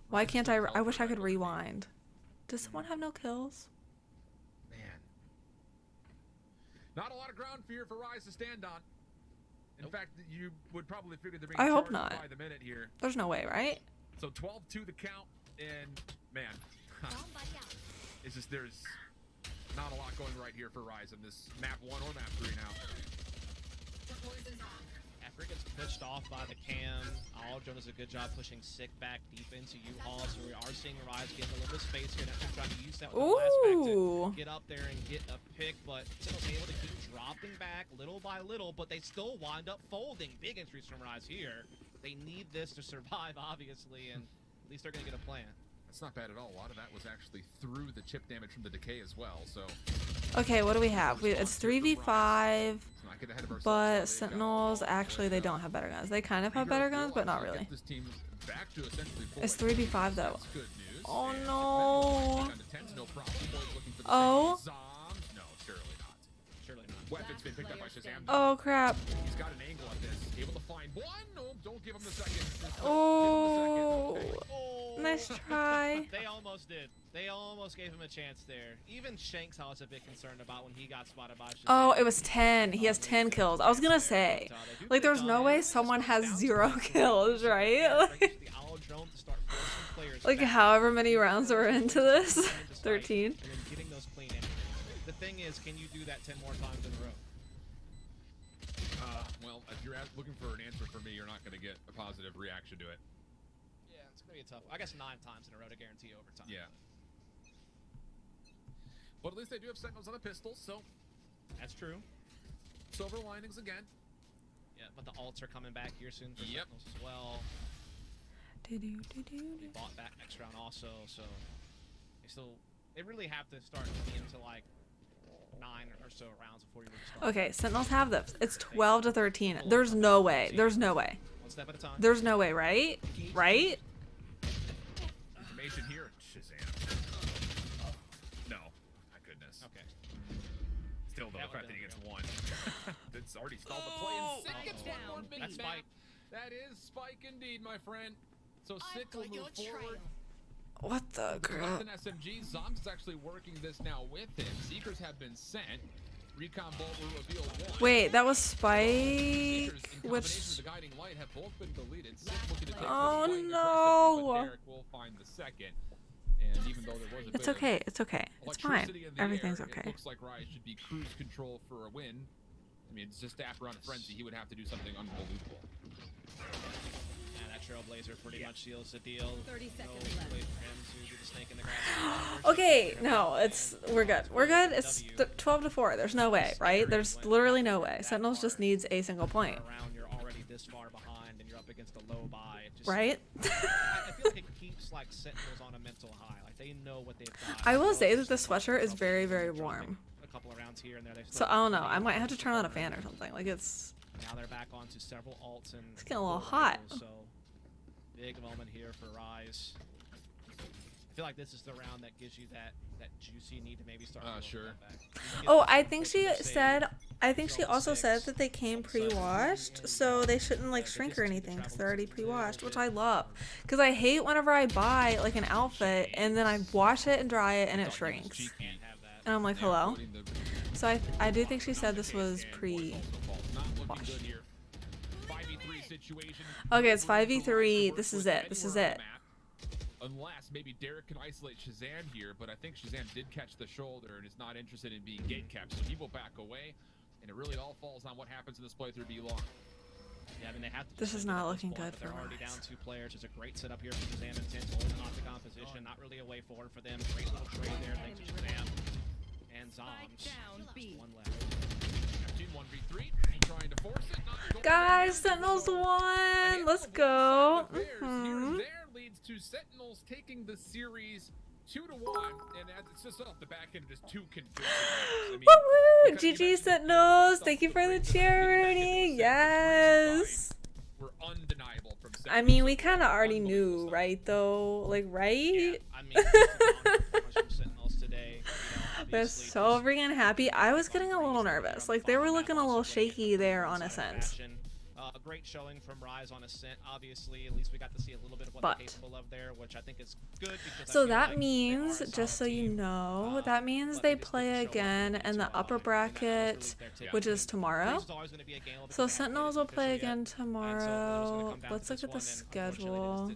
S1: Why can't I? I wish I could rewind. Does someone have no kills?
S6: Man, not a lot of ground fear for Rise to stand on. In fact, you would probably figure they're being
S1: I hope
S6: charged
S1: not.
S6: by the minute here.
S1: There's no way, right?
S6: So 12-2 the count, and man. It's just there's not a lot going right here for Rise in this map 1 or map 3 now.
S5: After it gets pushed off by the cam, Joe does a good job pushing Sick back deep into U-Haul, so we are seeing Rise getting a little bit of space here. That's trying to use that with the last back to get up there and get a pick, but still able to keep dropping back little by little, but they still wind up folding. Big entries from Rise here. They need this to survive, obviously, and at least they're going to get a plan.
S6: That's not bad at all. A lot of that was actually through the chip damage from the decay as well, so...
S1: Okay, what do we have? It's 3v5, but Sentinels, actually, they don't have better guns. They kind of have better guns, but not really. It's 3v5, though. Oh, no. Oh.
S6: No, surely not. Surely not. Weapon's been picked up by Shazam.
S1: Oh, crap.
S6: He's got an angle at this. Able to find one. No, don't give him the second.
S1: Oh. Nice try.
S5: They almost did. They almost gave him a chance there. Even Shanks I was a bit concerned about when he got spotted by Shazam.
S1: Oh, it was 10. He has 10 kills. I was gonna say, like, there's no way someone has 0 kills, right? Like however many rounds we're into this. 13.
S5: The thing is, can you do that 10 more times in a row?
S6: Well, if you're looking for an answer for me, you're not going to get a positive reaction to it.
S5: Yeah, it's going to be tough. I guess 9 times in a row to guarantee overtime.
S6: Yeah. But at least they do have Sentinels on the pistols, so...
S5: That's true.
S6: Silver linings again.
S5: Yeah, but the ults are coming back here soon for Sentinels as well. They bought back next round also, so they really have to start looking into like 9 or so rounds before you really start.
S1: Okay, Sentinels have this. It's 12 to 13. There's no way. There's no way.
S5: One step at a time.
S1: There's no way, right? Right?
S6: Information here, Shazam. No. My goodness.
S5: Okay.
S6: Still, though, the fact that he gets 1. That's already stalled the play, and Sick gets one more big
S5: That's Spike.
S6: That is Spike indeed, my friend. So Sick will move forward.
S1: What the crap?
S6: An SMG. Zombs is actually working this now with him. Seekers have been sent. Recon Bolt will reveal 1.
S1: Wait, that was Spike,
S6: Which... The guiding light have both been deleted. Sick looking to take
S1: Oh
S6: no!
S1: no!
S6: Derek will find the second. And even though there was a
S1: It's okay. It's okay. It's fine. Everything's okay.
S6: It looks like Rise should be cruise control for a win. I mean, it's just after on Frenzy, he would have to do something unbelievable.
S5: And that Trailblazer pretty much seals the deal. 30 seconds left. For him to do the snake in the grass.
S1: Okay, no, we're good. We're good. It's 12 to 4. There's no way, right? There's literally no way. Sentinels just needs a single point.
S5: You're already this far behind, and you're up against a low buy.
S1: Right?
S5: I feel like it keeps like Sentinels on a mental high. Like they know what they've got.
S1: I will say that the sweatshirt is very, very warm.
S5: A couple of rounds here and there.
S1: So I don't know. I might have to turn on a fan or something. Like it's.
S5: Now they're back onto several ults and.
S1: It's getting a little hot.
S5: So big moment here for Rise. I feel like this is the round that gives you that juice you need to maybe start.
S6: Sure.
S1: Oh, I think she said. I think she also said that they came pre-washed, so they shouldn't like shrink or anything because they're already pre-washed, which I love. Because I hate whenever I buy like an outfit and then I wash it and dry it and it shrinks, and I'm like, hello. So I do think she said this was pre-washed. Okay, it's 5v3. This is it. This is it.
S6: Unless maybe Derek can isolate Shazam here, but I think Shazam did catch the shoulder and is not interested in being gate kept, so he will back away, and it really all falls on what happens in this playthrough be long.
S5: Yeah, I mean, they have to
S1: this is not looking good for
S5: They're already
S1: Rise.
S5: down 2 players. It's a great setup here for Shazam and Tint, holding octagon position. Not really a way forward for them. Great little trade there, thanks to Shazam and Zombs. Just 1 left.
S6: 1v3, trying to force it.
S1: Guys, Sentinels won. Let's go.
S6: There leads to Sentinels taking the series 2-1, and it's just off the back end, just too convincing. I mean,
S1: woo! GG Sentinels. Thank you for the charity. Yes.
S6: We're undeniable from Sentinels.
S1: I mean, we kind of already knew, right? Though, like, right?
S5: Yeah, I mean, from Sentinels today.
S1: They're so freaking happy. I was getting a little nervous. Like, they were looking a little shaky there on Ascent.
S5: A great showing from Rise on Ascent, obviously. At least we got to see a little bit of what they're capable of there, which I think is good.
S1: So that means, just so you know, that means they play again in the upper bracket, which is tomorrow. So Sentinels will play again tomorrow. Let's look at the schedule.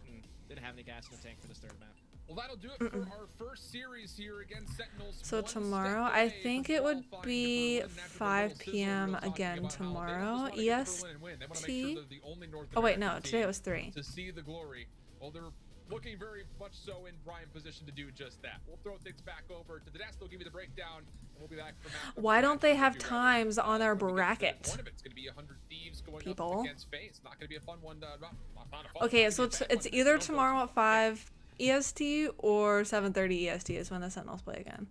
S5: Didn't have any gas in the tank for this third map.
S6: Well, that'll do it for our first series here against Sentinels.
S1: So
S6: One step
S1: tomorrow,
S6: away
S1: I
S6: from
S1: think it would
S6: qualifying
S1: be
S6: to Berlin. After the
S1: 5
S6: little sizzle
S1: p.m.
S6: we were talking
S1: again
S6: about how they
S1: tomorrow,
S6: almost wanna get to Berlin and win. They wanna make sure
S1: EST.
S6: they're the only North
S1: Oh wait,
S6: American
S1: no, today
S6: team
S1: it was 3.
S6: to see the glory. Well, they're looking very much so in prime position to do just that. We'll throw things back over to the desk. They'll give you the breakdown, and we'll be back from after.
S1: Why don't they have times on their
S6: When we get to the
S1: bracket?
S6: tournament, it's gonna be 100 Thieves going
S1: People.
S6: up against FaZe. It's not gonna be a fun one. Not a fun
S1: Okay,
S6: one,
S1: so
S6: it's gonna be a bad
S1: it's
S6: one.
S1: either
S6: Don't go
S1: tomorrow at 5 EST or 7:30 EST is when the Sentinels play again.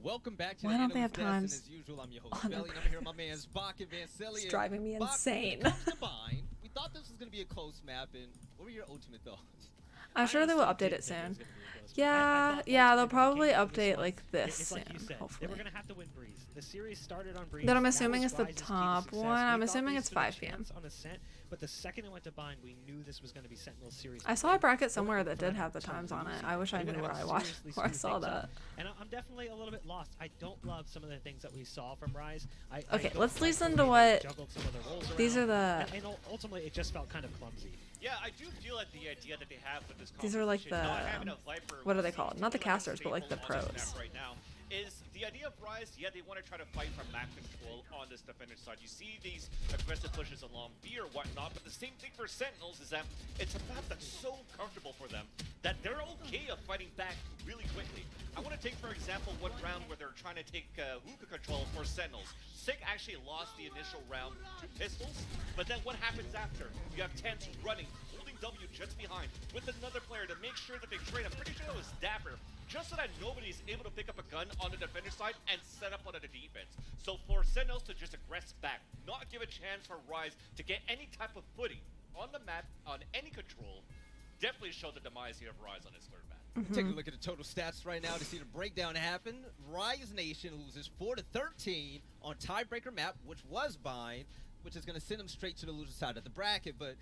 S4: Welcome back to
S1: Why
S4: the
S1: don't they
S4: Analyst
S1: have
S4: Desk, and
S1: times
S4: as usual, I'm your host,
S1: on their
S4: Belly, and I'm here with my man's Bach and Vancelli.
S1: It's driving me
S4: Bach,
S1: insane.
S4: When it comes to Bind, we thought this was going to be a close map, and what were your ultimate thoughts?
S1: I'm sure they will
S9: honestly
S1: update
S9: didn't
S1: it
S9: think it was
S1: soon.
S9: gonna be a close
S1: Yeah,
S9: match. I
S1: yeah, they'll
S9: thought
S1: probably
S9: ultimately when it
S1: update
S9: came to
S1: like this
S9: it's like you
S1: soon,
S9: said,
S1: hopefully.
S9: they were gonna have to win Breeze. The series started on Breeze.
S1: Then I'm
S9: That
S1: assuming
S9: was
S1: it's the
S9: Rise's key to
S1: top
S9: success.
S1: one.
S9: We
S1: I'm
S9: thought
S1: assuming
S9: they
S1: it's
S9: stood a
S1: 5 p.m.
S9: chance on Ascent, but the second it went to Bind, we knew this was gonna be Sentinel's series.
S1: I saw a bracket somewhere that did have the times on it. I wish I
S9: They
S1: knew
S9: would
S1: where
S9: have
S1: I
S9: to
S1: watched,
S9: seriously
S1: where I
S9: screw
S1: saw
S9: things up.
S1: that.
S9: And I'm definitely a little bit lost. I don't love some of the things that we saw from Rise.
S1: Okay,
S9: don't
S1: let's
S9: like
S1: listen
S9: the
S1: to
S9: way they
S1: what
S9: juggled some of the roles
S1: these are
S9: around.
S1: the.
S9: And ultimately, it just felt kind of clumsy.
S2: Yeah, I do feel like the idea that they have with this
S1: These are like
S2: competition, not
S1: the.
S2: having a Viper
S1: What are they
S2: who's
S1: called? Not the
S2: stable and
S1: casters, but like the
S2: stable on this
S1: pros.
S2: map right now, is the idea of Rise. Yeah, they want to try to fight from map control on this defender side. You see these aggressive pushes along B or whatnot, but the same thing for Sentinels is that it's a map that's so comfortable for them that they're okay of fighting back really quickly. I want to take, for example, one round where they're trying to take hookah control for Sentinels. Sick actually lost the initial round to Pistols, but then what happens after? You have Tense running, holding W just behind, with another player to make sure that they trade. I'm pretty sure it was Dapper, just so that nobody's able to pick up a gun on the defender side and set up on the defense. So for Sentinels to just aggress back, not give a chance for Rise to get any type of footing on the map, on any control, definitely showed the demise here of Rise on his third map.
S4: Take a look at the total stats right now to see the breakdown happen. Rise Nation loses 4-13 on tiebreaker map, which was Bind, which is going to send them straight to the loser side of the bracket. But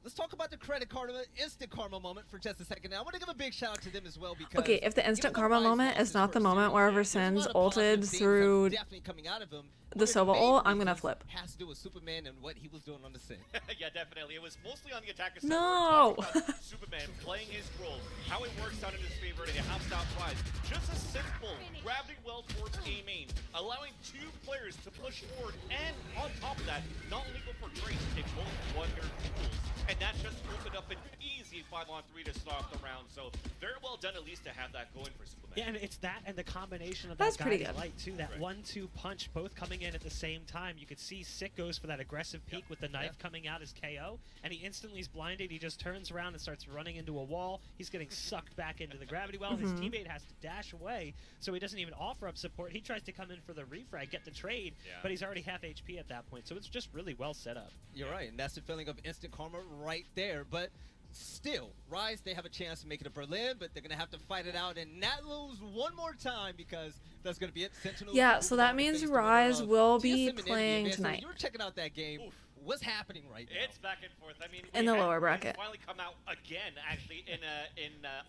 S4: let's talk about the credit karma, instant karma moment for just a second now. I want to give a big shout out to them as well because
S1: Okay, if the instant
S4: even though
S1: karma
S4: Rise
S1: moment
S4: lost
S1: is
S4: his
S1: not the
S4: first
S1: moment
S4: series,
S1: wherever
S4: there's a lot
S1: Sins
S4: of positive
S1: ulted
S4: things that
S1: through
S4: are definitely coming out of him.
S1: the
S4: One of
S1: Sova
S4: main
S1: ult, I'm gonna
S4: reasons
S1: flip.
S4: has to do with Superman and what he was doing on the scene.
S2: Yeah, definitely. It was mostly on the attacker side.
S1: No!
S2: We're talking about Superman playing his role, how it works out in his favor, and it helps out Rise. Just a simple gravity well towards A main, allowing two players to push forward, and on top of that, not only go for trades, they both won their duels. And that just opened up an easy 5-on-3 to start off the round. So very well done at least to have that going for Superman.
S9: Yeah, and it's that and the combination of
S1: That's
S9: that
S1: pretty
S9: guiding
S1: good.
S9: light too. That 1-2 punch, both coming in at the same time. You could see Sick goes for that aggressive peek with the knife coming out as KO, and he instantly is blinded. He just turns around and starts running into a wall. He's getting sucked back into the gravity well. His teammate has to dash away, so he doesn't even offer up support. He tries to come in for the refrag, get the trade, but he's already half HP at that point. So it's just really well set up.
S4: You're right, and that's the feeling of instant karma right there. But still, Rise, they have a chance to make it to Berlin, but they're going to have to fight it out and not lose one more time because that's going to be it. Sentinels
S1: Yeah,
S4: will
S1: so
S4: move
S1: that
S4: on to
S1: means
S4: face the winner
S1: Rise
S4: of
S1: will be
S4: TSM and
S1: playing
S4: NBA. So
S1: tonight.
S4: you were checking out that game.
S2: Oof.
S4: What's happening right now?
S2: It's back and forth. I mean,
S1: In
S2: we
S1: the
S2: had
S1: lower
S2: Rise
S1: bracket.
S2: finally come out again, actually,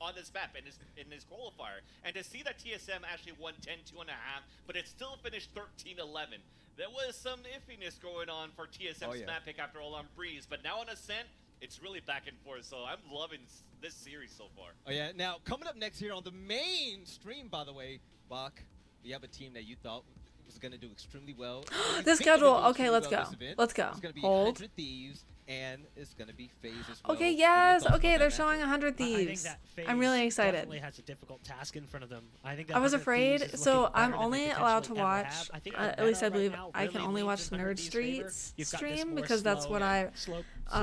S2: on this map in his qualifier, and to see that TSM actually won 10-2.5, but it still finished 13-11. There was some iffiness going on for TSM's map pick after all on Breeze, but now on Ascent, it's really back and forth. So I'm loving this series so far.
S4: Oh yeah. Now coming up next here on the main stream, by the way, Bach, we have a team that you thought was going to do extremely well.
S1: The schedule. Okay, let's go. Let's go.
S4: It's going to be
S1: Hold.
S4: 100 Thieves, and it's going to be FaZe as well.
S1: Okay,
S4: What are your
S1: yes.
S4: thoughts
S1: Okay,
S4: about
S1: they're
S4: that
S1: showing
S4: matchup?
S1: 100
S9: I think
S1: Thieves.
S9: that
S1: I'm really
S9: FaZe
S1: excited.
S9: definitely has a difficult task in front of them. I think that
S1: I was
S9: 100
S1: afraid,
S9: Thieves is
S1: so
S9: looking
S1: I'm
S9: better than they
S1: only allowed to
S9: potentially ever
S1: watch,
S9: have. I think
S1: at
S9: our
S1: least I
S9: meta
S1: believe
S9: right now
S1: I can
S9: really
S1: only
S9: leans
S1: watch
S9: in 100
S1: Nerd
S9: Thieves' favor.
S1: Streets
S9: You've got this
S1: stream
S9: more
S1: because that's
S9: slow,
S1: what I
S9: slow,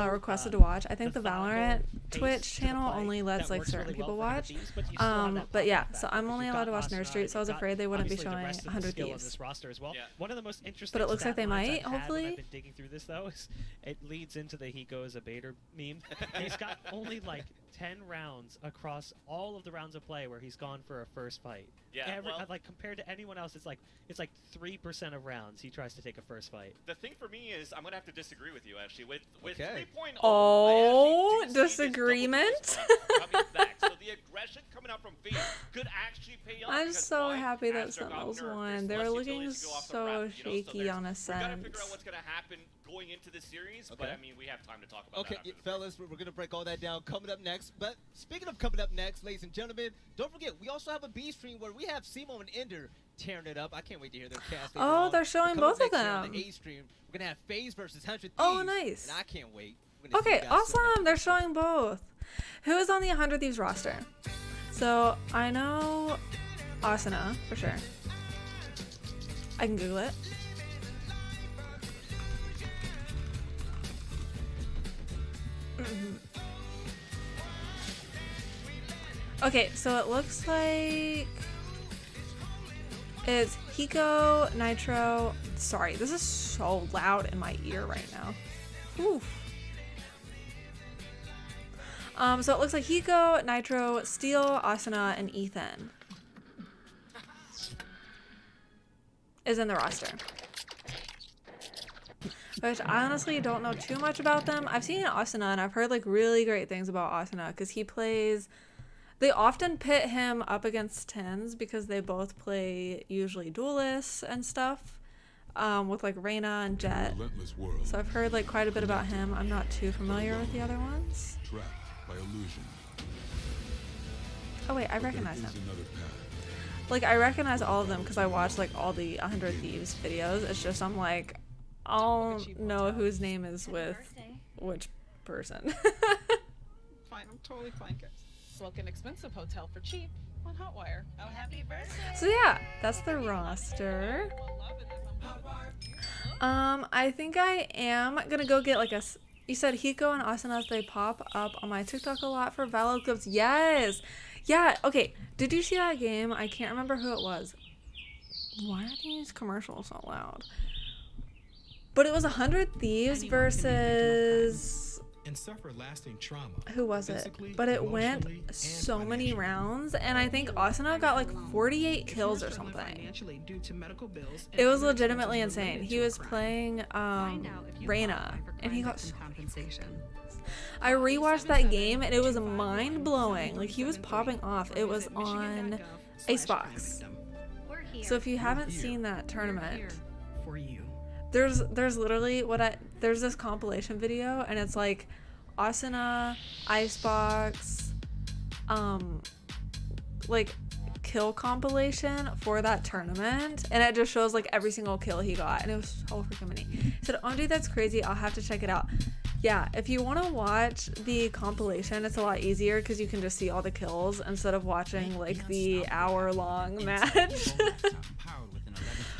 S1: requested to watch. I think the
S9: methodical
S1: Valorant
S9: pace
S1: Twitch
S9: to the
S1: channel
S9: play
S1: only
S9: that
S1: lets like
S9: works
S1: certain
S9: really well
S1: people
S9: for 100
S1: watch.
S9: Thieves, but you still have that
S1: But yeah,
S9: pop-up
S1: so
S9: factor
S1: I'm
S9: because
S1: only
S9: you've
S1: allowed to
S9: got
S1: watch
S9: Asuna,
S1: Nerd Street, so I was
S9: you've got
S1: afraid they wouldn't be
S9: obviously the
S1: showing
S9: rest of the
S1: 100
S9: skill on
S1: Thieves.
S9: this roster as well.
S2: Yeah.
S9: One of the most interesting
S1: But it looks like
S9: stat
S1: they
S9: lines
S1: might,
S9: I've had when
S1: hopefully.
S9: I've been digging through this though is it leads into the he goes a baiter meme. He's got only like 10 rounds across all of the rounds of play where he's gone for a first fight.
S2: Yeah, well,
S9: like compared to anyone else, it's like 3% of rounds he tries to take a first fight.
S2: the thing for me is I'm gonna have to disagree with you actually. With
S4: Okay.
S2: 3.0,
S1: Oh,
S2: I actually do see this
S1: disagreement?
S2: double digits coming back. So the aggression coming out from FaZe could actually pay off.
S1: I'm
S2: because
S1: so
S2: why?
S1: happy that
S2: As they're
S1: Sentinels
S2: nerfed,
S1: won.
S2: there's
S1: They were
S2: less
S1: looking
S2: utilities to go off the
S1: so
S2: ref,
S1: shaky on a
S2: we gotta figure out
S1: sense.
S2: what's gonna happen going into the series, but
S4: Okay.
S2: I mean, we have time to talk about
S4: Okay,
S2: that. After the
S4: fellas, we're going to break all that down coming up next. But speaking of coming up next, ladies and gentlemen, don't forget, we also have a B stream where we have Simo and Ender tearing it up. I can't wait to hear their cast. later
S1: Oh,
S4: on.
S1: they're showing
S4: Coming
S1: both of
S4: next year on
S1: them.
S4: the A stream, we're going to have FaZe versus 100 Thieves.
S1: Oh, nice.
S4: And I can't wait. We're gonna see
S1: Okay,
S4: you guys soon.
S1: awesome. They're showing both. Who is on the 100 Thieves roster? So I know Asuna for sure. I can Google it. Okay, so it looks like it's Hiko, Nitro. Sorry, this is so loud in my ear right now. Whew. So it looks like Hiko, Nitro, Steel, Asuna, and Ethan is in the roster. Which I honestly don't know too much about them. I've seen Asuna and I've heard like really great things about Asuna because he plays. They often pit him up against tens because they both play usually duelists and stuff with like Reyna and Jet. So I've heard like quite a bit about him. I'm not too familiar with the other ones.
S17: Trapped by illusion.
S1: Oh wait, I recognize him. Like I recognize all of them because I watch like all the 100 Thieves videos. It's just I'm like, I'll know whose name is with which person.
S18: Fine, I'm totally fine, guys. Book an expensive hotel for cheap on Hotwire. Oh, happy birthday!
S1: So yeah, that's the roster. I think I am gonna go get like a. You said Hiko and Asuna, they pop up on my TikTok a lot for Valo clips. Yes, yeah. Okay, did you see that game? I can't remember who it was. Why are these commercials so loud? But it was 100 Thieves versus.
S11: And suffer lasting trauma.
S1: Who was it? But it went so many rounds, and I think Asuna got like 48 kills or something. It was legitimately insane. He was playing Reyna, and he got so many I rewatched that game, and it was mind blowing. Like he was popping off. It was on Icebox. So if you haven't seen that tournament, there's literally there's this compilation video and it's like Asuna, Icebox, like kill compilation for that tournament, and it just shows like every single kill he got, and it was so freaking many. I said, oh dude, that's crazy, I'll have to check it out. Yeah, if you want to watch the compilation, it's a lot easier because you can just see all the kills instead of watching like the hour-long match.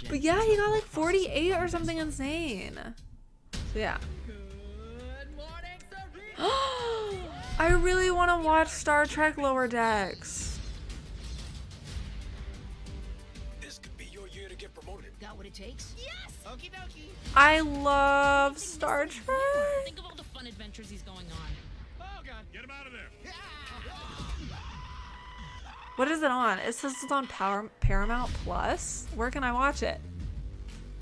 S1: But yeah, he got like 48 or something insane. So yeah. I really want to watch Star Trek Lower Decks.
S19: This could be your year to get promoted.
S8: Got what it takes? Yes! Okie dokie.
S1: I love Star Trek.
S8: Think of all the fun adventures he's going on.
S5: Oh god, get him out of there.
S1: What is it on? It says it's on Paramount Plus. Where can I watch it?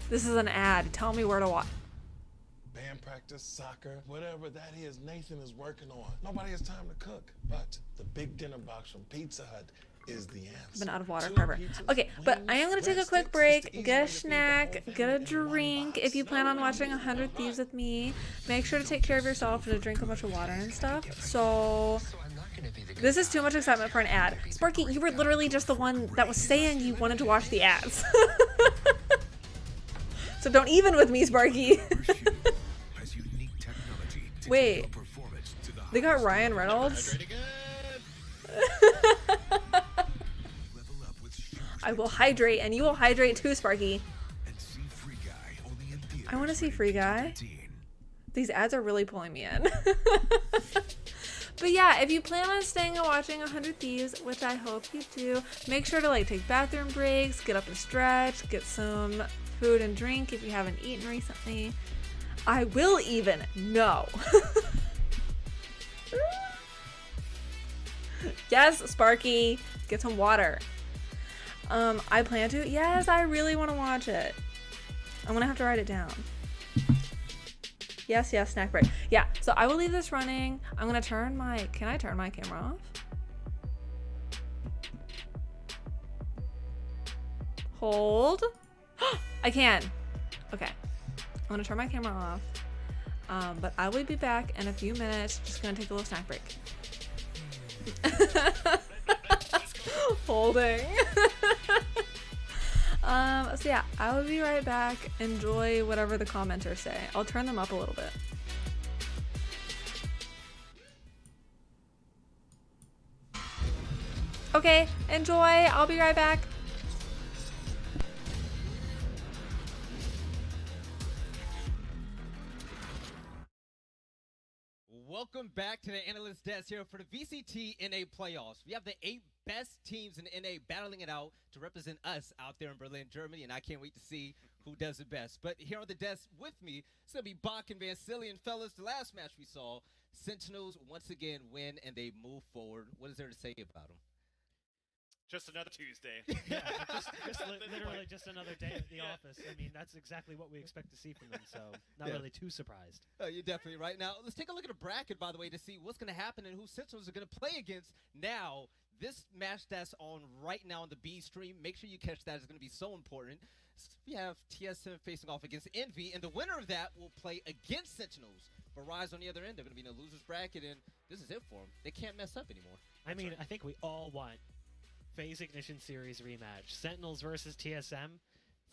S1: This is an ad. Tell me where to watch.
S19: Band practice, soccer, whatever that is, Nathan is working on. Nobody has time to cook, but the big dinner box from Pizza Hut is the answer.
S1: I've been out of water forever. Okay, but I am going to take a quick break, get a snack, get a drink. If you plan on watching 100 Thieves with me, make sure to take care of yourself and to drink a bunch of water and stuff. So this is too much excitement for an ad. Sparky, you were literally just the one that was saying you wanted to watch the ads. So don't even with me, Sparky. Wait, they got Ryan Reynolds? I will hydrate, and you will hydrate too, Sparky. I want to see Free Guy. These ads are really pulling me in. But yeah, if you plan on staying and watching 100 Thieves, which I hope you do, make sure to like take bathroom breaks, get up and stretch, get some food and drink if you haven't eaten recently. I will even know. Yes, Sparky, get some water. I plan to. Yes, I really want to watch it. I'm gonna have to write it down. Yes, snack break. Yeah, so I will leave this running. I'm gonna turn my, can I turn my camera off? Hold. I can. Okay. I'm gonna turn my camera off. But I will be back in a few minutes. Just gonna take a little snack break. Holding. So yeah, I will be right back. Enjoy whatever the commenters say. I'll turn them up a little bit. Okay, enjoy. I'll be right back.
S4: Welcome back to the analyst desk here for the VCT NA playoffs. We have the 8 best teams in NA battling it out to represent us out there in Berlin, Germany, and I can't wait to see who does it best. But here on the desk with me, it's going to be Bach and Vancillion. Fellas, the last match we saw, Sentinels once again win and they move forward. What is there to say about them?
S2: Just another Tuesday.
S9: Yeah, literally just another day at the office. I mean, that's exactly what we expect to see from them, so not really too surprised.
S4: You're definitely right. Now, let's take a look at the bracket, by the way, to see what's going to happen and who Sentinels are going to play against. Now, this match that's on right now on the B stream, make sure you catch that. It's going to be so important. We have TSM facing off against Envy, and the winner of that will play against Sentinels. But Rise on the other end, they're going to be in a loser's bracket, and this is it for them. They can't mess up anymore.
S9: I mean, I think we all want FaZe Ignition Series rematch. Sentinels versus TSM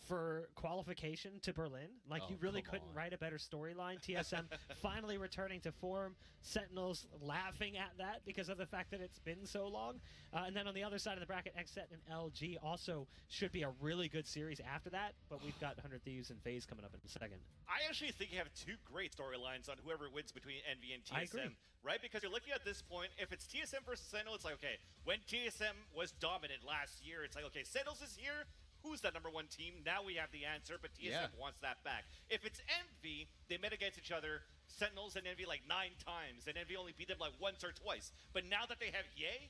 S9: for qualification to Berlin. Like, you really couldn't write a better storyline. TSM finally returning to form. Sentinels laughing at that because of the fact that it's been so long. And then on the other side of the bracket, XSET and LG also should be a really good series after that. But we've got 100 Thieves and FaZe coming up in a second.
S2: I actually think you have 2 great storylines on whoever wins between Envy and TSM.
S9: I agree.
S2: Right? Because you're looking at this point, if it's TSM versus Sentinel, it's like, okay, when TSM was dominant last year, it's like, okay, Sentinels is here. Who's that #1 team? Now we have the answer, but TSM wants that back. If it's Envy, they met against each other, Sentinels and Envy, like 9 times, and Envy only beat them like once or twice. But now that they have Ye,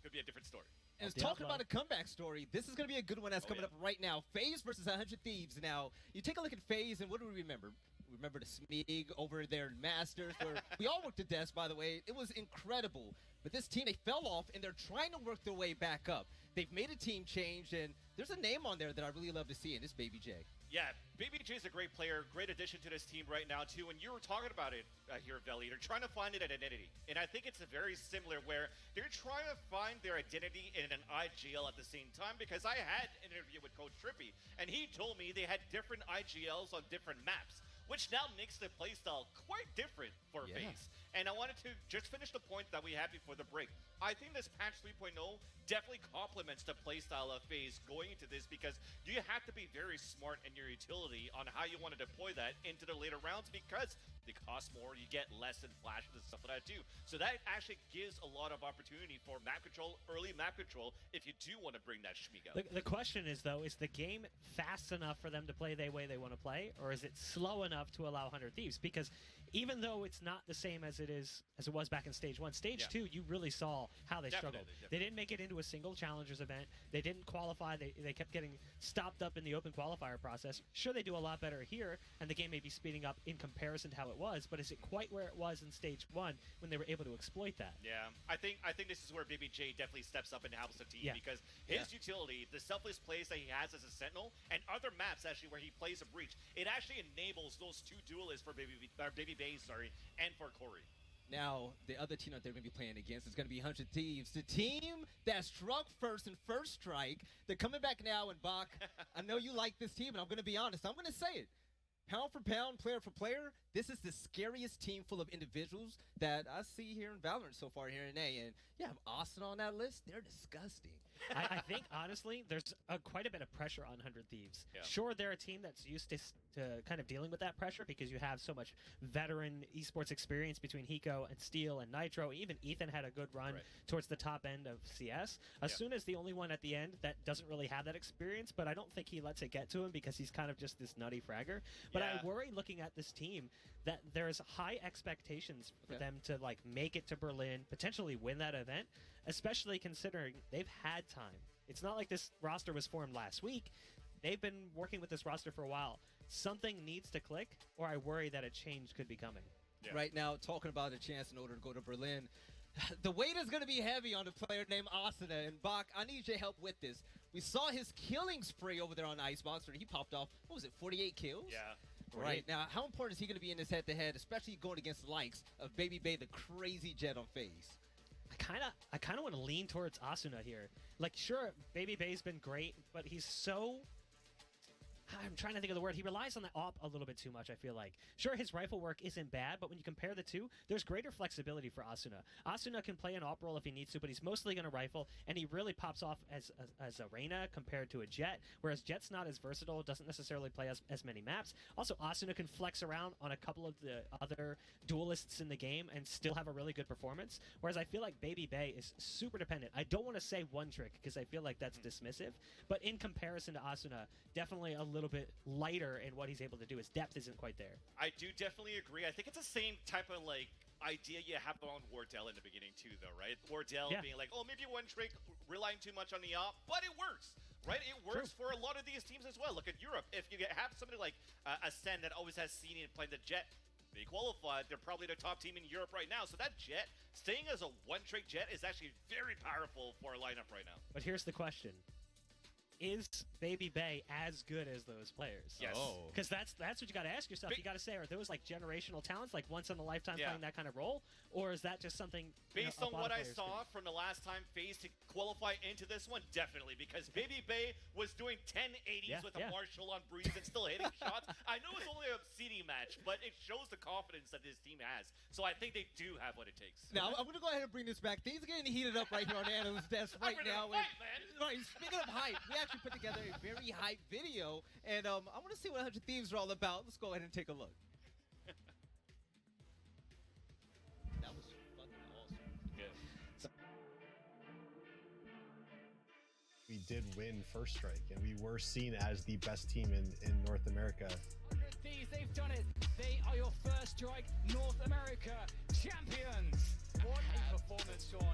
S2: could be a different story.
S4: And it's talking about a comeback story. This is going to be a good one that's coming up right now. FaZe versus 100 Thieves. Now, you take a look at FaZe, and what do we remember? We remember the Smeeg over there in Masters, where we all worked at desk, by the way. It was incredible. But this team, they fell off, and they're trying to work their way back up. They've made a team change, and there's a name on there that I really love to see, and it's Baby J.
S2: Yeah, Baby J is a great player, great addition to this team right now, too. And you were talking about it here, Veli. They're trying to find an identity. And I think it's a very similar where they're trying to find their identity in an IGL at the same time, because I had an interview with Coach Trippy, and he told me they had different IGLs on different maps, which now makes the playstyle quite different for FaZe. And I wanted to just finish the point that we had before the break. I think this patch 3.0 definitely complements the playstyle of FaZe going into this, because you have to be very smart in your utility on how you want to deploy that into the later rounds, because they cost more, you get less in flashes and stuff like that too. So that actually gives a lot of opportunity for map control, early map control, if you do want to bring that Shmeeg up.
S9: The question is, though, is the game fast enough for them to play the way they want to play, or is it slow enough to allow 100 Thieves? Because even though it's not the same as it was back in Stage 1, Stage 2, you really saw how they struggled. They didn't make it into a single Challengers event. They didn't qualify. They kept getting stopped up in the open qualifier process. Sure, they do a lot better here, and the game may be speeding up in comparison to how it was, but is it quite where it was in Stage 1 when they were able to exploit that?
S2: Yeah, I think this is where Baby J definitely steps up and helps the team, because his utility, the selfless plays that he has as a Sentinel, and other maps actually where he plays a Breach, it actually enables those 2 duelists for Baby Bae, and for Corey.
S4: Now, the other team that they're going to be playing against is going to be 100 Thieves, the team that struck first in First Strike. They're coming back now, and Bach, I know you like this team, and I'm going to be honest. I'm going to say it. Pound for pound, player for player, this is the scariest team full of individuals that I see here in Valorant so far here in A. And yeah, Austin on that list, they're disgusting.
S9: I think, honestly, there's quite a bit of pressure on 100 Thieves.
S2: Yeah.
S9: Sure, they're a team that's used to kind of dealing with that pressure because you have so much veteran esports experience between Hiko and Steel and Nitro. Even Ethan had a good run towards the top end of CS. Asuna is the only one at the end that doesn't really have that experience, but I don't think he lets it get to him because he's kind of just this nutty fragger. But I worry, looking at this team, that there's high expectations for them to like make it to Berlin, potentially win that event, especially considering they've had time. It's not like this roster was formed last week. They've been working with this roster for a while. Something needs to click, or I worry that a change could be coming.
S4: Right now, talking about a chance in order to go to Berlin, the weight is going to be heavy on a player named Asuna. And Bach, I need your help with this. We saw his killing spree over there on Icebox where he popped off, what was it, 48 kills?
S2: Yeah.
S4: Right, now how important is he going to be in this head-to-head, especially going against the likes of Baby Bay, the crazy Jet on FaZe?
S9: I kind of want to lean towards Asuna here. Like, sure, Baby Bay's been great, but he's so... I'm trying to think of the word. He relies on the op a little bit too much, I feel like. Sure, his rifle work isn't bad, but when you compare the two, there's greater flexibility for Asuna. Asuna can play an op role if he needs to, but he's mostly going to rifle, and he really pops off as a Reyna compared to a Jet, whereas Jet's not as versatile, doesn't necessarily play as many maps. Also, Asuna can flex around on a couple of the other duelists in the game and still have a really good performance, whereas I feel like Baby Bay is super dependent. I don't want to say one trick, because I feel like that's dismissive, but in comparison to Asuna, definitely a little bit lighter in what he's able to do. His depth isn't quite there.
S2: I do definitely agree. I think it's the same type of like idea you have on Wardell in the beginning too, though, right? Wardell being like, oh, maybe one trick, relying too much on the op, but it works, right? It works for a lot of these teams as well. Look at Europe. If you have somebody like Ascend that always has seen and playing the Jet, they qualified. They're probably the top team in Europe right now. So that Jet, staying as a one-trick Jet is actually very powerful for a lineup right now.
S9: But here's the question. Is Baby Bay as good as those players?
S2: Yes.
S9: Because that's what you got to ask yourself. You got to say, are those like generational talents, like once in a lifetime playing that kind of role, or is that just something?
S2: Based on what I saw from the last time FaZe to qualify into this one, definitely, because Baby Bay was doing 1080s with a Marshall on Breeze and still hitting shots. I know it's only a CD match, but it shows the confidence that this team has. So I think they do have what it takes.
S4: Now, I'm going to go ahead and bring this back. Things are getting heated up right here on Analyst's desk right now. Right, speaking of hype, we actually put together a very hype video, and I want to see what 100 Thieves are all about. Let's go ahead and take a look. That was fucking awesome.
S2: Yeah.
S17: We did win First Strike, and we were seen as the best team in North America.
S20: 100 Thieves, they've done it. They are your First Strike North America champions. What a performance, Sean.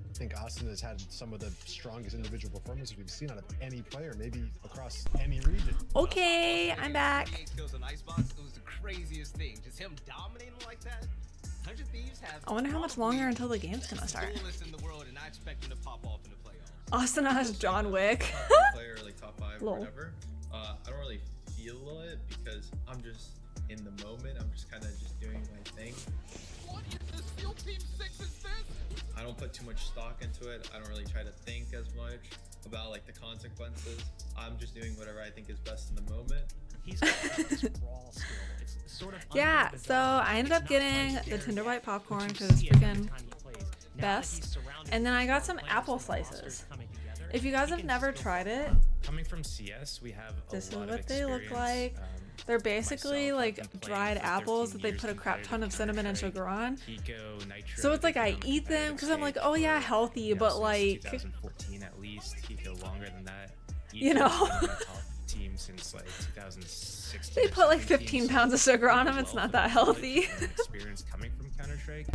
S17: I think Austin has had some of the strongest individual performances we've seen out of any player, maybe across any region.
S1: Okay, I'm back.
S4: 48 kills on Icebox, it was the craziest thing. Just him dominating like that. 100 Thieves have.
S1: I wonder how much longer until the game's gonna start.
S4: Duelists in the world, and I expect them to pop off in the playoffs.
S1: Austin has John Wick.
S12: Player like top 5 or
S1: Lol.
S12: whatever. I don't really feel it because I'm just in the moment. I'm just kind of just doing my thing.
S15: What is this Steel Team 6 is this?
S12: I don't put too much stock into it. I don't really try to think as much about like the consequences. I'm just doing whatever I think is best in the moment.
S9: He's got this raw skill. It's sort of
S1: Yeah, so I ended up getting the Tender White popcorn because it's freaking best. And then I got some apple slices. If you guys have never tried it,
S21: coming from CS, we have a
S1: this is
S21: lot
S1: what
S21: of
S1: they look
S21: experience.
S1: like. They're basically like dried apples that they put a crap ton of cinnamon and sugar on. So it's like I eat them because I'm like, oh yeah, healthy, but like
S21: 2014 at least, Hiko longer than that.
S1: You know.
S21: Team since like 2016.
S1: They put like 15 pounds of sugar on them. It's not that healthy.
S21: Experience coming from Counter-Strike,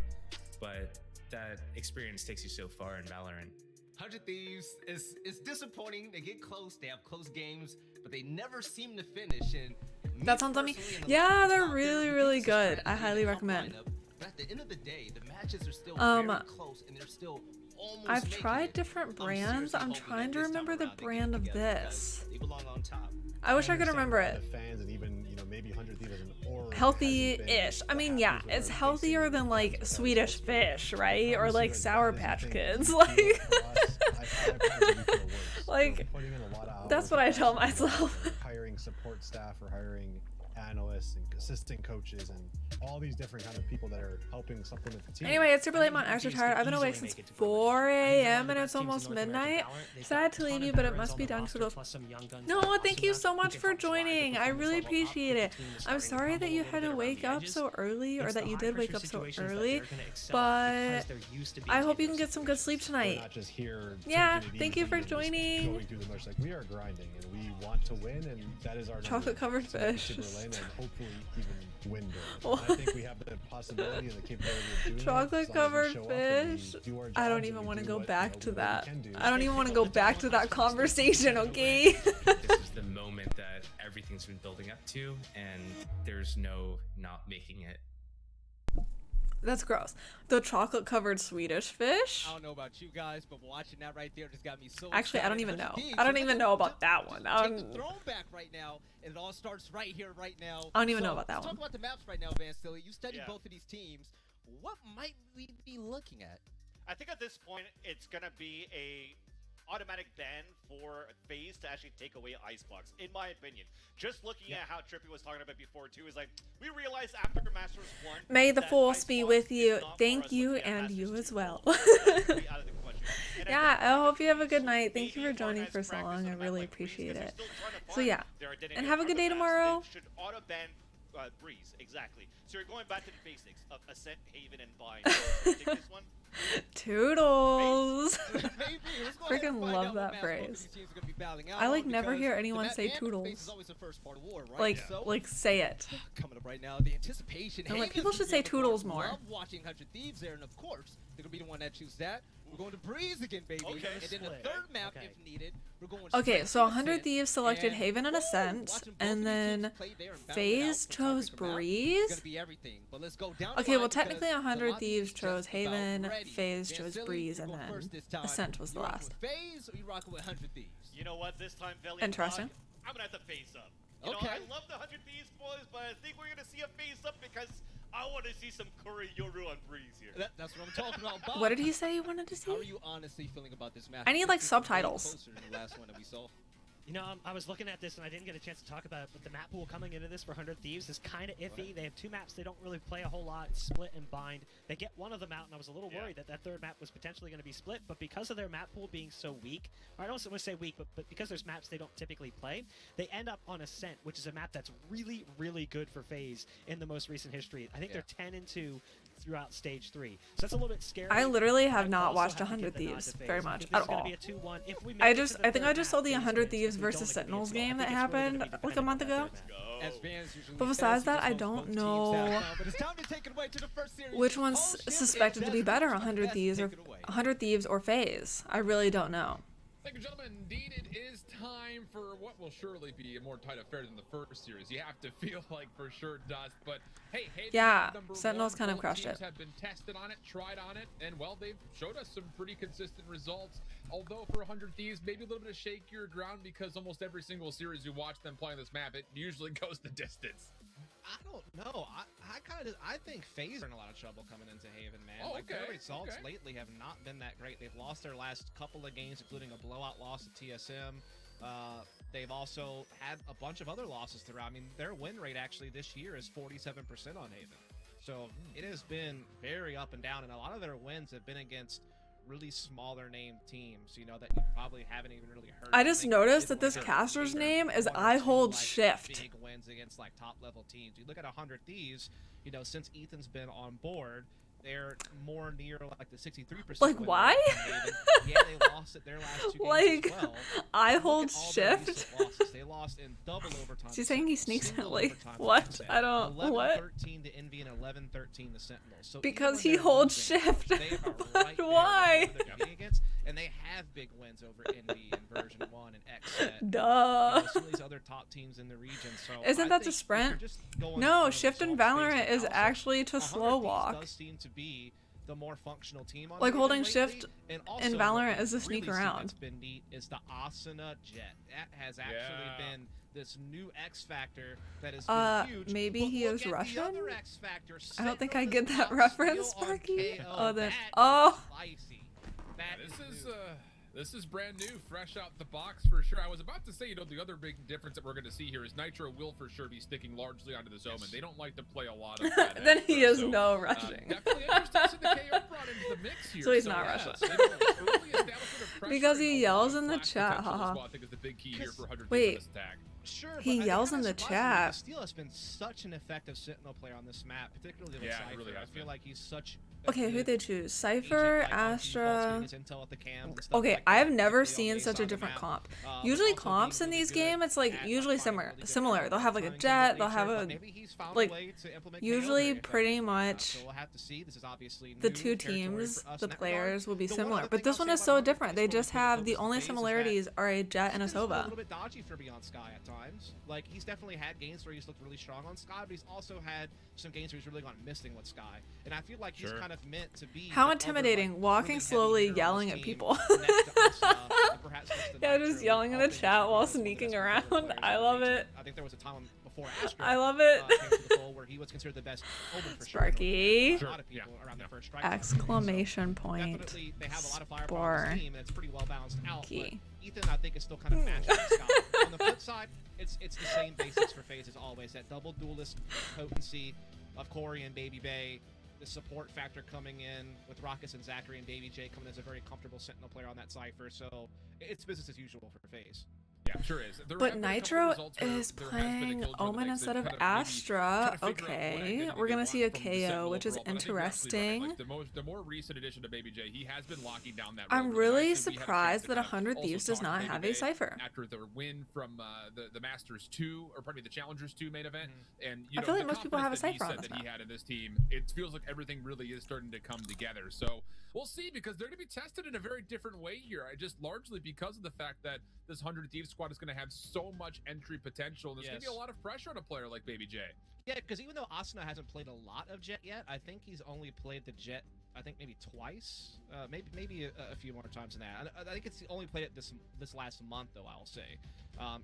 S21: but that experience takes you so far in Valorant.
S4: 100 Thieves is disappointing. They get close, they have close games, but they never seem to finish. And
S1: that sounds on me. Yeah, they're really, really good. I highly recommend.
S4: But at the end of the day, the matches are still very close, and they're still almost.
S1: I've tried different brands. I'm trying to remember the brand of this.
S4: They belong on top.
S1: I wish I could remember it.
S17: Fans and even, you know, maybe 100 Thieves as an aura.
S1: Healthy-ish. I mean, yeah, it's healthier than like Swedish Fish, right? Or like Sour Patch Kids. Like, that's what I tell myself.
S17: Hiring support staff or hiring analysts and assistant coaches and all these different kind of people that are helping supplement the team.
S1: Anyway, it's super late. I'm extra tired. I've been awake since 4 a.m. and it's almost midnight. Sad to leave you, but it must be done to go. No, thank you so much for joining. I really appreciate it. I'm sorry that you had to wake up so early, or that you did wake up so early, but I hope you can get some good sleep tonight. Yeah, thank you for joining.
S17: Like, we are grinding and we want to win, and that is our
S1: chocolate covered fish.
S17: And hopefully even win. I think we have the possibility and the capability of doing
S1: chocolate covered fish. I don't even want to go back to that. I don't even want to go back to that conversation, okay?
S21: This is the moment that everything's been building up to, and there's no not making it.
S1: That's gross. The chocolate covered Swedish fish.
S4: I don't know about you guys, but watching that right there just got me so
S1: Actually, I don't
S4: excited.
S1: even know.
S4: 100
S1: I don't
S4: Thieves,
S1: even know about that one.
S4: take the throne back right now, and it all starts right here, right now.
S1: I don't even know about that
S4: let's
S1: one.
S4: Talk about the maps right now, Van Silly. You studied both of these teams. What might we be looking at?
S2: I think at this point, it's going to be a automatic ban for FaZe to actually take away Icebox, in my opinion. Just looking at how Trippy was talking about before, too, is like, we realized after Masters 1...
S1: May the force be with you. Thank you, and you as well. Yeah, I hope you have a good night. Thank you for joining for so long. I really appreciate it. So yeah, and have a good day tomorrow.
S2: Should auto-ban Breeze, exactly. So you're going back to the basics of Ascent, Haven, and Bind. Take this one.
S1: Toodles. Freaking love that phrase. I like never hear anyone say toodles. Like say it.
S4: Coming up right now, the anticipation.
S1: And like people should say toodles more.
S4: Love watching 100 Thieves there, and of course, they're gonna be the one that choose that. We're going to Breeze again, baby. And then the third map, if needed, we're going.
S1: Okay, so 100 Thieves selected Haven and Ascent, and then FaZe chose Breeze. Okay, well technically 100 Thieves chose Haven, FaZe chose Breeze, and then Ascent was the last.
S4: FaZe, or you rocking with 100 Thieves?
S2: You know what? This time, Valiant
S1: Interesting.
S2: I'm gonna have to FaZe up. You know, I love the 100 Thieves boys, but I think we're gonna see a FaZe up because I want to see some Curry Yoru on Breeze here.
S4: That's what I'm talking about, Bob.
S1: What did he say you wanted to see?
S4: How are you honestly feeling about this match?
S1: I need like subtitles.
S4: Closer than the last one that we saw.
S9: You know, I was looking at this and I didn't get a chance to talk about it, but the map pool coming into this for 100 Thieves is kind of iffy. They have two maps they don't really play a whole lot, Split and Bind. They get one of them out, and I was a little worried that that third map was potentially going to be Split, but because of their map pool being so weak, or I don't want to say weak, but because there's maps they don't typically play, they end up on Ascent, which is a map that's really, really good for FaZe in the most recent history. I think they're 10-2 throughout stage 3. So that's a little bit scary.
S1: I literally have not watched 100 Thieves very much at all. I think I just saw the 100 Thieves versus Sentinels game that happened like a month ago. But besides that, I don't know which one's suspected to be better, 100 Thieves or FaZe. I really don't know.
S6: Thank you, gentlemen. Indeed, it is time for what will surely be a more tight affair than the first series. You have to feel like for sure Dust, but hey,
S1: yeah, Sentinels kind of crushed it.
S6: Have been tested on it, tried on it, and well, they've showed us some pretty consistent results. Although for 100 Thieves, maybe a little bit of shakier ground because almost every single series you watch them playing this map, it usually goes the distance.
S5: I don't know. I think FaZe are in a lot of trouble coming into Haven, man. Their results lately have not been that great. They've lost their last couple of games, including a blowout loss to TSM. They've also had a bunch of other losses throughout. I mean, their win rate actually this year is 47% on Haven. So it has been very up and down, and a lot of their wins have been against really smaller named teams, you know, that you probably haven't even really heard.
S1: I just noticed that this caster's name is I Hold Shift.
S5: Big wins against like top level teams. You look at 100 Thieves, you know, since Ethan's been on board, they're more near like the 63%.
S1: Like why?
S5: Yeah, they lost at their last 2 games
S1: like,
S5: as well.
S1: I Hold Shift.
S5: They lost in double overtime.
S1: She's saying he sneaks it. Like what? I don't.
S5: 11-13 to Envy and 11-13 to Sentinels. So
S1: because he holds Shift. But why?
S5: And they have big wins over Envy and version 1 and X.
S1: Duh.
S5: You know, some of these other top teams in the region. So
S1: isn't that the sprint? No, Shift in Valorant is actually to slow walk.
S5: Does seem to be the more functional team on
S1: like holding
S5: lately.
S1: Shift
S5: and
S1: in Valorant is to sneak around.
S5: What's been neat is the Asuna Jet. That has actually been this new X factor that is huge.
S1: Maybe
S5: but
S1: he is Russian.
S5: X factor,
S1: I don't think I get that reference, Sparky. Oh, then
S6: This is brand new, fresh out the box for sure. I was about to say, you know, the other big difference that we're going to see here is Nitro will for sure be sticking largely onto the Omen. They don't like to play a lot of that.
S1: Then he is no rushing.
S6: Definitely interesting to see the KO brought into the mix here.
S1: So he's not rushing. Because he yells in the chat, haha.
S6: I think is the big key here for 100
S1: Wait.
S6: attack.
S5: Sure,
S1: he yells in the chat.
S5: Steele has been such an effective Sentinel player on this map, particularly with Cypher.
S6: Really
S5: I feel like he's such
S1: Okay, who they choose? Cypher, Astra.
S5: Intel at the cam and stuff
S1: Okay,
S5: like
S1: I have
S5: that.
S1: never
S5: They
S1: seen
S5: on
S1: such a
S5: the
S1: different
S5: map.
S1: comp.
S5: But
S1: Usually
S5: also
S1: comps
S5: being
S1: in
S5: really
S1: these
S5: good
S1: games, it's like
S5: at
S1: usually
S5: finding
S1: similar.
S5: really good
S1: Similar. They'll have like a
S5: timing
S1: jet. They'll
S5: nature,
S1: have
S5: but
S1: a
S5: maybe he's found a
S1: like.
S5: way to implement KO
S1: Usually,
S5: very
S1: pretty
S5: effectively.
S1: much.
S5: So we'll have to see. This is obviously
S1: The
S5: new
S1: two
S5: territory
S1: teams,
S5: for us
S1: the
S5: in that regard.
S1: players will be
S5: The one
S1: similar,
S5: other
S1: but
S5: thing
S1: this
S5: I'll
S1: one
S5: say
S1: is
S5: about
S1: so
S5: Valorant
S1: different. They
S5: Discord
S1: just
S5: for the
S1: have the
S5: focus
S1: only
S5: phase is that
S1: similarities are a jet and a
S5: He's been a
S1: Sova.
S5: little bit dodgy for Beyond Sky at times. Like he's definitely had games where he's looked really strong on Sky, but he's also had some games where he's really gone missing with Sky. And I feel like he's kind of meant to be
S1: How
S5: the
S1: intimidating!
S5: other, like,
S1: Walking
S5: really
S1: slowly,
S5: heavy hitter on
S1: yelling
S5: this
S1: at
S5: team
S1: people.
S5: next to us, and perhaps next to
S1: Yeah,
S5: Nitro,
S1: just yelling in the
S5: helping
S1: chat
S5: us
S1: while
S5: as one of the
S1: sneaking
S5: best
S1: around.
S5: controller players
S1: I
S5: in the
S1: love
S5: region.
S1: it.
S5: I think there was a time before Astra
S1: I love it.
S5: came to the fold where he was considered the best Omen for
S1: Sparky.
S5: sure. A lot of people around the first strike.
S1: Exclamation point.
S5: Definitely, they have a lot of firepower on this team, and it's pretty well balanced out. But Ethan, I think, is still kind of matching Scott. On the flip side, it's the same basics for FaZe as always. That double duelist potency of Corey and Baby Bay, the support factor coming in with Rockus and Zachary and Baby J coming as a very comfortable Sentinel player on that Cypher. So it's business as usual for FaZe.
S15: Yeah, sure is.
S1: But Nitro is playing Omen instead of Astra. Okay, we're gonna see a KO, which is interesting.
S15: The more recent addition to Baby J, he has been locking down that.
S1: I'm really surprised that 100 Thieves does not have a Cypher.
S15: After their win from the Masters 2, or pardon me, the Challengers 2 main event, and
S1: I feel like most people have a Cypher on this
S15: that he had in this team, it feels like everything really is starting to come together. So we'll see, because they're going to be tested in a very different way here. Just largely because of the fact that this 100 Thieves squad is going to have so much entry potential. There's going to be a lot of pressure on a player like Baby J.
S5: Yeah, because even though Asuna hasn't played a lot of Jet yet, I think he's only played the Jet, I think maybe twice, maybe a few more times than that. I think it's only played it this last month, though. I'll say,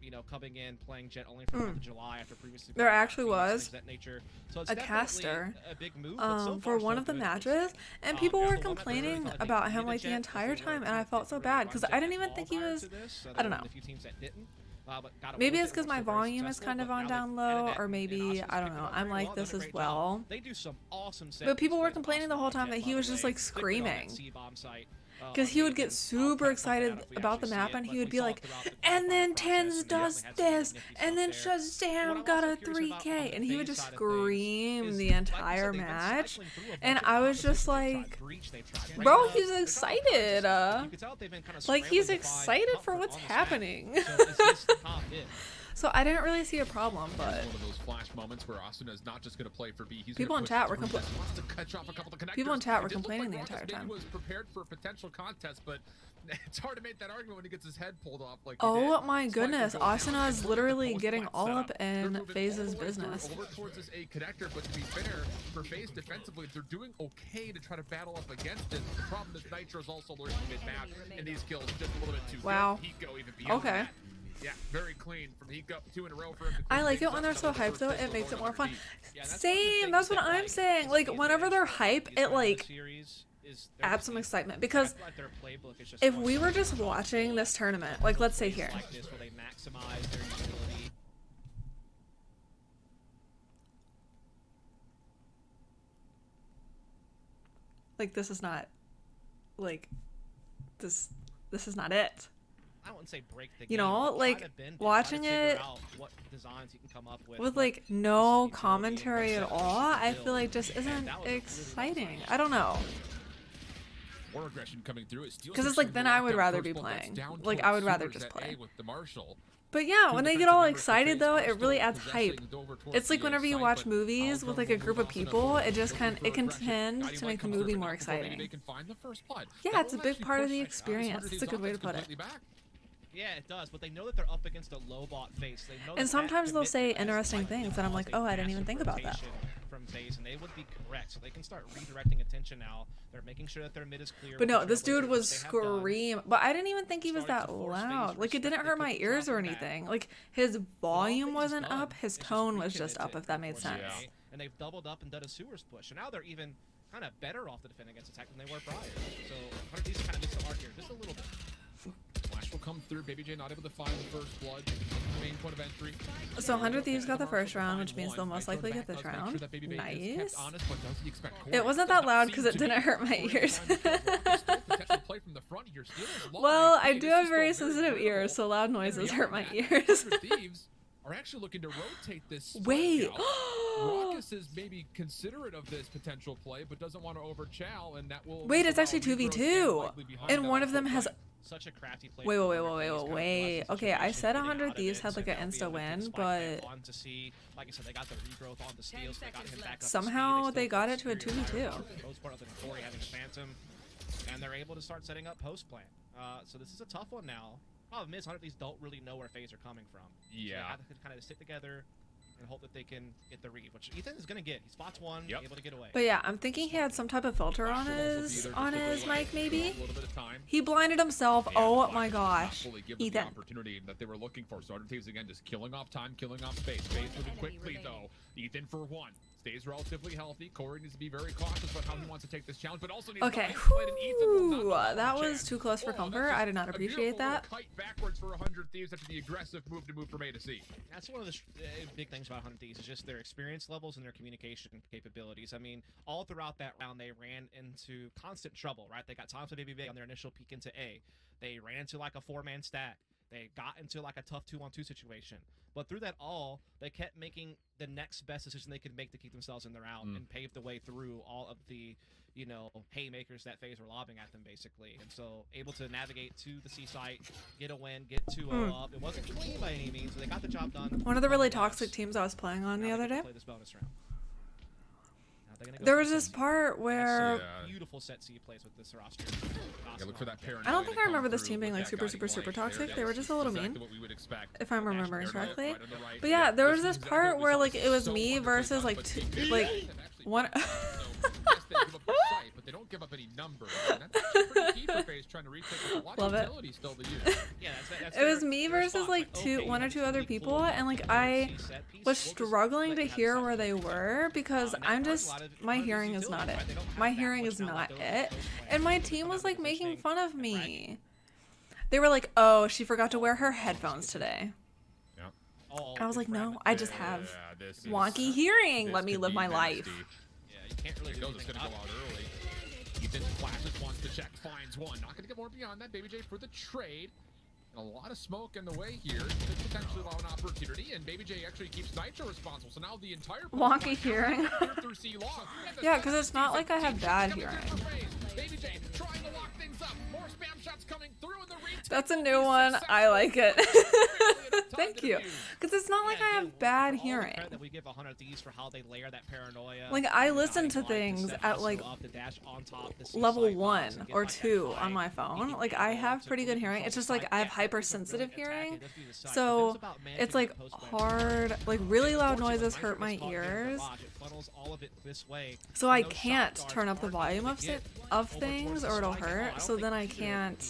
S5: you know, coming in playing Jet only for the month of July after previously.
S1: There actually was
S5: that nature. So it's
S1: a caster
S5: a big move, but so
S1: for
S5: far,
S1: one
S5: so
S1: of the
S5: good.
S1: matches, and people were complaining about him like the entire time, and I felt so bad because I didn't even think he was. I don't know. Maybe it's because my volume is kind of on down low, or maybe I don't know. I'm like this as well.
S5: They do some awesome.
S1: But people were complaining the whole time that he was just like screaming. Because he would get super excited about the map, and he would be like, and then Tens does this, and then Shazam got a 3K, and he would just scream the entire match, and I was just like, bro, he's excited, like he's excited for what's happening. So I didn't really see a problem, but
S15: one of those flash moments where Asuna is not just going to play for B. He's
S1: people in chat were complaining. People in chat were
S15: It did look
S1: complaining the
S15: like
S1: entire
S15: Rockus
S1: time.
S15: maybe was prepared for a potential contest, but it's hard to make that argument when he gets his head pulled off like he
S1: Oh
S15: did.
S1: my goodness, Asuna is literally
S15: post
S1: getting
S15: flat
S1: all
S15: setup.
S1: up
S15: They're
S1: in
S15: moving
S1: FaZe's
S15: all the way
S1: business.
S15: over towards this A connector, but to be fair, for FaZe defensively, they're doing okay to try to battle up against it. The problem is Nitro's also lurking mid-map, and these kills just a little bit too
S1: Wow.
S15: good. Hiko even beyond
S1: Okay.
S15: that. Yeah, very clean from Hiko, 2 in a row for him.
S1: I like it when they're so hyped though, it makes it more fun. Same, that's what I'm saying. Like whenever they're hype, it like adds some excitement, because if we were just watching this tournament, like let's say here. Like this is not like this is not it.
S5: I wouldn't say break the game.
S1: You know,
S5: but
S1: like
S5: try to bend it,
S1: watching
S5: try to figure
S1: it
S5: out what designs you can come up
S1: with like no commentary at all, I feel like just isn't exciting. I don't know.
S15: More aggression coming through.
S1: Because it's like then I would rather be playing. Like I would rather just play. But yeah, when they get all excited though, it really adds hype. It's like whenever you watch movies with like a group of people, it just it can tend to make the movie more exciting. Yeah, it's a big part of the experience. It's a good way to put it.
S5: Yeah, it does, but they know that they're up against a low bot face. They know
S1: And
S5: that
S1: sometimes they'll say
S5: commitment
S1: interesting things and I'm like, oh, I didn't even think about that.
S5: From FaZe, and they would be correct, so they can start redirecting attention now. They're making sure that their mid is clear.
S1: But no, this dude was scream. But I didn't even think he was that loud. Like it didn't hurt my ears or anything. Like his volume wasn't up, his tone was just up, if that made sense.
S5: And they've doubled up and done a sewers push, so now they're even kind of better off to defend against attack than they were prior. So 100 Thieves kind of missed the mark here, just a little bit.
S15: Flash will come through. Baby J not able to find the first blood. The main point of entry.
S1: So 100 Thieves got the first round, which means they'll most likely get this round. Nice. It wasn't that loud because it didn't hurt my ears. Well, I do have very sensitive ears, so loud noises hurt my ears.
S15: are actually looking to rotate this. split
S1: Wait.
S15: now. Raucus is maybe considerate of this potential play, but doesn't want to overchow, and that will.
S1: Wait, it's
S15: allow
S1: actually
S15: regrowth
S1: 2v2.
S15: likely behind
S1: And
S15: that
S1: one of them
S15: also
S1: has.
S15: play.
S5: Such a crafty play.
S1: Wait. Okay, I said 100 Thieves had like an insta win, but
S5: To see, like I said, they got the regrowth on the steal, so they got him back up to
S1: somehow
S5: speed.
S1: they got it to a 2v2.
S5: Most part of the Corey having a phantom, and they're able to start setting up post plan. So this is a tough one now. Problem is, 100 Thieves don't really know where FaZe are coming from. So they have to kind of sit together and hope that they can get the read, which Ethan is gonna get. He spots one, able to get away.
S1: But yeah, I'm thinking he had some type of filter on his mic, maybe. He blinded himself. Oh my gosh, Ethan.
S15: The opportunity that they were looking for. So 100 Thieves again just killing off time, killing off space. FaZe moving quickly though. Ethan for one. Stays relatively healthy. Corey needs to be very cautious about how he wants to take this challenge, but also needs
S1: Okay,
S15: to isolate, and Ethan will not
S1: that was too close for comfort. I did not appreciate that.
S15: Kite backwards for 100 Thieves after the aggressive move to move from A to C.
S5: That's one of the big things about 100 Thieves is just their experience levels and their communication capabilities. I mean, all throughout that round, they ran into constant trouble, right? They got Tom to Baby Big on their initial peek into A. They ran into like a 4-man stack. They got into like a tough 2-on-2 situation. But through that all, they kept making the next best decision they could make to keep themselves in the round and pave the way through all of the, you know, haymakers that FaZe were lobbing at them, basically. And so able to navigate to the C site, get a win, get 2-0 up. It wasn't clean by any means, but they got the job done.
S1: One of the really toxic teams I was playing on the other day.
S5: Play this bonus round.
S1: There was this part where
S5: beautiful set C plays with this roster.
S15: Look for that
S1: I don't think I remember this team being like super toxic. They were just a little mean, if I'm remembering correctly. But yeah, there was this part where like it was me versus like one.
S15: But they don't give up any numbers. That's pretty key for FaZe trying to retake a lot
S1: Love
S15: of
S1: it.
S15: utility still to use.
S1: It was me versus like one or two other people, and like I was struggling to hear where they were because my hearing is not it. My hearing is not it. And my team was like making fun of me. They were like, "Oh, she forgot to wear her headphones today." I was like, "No, I just have wonky hearing. Let me live my life."
S15: You can't really do anything. It's gonna go out early. Ethan flashes, wants to check, finds one. Not gonna get more beyond that. Baby J for the trade. And a lot of smoke in the way here. Could potentially allow an opportunity, and Baby J actually keeps Nitro responsible. So now the entire
S1: wonky hearing. Yeah, because it's not like I have bad hearing.
S15: Baby J trying to lock things up. More spam shots coming through in the retake.
S1: That's a new one. I like it. Thank you. Because it's not like I have bad hearing.
S5: That we give 100 Thieves for how they layer that paranoia.
S1: Like I listen to things at like level 1 or 2 on my phone. Like I have pretty good hearing. It's just like I have hypersensitive hearing. So it's like hard, like really loud noises hurt my ears. So I can't turn up the volume of things or it'll hurt. So then I can't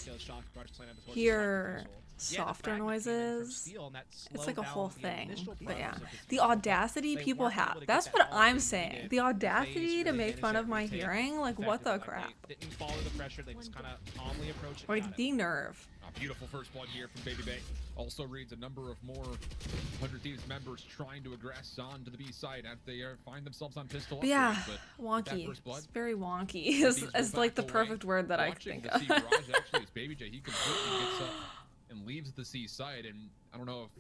S1: hear softer noises. It's like a whole thing. But yeah, the audacity people have. That's what I'm saying. The audacity to make fun of my hearing. Like what the crap? Like the nerve.
S15: Beautiful first blood here from Baby Bay. Also reads a number of more 100 Thieves members trying to aggress onto the B side after they find themselves on pistol.
S1: But yeah, wonky. It's very wonky. Is like the perfect word that I think of.
S15: Actually, it's Baby J. He completely gets up and leaves the C side, and I don't know if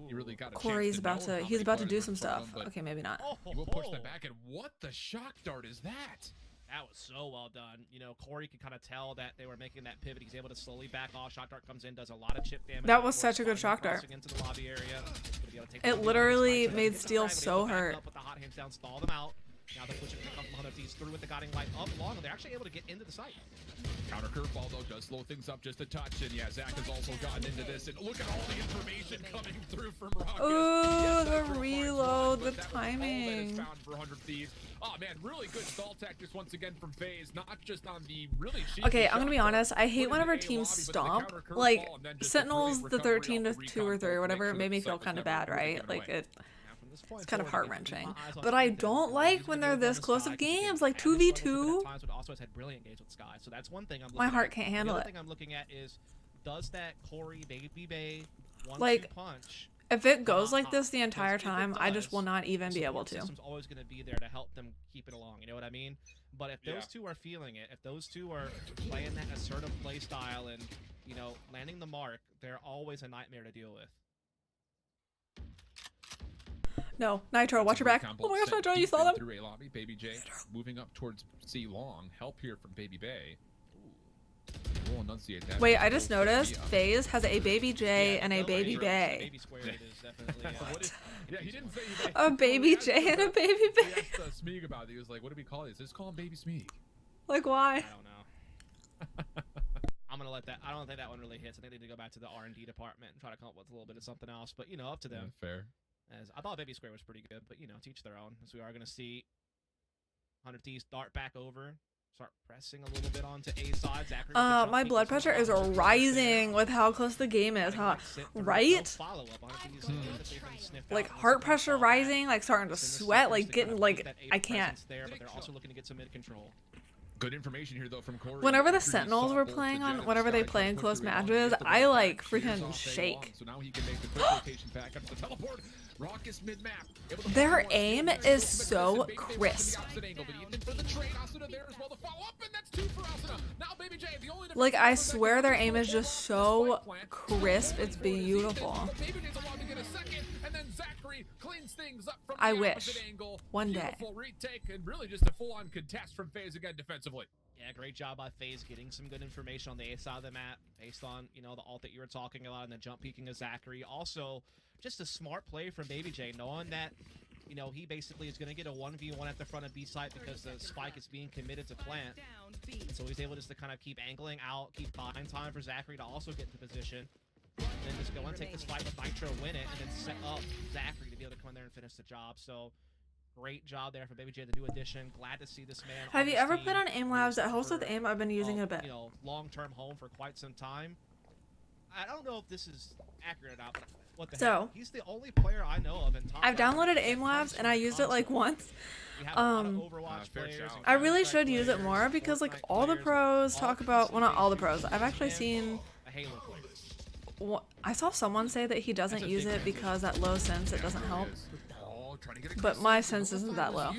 S15: he really got a
S1: Corey's
S15: chance to
S1: he's about to do some stuff. Okay, maybe not.
S15: He will push them back, and what the shock dart is that?
S5: That was so well done. You know, Corey could kind of tell that they were making that pivot. He's able to slowly back off. Shock dart comes in, does a lot of chip damage.
S1: That was such a good shock dart. It literally made Steel so hurt.
S5: Put the hot hands down, stall them out. Now they're pushing a couple 100 Thieves through with the guiding light up long, and they're actually able to get into the site.
S15: Counter curveball though does slow things up just a touch, and yeah, Zach has also gotten into this. And look at all the information coming through from Raucus.
S1: Oh, the reload, the timing.
S15: Found for 100 Thieves. Oh man, really good stall tactics once again from FaZe, not just on the really cheeky.
S1: Okay, I'm gonna be honest. I hate whenever teams stomp. Like Sentinels, the 13-2 or 3 or whatever, it made me feel kind of bad, right? Like it's kind of heart-wrenching. But I don't like when they're this close of games, like 2v2.
S5: So that's one thing
S1: My heart can't handle it.
S5: The other thing I'm looking at is, does that Corey Baby Bay 1-2 punch?
S1: If it goes like this the entire time, I just will not even be able to.
S5: System's always going to be there to help them keep it along. You know what I mean? But if those two are feeling it, if those two are playing that assertive play style and, you know, landing the mark, they're always a nightmare to deal with.
S1: No, Nitro, watch your back. Oh my gosh, Nitro, you saw them?
S15: Through A lobby, Baby J moving up towards C long. Help here from Baby Bay. We'll enunciate that.
S1: Wait, I just noticed FaZe has a Baby J and a Baby Bay.
S5: Baby squared is definitely.
S15: Yeah, he didn't say
S1: A Baby J and a Baby Bay.
S15: He asked Smeeg about it. He was like, what do we call these? Let's call him Baby Smeeg.
S1: Like, why?
S5: I don't know. I'm gonna let that. I don't think that one really hits. I think they need to go back to the R&D department and try to come up with a little bit of something else. But you know, up to them.
S15: Yeah, fair.
S5: As I thought Baby Square was pretty good, but you know, to each their own. As we are gonna see 100 Thieves dart back over, start pressing a little bit onto A side. Zachary.
S1: My blood pressure is rising with how close the game is, huh? Right? Like heart pressure rising, like starting to sweat, like getting like I can't.
S5: There, but they're also looking to get some mid control.
S15: Good information here though from Corey.
S1: Whenever the Sentinels were playing on, whenever they play in close matches, I like freaking shake.
S15: So now he can make the quick rotation back up to the teleport. Raucous mid-map.
S1: Their aim is so crisp. Like I swear their aim is just so crisp. It's beautiful. I wish one day.
S15: Retake and really just a full-on contest from FaZe again defensively.
S5: Yeah, great job by FaZe getting some good information on the A side of the map based on, you know, the ult that you were talking about and the jump peeking of Zachary. Also, just a smart play from Baby J, knowing that, you know, he basically is going to get a 1v1 at the front of B site because the spike is being committed to plant. And so he's able just to kind of keep angling out, keep buying time for Zachary to also get into position. And then just go and take this fight with Nitro, win it, and then set up Zachary to be able to come in there and finish the job. So great job there for Baby J, the new addition. Glad to see this man.
S1: Have you ever played on Aim Labs? That helps with Aim. I've been using it a bit.
S5: You know, long-term home for quite some time. I don't know if this is accurate or not, but what the heck? He's the only player I know of in top.
S1: I've downloaded Aim Labs and I used it like once. I really should use it more because like all the pros talk about, well, not all the pros. I've actually seen. I saw someone say that he doesn't use it because at low sense it doesn't help. But my sense isn't that low.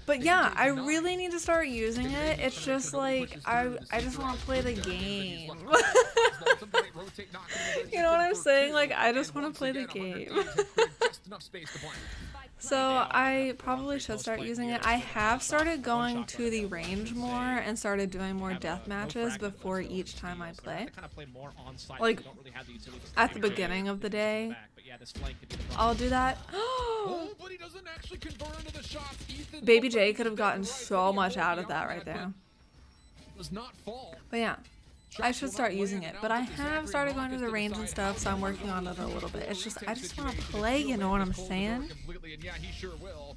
S1: But yeah, I really need to start using it. It's just like I just want to play the game. You know what I'm saying? Like I just want to play the game. So I probably should start using it. I have started going to the range more and started doing more death matches before each time I play. Like at the beginning of the day, I'll do that. Baby J could have gotten so much out of that right there. But yeah. I should start using it, but I have started going to the range and stuff, so I'm working on it a little bit. It's just, I just want to play, you know what I'm saying?
S15: Yeah, he sure will.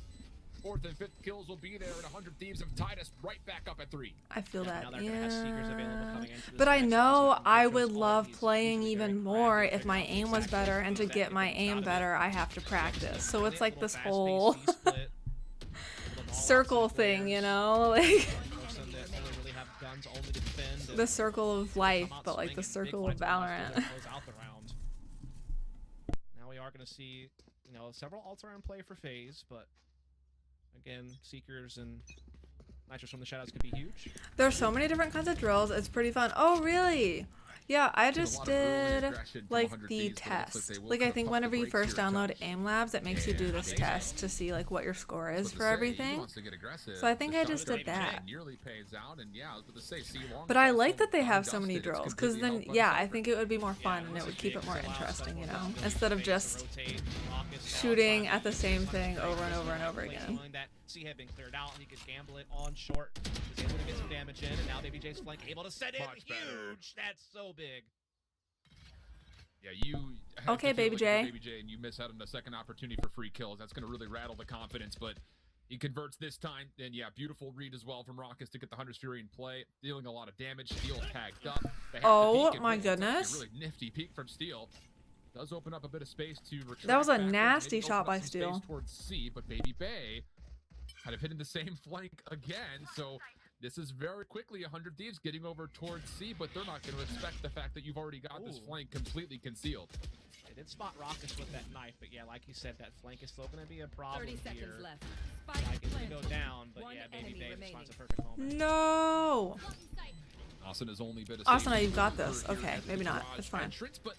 S15: 4th and 5th kills will be there, and 100 Thieves have tied us right back up at 3.
S1: I feel that, yeah. But I know I would love playing even more if my aim was better, and to get my aim better, I have to practice. So it's like this whole circle thing, you know? Like the circle of life, but like the circle of Valorant.
S5: Now we are going to see, you know, several ults are in play for FaZe, but again, Seekers and Nitros from the Shadows could be huge.
S1: There's so many different kinds of drills. It's pretty fun. Oh, really? Yeah, I just did like the test. Like I think whenever you first download Aim Labs, it makes you do this test to see like what your score is for everything. So I think I just did that. But I like that they have so many drills because then, yeah, I think it would be more fun and it would keep it more interesting, you know, instead of just shooting at the same thing over and over and over again.
S5: C had been cleared out, and he could gamble it on short. Was able to get some damage in, and now Baby J's flank able to set in huge. That's so big.
S15: Yeah, you.
S1: Okay, Baby J.
S15: Baby J, and you miss out on a second opportunity for free kills. That's going to really rattle the confidence, but he converts this time. And yeah, beautiful read as well from Raucous to get the Hunter's Fury in play, dealing a lot of damage. Steel tagged up.
S1: Oh my goodness!
S15: A really nifty peek from Steel. Does open up a bit of space to retract.
S1: That was a nasty shot by Steel.
S15: Towards C, but Baby Bay kind of hitting the same flank again, so this is very quickly 100 Thieves getting over towards C, but they're not going to respect the fact that you've already got this flank completely concealed.
S5: They did spot Raucous with that knife, but yeah, like you said, that flank is still going to be a problem 30 seconds here. Left. Like it's going to go down, but yeah, Baby Bay just finds a perfect moment.
S1: No!
S15: Austin has only been
S1: Austin, you've got this. Okay, maybe not. It's fine.
S15: Entrance, but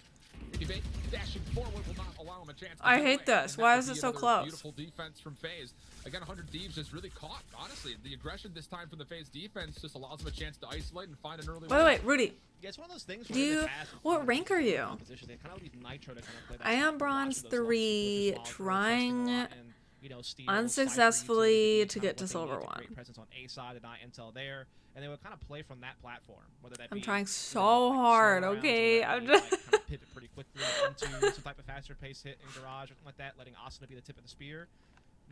S15: it Baby dashing forward will not allow him a chance to
S1: I
S15: get
S1: hate
S15: away.
S1: this.
S15: And that
S1: Why
S15: would
S1: is it
S15: be
S1: so
S15: another
S1: close?
S15: Beautiful defense from FaZe. Again, 100 Thieves just really caught, honestly. The aggression this time from the FaZe defense just allows them a chance to isolate and find an early
S1: By the way, Rudy,
S5: Yeah, it's one of those things
S1: do
S5: where in the
S1: you,
S5: past,
S1: what rank are you?
S5: they kind of leave Nitro to kind of play that
S1: I am
S5: spot,
S1: bronze
S5: watching those
S1: 3,
S5: long switches while they're testing a
S1: trying
S5: lot and, you know, steals,
S1: unsuccessfully
S5: Cypher
S1: to
S5: utility,
S1: get to
S5: kind of what
S1: silver
S5: they need,
S1: one.
S5: Great presence on A side and not intel there, and they would kind of play from that platform, whether that
S1: I'm
S5: be
S1: trying
S5: you know,
S1: so
S5: like
S1: hard,
S5: slow rounds
S1: okay?
S5: where
S1: I'm
S5: they,
S1: just
S5: like, kind of pivot pretty quickly into some type of faster pace hit in garage or something like that, letting Asuna be the tip of the spear.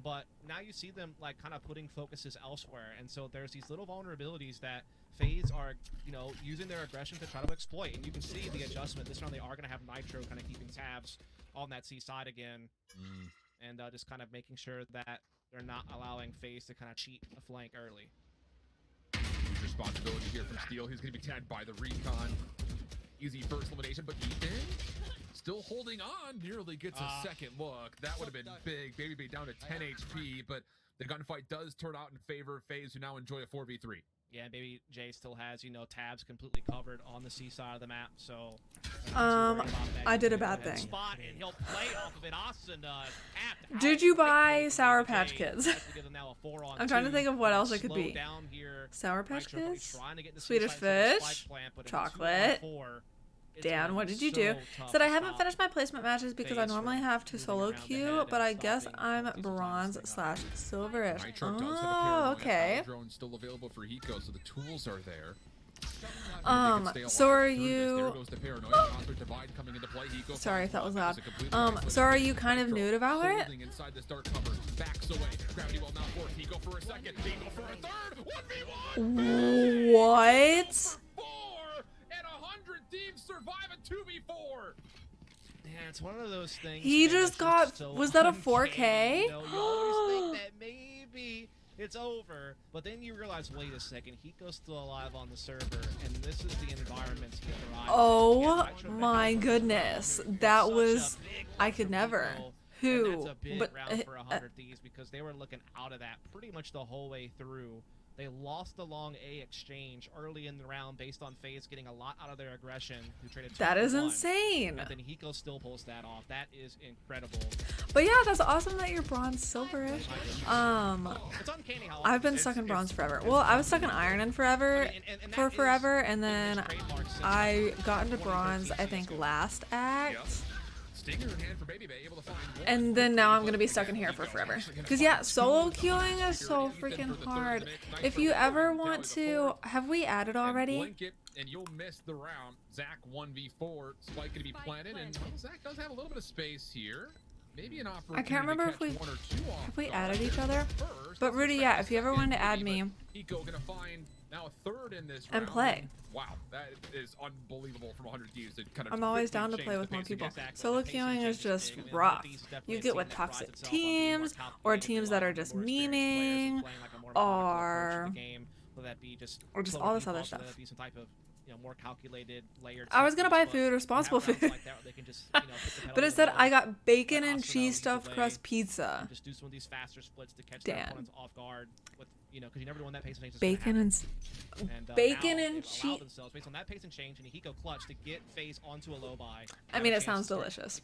S5: But now you see them like kind of putting focuses elsewhere, and so there's these little vulnerabilities that FaZe are, you know, using their aggression to try to exploit, and you can see the adjustment. This round they are going to have Nitro kind of keeping tabs on that C side again, and just kind of making sure that they're not allowing FaZe to kind of cheat a flank early.
S15: Huge responsibility here from Steel. He's going to be tagged by the Recon. Easy first elimination, but Ethan still holding on. Nearly gets a second look. That would have been big. Baby Bay down to 10 HP, but the gunfight does turn out in favor of FaZe, who now enjoy a 4v3.
S5: Yeah, and Baby J still has, you know, tabs completely covered on the C side of the map, so...
S1: I did a bad thing.
S5: Spot, and he'll play off of it. Austin tapped
S1: Did you buy Sour Patch Kids? I'm trying to think of what else it could be. Sour Patch Kids? Swedish Fish? Chocolate? Dan, what did you do? Said I haven't finished my placement matches because I normally have to solo queue, but I guess I'm bronze / silverish. Oh, okay.
S15: Drone still available for Hiko, so the tools are there.
S1: So are you... Sorry if that was loud. So are you kind of new to Valorant?
S15: Inside this dark cover, backs away. Gravity well not work. Hiko for a second. Hiko for a third. 1v1.
S1: What?
S15: And 100 Thieves survive a 2v4.
S5: Yeah, it's one of those things.
S1: He just got...
S5: So
S1: was that a
S5: uncanny,
S1: 4K?
S5: you know, you always think that maybe it's over, but then you realize, wait a second, Hiko's still alive on the server, and this is the environment he thrives in.
S1: Oh my goodness. That was... I could never. Who?
S5: And that's a big
S1: But
S5: round for 100 Thieves because they were looking out of that pretty much the whole way through. They lost the long A exchange early in the round based on FaZe getting a lot out of their aggression. Who traded
S1: that is
S5: 2-1,
S1: insane.
S5: and then Hiko still pulls that off. That is incredible.
S1: But yeah, that's awesome that you're bronze silverish.
S5: It's uncanny how
S1: I've been stuck in bronze forever. Well, I was stuck in iron and forever for forever, and then I got into bronze, I think, last act.
S15: Stinger in hand for Baby Bay, able to find one.
S1: And then now I'm gonna be stuck in here for forever. Cause yeah, solo queuing is so freaking hard. If you ever want to, have we added already?
S15: Blink it, and you'll miss the round. Zach 1v4, Spike gonna be planted, and well, Zach does have a little bit of space here. Maybe an opportunity.
S1: I can't remember
S15: to
S1: if we
S15: catch one or two off
S1: have we
S15: guard.
S1: added each other.
S15: First,
S1: But Rudy, yeah, if you ever wanted to add me
S15: Hiko gonna find now a third in this
S1: and
S15: round.
S1: play.
S15: Wow, that is unbelievable from 100 Thieves to kind of
S1: I'm always
S15: quickly
S1: down to
S15: change
S1: play
S15: the
S1: with more
S15: pace
S1: people.
S15: again.
S1: Solo queuing is just rough. You get with toxic teams, or teams that are just memeing, or just all this other stuff.
S5: More calculated layered.
S1: I was gonna buy food, responsible food. But instead I got bacon and cheese stuffed crust pizza.
S5: Just do some of these faster splits to catch
S1: Dan.
S5: their opponents off guard with, you know, because you never know when that pace and change is
S1: Bacon
S5: gonna
S1: and
S5: happen.
S1: bacon
S5: now
S1: and
S5: they've
S1: cheese.
S5: allowed themselves based on that pace and change and Hiko clutch to get FaZe onto a low buy.
S1: I mean, it sounds delicious.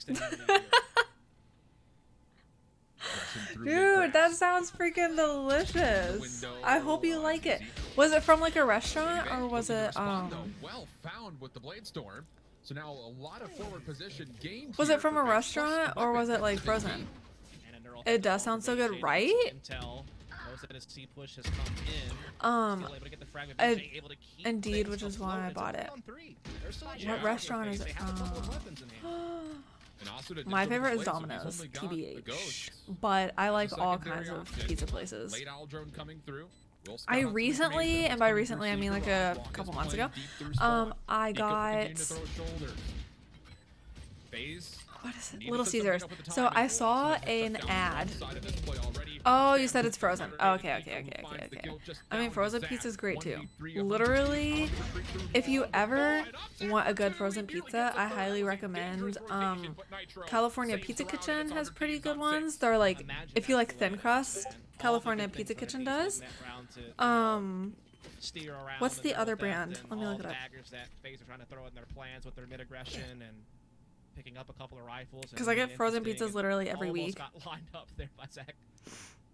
S1: Dude, that sounds freaking delicious. I hope you like it. Was it from like a restaurant or was it
S15: well found with the Blade Storm. So now a lot of forward position gained.
S1: was it from a restaurant or was it like frozen? It does sound so good, right? Indeed, which is why I bought it. What restaurant is it from? My favorite is Domino's, TBH. But I like all kinds of pizza places. I recently, and by recently I mean like a couple months ago, I got... What is it? Little Caesars. So I saw an ad. Oh, you said it's frozen. Oh, okay. I mean, frozen pizza is great too. Literally, if you ever want a good frozen pizza, I highly recommend. California Pizza Kitchen has pretty good ones. They're like, if you like thin crust, California Pizza Kitchen does. What's the other brand? Let me look it up.
S5: picking up a couple of rifles.
S1: Because I get frozen pizzas literally every
S5: almost
S1: week.
S5: got lined up there by Zach.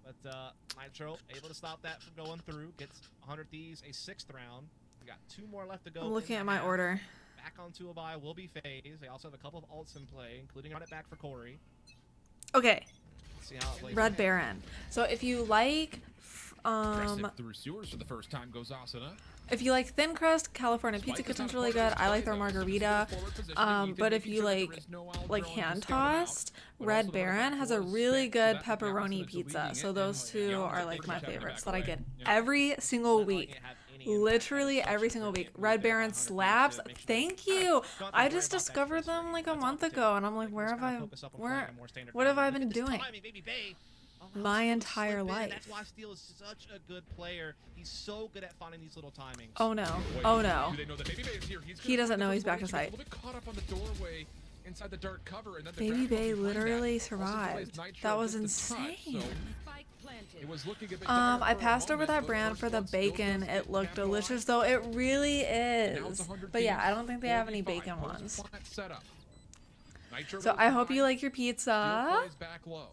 S5: But Nitro able to stop that from going through. Gets 100 Thieves a 6th round. We got 2 more left to go.
S1: I'm looking
S5: in
S1: at
S5: the
S1: my
S5: half.
S1: order.
S5: Back onto a bye will be FaZe. They also have a couple of ults in play, including run it back for Corey.
S1: Okay.
S5: Let's see how it plays
S1: Red
S5: out.
S1: Baron. So if you like
S15: Aggressive through sewers for the first time goes Asuna.
S1: if you like thin crust, California pizza kitchen's really good. I like their margarita. But if you like hand tossed, Red Baron has a really good pepperoni pizza. So those two are like my favorites that I get every single week. Literally every single week. Red Baron slaps. Thank you. I just discovered them like a month ago, and I'm like, what have I been doing? My entire life.
S5: That's why Steel is such a good player. He's so good at finding these little timings.
S1: Oh no. Oh no. He doesn't know he's back to sight.
S15: Inside the dark cover, and then the
S1: Baby
S15: Dragon
S1: Bay
S15: behind that.
S1: literally
S15: Also
S1: survived.
S15: plays Nitro
S1: That was
S15: against the touch,
S1: insane.
S15: so it was looking a bit
S1: I
S15: dire for a
S1: passed over
S15: moment,
S1: that
S15: but
S1: brand
S15: first
S1: for the
S15: blood still
S1: bacon.
S15: does
S1: It looked
S15: capitalize.
S1: delicious though. It really
S15: Now it's
S1: is.
S15: 100
S1: But yeah,
S15: teams,
S1: I don't think they have any
S15: 45.
S1: bacon
S15: Pose
S1: ones.
S15: plant setup. Nitro
S1: So
S15: goes
S1: I hope
S15: behind.
S1: you like your pizza.
S15: Steel plays back low.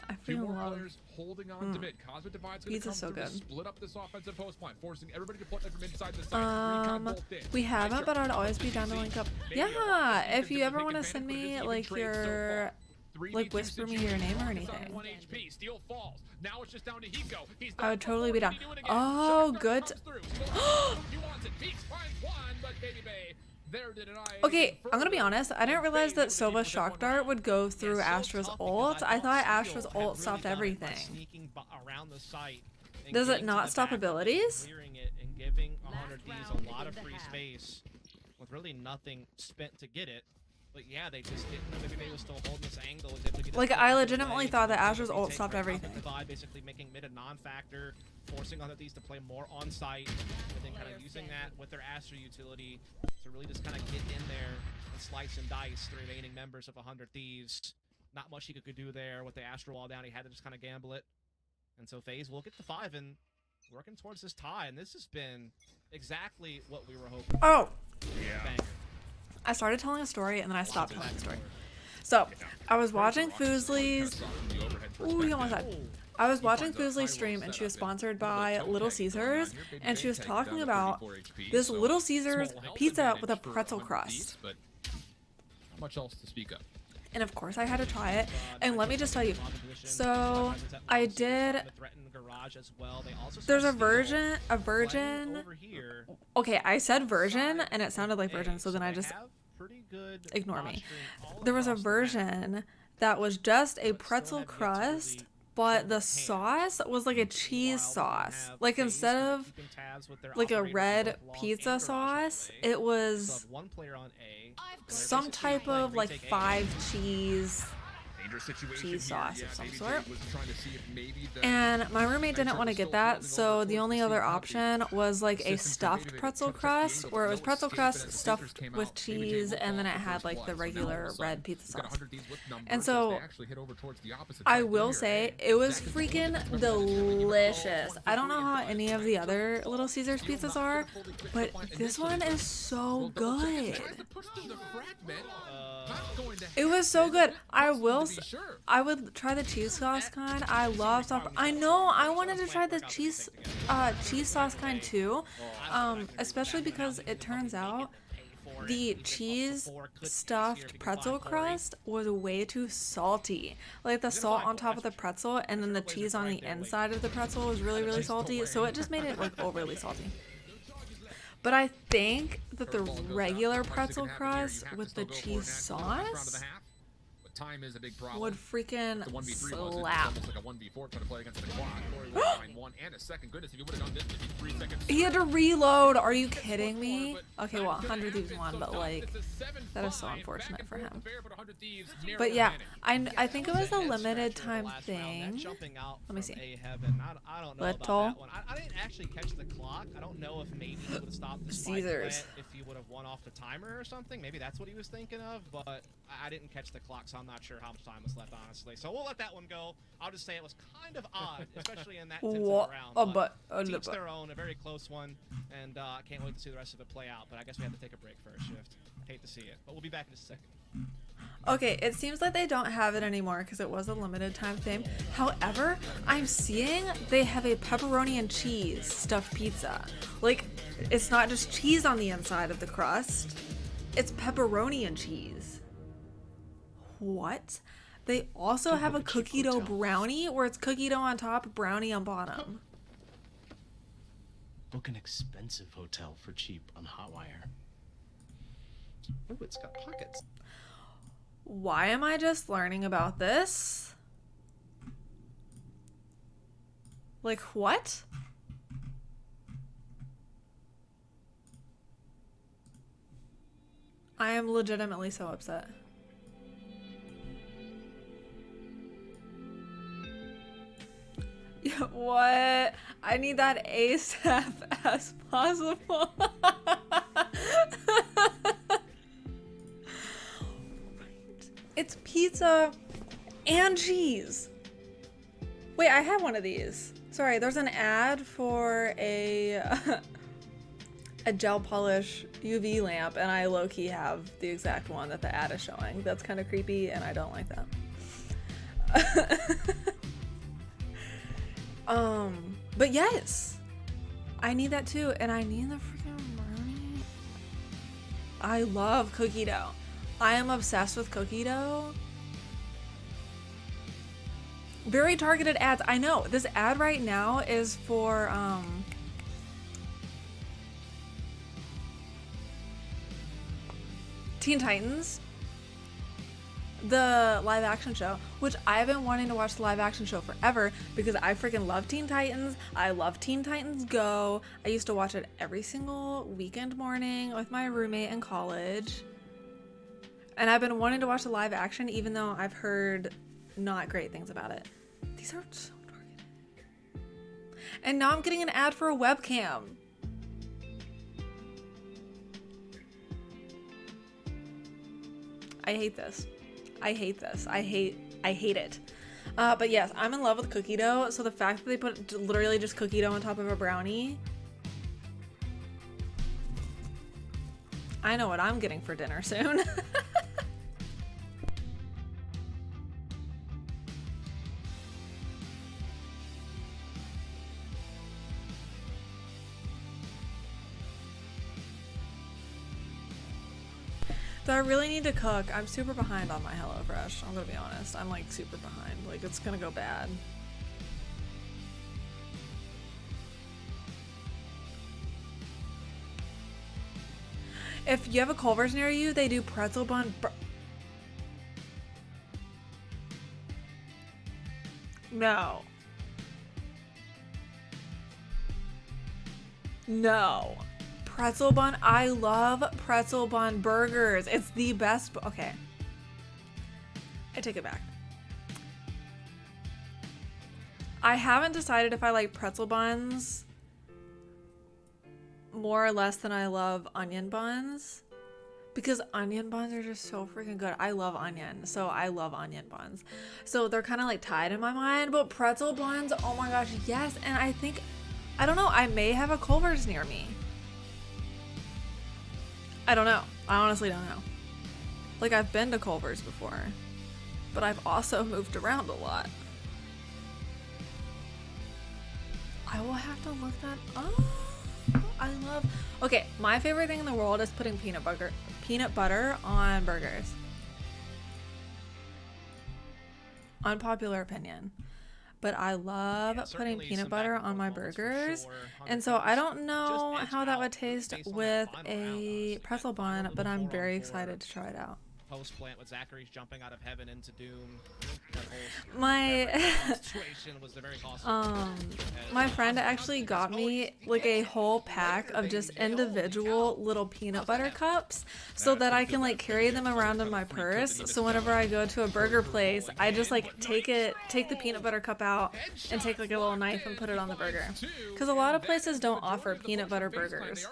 S1: I
S15: Two more
S1: freaking love
S15: players holding on to mid. Cosmic Divide's gonna come
S1: Pizza's so
S15: through to
S1: good.
S15: split up this offensive post line, forcing everybody to play from inside the site. Recon bolt in.
S1: We haven't,
S15: Nitro,
S1: but I'd always be down to link up. Yeah, if you ever want to send me like your like whisper me your name or anything.
S15: 1 HP. Steel falls. Now it's just down to Hiko. He's
S1: I would totally be down.
S15: down.
S1: Oh, good.
S15: He wants it. Peaks finds one, but Baby Bay there did it.
S1: Okay, I'm gonna be honest. I didn't realize that Sova's shock dart would go through Astra's ult. I thought Astra's ult stopped everything.
S5: Sneaking around the site. and
S1: Does it
S5: getting to
S1: not
S5: the
S1: stop
S5: back and
S1: abilities?
S5: Clearing it and giving 100 Thieves a lot of free space with really nothing spent to get it. But yeah, they just didn't. Maybe they were still holding this angle. Was able to get
S1: Like,
S5: this
S1: I
S5: back
S1: legitimately
S5: away.
S1: thought that Astra's
S5: They
S1: ult
S5: take
S1: stopped
S5: Red Rocket
S1: everything.
S5: Divide, basically making mid a non-factor, forcing 100 Thieves to play more on site, and then kind of using that with their Astra utility to really just kind of get in there and slice and dice the remaining members of 100 Thieves. Not much he could do there with the Astra wall down. He had to just kind of gamble it. And so FaZe will get the 5 and working towards this tie. And this has been exactly what we were hoping.
S1: Oh.
S5: Yeah.
S1: I started telling a story and then I stopped telling the story. So, I was watching Foosley's. Ooh, he almost died. I was watching Foosley's stream and she was sponsored by Little Caesars and she was talking about this Little Caesars pizza with a pretzel crust.
S15: But not much else to speak of.
S1: And of course I had to try it. And let me just tell you, so I did, there's a version, okay, I said version and it sounded like version, so then I just, ignore me. There was a version that was just a pretzel crust, but the sauce was like a cheese sauce. Like instead of like a red pizza sauce, it was some type of like 5 cheese sauce of some sort. And my roommate didn't want to get that, so the only other option was like a stuffed pretzel crust, where it was pretzel crust stuffed with cheese, and then it had like the regular red pizza sauce. And so I will say it was freaking delicious. I don't know how any of the other Little Caesars pizzas are, but this one is so good. It was so good. I would try the cheese sauce kind. I love stuff. I know. I wanted to try the cheese sauce kind too, especially because it turns out the cheese stuffed pretzel crust was way too salty. Like the salt on top of the pretzel and then the cheese on the inside of the pretzel was really, really salty. So it just made it like overly salty. But I think that the regular pretzel crust with the cheese sauce
S15: time is a big problem.
S1: would freaking
S15: The 1v3 was
S1: slap.
S15: almost like a 1v4 trying to play against the clock. Corey would find one and a second. Goodness, if he would have done this, it'd be 3 seconds.
S1: He had to reload. Are you kidding me? Okay, well, 100 Thieves won, but like, that is so unfortunate for him. But yeah, I think it was a limited time thing. Let me see.
S5: I don't know
S1: Little
S5: about that one. I didn't actually catch the clock. I don't know if maybe he would have stopped the spike
S1: Caesars.
S5: plant if he would have won off the timer or something. Maybe that's what he was thinking of, but I didn't catch the clock, so I'm not sure how much time was left, honestly. So we'll let that one go. I'll just say it was kind of odd, especially in that 10th
S1: What
S5: round.
S1: but
S5: To each their own, a very close one, and I can't wait to see the rest of it play out. But I guess we have to take a break for a shift. Hate to see it, but we'll be back in a second.
S1: Okay, it seems like they don't have it anymore because it was a limited time thing. However, I'm seeing they have a pepperoni and cheese stuffed pizza. Like, it's not just cheese on the inside of the crust, it's pepperoni and cheese. What? They also have a cookie dough brownie where it's cookie dough on top, brownie on bottom.
S11: Book an expensive hotel for cheap on Hotwire.
S4: Oh, it's got pockets.
S1: Why am I just learning about this? Like, what? I am legitimately so upset. Yeah, what? I need that ASAP as possible. It's pizza and cheese. Wait, I have one of these. Sorry, there's an ad for a gel polish UV lamp, and I low-key have the exact one that the ad is showing. That's kind of creepy, and I don't like that. But yes, I need that too, and I need the freaking brownie. I love cookie dough. I am obsessed with cookie dough. Very targeted ads. I know this ad right now is for Teen Titans, the live action show, which I've been wanting to watch the live action show forever because I freaking love Teen Titans. I love Teen Titans Go. I used to watch it every single weekend morning with my roommate in college. And I've been wanting to watch the live action even though I've heard not great things about it. These are so targeted. And now I'm getting an ad for a webcam. I hate this. I hate this. I hate it. But yes, I'm in love with cookie dough. So the fact that they put literally just cookie dough on top of a brownie. I know what I'm getting for dinner soon. Do I really need to cook? I'm super behind on my HelloFresh. I'm gonna be honest. I'm like super behind. Like it's gonna go bad. If you have a Culver's near you, they do pretzel bun. No. No. Pretzel bun. I love pretzel bun burgers. It's the best. Okay. I take it back. I haven't decided if I like pretzel buns more or less than I love onion buns, because onion buns are just so freaking good. I love onion, so I love onion buns. So they're kind of like tied in my mind, but pretzel buns, oh my gosh, yes. And I think, I don't know, I may have a Culver's near me. I don't know. I honestly don't know. Like, I've been to Culver's before, but I've also moved around a lot. I will have to look that up. I love... Okay, my favorite thing in the world is putting peanut butter on burgers. Unpopular opinion. But I love putting peanut butter on my burgers. And so I don't know how that would taste with a pretzel bun, but I'm very excited to try it out.
S5: Post plant with Zachary's jumping out of heaven into doom.
S1: My
S5: was very awesome.
S1: My friend actually got me like a whole pack of just individual little peanut butter cups so that I can like carry them around in my purse. So whenever I go to a burger place, I just like take the peanut butter cup out and take like a little knife and put it on the burger. Because a lot of places don't offer peanut butter burgers.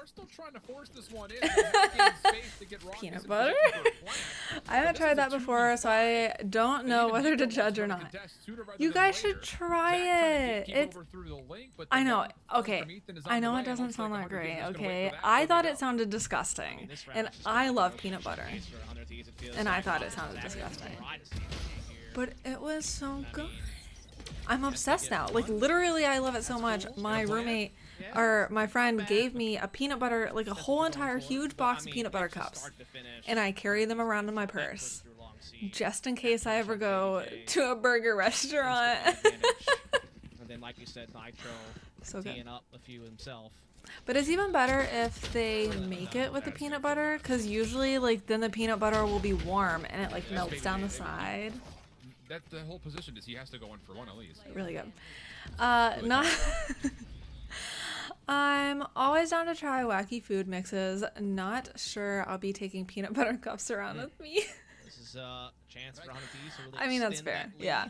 S1: Peanut butter? I haven't tried that before, so I don't know whether to judge or not. You guys should try it. It's. I know. Okay. I know it doesn't sound that great. Okay. I thought it sounded disgusting, and I love peanut butter, and I thought it sounded disgusting, but it was so good. I'm obsessed now. Like literally, I love it so much. My roommate or my friend gave me a peanut butter, like a whole entire huge box of peanut butter cups, and I carry them around in my purse just in case I ever go to a burger restaurant.
S5: And then, like you said, Nitro
S1: So good.
S5: teeing up a few himself.
S1: But it's even better if they make it with the peanut butter, because usually like then the peanut butter will be warm and it like melts down the side.
S15: That's the whole position is he has to go in for one at least.
S1: Really good. Not. I'm always down to try wacky food mixes. Not sure I'll be taking peanut butter cups around with me.
S5: This is a chance for 100 Thieves to really
S1: I mean, that's
S5: extend
S1: fair.
S5: that lead.
S1: Yeah.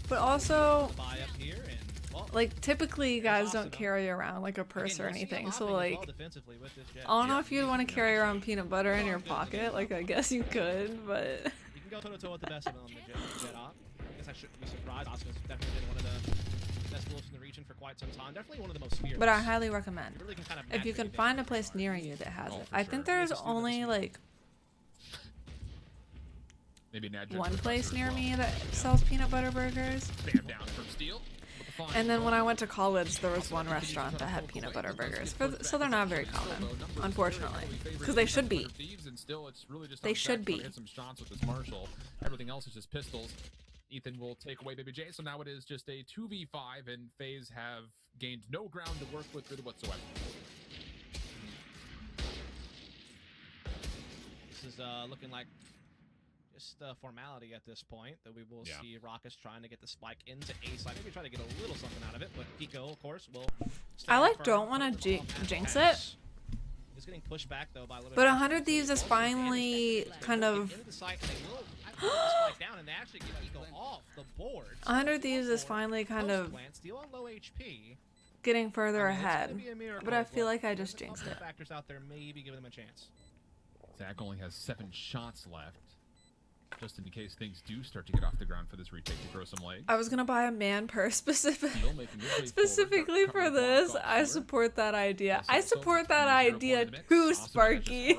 S1: But also,
S5: Buy up here and, well,
S1: like, typically guys don't carry around like a purse or anything. So, like, I don't know if you'd want to carry around peanut butter in your pocket. Like, I guess you could, but.
S5: You can go toe-to-toe with the best of them on the Jet Op. I guess I shouldn't be surprised. Oscar's definitely been one of the best duels in the region for quite some time. Definitely one of the most feared.
S1: But I highly recommend.
S5: You really can kind of
S1: If you can find a place near you that has it. I think there's only like
S15: Maybe an
S1: one place near me that sells peanut butter burgers.
S15: Bam down from Steel.
S1: And then when I went to college, there was one restaurant that had peanut butter burgers. So they're not very common, unfortunately, because they should be. They should be.
S15: Hit some shots with this Marshall. Everything else is just pistols. Ethan will take away Baby J, so now it is just a 2v5, and FaZe have gained no ground to work with really whatsoever.
S5: This is looking like just a formality at this point, that we will see Raucus trying to get the spike into A side. Maybe try to get a little something out of it, but Pico, of course, will.
S1: I like don't want to jinx it.
S5: He's getting pushed back though by a little
S1: But
S5: bit.
S1: 100 Thieves is finally kind of.
S5: Into the site, and they will spike down, and they actually get Pico off the board.
S1: 100 Thieves is finally kind of
S5: Steal on low HP.
S1: getting further ahead,
S5: It's gonna be a miracle,
S1: but I feel like I just jinxed it.
S5: Factors out there, maybe give them a chance.
S15: Zach only has 7 shots left, just in case things do start to get off the ground for this retake to grow some legs.
S1: I was gonna buy a man purse specifically for
S15: forward,
S1: this. I support that idea. I support that idea too, Sparky.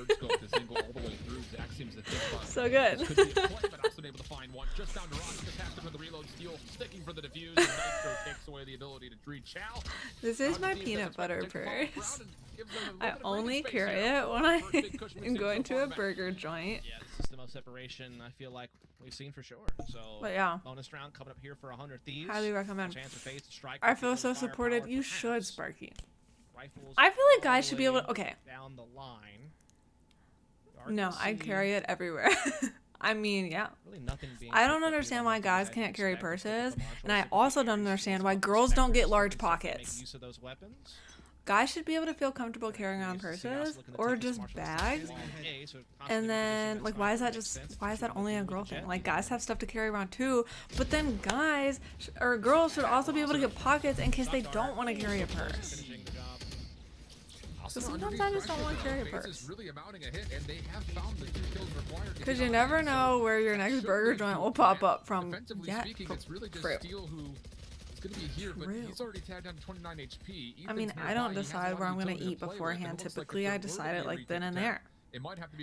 S1: So good.
S15: Able to find one just down to Rock. With the reload, Steel sticking for the defuse, and Nitro takes away the ability to treat Chow.
S1: This is my peanut butter purse. I only carry it when I am going to a burger joint.
S5: Yeah, this is the most separation I feel like we've seen for sure. So,
S1: but yeah,
S5: bonus round coming up here for 100 Thieves.
S1: Highly recommend.
S5: Chance of FaZe to strike.
S1: I feel so supported. You should, Sparky.
S5: Rifles
S1: I feel like guys should be able to. Okay.
S5: Down the line.
S1: No, I carry it everywhere. I mean, yeah. I don't understand why guys can't carry purses, and I also don't understand why girls don't get large pockets. Guys should be able to feel comfortable carrying around purses or just bags. And then, like, why is that only a girl thing? Like, guys have stuff to carry around too, but then guys or girls should also be able to get pockets in case they don't want to carry a purse. So sometimes I just don't want to carry a purse. Because you never know where your next burger joint will pop up from. Yeah, I mean, I don't decide where I'm going to eat beforehand. Typically, I decide it like then and there.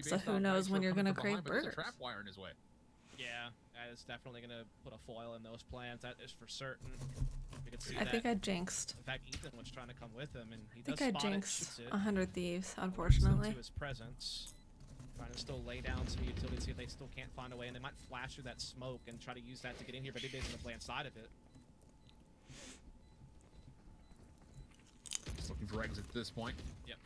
S1: So who knows when you're going to crave burgers.
S5: Yeah, that is definitely going to put a foil in those plans. That is for certain.
S1: I think I jinxed.
S5: In fact, Ethan was trying to come with him, and he
S1: I think I jinxed 100 Thieves, unfortunately.
S5: Into his presence, trying to still lay down some utility, see if they still can't find a way, and they might flash through that smoke and try to use that to get in here, but Baby J's going to play inside of it.
S15: Just looking for eggs at this point.
S5: Yep.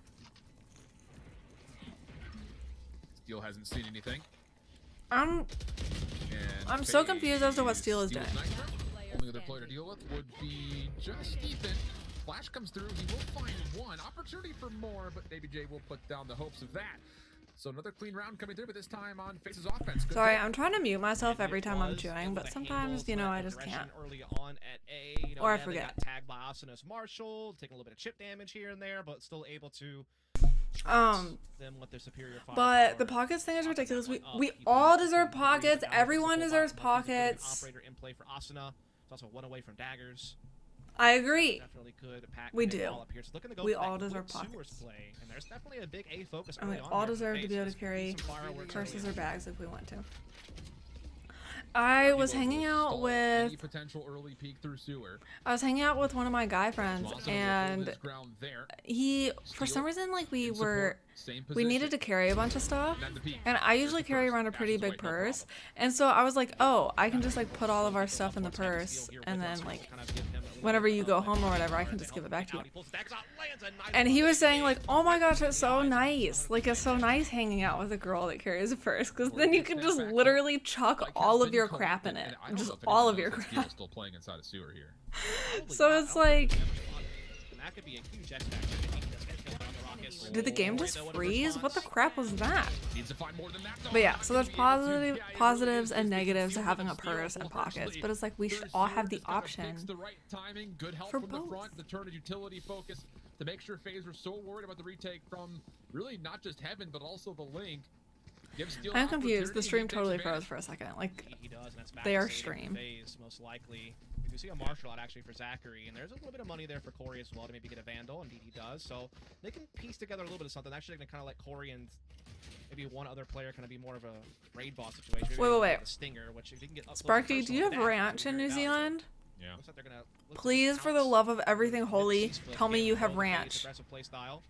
S15: Steel hasn't seen anything.
S1: I'm so confused as to what Steel is doing.
S15: Only other player to deal with would be just Ethan. Flash comes through. He will find one opportunity for more, but Baby J will put down the hopes of that. So another clean round coming through, but this time on FaZe's offense. Good
S1: Sorry, I'm trying to mute myself every time I'm chewing, but sometimes, you know, I just can't.
S5: Early on at A, you know,
S1: or I forget.
S5: Got tagged by Asanos Marshall, taking a little bit of chip damage here and there, but still able to them with their superior
S1: But the pockets thing is ridiculous. We all deserve pockets. Everyone deserves pockets.
S5: Operator in play for Asuna. It's also one away from daggers.
S1: I agree.
S5: Definitely could pack
S1: We
S5: the big
S1: do.
S5: ball up here. So looking to go
S1: We
S5: for that
S1: all deserve
S5: quick sewers
S1: pockets.
S5: play, and there's definitely a big A focus
S1: And we
S5: early on
S1: all
S5: here for
S1: deserve to be able to
S5: FaZe.
S1: carry
S5: Some fireworks
S1: purses
S5: early
S1: or
S5: on.
S1: bags if we want to. I was hanging out with
S15: Any potential early peek through sewer.
S1: I was hanging out with one of my guy friends, and he, for some reason, like we needed to carry a bunch of stuff, and I usually carry around a pretty big purse, and so I was like, oh, I can just like put all of our stuff in the purse, and then like whenever you go home or whatever, I can just give it back to you. And he was saying like, oh my gosh, it's so nice, like it's so nice hanging out with a girl that carries a purse, because then you can just literally chuck all of your crap in it, just all of your crap.
S15: Still playing inside a sewer here.
S1: So it's like,
S5: That could be a huge X factor if he does get killed on the Rockets.
S1: did the game just freeze? What the crap was that?
S15: Needs to find more than that, though.
S1: But yeah, so there's positives and negatives to having a purse and pockets, but it's like we should all have the option
S15: The right timing, good help
S1: for
S15: from the
S1: both.
S15: front, the turn of utility focus to make sure FaZe were so worried about the retake from really not just Heaven but also the Link.
S1: I'm confused. The stream totally froze for a second. Like,
S5: He does, and that's back
S1: their
S5: to save
S1: stream.
S5: FaZe, most likely. We do see a martial out actually for Zachary, and there's a little bit of money there for Corey as well to maybe get a Vandal. Indeed, he does. So they can piece together a little bit of something. Actually, they're going to kind of let Corey and maybe one other player kind of be more of a raid boss situation. Maybe
S1: Wait.
S5: The Stinger, which if you can get up
S1: Sparky, do you have ranch in New Zealand?
S15: Yeah.
S5: Looks like they're gonna
S1: Please, for the love of everything holy, tell me you have ranch.
S5: aggressive play style.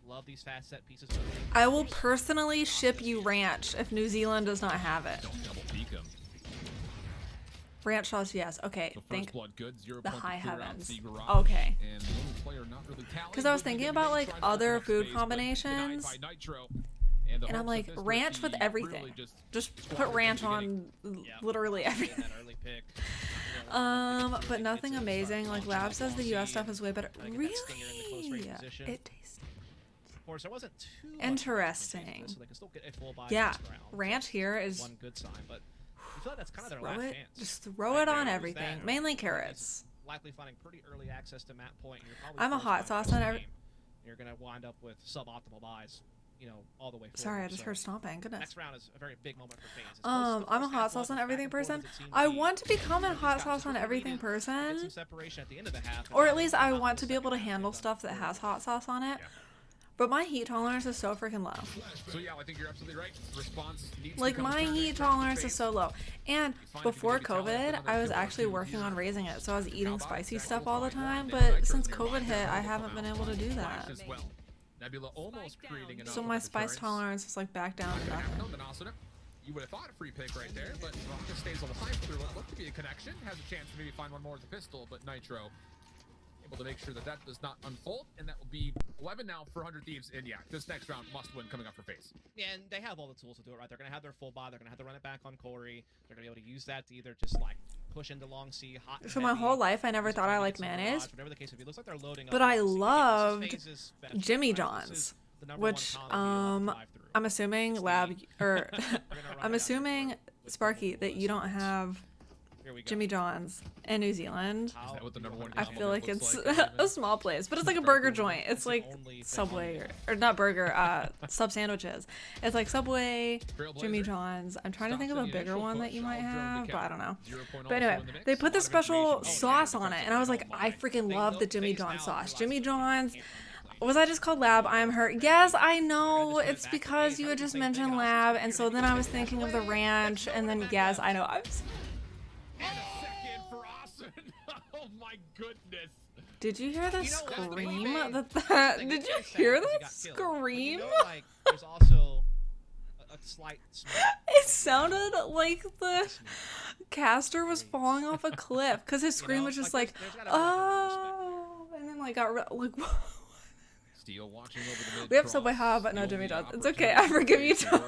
S5: Love these fast set pieces.
S1: I will personally ship you ranch if New Zealand does not have it.
S15: Double peek him.
S1: Ranch sauce, yes. Okay,
S15: So first
S1: thank
S15: blood good, 0
S1: the
S15: point to
S1: high
S15: clear out
S1: heavens.
S15: C garage,
S1: Okay.
S15: and the little player not really tallying,
S1: Because I was
S15: would be
S1: thinking
S15: getting
S1: about
S15: ready to
S1: like
S15: try to
S1: other
S15: connect
S1: food
S15: space, but
S1: combinations,
S15: denied by Nitro.
S1: and
S15: the
S1: I'm
S15: hopes
S1: like
S15: of this would
S1: ranch
S15: be
S1: with everything.
S15: really
S1: Just put ranch on literally everything. But nothing amazing. Like Lab says the US stuff is way better. Really? It tastes
S5: Of course, there wasn't too much
S1: interesting.
S5: so they can still get a full buy
S1: Yeah,
S5: next round.
S1: ranch here is
S5: One good sign, but I feel like that's kind of their
S1: throw
S5: last
S1: it,
S5: chance.
S1: just throw it on everything. Mainly carrots.
S5: Likely finding pretty early access to map point. And you're probably
S1: I'm a
S5: forced
S1: hot
S5: by
S1: sauce
S5: the
S1: on
S5: game.
S1: every.
S5: You're gonna wind up with suboptimal buys, you know, all the way forward.
S1: Sorry, I just
S5: So
S1: heard stomping. Goodness.
S5: Next round is a very big moment for FaZe. As close as the
S1: I'm a
S5: first
S1: hot
S5: half
S1: sauce
S5: was,
S1: on
S5: as
S1: everything
S5: back and forth
S1: person.
S5: as it seemed
S1: I
S5: to be,
S1: want to become a
S5: FaZe
S1: hot
S5: got
S1: sauce
S5: to
S1: on
S5: really
S1: everything
S5: get
S1: person.
S5: some separation at the end of the half, and
S1: Or
S5: now
S1: at least
S5: they're
S1: I
S5: about
S1: want
S5: the
S1: to be able to
S5: second half
S1: handle
S5: done.
S1: stuff that has hot sauce on it. But my heat tolerance is so freaking low.
S15: So yeah, I think you're absolutely right. Response needs
S1: Like
S15: to come
S1: my
S15: from
S1: heat
S15: FaZe.
S1: tolerance is so low. And
S15: Fine if you
S1: before
S15: can maybe tell
S1: COVID,
S15: another
S1: I was
S15: kill or
S1: actually
S15: two
S1: working
S15: here.
S1: on raising it. So I was eating
S15: How about
S1: spicy
S15: that
S1: stuff
S15: will
S1: all the
S15: find
S1: time.
S15: out.
S1: But
S15: Nitro's
S1: since
S15: gonna
S1: COVID
S15: ride
S1: hit,
S15: there
S1: I
S15: and
S1: haven't been able to do that.
S15: as well. Nebula almost creating enough
S1: So
S15: of
S1: my
S15: a
S1: spice
S15: deterrence.
S1: tolerance is like back down to
S15: Not gonna happen,
S1: nothing.
S15: though, then also, you would have thought a free pick right there, but Rocket stays alive through what looked to be a connection. Has a chance to maybe find one more with the pistol, but Nitro able to make sure that that does not unfold, and that will be 11 now for 100 Thieves. And yeah, this next round must win coming up for FaZe.
S5: Yeah, and they have all the tools to do it, right? They're going to have their full buy. They're going to have to run it back on Corey. They're going to be able to use that to either just, like, push into long C, hot and
S1: So my
S5: heavy,
S1: whole life, I never
S5: just
S1: thought
S5: try
S1: I
S5: to
S1: liked
S5: get to the
S1: mayonnaise.
S5: garage, whatever the case may be. It looks like they're loading up
S1: But I
S5: long C.
S1: loved
S5: This is FaZe's benefit,
S1: Jimmy
S5: right? This
S1: John's,
S5: is the number one
S1: which
S5: combo you want to drive through.
S1: I'm assuming Lab or I'm assuming Sparky that you don't have Jimmy John's in New Zealand.
S15: Is that what the number one
S1: I
S15: combo
S1: feel like
S15: looks
S1: it's
S15: like?
S1: a small place, but it's like a burger joint. It's like Subway or not burger, sub sandwiches. It's like Subway, Jimmy John's. I'm trying to think of a bigger one that you might have, but I don't know. But anyway, they put this special sauce on it, and I was like, I freaking love the Jimmy John's sauce. Jimmy John's. Was I just called Lab? I'm hurt. Yes, I know. It's because you had just mentioned Lab, and so then I was thinking of the ranch, and then yes, I know. I'm
S15: And a second for Austin. Oh my goodness.
S1: Did you hear the scream? Did you hear the scream?
S5: Like, there's also a slight smell.
S1: It sounded like the caster was falling off a cliff because his scream was just like, oh, and then like got like.
S15: Steel watching over the mid.
S1: We have Subway Hub, but no Jimmy John's. It's okay. I forgive you, Tom.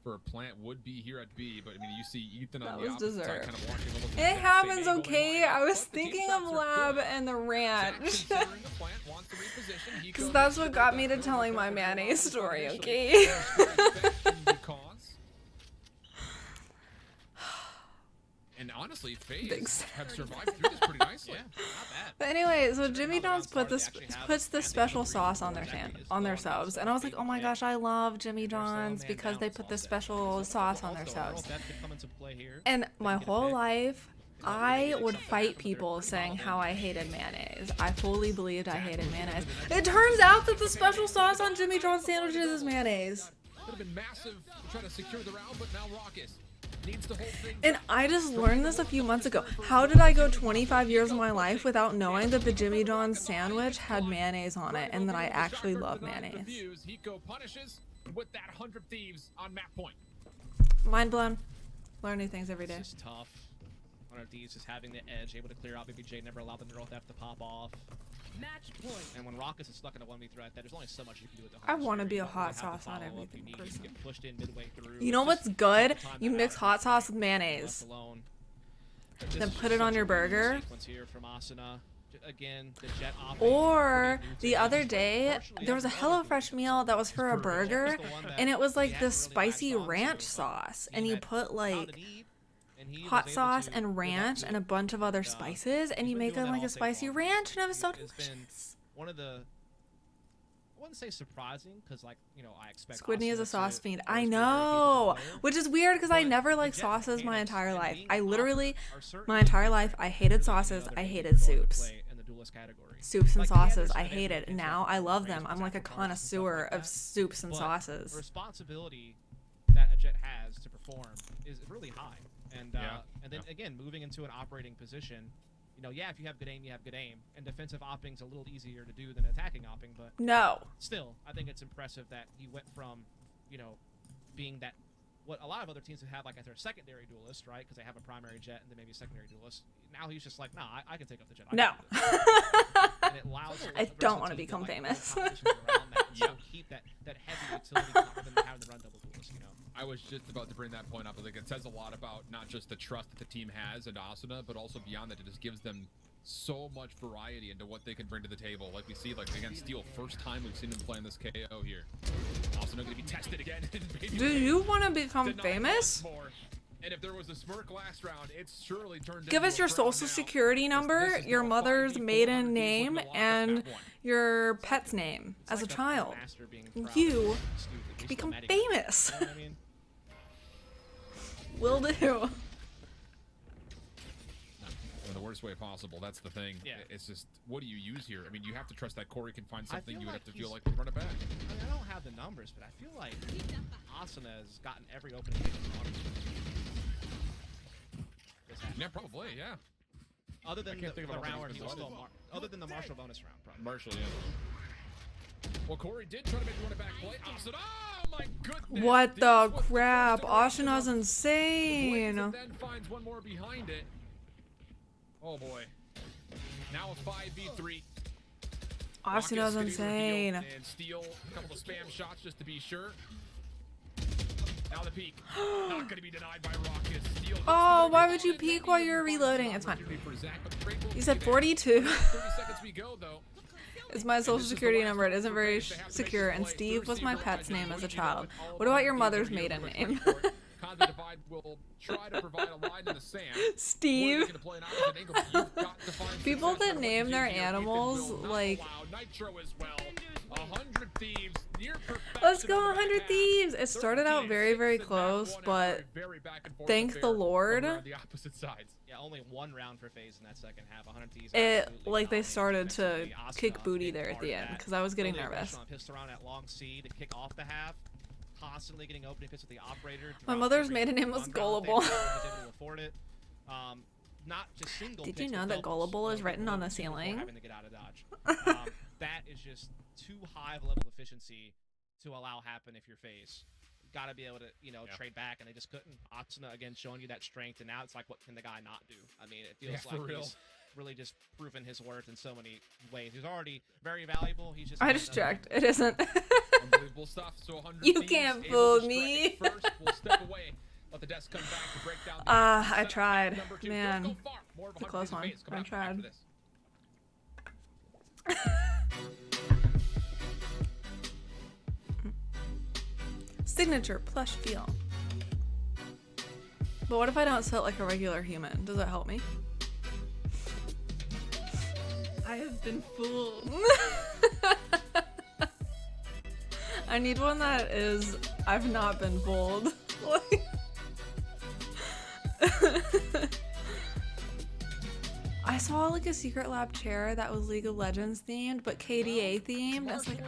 S15: For a plant would be here at B, but I mean you see Ethan
S1: That
S15: on the
S1: was
S15: opposite side,
S1: dessert.
S15: kind of watching almost
S1: It happens, okay? I was thinking of Lab and the ranch. Because that's what got me to telling my mayonnaise story, okay?
S15: And honestly, honestly, FaZe
S1: Big
S15: have survived through this pretty nicely.
S5: Yeah, not bad.
S1: But anyway, so Jimmy John's puts the special sauce on their subs, and I was like, oh my gosh, I love Jimmy John's because they put the special sauce on their subs. And my whole life, I would fight people saying how I hated mayonnaise. I fully believed I hated mayonnaise. It turns out that the special sauce on Jimmy John's sandwiches is mayonnaise.
S15: Could have been massive to try to secure the round, but now Raucus needs to hold things.
S1: And I just learned this a few months ago. How did I go 25 years of my life without knowing that the Jimmy John's sandwich had mayonnaise on it and that I actually love mayonnaise?
S15: Hiko punishes with that 100 Thieves on map point.
S1: Mind blown. Learn new things every day.
S5: It's just tough. 100 Thieves just having the edge, able to clear out BBJ, never allowed the neural theft to pop off. Match point. And when Raucus is stuck in a 1v threat, there's only so much you can do with the
S1: I want to be a hot sauce on
S5: every
S1: everything person.
S5: Get pushed in midway through.
S1: You know what's good? You mix hot sauce with mayonnaise. Then put it on your burger.
S5: Here from Asuna. Again, the jet
S1: or the other day, there was a HelloFresh meal that was for a burger, and it was like this spicy ranch sauce, and you put like hot sauce and ranch and a bunch of other spices, and you make it like a spicy ranch, and it was so delicious.
S5: One of the, I wouldn't say surprising, because like, you know, I expect
S1: Squidney is a sauce fiend. I know, which is weird because I never liked sauces my entire life. I literally, my entire life, I hated sauces. I hated soups. Soups and sauces, I hated. Now I love them. I'm like a connoisseur of soups and sauces.
S5: The responsibility that a jet has to perform is really high. And then again, moving into an operating position, you know, yeah, if you have good aim, you have good aim, and defensive opping's a little easier to do than attacking opping, but
S1: no,
S5: still, I think it's impressive that he went from, you know, being that what a lot of other teams have like as their secondary duelist, right? Because they have a primary jet and then maybe a secondary duelist. Now he's just like, nah, I can take up the jet.
S1: No,
S5: and it allows
S1: I don't want to become famous.
S5: Keep that heavy utility rather than having to run double duelist, you know.
S15: I was just about to bring that point up. Like, it says a lot about not just the trust that the team has in Asuna, but also beyond that, it just gives them so much variety into what they can bring to the table. Like we see, like against Steel, first time we've seen him playing this KO here. Asuna going to be tested again.
S1: Do you want to become famous?
S15: And if there was a smirk last round, it's surely turned.
S1: Give us your social security number, your mother's maiden name, and your pet's name as a child. You become famous. Will do.
S15: In the worst way possible. That's the thing.
S5: Yeah.
S15: It's just, what do you use here? I mean, you have to trust that Corey can find something. You would have to feel like
S5: he's-
S15: to run it back.
S5: I mean, I don't have the numbers, but I feel like Asuna has gotten every opening hit in
S15: Yeah, probably, yeah.
S5: Other than
S15: I can't think of
S5: the
S15: a
S5: round
S15: round
S5: he was still other than the Marshall bonus round, probably.
S15: Marshall, yeah. Well, Corey did try to make one back play. Asuna, oh my goodness!
S1: What the
S15: This was
S1: crap?
S15: first
S1: Asuna's
S15: The
S1: insane.
S15: Blaze then finds one more behind it. Oh boy. Now a 5v3.
S1: Asuna's insane.
S15: And steal a couple of spam shots just to be sure. Now the peek. Not going to be denied by Raucus. Steal
S1: Oh, why would you peek while you're reloading? It's fine. You said 42.
S15: 30 seconds we go though.
S1: Is my social security number. It isn't very secure, and Steve was my pet's name as a child. What about your mother's maiden name?
S15: Convoy Divide will try to provide a line in the sand.
S1: Steve. People that name their animals like.
S15: Nitro as well. 100 Thieves, near perfection.
S1: Let's go 100 Thieves! It started out very, very close, but thank the Lord.
S15: The opposite sides.
S5: Yeah, only one round for FaZe in that second half. 100 Thieves.
S1: It like they started to kick booty there at the end because I was getting nervous.
S5: Pissed around at long C to kick off the half. Constantly getting opening pits with the operator.
S1: My mother's maiden name was Gullible.
S5: Not just single.
S1: Did you know that Gullible is written on the ceiling?
S5: Having to get out of dodge. That is just too high of a level of efficiency to allow happen if you're FaZe. Got to be able to, you know, trade back, and they just couldn't. Asuna again showing you that strength, and now it's like, what can the guy not do? I mean, it feels like he's really just proven his worth in so many ways. He's already very valuable. He's just.
S1: I just checked. It isn't.
S15: Unbelievable stuff. So 100
S1: You
S15: Thieves
S1: can't
S15: able
S1: fool
S15: to
S1: me.
S15: strike it first. We'll step away. Let the desk come back to break down.
S1: I tried.
S15: Number 2.
S1: Man,
S15: Don't go far. More of
S1: it's a
S15: 100
S1: close
S15: Thieves
S1: one.
S15: FaZe coming
S1: I
S15: up
S1: tried.
S15: after this.
S1: Signature plush feel. But what if I don't sit like a regular human? Does that help me?
S18: I have been fooled.
S1: I need one that is, I've not been fooled. Like- I saw like a Secret Lab chair that was League of Legends themed, but KDA themed. It's like,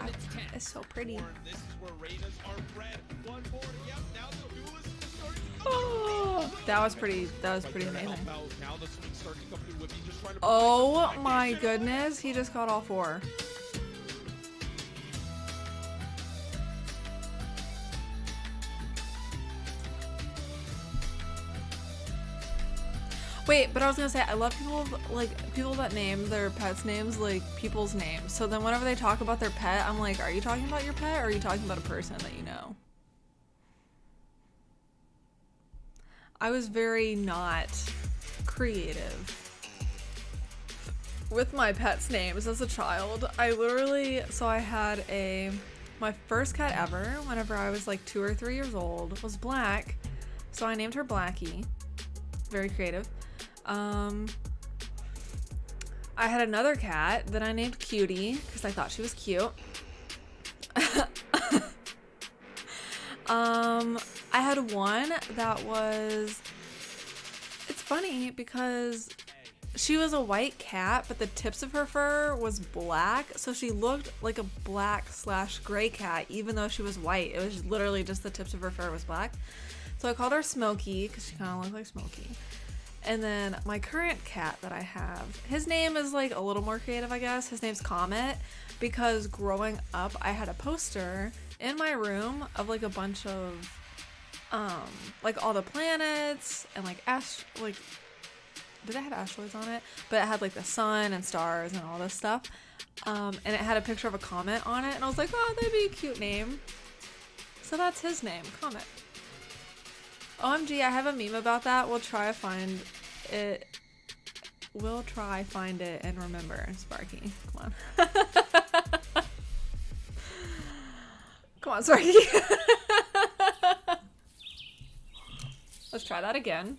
S1: it's so pretty.
S4: This is where Ravens are bred. One more. Yep, now the duelist is starting to come
S1: Oh, that was pretty amazing.
S4: Now the swing starting to come through with just trying to
S1: Oh my goodness, he just got all 4. Wait, but I was gonna say, I love people that name their pets' names like people's names. So then whenever they talk about their pet, I'm like, are you talking about your pet or are you talking about a person that you know? I was very not creative with my pets' names as a child. I had my first cat ever whenever I was like 2 or 3 years old was black. So I named her Blackie. Very creative. I had another cat that I named Cutie because I thought she was cute. I had one that was, it's funny because she was a white cat, but the tips of her fur was black, so she looked like a black/gray cat even though she was white. It was literally just the tips of her fur was black. So I called her Smokey because she kind of looked like Smokey. And then my current cat that I have, his name is like a little more creative, I guess. His name's Comet because growing up I had a poster in my room of like a bunch of like all the planets and like did it have asteroids on it? But it had like the sun and stars and all this stuff. And it had a picture of a comet on it and I was like, oh, that'd be a cute name. So that's his name, Comet. OMG, I have a meme about that. We'll try to find it. We'll try find it and remember. Sparky, come on. Come on, Sparky. Let's try that again.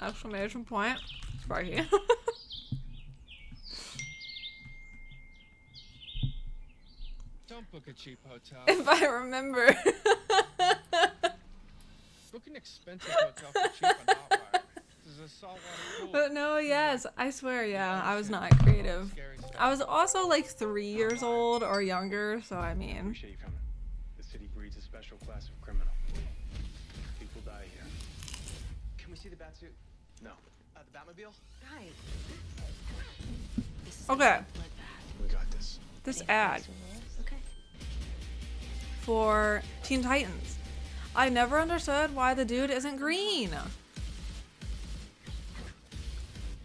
S1: Exclamation point. Sparky.
S20: Don't book a cheap hotel.
S1: If I remember.
S20: Book an expensive hotel for cheap on Hotwire. This is a saltwater pool.
S1: But no, yes, I swear, yeah, I was not creative. I was also like 3 years old or younger, so I mean.
S3: Appreciate you coming. The city breeds a special class of criminal. People die here.
S22: Can we see the Batsuit?
S3: No.
S22: The Batmobile?
S8: Guys.
S1: Okay.
S3: We got this.
S1: This ad
S8: Okay.
S1: for Teen Titans. I never understood why the dude isn't green.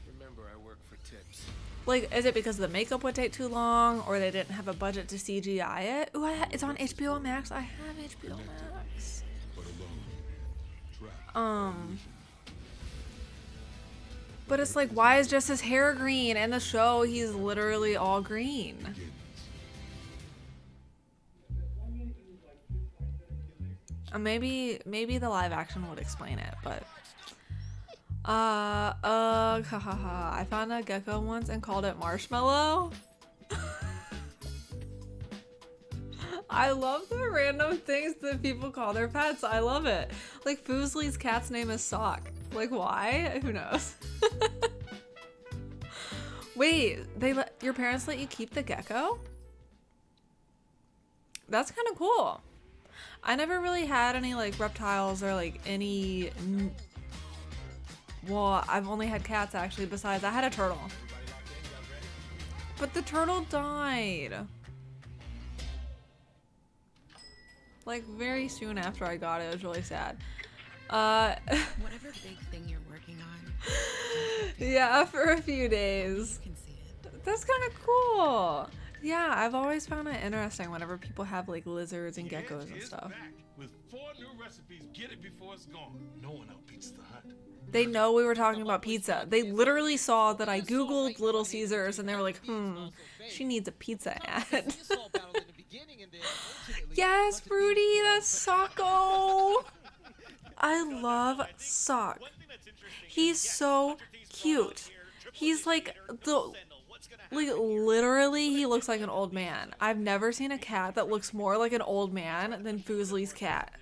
S22: Remember, I work for tips.
S1: Like, is it because the makeup would take too long or they didn't have a budget to CGI it? Ooh, it's on HBO Max. I have HBO Max. But it's like, why is just his hair green? In the show, he's literally all green. Maybe the live action would explain it, but I found a gecko once and called it Marshmallow. I love the random things that people call their pets. I love it. Like Foozly's cat's name is Sock. Like why? Who knows? Wait, your parents let you keep the gecko? That's kind of cool. I never really had any like reptiles or like any. Well, I've only had cats actually. Besides, I had a turtle, but the turtle died. Like very soon after I got it. It was really sad.
S8: Whatever big thing you're working on.
S1: Yeah, for a few days. That's kind of cool. Yeah, I've always found it interesting whenever people have like lizards and geckos and stuff.
S19: With 4 new recipes, get it before it's gone. No one out Pizza Hut.
S1: They know we were talking about pizza. They literally saw that I googled Little Caesars and they were like, she needs a pizza ad. Yes, Fruity, that's Socko. I love Sock. He's so cute. He's like literally he looks like an old man. I've never seen a cat that looks more like an old man than Fusely's cat.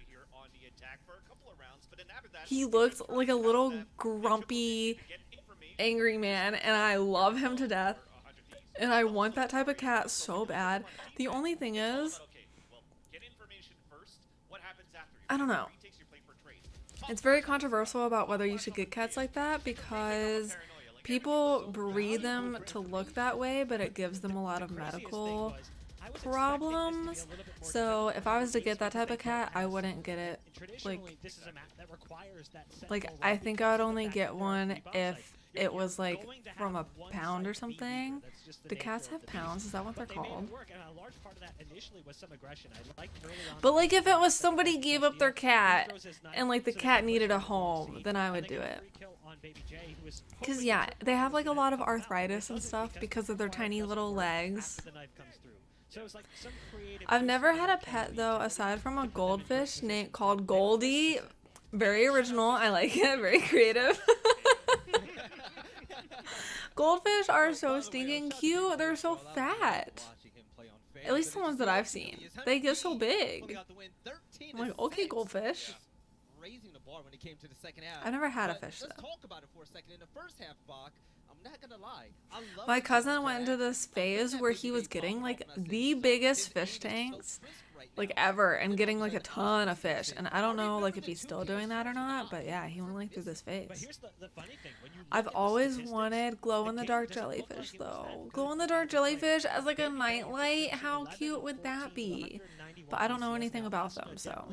S1: He looks like a little grumpy, angry man, and I love him to death. And I want that type of cat so bad. The only thing is, I don't know. It's very controversial about whether you should get cats like that because people breed them to look that way, but it gives them a lot of medical problems. So if I was to get that type of cat, I wouldn't get it. Like I think I would only get one if it was like from a pound or something. Do cats have pounds? Is that what they're called? But like if it was somebody gave up their cat and like the cat needed a home, then I would do it. Cause yeah, they have like a lot of arthritis and stuff because of their tiny little legs. I've never had a pet though aside from a goldfish named called Goldie. Very original. I like it. Very creative. Goldfish are so stinking cute. They're so fat. At least the ones that I've seen. They get so big. I'm like, okay, goldfish. I never had a fish though. My cousin went into this phase where he was getting like the biggest fish tanks like ever and getting like a ton of fish, and I don't know like if he's still doing that or not, but yeah, he went like through this phase. I've always wanted glow-in-the-dark jellyfish though. Glow-in-the-dark jellyfish as like a nightlight, how cute would that be? But I don't know anything about them, so.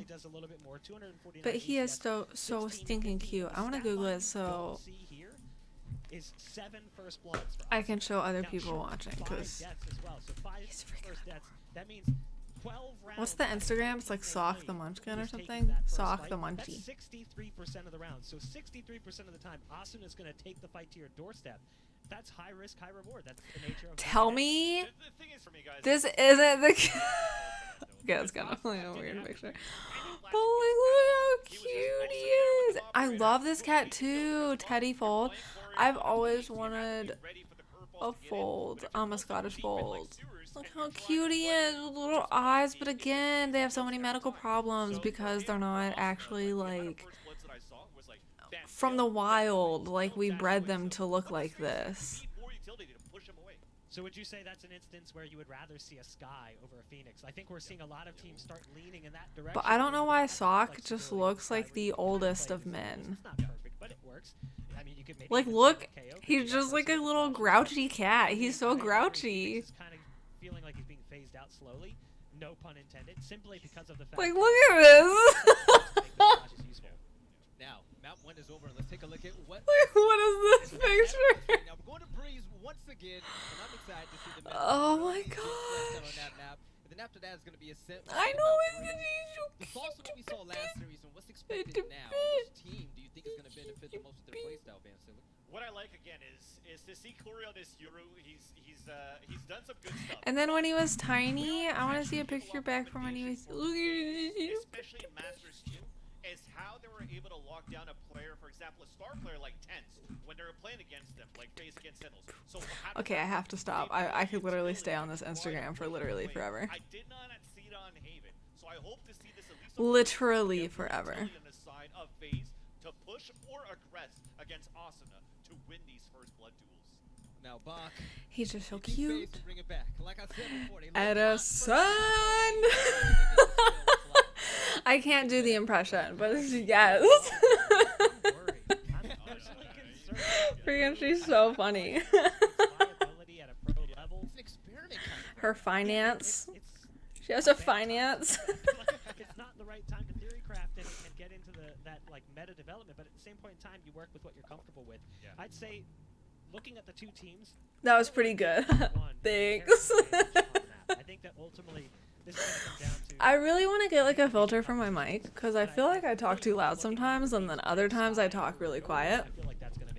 S1: But he is so stinking cute. I want to Google it so I can show other people watching because he's freaking adorable. What's the Instagram? It's like Sock the Munchkin or something? Sock the Munchie.
S9: 63% of the round. So 63% of the time, Asuna is going to take the fight to your doorstep. That's high risk, high reward. That's the nature of
S1: Tell me this isn't the okay, that's kind of like a weird picture. But like, look how cute he is. I love this cat too, Teddy Fold. I've always wanted a fold, a Scottish fold. Look how cute he is with little eyes, but again, they have so many medical problems because they're not actually like from the wild, like we bred them to look like this.
S9: So would you say that's an instance where you would rather see a Sky over a Phoenix? I think we're seeing a lot of teams start leaning in that direction.
S1: But I don't know why Sock just looks like the oldest of men.
S9: It's not perfect, but it works. I mean, you could
S1: like look, he's just like a little grouchy cat. He's so grouchy.
S9: Feeling like he's being phased out slowly, no pun intended, simply because of the fact
S1: like look at this.
S4: Now, map 1 is over, and let's take a look at what
S1: is this picture?
S4: Now we're going to Breeze once again, and I'm excited to see the map.
S1: Oh my gosh.
S4: On that map. And then after that is going to be a set.
S1: I know it's
S4: also what we saw last series, and what's expected now. Which team do you think is going to benefit the most with their playstyle, Van Silly?
S2: What I like again is to see Corey on this Euro. He's done some good stuff.
S1: And then when he was tiny, I want to see a picture back from when he was.
S2: Especially Masters 2, is how they were able to lock down a player, for example, a star player like Tense, when they were playing against them, like phase against Sentinels. So
S1: okay, I have to stop. I could literally stay on this Instagram for literally forever.
S2: I did not see it on Haven, so I hope to see this at least
S1: literally forever.
S2: On the side of phase to push or aggress against Asuna to win these first blood duels.
S4: Now, Bach.
S1: He's just so cute.
S4: Bring it back. Like I said before,
S1: Edison. I can't do the impression, but yes. Freaking, she's so funny. Her finance. She has a finance.
S9: It's not the right time to theory craft and get into that like meta development, but at the same point in time, you work with what you're comfortable with. Yeah. I'd say, looking at the two teams,
S1: that was pretty good. Thanks.
S9: I think that ultimately this is going to come down to.
S1: I really want to get like a filter for my mic because I feel like I talk too loud sometimes, and then other times I talk really quiet.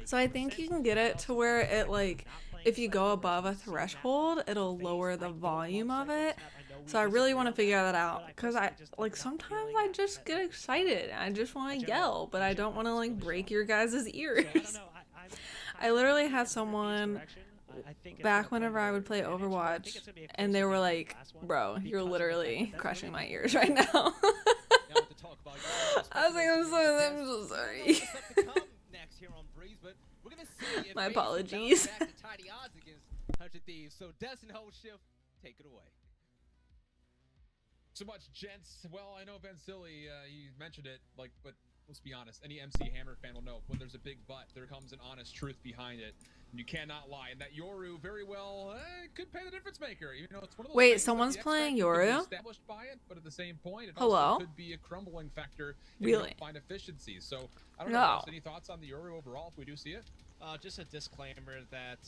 S1: So I think you can get it to where it like if you go above a threshold, it'll lower the volume of it. So I really want to figure that out because I like sometimes I just get excited. I just want to yell, but I don't want to like break your guys' ears. I literally had someone back whenever I would play Overwatch, and they were like, "Bro, you're literally crushing my ears right now." I was like, I'm so sorry. My apologies.
S4: So Destin Holshift, take it away.
S15: So much, gents. Well, I know Vansili, you mentioned it, like, but let's be honest. Any MC Hammer fan will know when there's a big but, there comes an honest truth behind it. And you cannot lie. And that Yoru very well could pay the difference maker. You know, it's one of those
S1: Wait,
S15: things
S1: someone's
S15: that the
S1: playing
S15: X factor could be
S1: Yoru?
S15: established by it, but at the same point, it
S1: Hello?
S15: also could be a crumbling factor if you
S1: Really?
S15: don't find efficiencies. So I don't know.
S1: No.
S15: Any thoughts on the Yoru overall if we do see it?
S5: Just a disclaimer that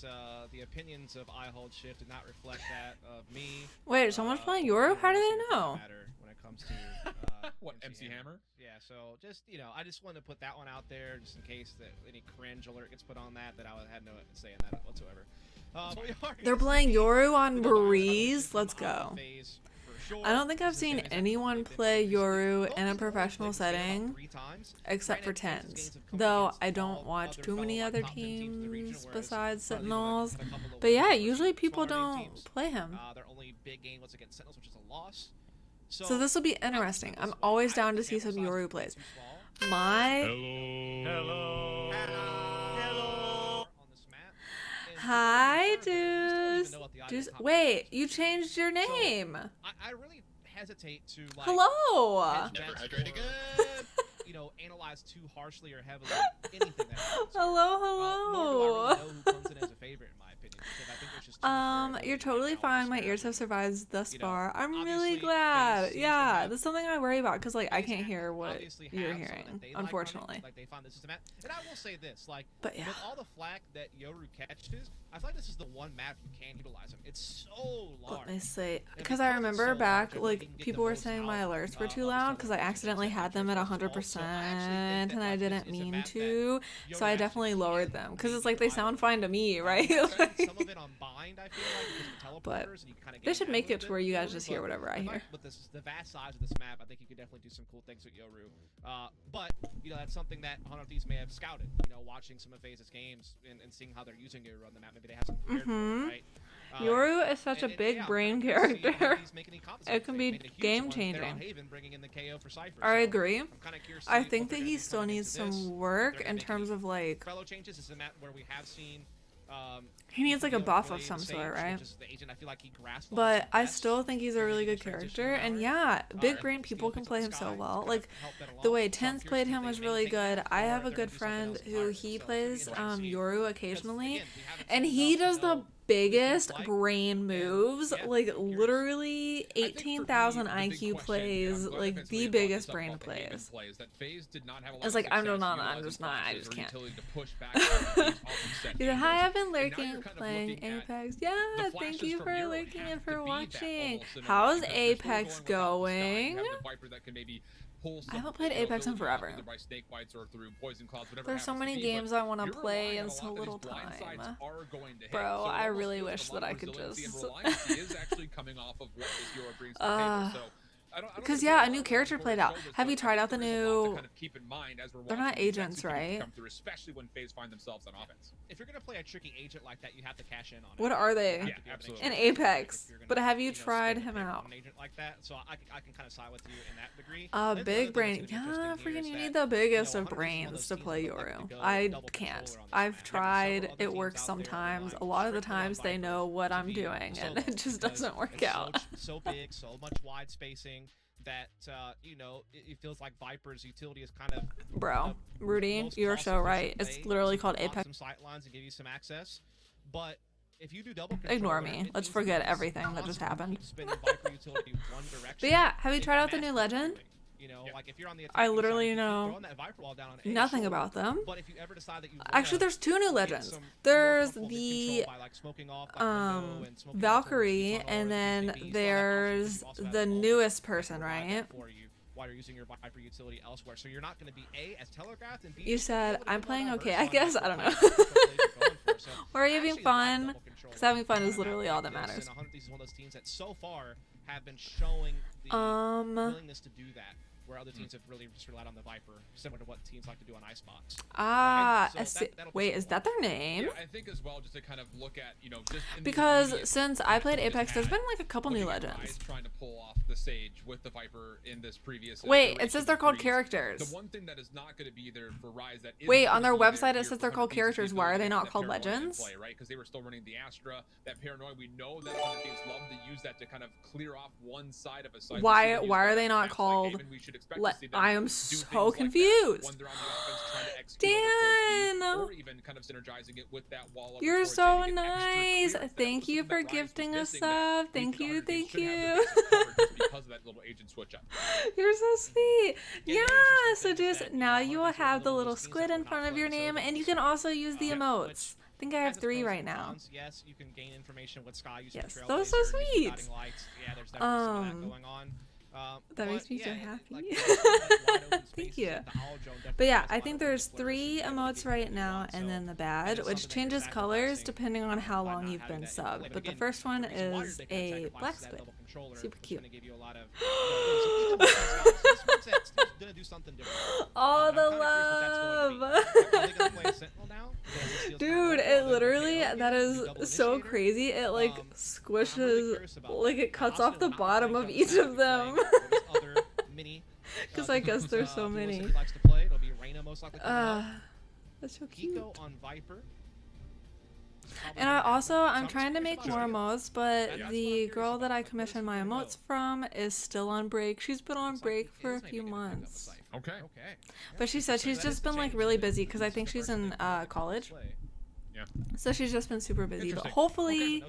S5: the opinions of iHoldShift did not reflect that of me.
S1: Wait, someone's playing Yoru? How do they know?
S5: When it comes to
S15: what, MC Hammer?
S5: Yeah, so just, you know, I just wanted to put that one out there just in case that any cringe alert gets put on that I had no say in that whatsoever.
S1: They're playing Yoru on Breeze. Let's go. I don't think I've seen anyone play Yoru in a professional setting except for Tens, though I don't watch too many other teams besides Sentinels. But yeah, usually people don't play him.
S5: Their only big game was against Sentinels, which is a loss.
S1: So this will be interesting. I'm always down to see some Yoru plays. My Hi, dudes. Wait, you changed your name.
S5: I really hesitate to like
S1: Hello.
S5: you know, analyze too harshly or heavily anything that happens.
S1: Hello,
S5: Nor do I really know who comes in as a favorite in my opinion. Because I think there's just too much
S1: you're totally fine. My ears have survived thus far. I'm really glad. Yeah, that's something I worry about because like I can't hear what you're hearing, unfortunately.
S5: Like they find the system at. And I will say this, like
S1: but yeah.
S5: with all the flack that Yoru catches, I feel like this is the one map you can utilize him. It's so large.
S1: Let me see, because I remember back like people were saying my alerts were too loud because I accidentally had them at 100% and I didn't mean to, so I definitely lowered them because it's like they sound fine to me, right? Like,
S5: some of it on bind, I feel like, because of
S1: but
S5: teleporters, and you kind of
S1: they should make it to where you guys just hear whatever I hear.
S5: With this, the vast size of this map, I think you could definitely do some cool things with Yoru. But you know, that's something that Hunter of Thieves may have scouted. You know, watching some of FaZe's games and seeing how they're using Yoru on the map. Maybe they have some prepared for it, right?
S1: Yoru is such a big brain character. It can be game changing. I agree. I think that he still needs some work in terms of like.
S5: Fellow changes is a map where we have seen.
S1: He needs like a buff of some sort, right? But I still think he's a really good character, and yeah, big brain people can play him so well. Like the way Tenth played him was really good. I have a good friend who he plays Yoru occasionally, and he does the biggest brain moves, like literally 18,000 IQ plays, like the biggest brain plays. It's like I'm just not, I just can't. He's like, hi, I've been lurking playing Apex. Yeah, thank you for lurking and for watching. How's Apex going? I haven't played Apex in forever. There's so many games I want to play in so little time. Bro, I really wish that I could just... Because yeah, a new character played out. Have you tried out the new? They're not agents, right?
S15: Especially when FaZe find themselves on offense.
S5: If you're gonna play a tricky agent like that, you have to cash in on it.
S1: What are they?
S15: Yeah, absolutely.
S1: In Apex. But have you tried him out?
S5: An agent like that, so I can kind of side with you in that degree.
S1: Big brain. Yeah, freaking you need the biggest of brains to play Yoru. I can't. I've tried. It works sometimes. A lot of the times they know what I'm doing, and it just doesn't work out.
S5: So big, so much wide spacing. That you know, it feels like Viper's utility is kind of.
S1: Bro, Rudy, you're so right. It's literally called Apex.
S5: Some sight lines and give you some access, but if you do double
S1: ignore me. Let's forget everything that just happened. But yeah, have you tried out the new legend?
S5: You know, like if you're on the
S1: I literally know nothing about them.
S5: But if you ever decide that you
S1: actually, there's two new legends. There's the Valkyrie, and then there's the newest person, right?
S5: While you're using your Viper utility elsewhere, so you're not going to be as telegraphed and
S1: you said I'm playing okay, I guess. I don't know. We're having fun. Because having fun is literally all that matters.
S5: 100 Thieves is one of those teams that so far have been showing the willingness to do that, where other teams have really just relied on the Viper, similar to what teams like to do on Icebox.
S1: Wait, is that their name?
S15: Yeah, I think as well, just to kind of look at, you know, just
S1: because since I played Apex, there's been like a couple new legends.
S15: Trying to pull off the Sage with the Viper in this previous.
S1: Wait, it says they're called characters.
S15: The one thing that is not going to be there for Rise that is
S1: wait, on their website it says they're called characters. Why are they not called legends?
S15: Play, right? Because they were still running the Astra, that Paranoid. We know that other teams love to use that to kind of clear off one side of a site.
S1: Why are they not called? I am so confused. Dan,
S15: or even kind of synergizing it with that wall.
S1: You're so nice. Thank you for gifting a sub. Thank you.
S15: Because of that little agent switch up.
S1: You're so sweet. Yeah. So just now you will have the little squid in front of your name, and you can also use the emotes. I think I have 3 right now.
S5: Yes, you can gain information with Sky using
S1: yes, that was so sweet.
S5: Yeah, there's definitely some of that going on.
S1: That makes me so happy. Thank you. But yeah, I think there's 3 emotes right now, and then the badge, which changes colors depending on how long you've been subbed. But the first one is a black squid. Super cute. All the love! Dude, it literally, that is so crazy. It like squishes, like it cuts off the bottom of each of them. Because I guess there's so many. That's so cute. And I'm trying to make more emotes, but the girl that I commissioned my emotes from is still on break. She's been on break for a few months.
S15: Okay.
S1: But she said she's just been like really busy because I think she's in college.
S15: Yeah.
S1: So she's just been super busy, but hopefully,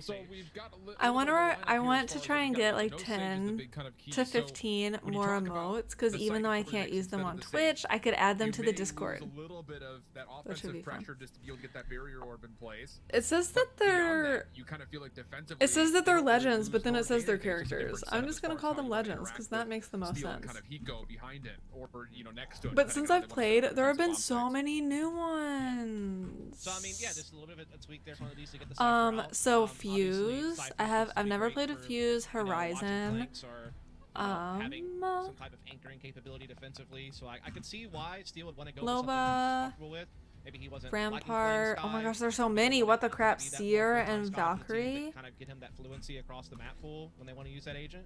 S1: I want to try and get like 10 to 15 more emotes, because even though I can't use them on Twitch, I could add them to the Discord.
S15: A little bit of that offensive pressure just to be able to get that barrier orb in place.
S1: It says that they're.
S15: You kind of feel like defensively.
S1: It says that they're legends, but then it says they're characters. I'm just gonna call them legends because that makes the most sense.
S15: Kind of Hiko behind it, or next to it.
S1: But since I've played, there have been so many new ones.
S5: So I mean, yeah, just a little bit of a tweak there for these to get the
S1: so Fuse, I've never played a Fuse. Horizon,
S5: having some type of anchoring capability defensively, so I could see why Steel would want to go
S1: Loba,
S5: with something he's comfortable with. Maybe he wasn't
S1: Rampart. Oh my gosh, there's so many. What the crap, Seer and Valkyrie.
S5: Kind of get him that fluency across the map pool when they want to use that agent,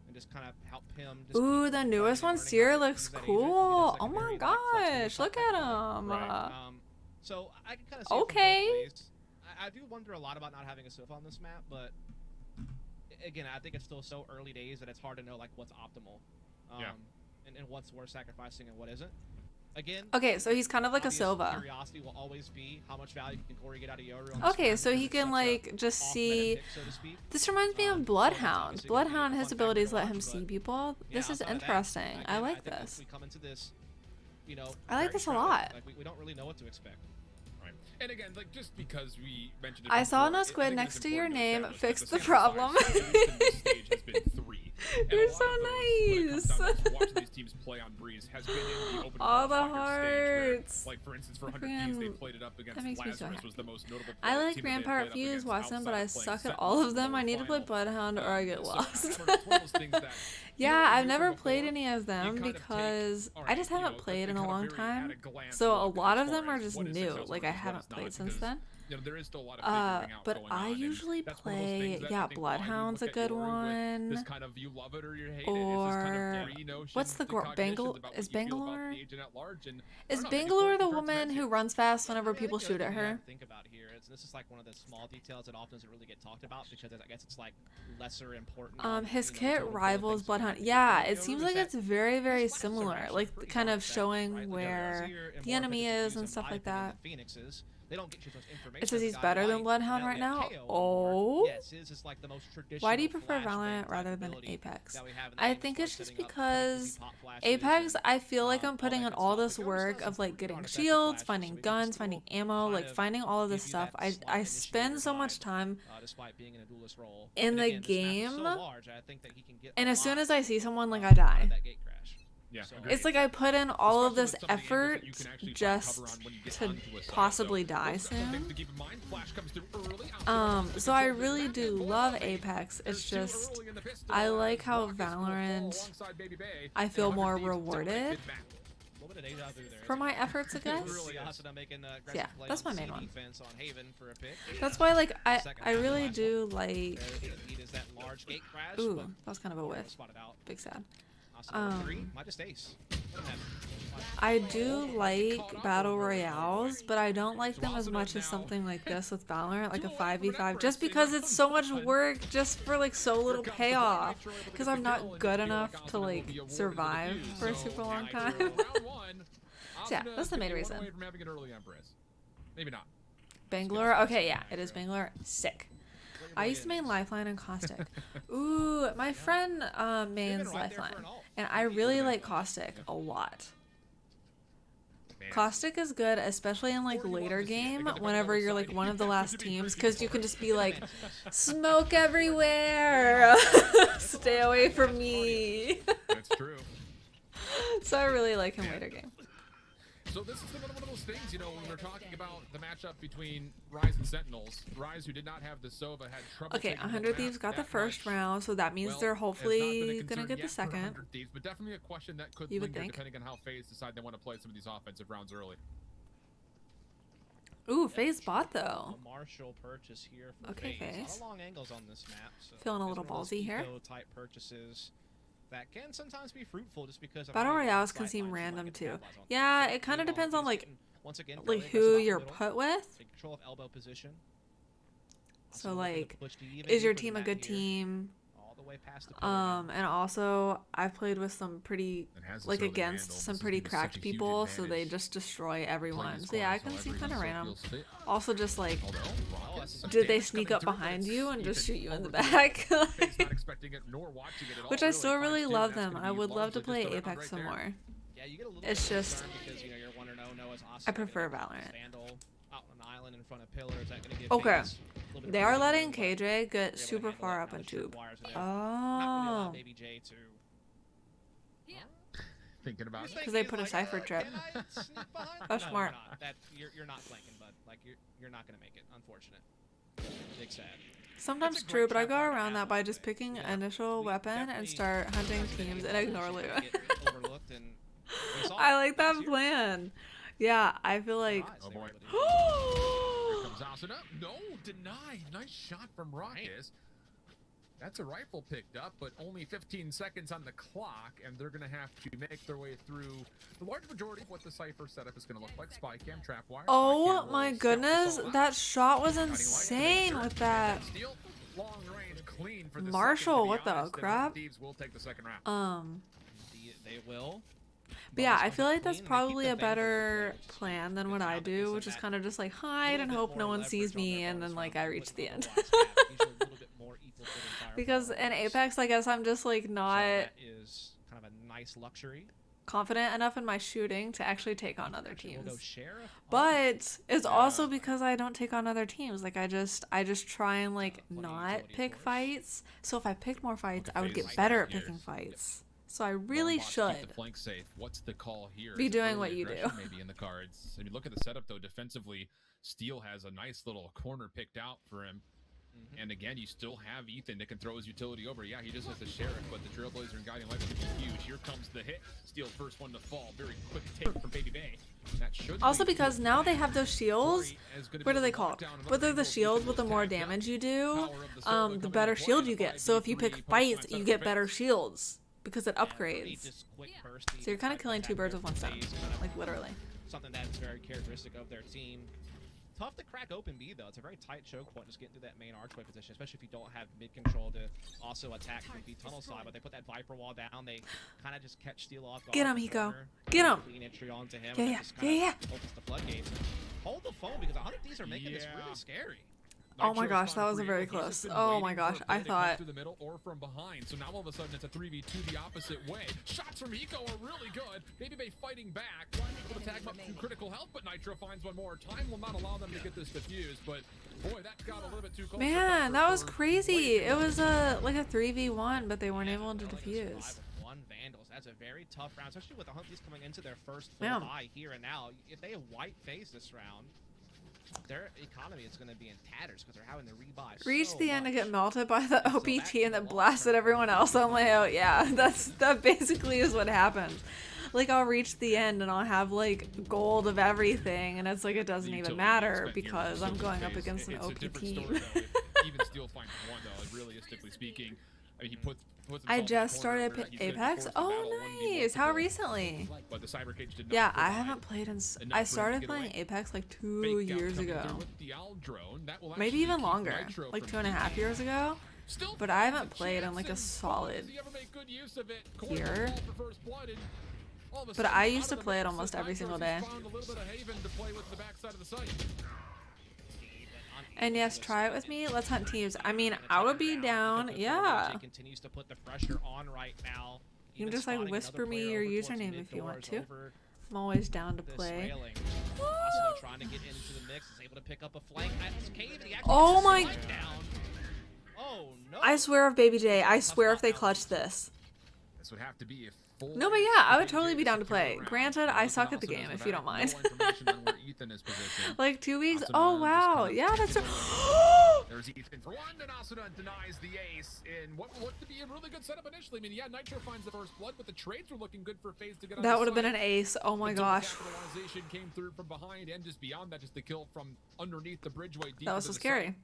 S5: and just kind of help him.
S1: Ooh, the newest one, Seer, looks cool. Oh my gosh, look at him.
S5: So I can kind of see okay. I do wonder a lot about not having a Swift on this map, but again, I think it's still so early days that it's hard to know like what's optimal, and what's worth sacrificing and what isn't. Again,
S1: okay, so he's kind of like a Silva.
S5: Curiosity will always be how much value can Corey get out of Yoru.
S1: Okay, so he can like just see. This reminds me of Bloodhound. Bloodhound, his abilities let him see people. This is interesting. I like this. I like this a lot.
S5: Like we don't really know what to expect.
S15: And again, like just because we mentioned it
S1: I saw no squid next to your name fixed the problem. You're so nice.
S15: Watching these teams play on Breeze has been in the open
S1: all the hearts.
S15: Stage where, like for instance, for 100 Thieves, they played it up against Lazarus was the most notable.
S1: I like Rampart, Fuse, Watson, but I suck at all of them. I need to play Bloodhound or I get lost. Yeah, I've never played any of them because I just haven't played in a long time. So a lot of them are just new. Like I haven't played since then.
S15: You know, there is still a lot of figuring out
S1: but I usually play, Bloodhound's a good one.
S15: This kind of you love it or you hate
S1: or
S15: it. Kind of
S1: what's the Bangalore? Is Bangalore? Is Bangalore the woman who runs fast whenever people shoot at her?
S5: Think about here. This is like one of the small details that often doesn't really get talked about because I guess it's like lesser important.
S1: His kit rivals Bloodhound. Yeah, it seems like it's very, very similar. Like kind of showing where the enemy is and stuff like that.
S5: They don't get you much information.
S1: It says he's better than Bloodhound right now. Oh.
S5: Yes, his is like the most traditional.
S1: Why do you prefer Valorant rather than Apex? I think it's just because Apex, I feel like I'm putting in all this work of like getting shields, finding guns, finding ammo, like finding all of this stuff. I spend so much time in the game, and as soon as I see someone, like I die.
S15: Yeah,
S1: It's like I put in all of this effort just to possibly die soon. So I really do love Apex. It's just I like how Valorant, I feel more rewarded for my efforts, I guess. Yeah, that's my main one. That's why, like, I really do like. Ooh, that was kind of a whiff. Big sad. I do like battle royales, but I don't like them as much as something like this with Valorant, like a 5v5, just because it's so much work just for like so little payoff. Because I'm not good enough to like survive for a super long time. So yeah, that's the main reason.
S15: Maybe not.
S1: Bangalore? Okay, yeah, it is Bangalore. Sick. I used to main Lifeline and Caustic. Ooh, my friend mains Lifeline, and I really like Caustic a lot. Caustic is good, especially in like later game, whenever you're like one of the last teams, because you can just be like, smoke everywhere, stay away from me.
S15: That's true.
S1: So I really like him later game.
S15: So this is one of those things, you know, when we're talking about the matchup between Rise and Sentinels. Rise, who did not have the Sova, had trouble.
S1: Okay, 100 Thieves got the first round, so that means they're hopefully gonna get the second.
S15: 100 Thieves, but definitely a question that could linger depending on how FaZe decide they want to play some of these offensive rounds early.
S1: Ooh, FaZe bot though.
S5: A Marshall purchase here for
S1: okay,
S5: FaZe.
S1: FaZe.
S5: A lot of long angles on this map. So
S1: feeling a little ballsy here.
S5: Type purchases that can sometimes be fruitful just because
S1: battle royales can seem random too. Yeah, it kind of depends on like who you're put with.
S5: Control of elbow position.
S1: So like, is your team a good team? And also I've played with some pretty like against some pretty cracked people, so they just destroy everyone. So yeah, I can seem kind of random. Also just like, did they sneak up behind you and just shoot you in the back? Which I still really love them. I would love to play Apex some more. It's just I prefer Valorant. Okay. They are letting KJ get super far up in tube. Oh.
S15: Thinking about it.
S1: Because they put a Cypher trip. That's smart.
S5: You're not flanking, bud. Like, you're not going to make it. Unfortunate. Big sad.
S1: Sometimes true, but I go around that by just picking initial weapon and start hunting teams and ignore loot. I like that plan. Yeah, I feel like...
S15: Oh boy. Here comes Asuna. No, denied. Nice shot from Raucus. That's a rifle picked up, but only 15 seconds on the clock, and they're going to have to make their way through the large majority of what the Cypher setup is going to look like. Spy cam, trap wire.
S1: Oh my goodness, that shot was insane with that. Marshall, what the crap?
S15: They
S5: will.
S1: But yeah, I feel like that's probably a better plan than what I do, which is kind of just like hide and hope no one sees me, and then like I reach the end. Because in Apex, I guess I'm just like not
S5: is kind of a nice luxury.
S1: Confident enough in my shooting to actually take on other teams. But it's also because I don't take on other teams. Like I just try and like not pick fights. So if I picked more fights, I would get better at picking fights. So I really should
S15: What's the call here?
S1: be doing what you do.
S15: Maybe in the cards. I mean, look at the setup though. Defensively, Steel has a nice little corner picked out for him. And again, you still have Ethan that can throw his utility over. Yeah, he just has the Sheriff, but the Trailblazer and Guiding Light is huge. Here comes the hit. Steel first one to fall. Very quick take from Baby Bay. That should
S1: also because now they have those shields. What are they called? Whether the shields with the more damage you do, the better shield you get. So if you pick fights, you get better shields because it upgrades. So you're kind of killing two birds with one stone, like literally.
S5: Something that's very characteristic of their team. Tough to crack open B though. It's a very tight choke point just getting through that main archway position, especially if you don't have mid control to also attack from the tunnel side. But they put that Viper wall down. They kind of just catch Steel off guard.
S1: Get him, Hiko. Get him.
S5: Clean entry onto him.
S1: Yeah.
S5: Opens the floodgates. Hold the phone because 100 Ds are making this really scary.
S1: Oh my gosh, that was a very close. Oh my gosh, I thought.
S15: Through the middle or from behind. So now all of a sudden it's a 3v2 the opposite way. Shots from Hiko are really good. Baby Bay fighting back. Able to tag him up to critical health, but Nitro finds one more. Time will not allow them to get this defused, but boy, that got a little bit too close.
S1: Man, that was crazy. It was like a 3v1, but they weren't able to defuse.
S5: Vandals. That's a very tough round, especially with the Hunties coming into their first full
S1: Yeah.
S5: buy here and now. If they have white face this round, their economy is going to be in tatters because they're having to rebuy.
S1: Reach
S5: so
S1: the end and
S5: much.
S1: get melted by the OPT and then blasted everyone else on layout. Yeah, that basically is what happens. Like, I'll reach the end and I'll have like gold of everything, and it's like it doesn't even matter because I'm going up against an OP team.
S15: Even Steel finds one though, like, realistically speaking. I mean, he puts
S1: I
S15: himself in
S1: just
S15: a corner
S1: started
S15: where he's gonna be
S1: Apex.
S15: forced to battle
S1: Oh,
S15: 1v1
S1: nice. How
S15: people.
S1: recently?
S15: But the Cybercage did not
S1: Yeah, I
S15: provide
S1: haven't played in.
S15: enough
S1: I
S15: for him to
S1: started
S15: get
S1: playing
S15: away.
S1: Apex like 2
S15: Fake out
S1: years
S15: coming
S1: ago.
S15: through with the owl drone. That will
S1: Maybe
S15: actually
S1: even
S15: keep
S1: longer,
S15: Nitro
S1: like
S15: from
S1: 2.5 years ago.
S15: Still
S1: But I haven't
S15: finds a
S1: played in
S15: chance,
S1: like a
S15: and boy,
S1: solid
S15: does he ever make good use of it. Corner
S1: year.
S15: ball for first blood, and all of a
S1: But
S15: sudden,
S1: I
S15: out
S1: used to
S15: of the
S1: play it
S15: mix,
S1: almost
S15: as
S1: every
S15: Nitro's
S1: single
S15: has
S1: day.
S15: found a little bit of haven to play with the backside of the site.
S1: And yes, try it with me. Let's hunt teams. I mean, I would be down. Yeah.
S5: Continues to put the pressure on right now.
S1: You can just like whisper me your username if you want to. I'm always down to play.
S5: Also trying to get into the mix, is able to pick up a flank.
S1: Oh my!
S5: Oh no!
S1: I swear if Baby J, I swear if they clutch this.
S15: This would have to be a full.
S1: No, but yeah, I would totally be down to play. Granted, I suck at the game if you don't mind. Like 2 weeks. Oh wow, yeah, that's.
S15: There's Ethan for one, and Asuna denies the ace in what looked to be a really good setup initially. I mean, yeah, Nitro finds the first blood, but the trades were looking good for FaZe to get on
S1: That
S15: the
S1: would have been
S15: site.
S1: an ace. Oh my
S15: Until
S1: gosh.
S15: the capitalization came through from behind, and just beyond that, just the kill from underneath the bridgeway. Deep
S1: That was
S15: into
S1: so
S15: the
S1: scary.
S15: site.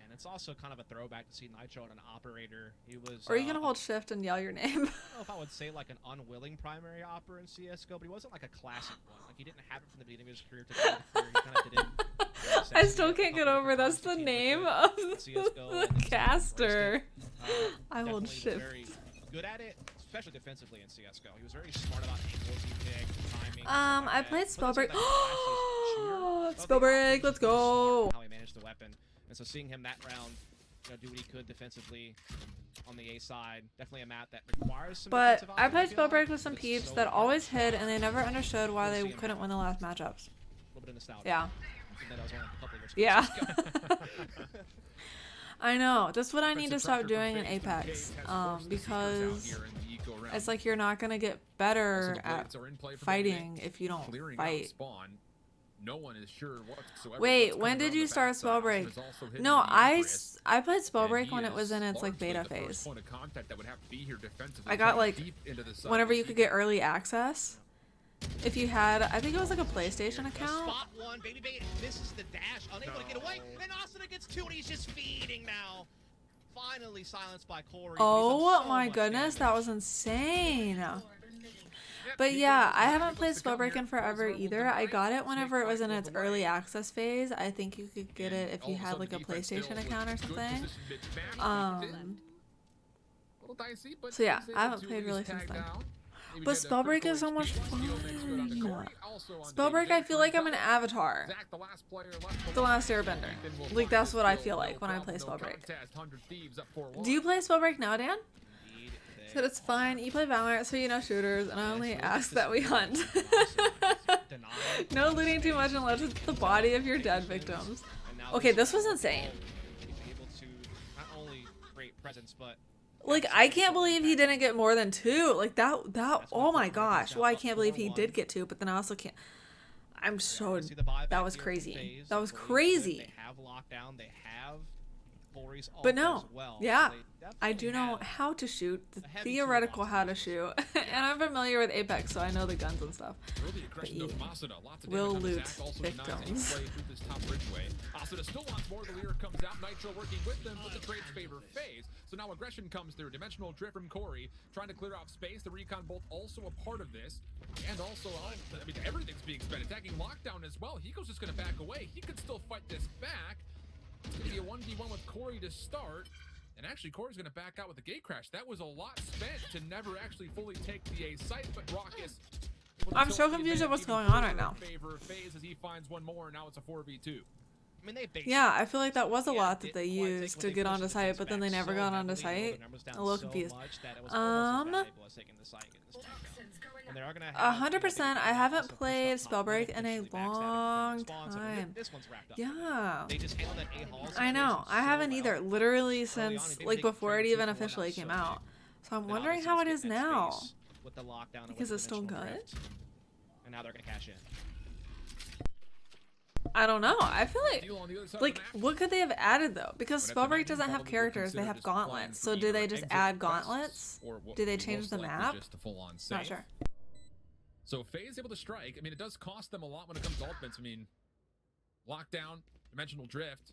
S5: And it's also kind of a throwback to see Nitro and an operator. He was.
S1: Or you can hold shift and yell your name.
S5: I don't know if I would say like an unwilling primary opera in CS:GO, but he wasn't like a classic one. Like he didn't have it from the beginning of his career to the end of his career. He kind of did it.
S1: I still can't get over that's the name of the caster. I hold
S5: Definitely was
S1: shift.
S5: very good at it, especially defensively in CS:GO. He was very smart about angles he picked, timing.
S1: I played Spellbreak.
S5: Oh,
S1: Spellbreak, let's go.
S5: How he managed the weapon, and so seeing him that round, you know, do what he could defensively on the A side, definitely a map that requires some.
S1: But
S5: defensive
S1: I
S5: eyes,
S1: played
S5: feel like,
S1: Spellbreak with some
S5: but it's
S1: peeps
S5: so
S1: that
S5: hard.
S1: always hid, and they never understood why they couldn't win the last matchups.
S5: A little bit of nostalgia.
S1: Yeah.
S5: Even though that was only a couple years
S1: Yeah.
S5: ago.
S1: I know. That's what I need to stop doing in Apex. Because it's like you're not gonna get better at fighting if you don't
S15: Clearing
S1: fight.
S15: out spawn. No one is sure whatsoever.
S1: Wait,
S15: what's
S1: when
S15: coming
S1: did
S15: around
S1: you
S15: the
S1: start
S15: backside.
S1: Spellbreak?
S15: Asuna is also hitting
S1: No,
S15: the
S1: I
S15: Empress,
S1: played
S15: and
S1: Spellbreak
S15: he
S1: when it was
S15: is
S1: in its like
S15: largely
S1: beta
S15: the first
S1: phase.
S15: point of contact that would have to be here defensively,
S1: I got
S15: quite
S1: like
S15: deep into the site.
S1: whenever you could get early access. If you had, I think it was like a PlayStation account.
S5: Spot one, baby misses the dash, unable to get away, and Asuna gets two, and he's just feeding now. Finally silenced by Corey.
S1: Oh my goodness, that was insane. But yeah, I haven't played Spellbreak in forever either. I got it whenever it was in its early access phase. I think you could get it if you had like a PlayStation account or something. So yeah, I haven't played really since then. But Spellbreak is so much fun. Spellbreak, I feel like I'm an avatar. The Last Airbender. Like that's what I feel like when I play Spellbreak. Do you play Spellbreak now, Dan? Said it's fine. You play Valorant, so you know shooters, and I only ask that we hunt. No looting too much unless it's the body of your dead victims. Okay, this was insane.
S5: Able to not only create presence, but
S1: Like, I can't believe he didn't get more than 2. Like, that, oh my gosh. Well, I can't believe he did get 2, but then I also can't. I'm so, that was crazy. That was crazy.
S5: They have lockdown, they have Corey's ult
S1: But no,
S5: as well.
S1: yeah,
S5: So
S1: I do know how to shoot, the theoretical how to shoot, and I'm familiar with Apex, so I know the guns and stuff. But yeah, will loot victims.
S15: Asuna still wants more. The Lear comes out. Nitro working with them, but the trades favor FaZe. So now aggression comes through. Dimensional drift from Corey, trying to clear off space. The recon bolt also a part of this, and also, I mean, everything's being spent. Attacking lockdown as well. Hiko's just going to back away. He could still fight this back. It's going to be a 1v1 with Corey to start. And actually, Corey's going to back out with the gate crash. That was a lot spent to never actually fully take the A site, but Raucus.
S1: I'm so confused at what's going on right now.
S15: Favor FaZe as he finds one more, and now it's a 4v2.
S5: I mean, they
S1: Yeah, I feel like that was a lot that they used to get onto site, but then they never got onto site. A little confused. 100%. I haven't played Spellbreak in a long time. Yeah, I know. I haven't either. Literally since like before it even officially came out. So I'm
S5: Then
S1: wondering
S5: obviously
S1: how
S5: it's
S1: it is
S5: getting that
S1: now.
S5: space with the lockdown and
S1: Because
S5: with
S1: it's still
S5: dimensional
S1: good?
S5: drift. And now they're gonna cash in.
S1: I don't know. I feel
S15: Deal on the other side of
S1: like
S15: the map.
S1: what could they have added though? Because
S15: But at
S1: Spellbreak
S15: the
S1: doesn't
S15: moment,
S1: have
S15: probably
S1: characters, they
S15: consider
S1: have
S15: just playing
S1: gauntlets.
S15: for
S1: So do
S15: either
S1: they just
S15: exit
S1: add
S15: quests
S1: gauntlets?
S15: or what
S1: Do they
S15: would
S1: change
S15: most
S1: the
S15: likely
S1: map?
S15: Just a full-on
S1: Not
S15: save.
S1: sure.
S15: So Faye is able to strike. I mean, it does cost them a lot when it comes to ultimates. I mean, lockdown, dimensional drift.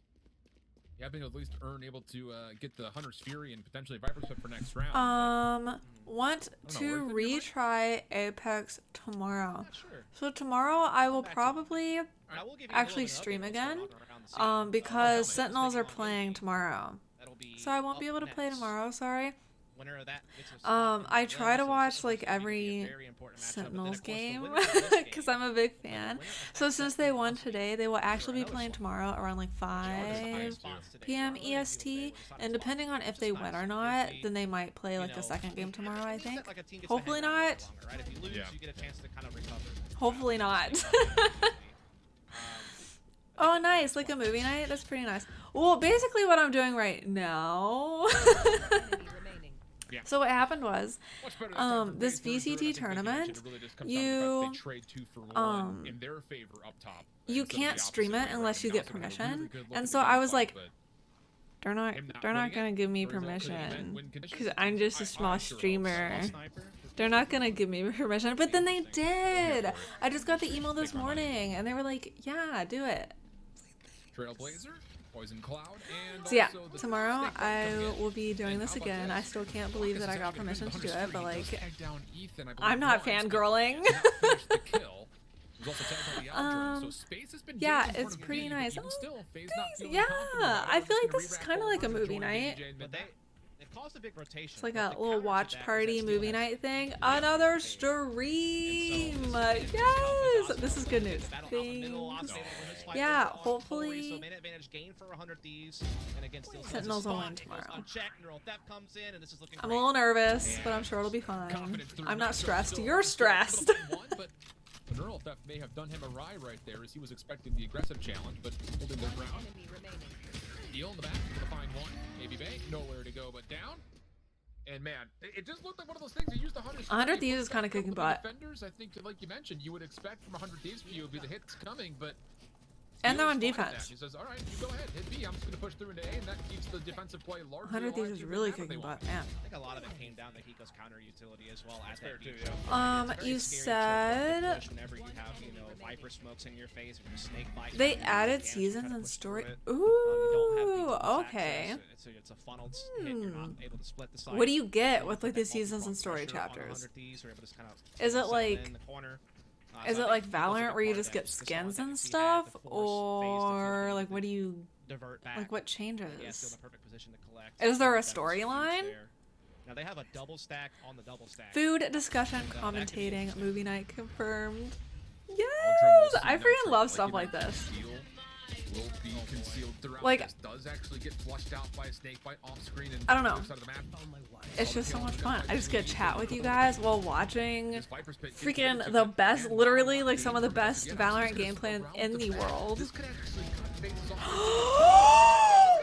S15: You have been at least able to get the Hunter's Fury and potentially Viper's Whip for next round.
S1: Want to retry Apex tomorrow.
S5: Sure.
S1: So tomorrow I will probably
S5: I will give you a
S1: actually
S5: little bit of
S1: stream
S5: update
S1: again.
S5: on what's going on around the scene.
S1: Because Sentinels are playing tomorrow.
S5: That'll be
S1: So I won't be
S5: up
S1: able to play
S5: next.
S1: tomorrow, sorry.
S5: Winner of that gets a spot in
S1: I
S5: the
S1: try to
S5: so
S1: watch
S5: this
S1: like
S5: is gonna be a
S1: every
S5: very important matchup, but then,
S1: Sentinels
S5: of course, the
S1: game
S5: winner of this game
S1: because I'm a big fan. So since they won today, they will actually be playing tomorrow around like 5 p.m. EST. And depending on if they win or not, then they might play like a second game tomorrow, I think.
S5: like a team gets to
S1: Hopefully
S5: hang out a
S1: not.
S5: little longer, right? If you lose, you get a chance to kind of recover.
S1: Hopefully not. Oh, nice. Like a movie night? That's pretty nice. Well, basically what I'm doing right now. So what happened was, this VCT tournament, you you can't stream it unless you get permission. And so I was like, they're not gonna give me permission because I'm just a small streamer. They're not gonna give me permission, but then they did. I just got the email this morning and they were like, yeah, do it.
S15: Trailblazer, Poison Cloud, and
S1: So yeah,
S15: also the
S1: tomorrow
S15: snake
S1: I
S15: coming in.
S1: will be doing
S15: And
S1: this
S15: how about
S1: again.
S15: this?
S1: I still can't believe that I got permission to do it, but like,
S15: Tag down Ethan, I believe,
S1: I'm not
S15: once, but
S1: fangirling.
S15: did not finish the kill. He was also tagged by the Aldrin, so space has been
S1: Yeah,
S15: gained in
S1: it's
S15: front of
S1: pretty
S15: me, but
S1: nice.
S15: even still, Faye's not feeling
S1: Yeah,
S15: confident about it.
S1: I
S15: We're
S1: feel
S15: just
S1: like
S15: gonna
S1: this is
S15: re-wrap
S1: kind of
S15: over
S1: like a
S15: to
S1: movie
S15: join
S1: night.
S15: DJ in
S5: But
S15: mid-back.
S5: they've caused a big rotation.
S1: It's like
S5: but
S1: a
S5: the
S1: little
S5: counter to
S1: watch
S5: that is
S1: party
S5: that Steel
S1: movie
S5: has
S1: night thing.
S5: really
S1: Another
S5: good
S1: stream.
S5: And so
S1: Yes, this is good news.
S5: battle out the middle,
S1: Thanks.
S5: Osprey over his fight
S1: Yeah,
S5: over on Tori,
S1: hopefully
S5: so main advantage gain for 100 Thieves, and again still
S1: Sentinels will win
S5: It goes
S1: tomorrow.
S5: unchecked, Neural Theft comes in, and this is looking
S1: I'm a
S5: great.
S1: little nervous, but I'm sure it'll be fine. I'm not stressed. You're stressed.
S15: But the Neural Theft may have done him awry right there as he was expecting the aggressive challenge, but holding their ground. Deal in the back for the fine one. Maybe Bay, nowhere to go but down. And man, it just looked like one of those things. You used
S1: 100 Thieves is kind of kicking butt.
S15: Defenders, I think, like you mentioned, you would expect from 100 Thieves POV the hits coming, but
S1: And they're on
S15: Steele's fine at
S1: defense.
S15: that. He says, all right, you go ahead, hit B. I'm just going to push through into A, and that keeps the defensive play largely
S1: 100 Thieves
S15: alive
S1: is
S15: to
S1: really
S15: the map they
S1: kicking
S15: want.
S1: butt, man.
S5: I think a lot of it came down to Hiko's counter utility as well as that deep
S1: You said
S5: whenever you have, you know, Viper smokes in your face or just snake bite.
S1: they added seasons and story. Ooh, okay.
S5: So it's a funneled hit. You're not able to split the side.
S1: What do you get with like the seasons and story chapters? Is it like is it like Valorant where you just get skins and stuff, or like what do you like? What changes? Is there a storyline?
S5: Now they have a double stack on the double stack.
S1: Food discussion, commentating, movie night confirmed. Yes, I freaking love stuff like this.
S15: Will be concealed throughout.
S1: Like,
S15: this does actually get flushed out by a snake bite off screen and
S1: I don't know.
S15: on the other side of the map.
S1: It's just so much fun. I just get to chat with you guys while watching freaking the best, literally like some of the best Valorant gameplay in the world.
S15: This could actually cut faces off.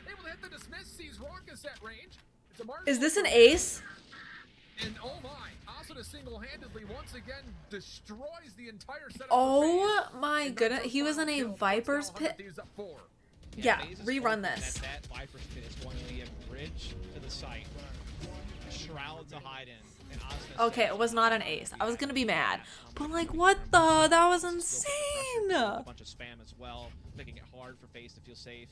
S15: Able to hit the dismiss, sees Raucous at range. It's a
S1: Is this an ace?
S15: And oh my, Asuda single-handedly once again destroys the entire setup.
S1: Oh my goodness, he was in a Viper's pit. Yeah, rerun this.
S5: That Viper's pit is going to be a bridge to the site. A shroud to hide in. And Asuda
S1: Okay, it was not an ace. I was gonna be mad, but like, what the? That was insane.
S5: a bunch of spam as well, making it hard for FaZe to feel safe.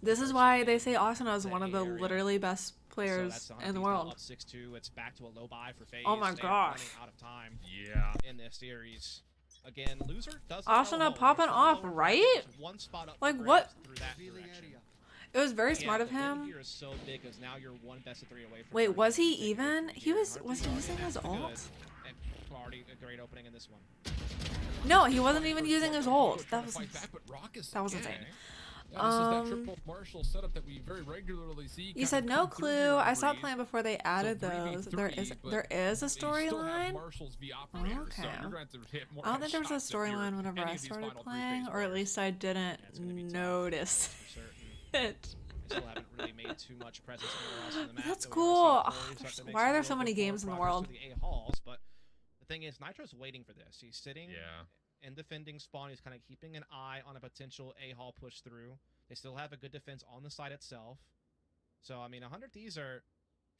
S1: This is why they say Asuna is one of the literally best players in the world.
S5: Up 6-2. It's back to a low buy for FaZe.
S1: Oh my
S5: They are
S1: gosh.
S5: running out of time.
S15: Yeah.
S5: In this series. Again, loser does
S1: Asuna popping off, right?
S5: one spot up
S1: Like
S5: for
S1: what?
S5: grabs through that direction.
S1: It was very
S5: Yeah,
S1: smart of
S5: the win
S1: him.
S5: here is so big 'cause now you're one best of 3 away from
S1: Wait,
S5: winning
S1: was he
S5: this big
S1: even?
S5: victory
S1: He
S5: here.
S1: was he using his
S5: Good.
S1: ult?
S5: And already a great opening in this one.
S1: No, he wasn't even using his ult. That was
S15: That
S1: was insane.
S15: Yeah, this is that triple Marshall setup that we very regularly see.
S1: You said no clue. I stopped playing before they added those. There is a storyline. Okay. I don't think there was a storyline whenever I started playing, or at least I didn't notice it.
S5: They still haven't really made too much presence anywhere else in the map.
S1: That's
S5: though we
S1: cool.
S5: are seeing Corey
S1: Ugh,
S5: start to make
S1: why are
S5: some
S1: there
S5: little
S1: so many
S5: bit more
S1: games in the
S5: progress
S1: world?
S5: through the A halls, but the thing is, Nitro's waiting for this. He's sitting in defending spawn. He's kind of keeping an eye on a potential A hall push through. They still have a good defense on the side itself. So, I mean, 100 Thieves are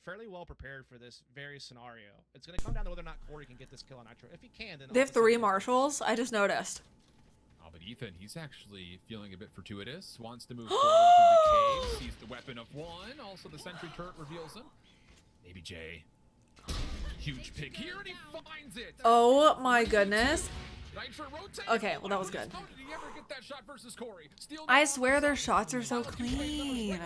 S5: fairly well prepared for this very scenario. It's going to come down to whether or not Corey can get this kill on Nitro. If he can, then
S1: They have 3 marshals. I just noticed.
S15: Oh, but Ethan, he's actually feeling a bit fortuitous. Wants to move forward through the cave. Sees the weapon of one. Also, the sentry turret reveals him. Maybe Jay. Huge pick here, and he finds it.
S1: Oh my goodness.
S15: Nitro rotates.
S1: Okay, well that was good.
S15: How did he ever get that shot versus Corey? Steal
S1: I swear their shots are so clean.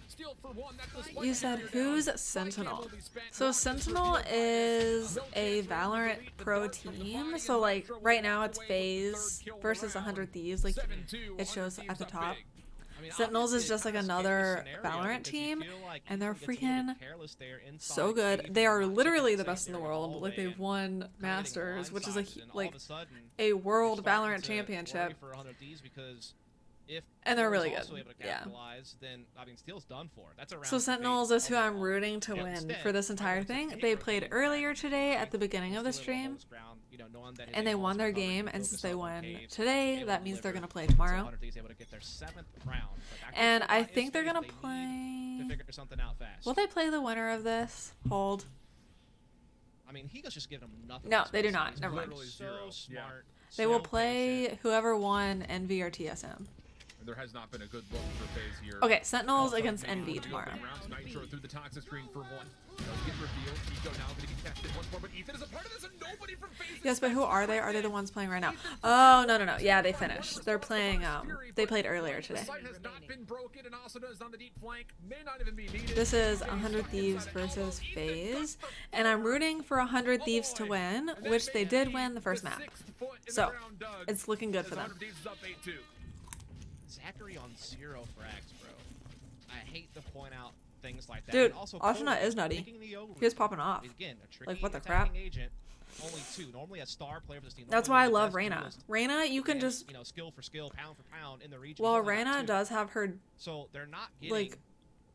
S15: Steal for one.
S1: You said who's Sentinel? So Sentinel is a Valorant pro team. So like right now it's FaZe versus 100 Thieves. Like it shows at the top. Sentinels is just like another Valorant team, and they're freaking so good. They are literally the best in the world. Like they've won Masters, which is like a world Valorant championship, and they're really good. Yeah.
S5: Then, I mean, Steel's done for. That's a
S1: So Sentinels is who I'm rooting to win for this entire thing. They played earlier today at the beginning of the stream, and they won their game. And since they won today, that means they're gonna play tomorrow. And I think they're gonna play. Will they play the winner of this? Hold.
S5: I mean, Higo's just giving them nothing.
S1: No, they do not. Never mind.
S5: So smart.
S1: They will play whoever won NV or TSM.
S15: There has not been a good look for FaZe here.
S1: Okay, Sentinels against NV tomorrow.
S15: Nitro through the toxic screen for one. Does get revealed. Eco now going to get tested once more, but Ethan is a part of this, and nobody from FaZe.
S1: Yes, but who are they? Are they the ones playing right now? Oh no. Yeah, they finished. They're playing. They played earlier today. This is 100 Thieves versus FaZe, and I'm rooting for 100 Thieves to win, which they did win the first map. So it's looking good for them.
S5: Zachary on 0 frags, bro. I hate to point out things like that.
S1: Dude,
S5: also
S1: Asuna is nutty. He was popping off.
S5: Again, a
S1: like, what the crap?
S5: Agent, only 2. Normally a star player for this team.
S1: That's why I love Reyna. Reyna, you can just,
S5: you know, skill for skill, pound for pound in the region.
S1: Well, Reyna does have her,
S5: so they're not getting
S1: like,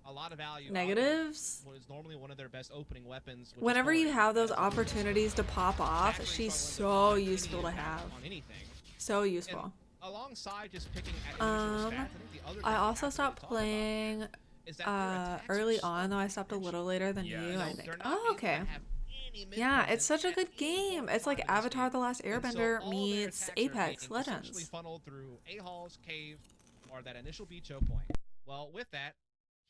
S5: a lot of value.
S1: Negatives.
S5: What is normally one of their best opening weapons.
S1: Whenever you have those opportunities to pop off, she's so useful to have. So useful.
S5: Alongside just picking at stats,
S1: I also stopped playing early on, though I stopped a little later than you, I think. Oh, okay. Yeah, it's such a good game. It's like Avatar: The Last Airbender meets Apex Legends.
S5: Funneled through A halls, cave, or that initial B choke point. Well, with that,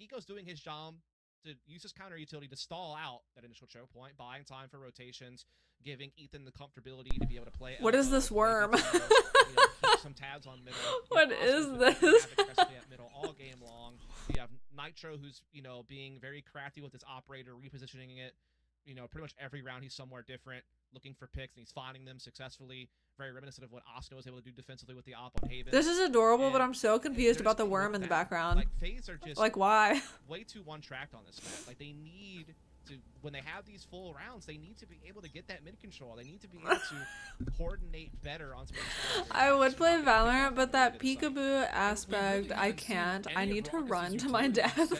S5: Hiko's doing his job to use his counter utility to stall out that initial choke point, buying time for rotations, giving Ethan the comfortability to be able to play.
S1: What is this worm?
S5: Some tabs on middle.
S1: What is this?
S5: At middle all game long. You have Nitro, who's being very crafty with his operator, repositioning it. Pretty much every round he's somewhere different, looking for picks, and he's finding them successfully. Very reminiscent of what Oscar was able to do defensively with the op on Haven.
S1: This is adorable, but I'm so confused about the worm in the background.
S5: Like, FaZe are just
S1: like, why?
S5: Way too one-tracked on this map. Like, they need to, when they have these full rounds, they need to be able to get that mid control. They need to be able to coordinate better on some of these.
S1: I would play Valorant, but that peekaboo aspect, I can't. I need to run to my death.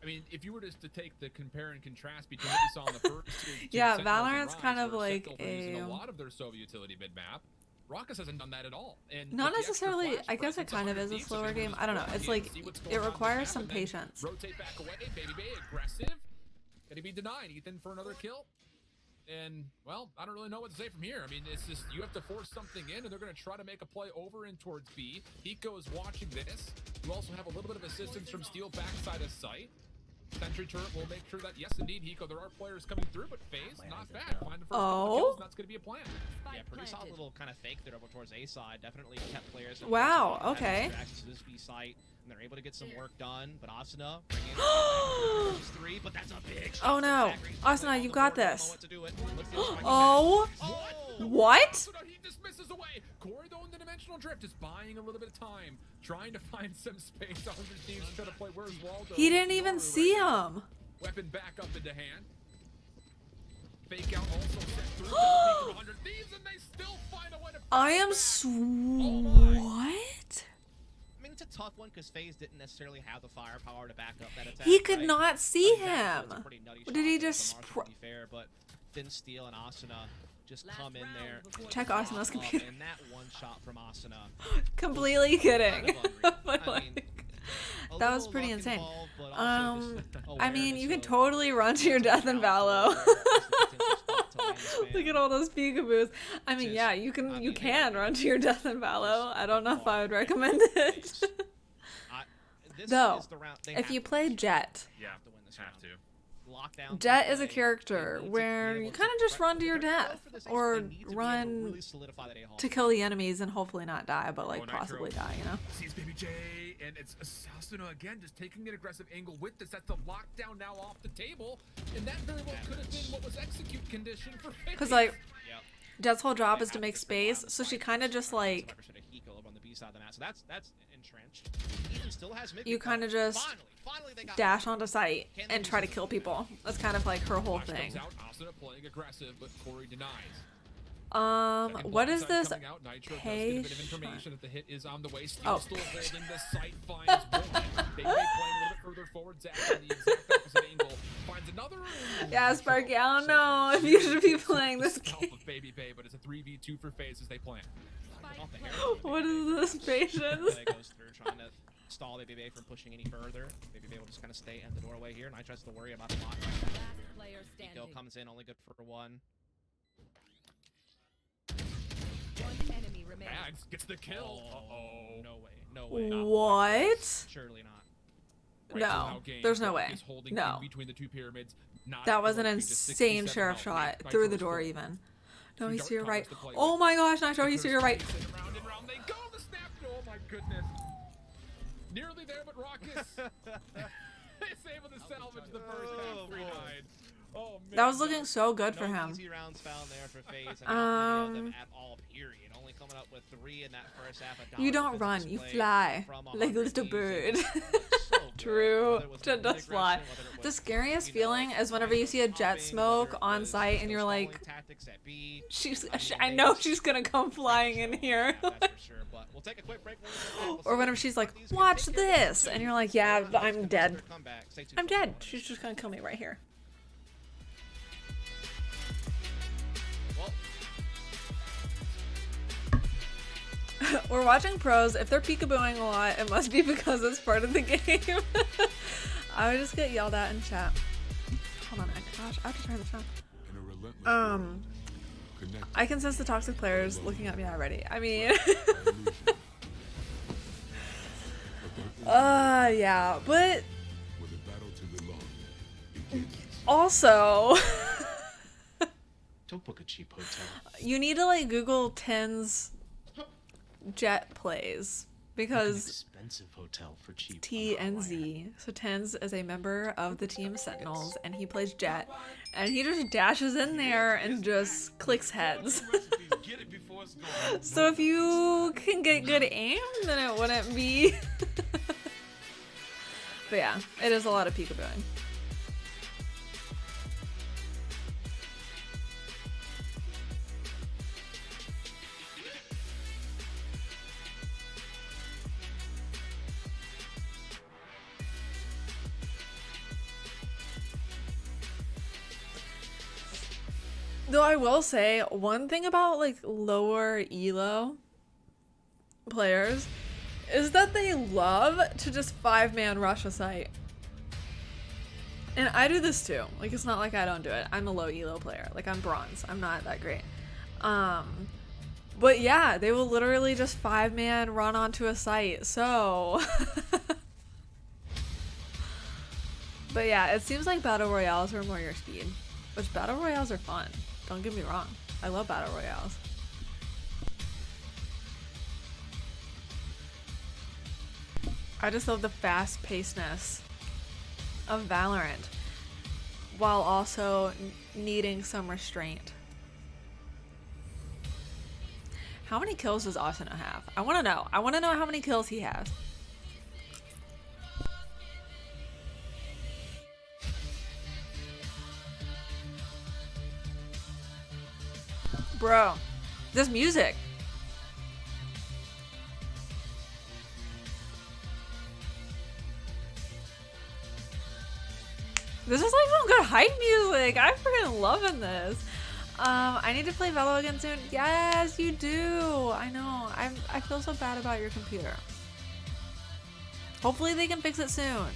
S15: I mean, if you were just to take the compare and contrast between what you saw in the first
S1: yeah, Valorant's kind of like
S15: a lot of their solo utility mid map. Raucus hasn't done that at all. And
S1: not necessarily. I guess it kind of is a slower game. I don't know. It's like it requires some patience.
S15: Rotate back away, baby bay, aggressive. Gonna be denied Ethan for another kill. And well, I don't really know what to say from here. I mean, it's just you have to force something in, and they're going to try to make a play over in towards B. Hiko is watching this. You also have a little bit of assistance from Steel backside of sight. Sentry turret will make sure that, yes, indeed, Hiko, there are players coming through, but FaZe, not bad. Find the first couple kills, and that's going to be a plan.
S5: Yeah, pretty solid little kind of fake there over towards A side. Definitely kept players.
S1: Wow, okay.
S5: To this B site, and they're able to get some work done. But Asuna bringing in 3, but that's a big shot.
S1: Oh no, Asuna, you got this. Oh, what?
S15: He dismisses away. Corey, though, in the dimensional drift, is buying a little bit of time, trying to find some space. 100 Thieves trying to play. Where's Waldo?
S1: He didn't even see him.
S15: Weapon back up into hand. Fake out also set through 100 Thieves, and they still find a way to.
S1: I am what?
S5: I mean, it's a tough one because FaZe didn't necessarily have the firepower to back up that attack.
S1: He could
S5: right?
S1: not see
S5: I mean,
S1: him.
S5: that's a pretty nutty
S1: Did
S5: shot
S1: he
S5: there
S1: just
S5: from Marshall, to be fair, but Thin Steel and Asuna just come in there.
S1: Check
S5: drop
S1: Asuna's
S5: up,
S1: computer.
S5: And that one shot from Asuna.
S1: Completely kidding. But,
S5: I mean,
S1: that was pretty insane.
S5: involved, but also just
S1: I mean, you can
S5: awareness of
S1: totally run to your death in Valo. Look at all those peekaboos. I mean, yeah, you can run to your death in Valo. I don't know if I would recommend it. Though, if you play Jet,
S15: have to.
S1: Jet is a character where you kind of just run to your death or run to kill the enemies and hopefully not die, but like possibly die, you know?
S15: Sees Baby J, and it's Asuna again, just taking an aggressive angle with this. That's the lockdown now off the table, and that very well could have been what was execute condition for FaZe.
S1: Because like, Jet's whole job is to make space, so she kind of just like,
S5: So that's entrenched. Ethan still has mid.
S1: you kind of just dash onto site and try to kill people. That's kind of like her whole thing.
S15: Asuna playing aggressive, but Corey denies.
S1: What is this?
S15: Page. Information that the hit is on the way. Still holding the site, finds one. They playing a little bit further forward. Zach on the exact opposite angle finds another.
S1: Yeah, Sparky, I don't know if you should be playing this game.
S15: Baby Bay, but it's a 3v2 for FaZe as they plan.
S1: What is this patience?
S5: Goes through trying to stall Baby Bay from pushing any further. Baby Bay will just kind of stay at the doorway here. Nitro has to worry about a lot. Eco comes in, only good for one.
S8: Enemy remains.
S15: Mags gets the kill. Uh-oh.
S5: No way. No way.
S1: What?
S5: Surely not.
S15: Right,
S1: No, there's no way. No.
S15: Between the two pyramids.
S1: That was an insane sheriff shot through the door even. No, he's to your right. Oh my gosh, Nitro, he's to your right.
S15: Round and round they go. The snap. Oh my goodness. Nearly there, but Raucus is able to salvage the first half 3-9. Oh, man.
S1: That was looking so good for him.
S5: Easy rounds found there for FaZe, and not many of them at all, period. Only coming up with 3 in that first half.
S1: You don't run, you fly like a little bird. True, Jet does fly. The scariest feeling is whenever you see a Jet smoke on site and you're like, I know she's gonna come flying in here. Or whenever she's like, watch this, and you're like, yeah, I'm dead. I'm dead. She's just gonna kill me right here. We're watching pros. If they're peekabooing a lot, it must be because it's part of the game. I would just get yelled at in chat. Hold on, gosh, I have to turn this on. I can sense the toxic players looking at me already. I mean, yeah, but also,
S11: don't book a cheap hotel.
S1: You need to like Google Ten's Jet plays because
S11: expensive hotel for cheap.
S1: T and Z. So Tens is a member of the team Sentinels and he plays Jet and he just dashes in there and just clicks heads. So if you can get good aim, then it wouldn't be. But yeah, it is a lot of peekabooing. Though I will say, one thing about like lower elo players is that they love to just 5-man rush a site. And I do this too. Like it's not like I don't do it. I'm a low elo player. Like I'm bronze. I'm not that great. But yeah, they will literally just 5-man run onto a site. So but yeah, it seems like battle royales are more your speed. Which battle royales are fun. Don't get me wrong. I love battle royales. I just love the fast-pacedness of Valorant while also needing some restraint. How many kills does Asuna have? I want to know. I want to know how many kills he has. Bro, this music. This is like some good hype music. I'm freaking loving this. I need to play Velo again soon. Yes, you do. I know. I feel so bad about your computer. Hopefully they can fix it soon.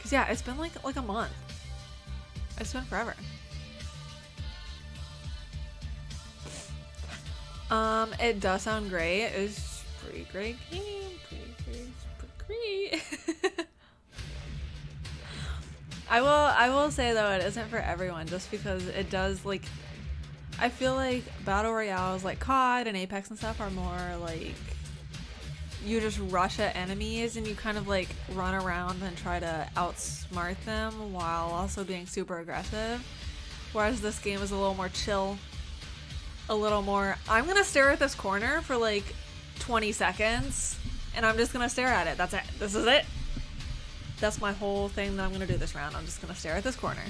S1: Cause yeah, it's been like a month. It's been forever. It does sound great. It's pretty great game. Pretty great. I will say though, it isn't for everyone, just because it does, like, I feel like battle royales like COD and Apex and stuff are more like you just rush at enemies and you kind of like run around and try to outsmart them while also being super aggressive. Whereas this game is a little more chill. A little more, I'm gonna stare at this corner for like 20 seconds and I'm just gonna stare at it. That's it. This is it. That's my whole thing that I'm gonna do this round. I'm just gonna stare at this corner.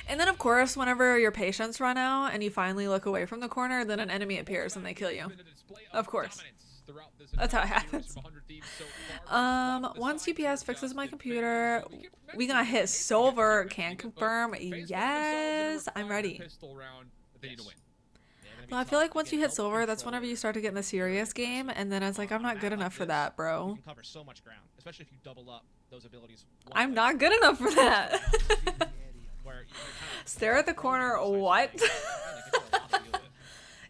S1: And then of course, whenever your patience run out and you finally look away from the corner, then an enemy appears and they kill you. Of course. That's how it happens. Once UPS fixes my computer, we gonna hit silver. Can confirm. Yes, I'm ready. Well, I feel like once you hit silver, that's whenever you start to get in the serious game, and then it's like, I'm not good enough for that, bro.
S5: You can cover so much ground, especially if you double up those abilities.
S1: I'm not good enough for that. Stare at the corner. What?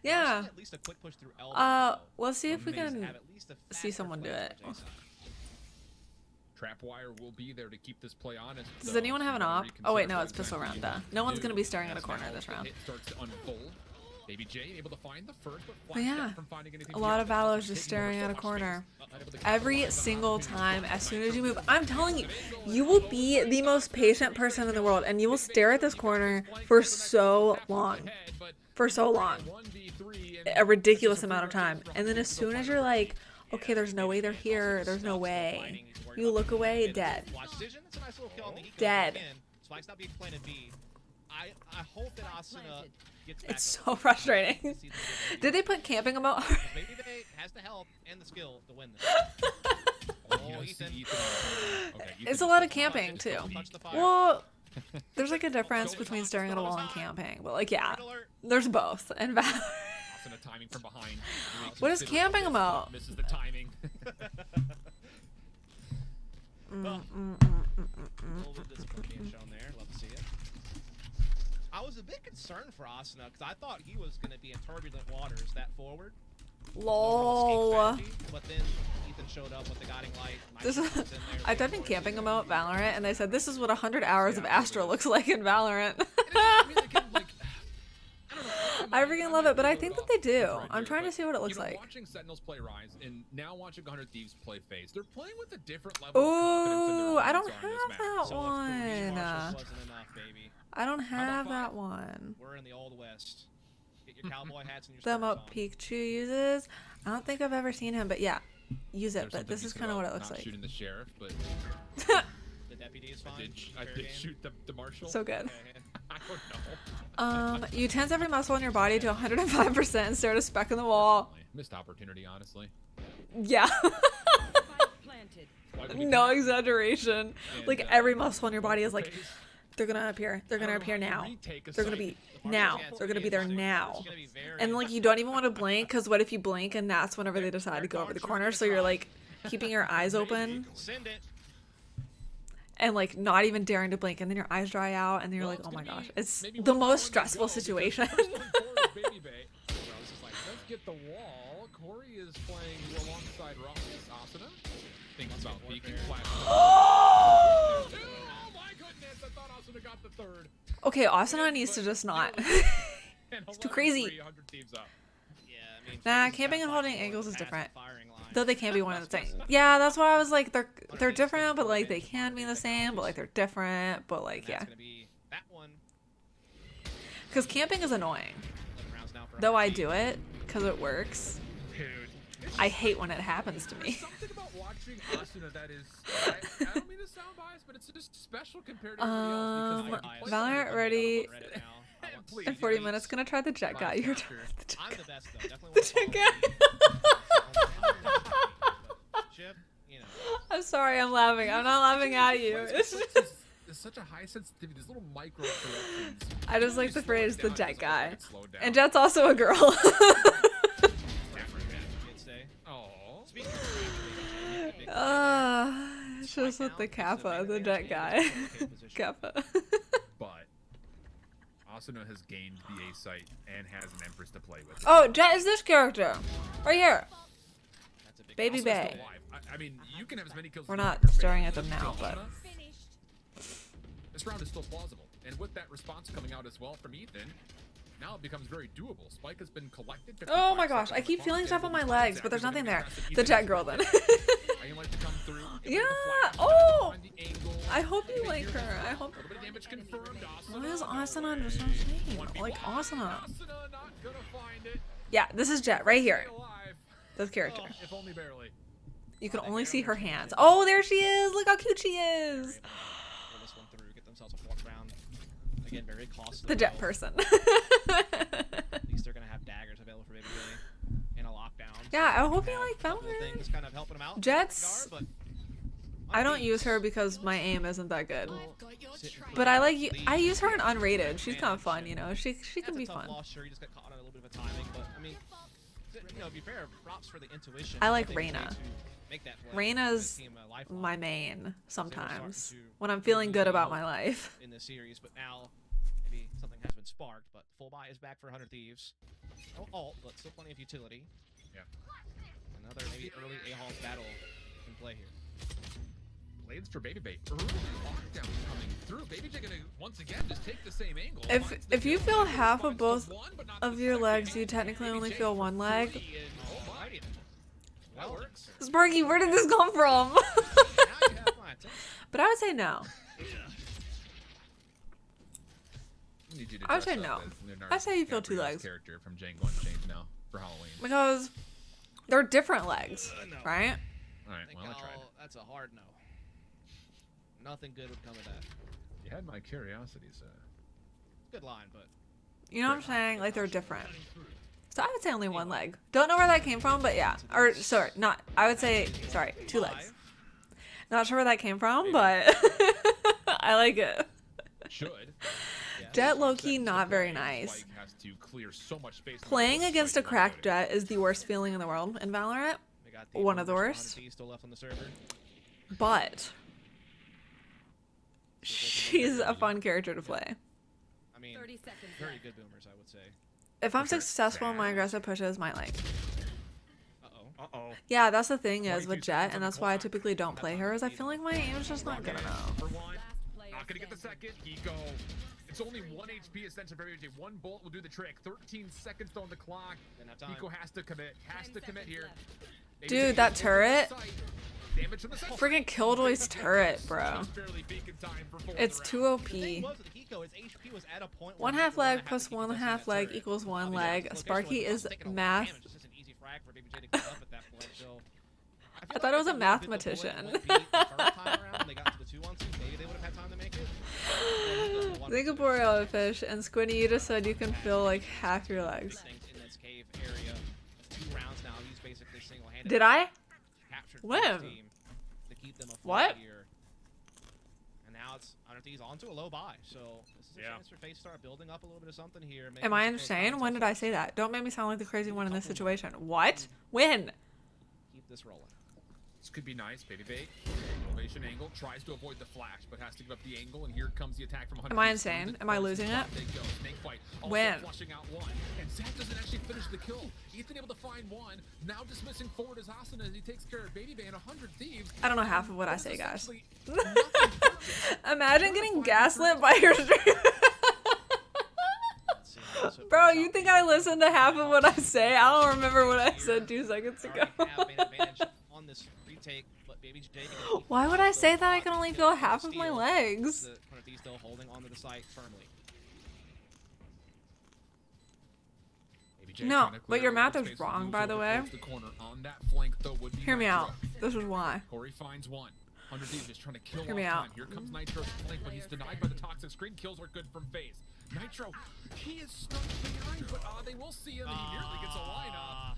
S1: Yeah. Let's see if we can see someone do it.
S15: Trapwire will be there to keep this play honest.
S1: Does anyone have an op? Oh wait, no, it's pistol round. Duh. No one's gonna be staring at a corner this round.
S15: Starts to unfold. Baby J able to find the first,
S1: but yeah, a lot of Valor's just staring at a corner. Every single time, as soon as you move, I'm telling you, you will be the most patient person in the world, and you will stare at this corner for so long. For so long. A ridiculous amount of time. And then as soon as you're like, okay, there's no way they're here, there's no way, you look away, dead. Dead.
S5: I hope that Asuna gets back.
S1: It's so frustrating. Did they put camping emote?
S5: Maybe they has the help and the skill to win this. Ethan.
S1: It's a lot of camping too. Well, there's like a difference between staring at a wall and camping, but like yeah, there's both. And
S15: timing from behind.
S1: What is camping emote?
S15: Misses the timing.
S5: A little bit disappointing being shown there. Love to see it. I was a bit concerned for Asuna because I thought he was going to be in turbulent waters that forward.
S1: Lol.
S5: But then Ethan showed up with the guiding light.
S1: I typed in camping emote Valorant and they said this is what 100 hours of Astra looks like in Valorant. I freaking love it, but I think that they do. I'm trying to see what it looks like.
S15: Watching Sentinels play Rise and now watching 100 Thieves play FaZe, they're playing with a different level of confidence in their
S1: I don't
S15: on
S1: have that one. I don't have that one.
S5: We're in the old west. Get your cowboy hats and your
S1: The emote Pikachu uses. I don't think I've ever seen him, but yeah, use it. But this is kind of what it looks like.
S15: Shooting the sheriff, but
S5: the deputy is fine.
S15: I did shoot the marshal.
S1: So good.
S15: I don't know.
S1: You tense every muscle in your body to 105% and stare at a speck in the wall.
S15: Missed opportunity, honestly.
S1: Yeah. No exaggeration. Like every muscle in your body is like, they're gonna appear. They're gonna appear now. They're gonna be now. They're gonna be there now. And like you don't even want to blink because what if you blink and that's whenever they decide to go over the corner? So you're like keeping your eyes open. And like not even daring to blink, and then your eyes dry out, and then you're like, "Oh my gosh!" It's the most stressful situation.
S15: Let's get the wall. Corey is playing alongside Asuna. Thinks about peeking flash. Oh my goodness! I thought Asuna got the third.
S1: Okay, Asuna needs to just not. It's too crazy. Nah, camping and holding angles is different. Though they can be one and the same. Yeah, that's why I was like, they're different, but like they can be the same, but like they're different, but like yeah. Because camping is annoying. Though I do it because it works. I hate when it happens to me.
S15: Something about watching Asuna that is, I don't mean to sound biased, but it's just special compared to everybody else because
S1: Valorant ready.
S15: please.
S1: In 40 minutes, gonna try the jet guy. You're
S5: After- I'm the best though. Definitely
S1: the jet guy.
S5: Chip, you know.
S1: I'm sorry, I'm laughing. I'm not laughing at you.
S15: There's such a high sensitivity. These little micro corrections.
S1: I just like the phrase "the
S15: down,
S1: jet
S15: it's like,
S1: guy,"
S15: okay, slow down.
S1: and Jet's also a girl.
S15: Oh.
S1: It's just with the Kappa, the jet guy. Kappa.
S15: But Asuna has gained the A site and has an Empress to play with.
S1: Oh, Jet is this character right here. Baby
S15: Asuna's
S1: Bay.
S15: still alive. I mean, you can have as many kills.
S1: We're
S15: as you
S1: not
S15: want with
S1: staring
S15: Bay.
S1: at them now, but
S15: This round is still plausible, and with that response coming out as well from Ethan, now it becomes very doable. Spike has been collected.
S1: oh my
S15: 55
S1: gosh,
S15: seconds
S1: I
S15: on the
S1: keep
S15: clock.
S1: feeling stuff on my legs, but there's nothing there.
S15: Aggressive.
S1: The
S15: Ethan
S1: Jet
S15: is
S1: girl then.
S15: Ian like to come through, get
S1: Yeah.
S15: the flash,
S1: Oh.
S15: find the angle.
S1: I hope you like her. I hope.
S15: A little bit of damage confirmed.
S1: Why is Asuna just not saying? Like Asuna.
S15: Asuna not gonna find it.
S1: Yeah, this is Jet right here.
S15: Alive.
S1: This character.
S15: If only barely.
S1: You can only see her hands. Oh, there she is. Look how cute she is.
S5: Pull this one through, get themselves a fourth round. Again, very costly.
S1: The Jet
S5: though.
S1: person.
S5: At least they're gonna have daggers available for Baby Bay in a lockdown.
S1: Yeah, I hope
S5: they
S1: you
S5: have
S1: like
S5: a couple of
S1: Valorant.
S5: things kind of helping them out. in that
S1: Jet's.
S5: regard,
S1: I don't use her because my aim isn't that good.
S5: but
S1: But I like. I use her in unrated. She's kind of fun, you know. She can be
S5: That's a tough
S1: fun.
S5: loss, sure. You just got caught on a little bit of a timing, but I mean, you know, to be fair, props for the intuition.
S1: I like
S5: that they made
S1: Reyna.
S5: to make that play.
S1: Reyna's
S5: Give the team a lifeline.
S1: my main
S5: They were
S1: sometimes
S5: starting to
S1: when I'm feeling good about
S5: really
S1: my life.
S5: in this series, but now maybe something has been sparked. But full buy is back for 100 Thieves. No ult, but still plenty of utility.
S15: Yeah.
S5: Another maybe early A-Hall battle in play here.
S15: Blades for Baby Bay. Early lockdown coming through. Baby J gonna once again just take the same angle.
S1: If you feel half of both of your legs, you technically only feel one leg.
S5: Alrighty. That works.
S1: Sparky, where did this come from? But I would say no. I would say no. I say you feel two legs.
S15: Character from Django Unchained now for Halloween.
S1: Because they're different legs, right?
S15: All right, well, I tried.
S5: That's a hard no. Nothing good would come of that.
S15: You had my curiosity, so.
S5: Good line, but
S1: You know what I'm saying? Like they're different. So I would say only one leg. Don't know where that came from, but yeah. Or sorry, not. I would say sorry, two legs. Not sure where that came from, but I like it.
S15: Should.
S1: Jet low-key not very nice.
S15: Spike has to clear so much space.
S1: Playing against a cracked Jet is the worst feeling in the world in Valorant.
S5: they got
S1: One of the worst.
S5: Still left on the server.
S1: But she's a fun character to play.
S5: I mean, very good boomers, I would say.
S1: If I'm successful in my aggressive pushes, might like.
S5: Uh-oh.
S1: Yeah, that's the thing is with Jet, and that's why I typically don't play her, is I feel like my aim is just not good enough.
S15: For one, not gonna get the second. Eco. It's only 1 HP essential for AJ. One bolt will do the trick. 13 seconds on the clock. Eco has to commit. Has to commit here.
S1: Dude, that turret.
S15: Damage from the second.
S1: Freaking Killjoy's turret, bro.
S15: Just barely beacon time for fourth
S1: It's
S15: round.
S1: too OP.
S5: The thing was with Hiko, his HP was at a point where
S1: One
S5: he
S1: half
S5: would
S1: leg
S5: have
S1: plus
S5: to keep
S1: one
S5: possessing
S1: half
S5: that
S1: leg
S5: turret.
S1: equals one
S5: Obviously,
S1: leg.
S5: location
S1: Sparky
S5: was
S1: is
S5: taking a lot of
S1: math.
S5: damage. It's just an easy frag for Baby J to get up at that point. So
S1: I thought I was a mathematician. Singapore fish and Squinty, you just said you can feel like half your legs.
S5: In this cave area, 2 rounds now. He's basically single-handed.
S1: Did I?
S5: Captured
S1: When?
S5: his team to keep them afloat
S1: What?
S5: here. And now it's Undert's onto a low buy. So this is a chance for FaZe to start building up a little bit of something here. Maybe
S1: Am I
S5: some close
S1: insane? When did
S5: contests.
S1: I say that? Don't make me sound like the crazy one in this situation. What? When?
S5: Keep this rolling.
S15: This could be nice. Baby Bait. Elevation angle. Tries to avoid the flash, but has to give up the angle. And here comes the attack from 100.
S1: Am I insane? Am I losing it?
S15: They go. Snake fight. Also
S1: When?
S15: flushing out one. And Zach doesn't actually finish the kill. Ethan able to find one. Now dismissing forward as Asuna as he takes care of Baby Bay and 100 Thieves.
S1: I don't know half of what I say, guys.
S15: Essentially
S1: Imagine getting gaslit by your stream. Bro, you think I listened to half of what I say? I don't remember what I said 2 seconds ago.
S5: On this retake, but Baby J
S1: Why would I say that I can only feel half of my legs?
S5: He's still holding onto the site firmly.
S1: No, but your math is wrong, by the way.
S15: The corner on that flank, though, would be
S1: Hear me
S15: back
S1: out.
S15: row.
S1: This is why.
S15: Corey finds one. 100 Thieves just trying to kill
S1: Hear
S15: off
S1: me
S15: time.
S1: out.
S15: Here comes Nitro's flank, but he's denied by the toxic screen. Kills are good from FaZe. Nitro, he is stuck behind, but they will see him, and he nearly gets a lineup.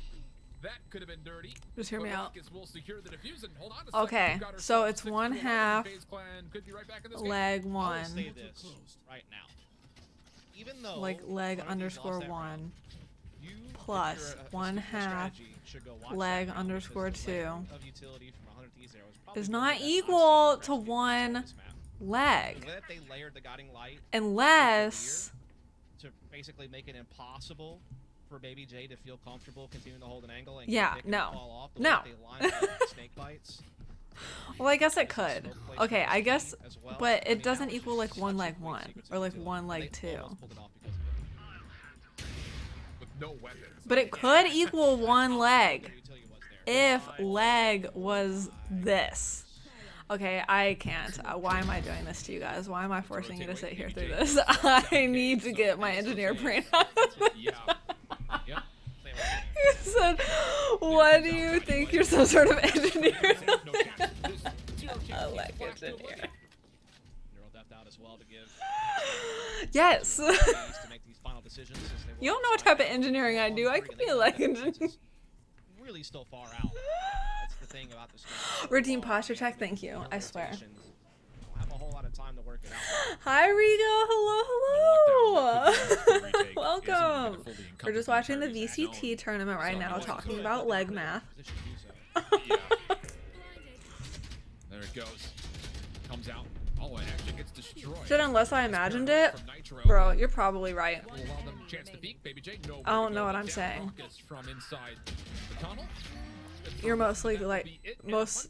S15: That could have been dirty.
S1: Just hear me out.
S15: Will secure the diffuse, and hold on a second.
S1: Okay,
S15: We've got
S1: so
S15: ourselves
S1: it's
S15: 6 to
S1: 1
S15: 11.
S1: half
S15: FaZe Clan could be right back in this game.
S1: leg
S5: I will
S1: 1.
S5: say this right now. Even though
S1: Like leg
S5: 100 Thieves
S1: underscore
S5: lost that
S1: 1
S5: round, you,
S1: plus
S5: if you're a
S1: 1
S5: stupid
S1: half
S5: strategy, should go watch
S1: leg
S5: that round
S1: underscore
S5: because the
S1: 2
S5: leg of utility from 100 Thieves there was probably
S1: is
S5: one of
S1: not
S5: the best I've
S1: equal
S5: seen
S1: to
S5: from
S1: 1
S5: this map.
S1: leg.
S5: The way that they layered the guiding light
S1: Unless
S5: to basically make it impossible for Baby J to feel comfortable continuing to hold an angle and
S1: Yeah,
S5: get pick
S1: no.
S5: and fall off. The
S1: No.
S5: way that they lined up snake bites.
S1: well, I guess it could. Okay, I guess, but it doesn't equal like 1 leg 1 or like 1 leg 2.
S15: With no weapons.
S1: But it could equal 1 leg if leg was this. Okay, I can't. Why am I doing this to you guys? Why am I forcing you to sit here through this? I need to get my engineer brain out of this. You said, what do you think you're some sort of engineer? I like engineer. Yes. You don't know what type of engineering I do. I could be a leg engineer.
S5: Really still far out. That's the thing about this game.
S1: Redeem posture check, thank you. I swear.
S5: Don't have a whole lot of time to work it out.
S1: Hi Rigo, hello. Welcome. We're just watching the VCT tournament right now, talking about leg math.
S15: There it goes. Comes out. Oh, it actually gets destroyed.
S1: Shit, unless I imagined it, bro, you're probably right. I don't know what I'm saying.
S15: From inside the tunnel.
S1: You're most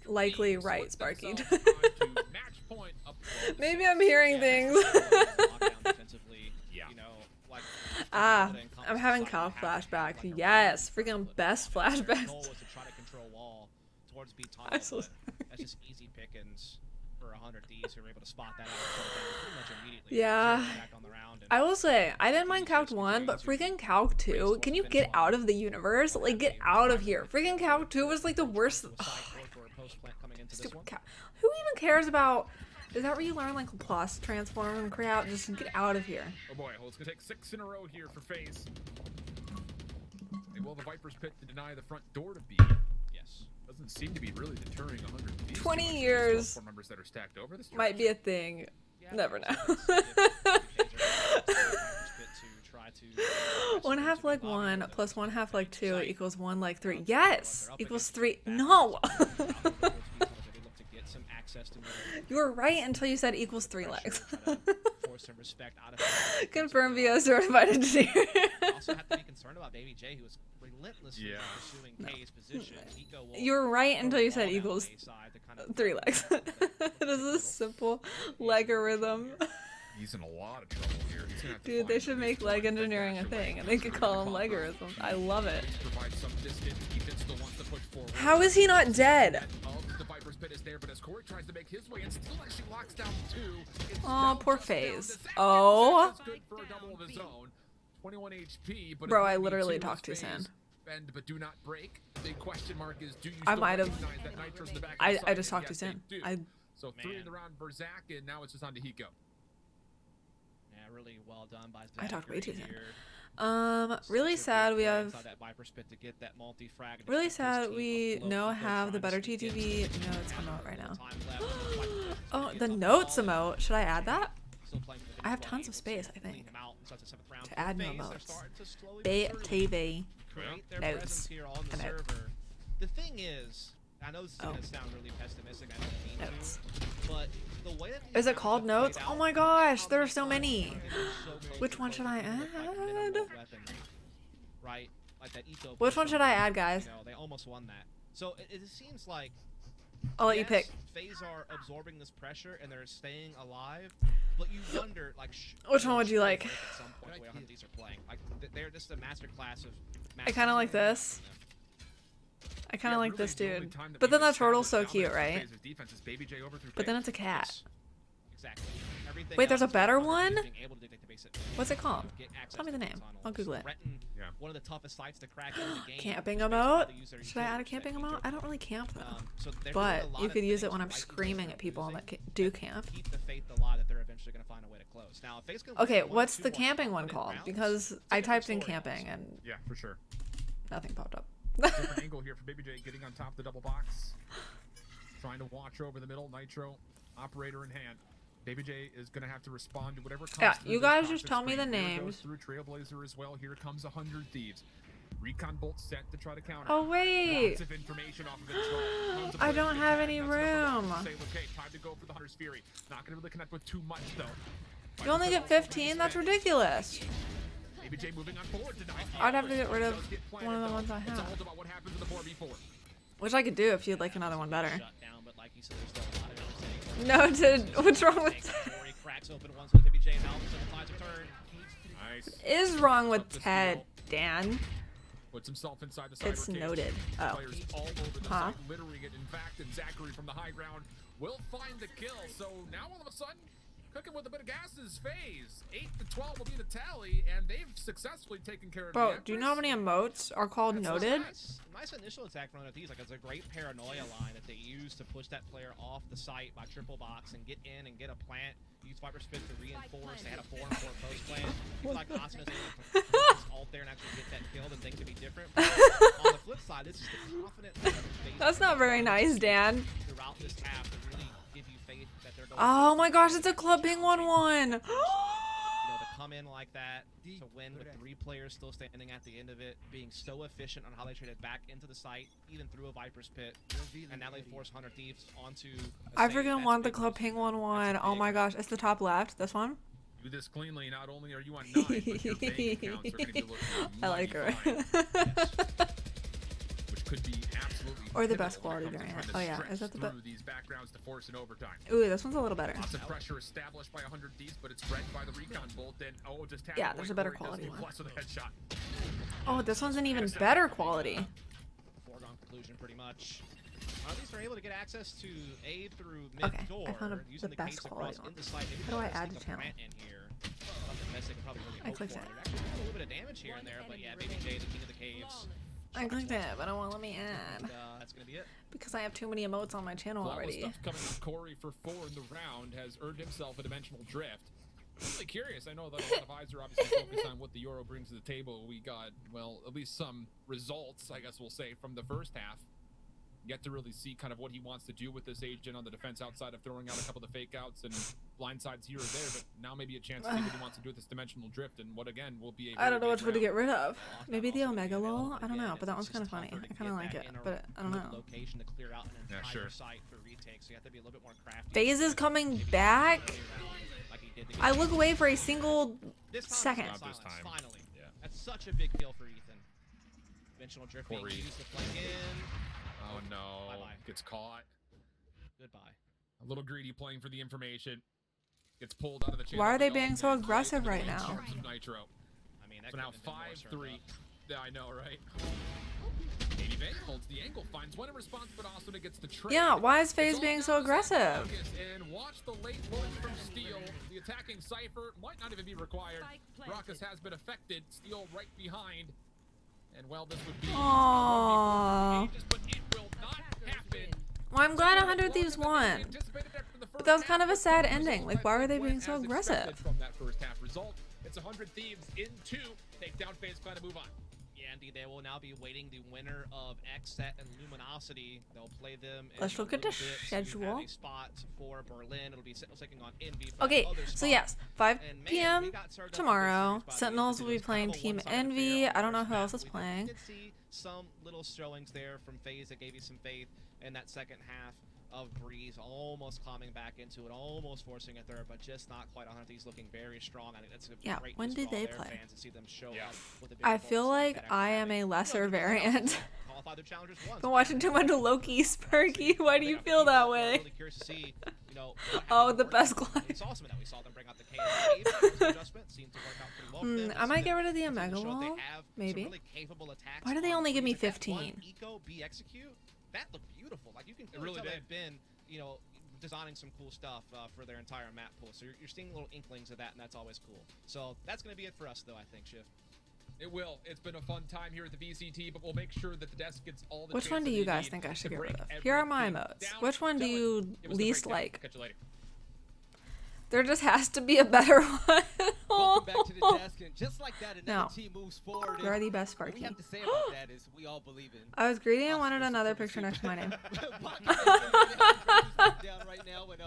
S1: likely right, Sparky. Maybe I'm hearing things. Ah, I'm having calc flashbacks. Yes, freaking best flashbacks.
S5: That's just easy pickings for 100 Thieves who were able to spot that out pretty much immediately.
S1: Yeah. I will say, I didn't mind Calc 1, but freaking Calc 2, can you get out of the universe? Like, get out of here. Freaking Calc 2 was like the worst. Oh, stupid Calc. Who even cares about... Is that where you learn like Laplace transform and crap? Just get out of here.
S15: Oh boy, well, it's gonna take 6 in a row here for FaZe. They will the Viper's Pit to deny the front door to B.
S5: Yes.
S15: Doesn't seem to be really deterring 100 Thieves.
S1: 20 years
S15: Members that are stacked over this
S1: might be a thing. Never know. 1 half leg 1 plus 1 half leg 2 equals 1 leg 3. Yes! Equals 3. No! You were right until you said equals 3 legs. Confirm via certified engineer.
S5: Also have to be concerned about Baby J, who was relentlessly pursuing K's position.
S1: You were right until you said equals 3 legs. It is a simple logarithm.
S15: He's in a lot of trouble here.
S1: Dude, they should make leg engineering a thing, and they could call them logarithms. I love it. How is he not dead? Oh, poor FaZe. Oh.
S15: 21 HP, but
S1: bro, I literally talked too soon.
S15: Bend but do not break. The question mark is, do you
S1: I might have. I just talked too
S15: Yes,
S1: soon.
S15: So 3 in the round for Zach, and now it's just on to Hiko.
S5: Yeah, really well done by Zach.
S1: I talked way too soon. Really sad we have. Really sad we have the better TTV notes emote right now. Oh, the notes emote. Should I add that? I have tons of space, I think, to add no emotes. TV notes.
S5: The thing is, I know this is gonna sound really pessimistic. I don't mean
S1: notes.
S5: to, but the way that
S1: is it called notes? Oh my gosh, there are so many. Which one should I add?
S5: Right, like that eco.
S1: Which one should I add, guys?
S5: You know, they almost won that. So it seems like.
S1: I'll let you pick.
S5: FaZe are absorbing this pressure and they're staying alive, but you wonder, like,
S1: which one would you like?
S5: At some point, the way 100 Thieves are playing, like, they're just a master class of.
S1: I kind of like this. I kind of like this dude. But then that turtle's so cute, right? But then it's a cat.
S5: Exactly. everything
S1: Wait, there's a
S5: else is
S1: better
S5: about
S1: one?
S5: being able to dictate the basic-
S1: What's it called?
S5: get access
S1: Tell me
S5: to
S1: the
S5: the
S1: name.
S5: tunnels.
S1: I'll Google it.
S5: Renton,
S15: Yeah.
S5: one of the toughest sites to crack in the game.
S1: Camping
S5: which
S1: emote?
S5: basically use their
S1: Should I add a
S5: utilities,
S1: camping
S5: that
S1: emote?
S5: feature.
S1: I don't really camp though.
S5: So they're doing
S1: But
S5: a lot
S1: you
S5: of
S1: could use it
S5: things
S1: when
S5: to
S1: I'm
S5: fight these
S1: screaming at people on that do camp.
S5: keep the faith alive that they're eventually going to find a way to close. Now, if FaZe can
S1: Okay,
S5: lose one or
S1: what's
S5: two
S1: the
S5: more
S1: camping one
S5: confident
S1: called?
S5: rounds,
S1: Because
S5: it's a
S1: I
S5: different
S1: typed in
S5: story
S1: camping
S5: also.
S1: and
S15: Yeah, for sure.
S1: nothing popped up.
S15: Different angle here for Baby J getting on top of the double box. Trying to watch over the middle. Nitro, operator in hand. Baby J is going to have to respond to whatever comes
S1: Yeah,
S15: through
S1: you
S15: this
S1: guys just
S15: toxic
S1: tell me
S15: screen.
S1: the
S15: Here goes
S1: names.
S15: through Trailblazer as well. Here comes 100 Thieves. Recon bolt set to try to counter.
S1: Oh, wait.
S15: Lots of information off of it. Tons of
S1: I
S15: players
S1: don't
S15: get
S1: have
S15: tagged.
S1: any
S15: That's enough
S1: room.
S15: to say, okay, time to go for the Hunter's Fury. Not going to really connect with too much, though.
S1: You only get 15? That's ridiculous.
S15: Baby J moving on forward tonight.
S1: I'd have to get rid of
S15: Does get planted,
S1: one of the
S15: though.
S1: ones I
S15: It's
S1: have.
S15: all about what happens in the 4v4.
S1: Which I could do if you'd like another one better.
S5: Shut down, but like you said, there's still a lot of it.
S1: No, dude, what's wrong with
S5: Rory cracks open once with Baby J and Alvin finds a turn.
S15: Nice.
S1: is wrong with Ted, Dan?
S15: Puts himself inside the cyber
S1: It's
S15: cage.
S1: noted. Oh.
S15: Players all over the
S1: Huh?
S15: site, littering it. In fact, and Zachary from the high ground will find the kill. So now all of a sudden, cooking with a bit of gas is FaZe. 8 to 12 will be the tally, and they've successfully taken care of
S1: Bro,
S15: the
S1: do you know how many emotes are called noted?
S5: Nice initial attack run of these. Like, it's a great paranoia line that they use to push that player off the site by triple box and get in and get a plant. Use Viper's Fist to reinforce. They had a 4-4 post plan. People like Austin is able to put his ult there and actually get that kill, then things could be different. But on the flip side, this is the confident player FaZe
S1: That's not very nice, Dan.
S5: throughout this half to really give you faith that they're going
S1: Oh my gosh, it's a Club Ping 1-1.
S5: you know, to come in like that, to win with 3 players still standing at the end of it, being so efficient on how they traded back into the site, even through a Viper's Pit, and now they force 100 Thieves onto
S1: I freaking want the Club Ping 1-1. Oh my gosh, it's the top left. This one?
S15: Do this cleanly. Not only are you on 9, but your bank accounts are going to be looking
S1: I like her.
S15: which could be absolutely
S1: Or the
S15: pivotal
S1: best
S15: when it
S1: quality
S15: comes to
S1: variant.
S15: trying to
S1: Oh yeah,
S15: stretch
S1: is that the
S15: through
S1: best?
S15: these backgrounds to force an overtime.
S1: Ooh, this one's a little better.
S15: Lots of pressure established by 100 Thieves, but it's read by the recon bolt. And just tap
S1: Yeah, there's a better
S15: Corey does
S1: quality
S15: get
S1: one.
S15: blessed with a headshot.
S1: Oh, this one's an even better quality.
S5: foregone conclusion, pretty much. At least they're able to get access to A through mid
S1: Okay,
S5: door,
S1: I found
S5: using
S1: the
S5: the
S1: best
S5: gates
S1: quality
S5: across
S1: one.
S5: in the site. Maybe
S1: How do I
S5: they'll
S1: add
S5: stick
S1: to
S5: a
S1: channel?
S5: plant in here. Something best they can probably really
S1: I
S5: hope
S1: clicked
S5: for.
S1: it.
S5: They're actually doing a little bit of damage here and there, but yeah, Baby J, the king of the caves.
S1: I clicked it, but it won't let me add.
S5: And, that's gonna be it.
S1: Because I have too many emotes on my channel
S15: Flawless
S1: already.
S15: stuff coming from Corey for 4 in the round has earned himself a dimensional drift. I'm really curious. I know that a lot of eyes are obviously focused on what the Euro brings to the table. We got, well, at least some results, I guess we'll say, from the first half. Get to really see kind of what he wants to do with this agent on the defense outside of throwing out a couple of fake outs and blindsides here or there, but now maybe a chance to see what he wants to do with this dimensional drift and what again will be a
S1: I don't know
S15: very
S1: which
S15: big
S1: one to
S15: round.
S1: get rid of. Maybe the Omega lol? I don't know, but that one's kind of funny. I kind of like it, but I don't know.
S5: Location to clear out an
S15: Yeah,
S5: entire
S15: sure.
S5: site for retake, so you have to be a little bit more crafty.
S1: FaZe is coming back?
S5: Like he did to
S1: I
S5: get
S1: look away for a single
S5: this time
S1: second.
S5: it's not
S15: Not this
S5: silence,
S15: time.
S5: finally.
S15: Yeah.
S5: That's such a big kill for Ethan. Dimensional drift being
S15: Corey.
S5: used to flank in.
S15: Oh no,
S5: Bye-bye.
S15: gets caught.
S5: Goodbye.
S15: A little greedy playing for the information. Gets pulled out of the channel.
S1: Why are they
S15: Development,
S1: being so
S15: right to
S1: aggressive
S15: the
S1: right
S15: main
S1: now?
S15: charts of Nitro.
S5: I mean, that
S15: So now
S5: couldn't have been more
S15: 5-3.
S5: turned up.
S15: Yeah, I know, right? Katie Van holds the angle, finds one in response, but also gets the trade.
S1: Yeah, why is
S15: It's
S1: FaZe
S15: all
S1: being
S15: down
S1: so
S15: to
S1: aggressive?
S15: focus, and watch the late push from Steel. The attacking Cypher might not even be required. Raucus has been affected. Steel right behind. And well, this would be
S1: Aww.
S15: ages, but it will not happen.
S1: Well, I'm glad 100 Thieves won. But that was kind of a sad ending. Like, why were they being so aggressive?
S15: From that first half result, it's 100 Thieves in 2. Take down FaZe Clan to move on.
S5: Yeah, indeed, they will now be waiting the winner of XSET and Luminosity. They'll play them. In
S1: Let's
S5: a
S1: look at the
S5: little bit. You
S1: schedule.
S5: have a spot for Berlin. It'll be Sentinels taking on Envy. For
S1: Okay,
S5: the other
S1: so
S5: spot.
S1: yes, 5
S5: And man, we
S1: p.m.
S5: got started up with this
S1: tomorrow.
S5: series, by the way,
S1: Sentinels
S5: because
S1: will
S5: it
S1: be
S5: was kind
S1: playing
S5: of a
S1: Team
S5: one-sided
S1: Envy.
S5: affair on
S1: I don't know
S5: the
S1: who
S5: first
S1: else is
S5: map.
S1: playing.
S5: We did see some little showings there from FaZe that gave you some faith in that second half of Breeze, almost climbing back into it, almost forcing a third, but just not quite. 100 Thieves looking very strong. I think that's a
S1: Yeah,
S5: great
S1: when
S5: news
S1: did
S5: for all
S1: they
S5: their
S1: play?
S5: fans to see them show up with a big
S1: I feel
S5: performance
S1: like
S5: that
S1: I
S5: actually
S1: am a
S5: happened.
S1: lesser
S5: Look, they
S1: variant.
S5: qualified their challengers once.
S1: Been watching too much Loki, Sparky. Why do you feel that way?
S5: Really curious to see, you know, what
S1: Oh,
S5: happened
S1: the
S5: with
S1: best
S5: Orton.
S1: glide.
S5: It's awesome that we saw them bring out the KO adjustment. Seemed to work out pretty well for them.
S1: I might get rid of the
S5: Seemed to
S1: Omega
S5: show that they
S1: wall.
S5: have some
S1: Maybe.
S5: really capable attacks
S1: Why do they
S5: on
S1: only give me
S5: Breeze. Like that
S1: 15?
S5: one Eco B execute, that looked beautiful. Like you can clearly
S15: really
S5: tell
S15: did.
S5: they've been, you know, designing some cool stuff for their entire map pool. So you're seeing little inklings of that, and that's always cool. So that's going to be it for us, though, I think, Shift.
S6: It will. It's been a fun time here at the VCT, but we'll make sure that the desk gets all the
S1: Which one do you guys think I should get rid of? Here are my modes. Which one do you least like?
S6: Catch you later.
S1: There just has to be a better one.
S4: Welcome back to the desk, and just like that, another
S1: No.
S4: team moves forward.
S1: You are the best,
S4: What we
S1: Sparky.
S4: have to say about that is we all believe in.
S1: I was greedy and wanted another picture next to my name.
S4: Down right now, and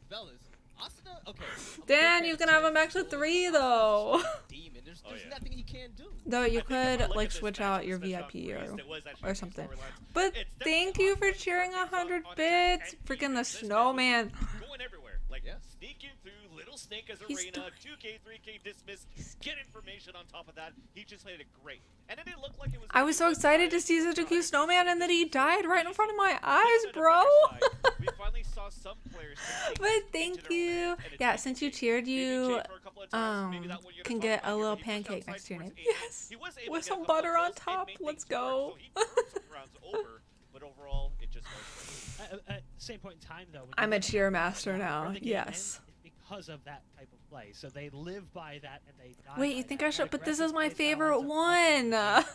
S4: fellas, Asuna, okay.
S1: Dan, you can have him back to 3 though.
S4: Demon. There's nothing he can do.
S1: Though you could like switch out your VIP or something. But thank you for cheering 100 bits. Freaking the snowman.
S2: Going everywhere. Like, sneaking through Little Snake as arena, 2K, 3K dismiss, get information on top of that. He just played it great. And it didn't look like it was...
S1: I was so excited to see such a cute snowman and then he died right in front of my eyes, bro.
S2: We finally saw some players
S1: But thank you. Yeah, since you cheered, you can get a little pancake next to your name. Yes. With some butter on top. Let's go.
S2: But overall, it just
S9: At the same point in time, though, when
S1: I'm
S9: you
S1: a
S9: look at
S1: cheer master
S9: where
S1: now.
S9: the game
S1: Yes.
S9: ends, it's because of that type of play. So they live by that and they die
S1: Wait,
S9: by
S1: you think
S9: that.
S1: I should?
S9: That
S1: But this
S9: aggressive
S1: is my
S9: play style
S1: favorite
S9: ends up
S1: one.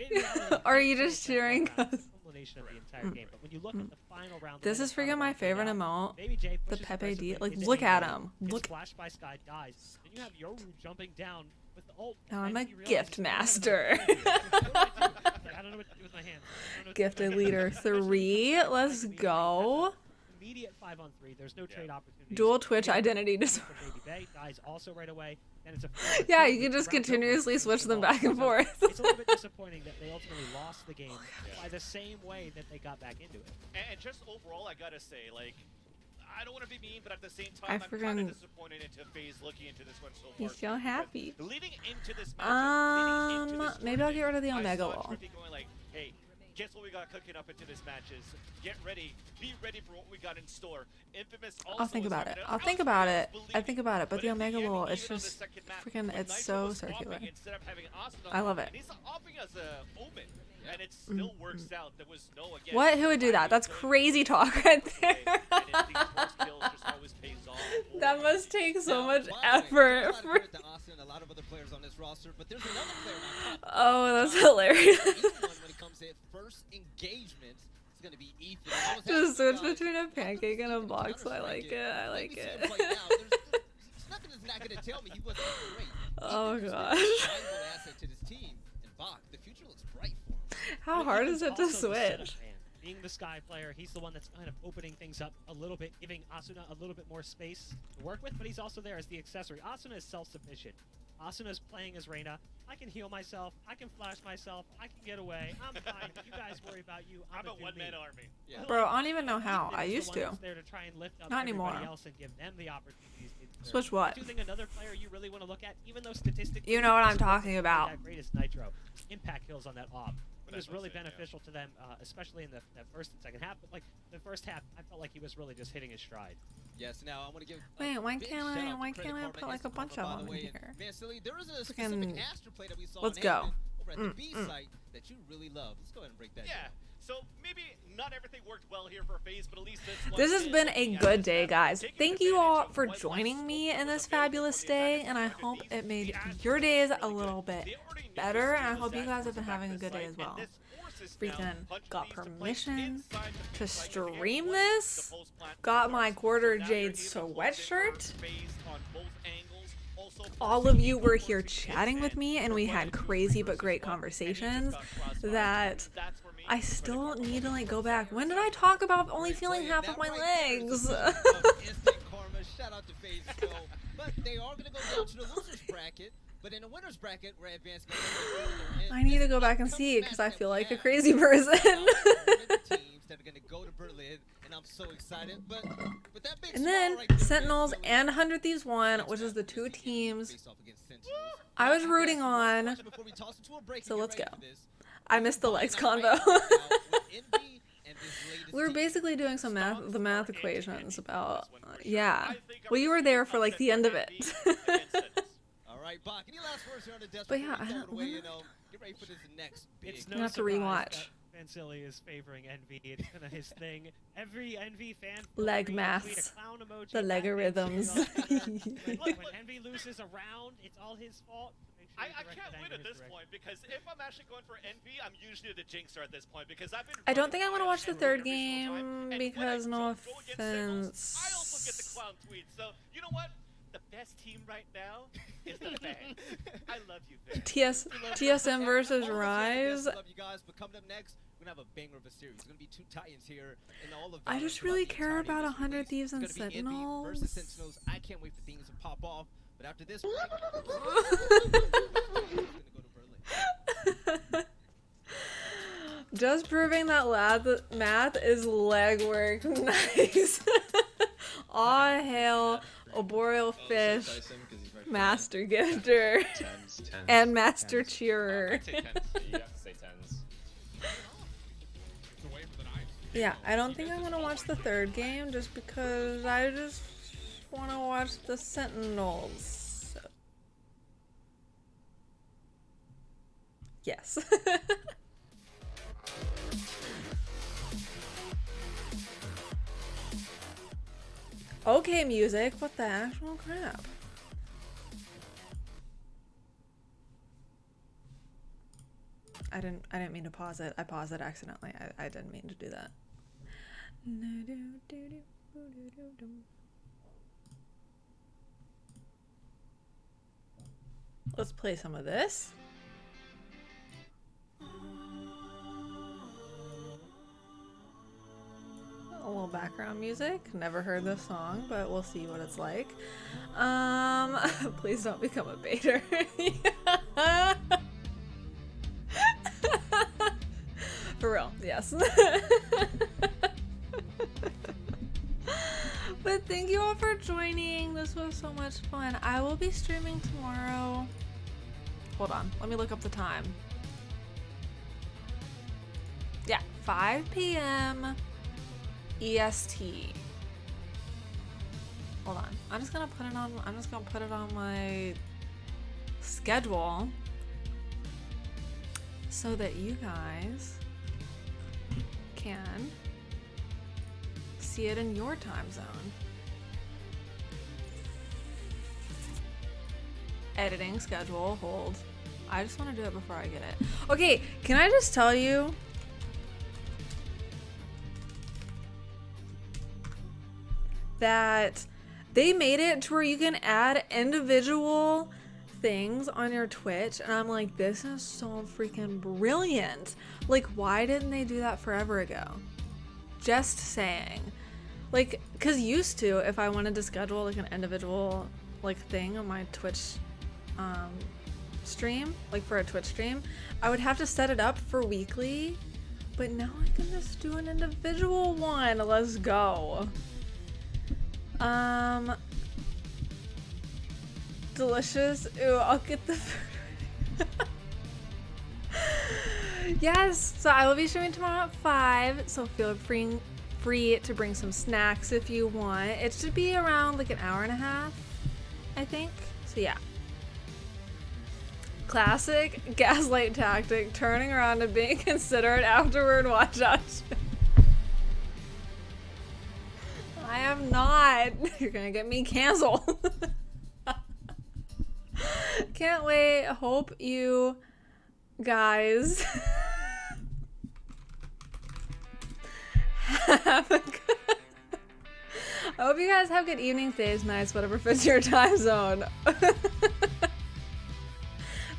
S9: reality,
S1: Or are you just cheering
S9: it's a
S1: us?
S9: culmination of the entire game. But when you look at the final round,
S1: This is freaking my favorite emote.
S9: Baby J
S1: The
S9: pushes
S1: Pepe D.
S9: aggressively
S1: Like,
S9: into
S1: look at
S9: Amy,
S1: him.
S9: gets
S1: Look.
S9: flashed by Sky, dies. Then you have Yoru jumping down with the ult.
S1: Now I'm
S9: and
S1: a
S9: he realizes,
S1: gift master.
S9: I don't know what to do with my hands.
S1: Gifted leader 3. Let's go.
S9: Immediate 5-on-3. There's no trade opportunities.
S1: Dual Twitch identity disorder.
S9: Baby Bay dies also right away. And it's a
S1: Yeah, you can just continuously switch them back and forth.
S9: It's a little bit disappointing that they ultimately lost the game by the same way that they got back into it.
S2: And just overall, I gotta say, like, I don't want to be mean, but at the same
S1: I
S2: time, I'm kind
S1: freaking-
S2: of disappointed into FaZe looking into this one so far.
S1: You feel happy.
S2: Leading into this matchup,
S1: Maybe I'll get rid of the
S2: I
S1: Omega
S2: saw
S1: wall.
S2: Trippy going like, hey, guess what we got cooking up into this matches? Get ready. Be ready for what we got in store. Infamous also
S1: I'll think
S2: is
S1: about it.
S2: having
S1: I'll
S2: an
S1: think about it.
S2: outstanding
S1: I think about it. But the
S2: in the
S1: Omega
S2: end,
S1: wall, it's
S2: even on the
S1: just
S2: second map,
S1: freaking.
S2: when
S1: It's
S2: Nitro
S1: so
S2: was
S1: circular.
S2: opting instead of having Asuna
S1: I love it.
S2: and he's opting as a omen, and it still works out. There was no again.
S1: What? Who would do that? That's crazy talk right there. That must take so much effort.
S4: A lot of a lot of other players on this roster, but there's another player on top.
S1: Oh, that's hilarious.
S4: When it comes to first engagement, it's gonna be Ethan. I was
S1: Just
S4: asking
S1: switch between a pancake and a box. I like it. I like it.
S4: There's nothing that's not gonna tell me he wasn't great.
S1: Oh
S4: Ethan has been a
S1: gosh.
S4: valuable asset to this team, and Bach, the future looks bright for him.
S1: How hard is it to
S9: Also the setup
S1: switch?
S9: man. Being the Sky player, he's the one that's kind of opening things up a little bit, giving Asuna a little bit more space to work with, but he's also there as the accessory. Asuna is self-sufficient. Asuna's playing as Reyna. I can heal myself. I can flash myself. I can get away. I'm fine. You guys worry about you. I'm a
S2: one-man army.
S9: Yeah.
S1: Bro, I don't even know how.
S9: Ethan
S1: I
S9: is the
S1: used
S9: one
S1: to.
S9: that's there to try and lift up
S1: Not
S9: everybody
S1: anymore.
S9: else and give them the opportunities they deserve.
S1: Switch what?
S9: I do think another player you really want to look at, even though statistically
S1: You know what I'm
S9: he's
S1: talking
S9: not
S1: about.
S9: that great as Nitro, impact kills on that op. It was
S2: That's what
S9: really
S2: I'm saying,
S9: beneficial to them, especially in the first and second half. But like the first half, I felt like he was really just hitting his stride.
S4: Yes, now I want to give.
S1: Wait, why
S4: big
S1: can't
S4: shout
S1: I?
S4: out
S1: Why
S4: to
S1: can't I
S4: Credit
S1: put
S4: Karma
S1: like a bunch
S4: Instagram,
S1: of
S4: by
S1: them
S4: the
S1: in
S4: way.
S1: here?
S4: Man, Silly, there was a
S1: Freaking-
S4: specific Astra play that we saw.
S1: Let's
S4: on
S1: go.
S4: Haven over at the B
S1: Mm.
S4: site that you really love. Let's go ahead and break that.
S2: Yeah.
S4: down.
S2: So maybe not everything worked well here for FaZe, but at least this one
S1: This has
S2: did.
S1: been a
S2: Looking at
S1: good
S2: this
S1: day,
S2: map,
S1: guys.
S2: taking
S1: Thank you
S2: advantage
S1: all
S2: of
S1: for
S2: what
S1: joining
S2: less
S1: me in
S2: was
S1: this
S2: available
S1: fabulous
S2: for the attackers
S1: day, and I
S2: under
S1: hope
S2: these.
S1: it made
S2: The Astra
S1: your
S2: was
S1: days
S2: really
S1: a little
S2: good.
S1: bit
S2: They already knew
S1: better,
S2: this
S1: and I
S2: team was
S1: hope you
S2: that
S1: guys have
S2: towards
S1: been
S2: the
S1: having a
S2: back
S1: good day
S2: side,
S1: as well.
S2: and this forces now
S1: Freaking
S2: punch
S1: got
S2: these to place
S1: permission
S2: inside the
S1: to
S2: pit site. If
S1: stream
S2: one,
S1: this.
S2: the post-plant
S1: Got my
S2: starts.
S1: quarter
S2: Now
S1: jade
S2: you're able to close it
S1: sweatshirt.
S2: for FaZe on both angles. Also
S1: All of you were here chatting with me, and we had crazy but great conversations that I still need to like go back. When did I talk about only feeling half of my legs?
S4: Instant karma. Shout out to FaZe as well. But they are going to go down to the losers bracket. But in the winners bracket, we're advancing.
S1: I need to go back and see it because I feel like a crazy person.
S4: Teams that are going to go to Berlin, and I'm so excited. But that big
S1: And then
S4: smile right there,
S1: Sentinels
S4: Silly.
S1: and 100 Thieves won, which is the two teams
S4: Face off against Sentinels.
S1: I was rooting on.
S4: Before we toss into a break
S1: So
S4: and get
S1: let's go.
S4: ready for this,
S1: I missed the legs convo.
S4: and this latest
S1: We were
S4: team.
S1: basically doing some the math equations about, yeah. Well, you were there for like the end of it.
S4: All right, Bach, any last words here on the desk
S1: But
S4: before
S1: yeah,
S4: we
S1: I
S4: throw
S1: don't-
S4: it away and get ready for this next big.
S9: It's
S1: I
S9: no
S1: have to
S9: surprise
S1: rewatch.
S9: that Vancilli is favoring Envy. It's kind of his thing. Every Envy fan
S1: Leg
S9: tweet
S1: maths.
S9: a clown emoji.
S1: The
S9: at
S1: logarithms.
S9: Vancilli on Twitter. Like, when Envy loses a round, it's all his fault. So make sure you
S2: I
S9: direct
S2: can't
S9: that
S2: win
S9: anger
S2: at
S9: his
S2: this
S9: direction.
S2: point because if I'm actually going for Envy, I'm usually the Jinxer at this point because I've been.
S1: I don't think I want to
S2: running
S1: watch the
S2: Envy
S1: third
S2: every single time,
S1: game
S2: and
S1: because
S2: when I
S1: no
S2: don't go against Sentinels, I also get the
S1: offense.
S2: clown tweets. So you know what? The best team right now is the Fangs. I love you, Fangs.
S1: TSM versus
S4: All of us here at
S1: Rise.
S4: this, love you guys, but coming up next, we're gonna have a banger of a series. It's gonna be two Titans here in all of
S1: I
S4: Valorant
S1: just
S4: throughout
S1: really
S4: the
S1: care
S4: entirety of
S1: about
S4: this
S1: 100
S4: release.
S1: Thieves and
S4: It's gonna be Envy versus
S1: Sentinels.
S4: Sentinels. I can't wait for things to pop off. But after this break,
S1: Just proving that math is legwork. Nice. All hail Arboreal Fish, Master Gifter, and Master Cheerer.
S14: I'd say tens. You have to say tens.
S1: Yeah, I don't think I'm gonna watch the third game just because I just want to watch the Sentinels. Yes. Okay, music. What the actual crap? I didn't mean to pause it. I paused it accidentally. I didn't mean to do that. Let's play some of this. A little background music. Never heard this song, but we'll see what it's like. Please don't become a baiter. For real, yes. But thank you all for joining. This was so much fun. I will be streaming tomorrow. Hold on, let me look up the time. Yeah, 5 p.m. EST. Hold on. I'm just gonna put it on my schedule so that you guys can see it in your time zone. Editing schedule, hold. I just want to do it before I get it. Okay, can I just tell you that they made it to where you can add individual things on your Twitch, and I'm like, this is so freaking brilliant. Like, why didn't they do that forever ago? Just saying. Like, cause used to, if I wanted to schedule like an individual like thing on my Twitch stream, like for a Twitch stream, I would have to set it up for weekly, but now I can just do an individual one. Let's go. Delicious. Ooh, I'll get the food. Yes, so I will be streaming tomorrow at 5, so feel free to bring some snacks if you want. It should be around like an hour and a half, I think. So yeah. Classic gaslight tactic, turning around and being considerate afterward. Watch out. I am not. You're gonna get me canceled. Can't wait. Hope you guys have a good... I hope you guys have good evenings, days, nights, whatever fits your time zone.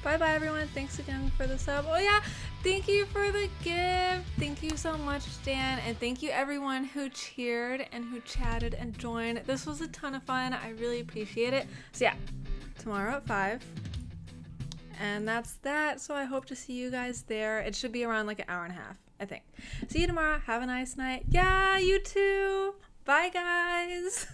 S1: Bye bye everyone. Thanks again for the sub. Oh yeah, thank you for the gift. Thank you so much, Dan, and thank you everyone who cheered and who chatted and joined. This was a ton of fun. I really appreciate it. So yeah, tomorrow at 5. And that's that. So I hope to see you guys there. It should be around like an hour and a half, I think. See you tomorrow. Have a nice night. Yeah, you too. Bye guys.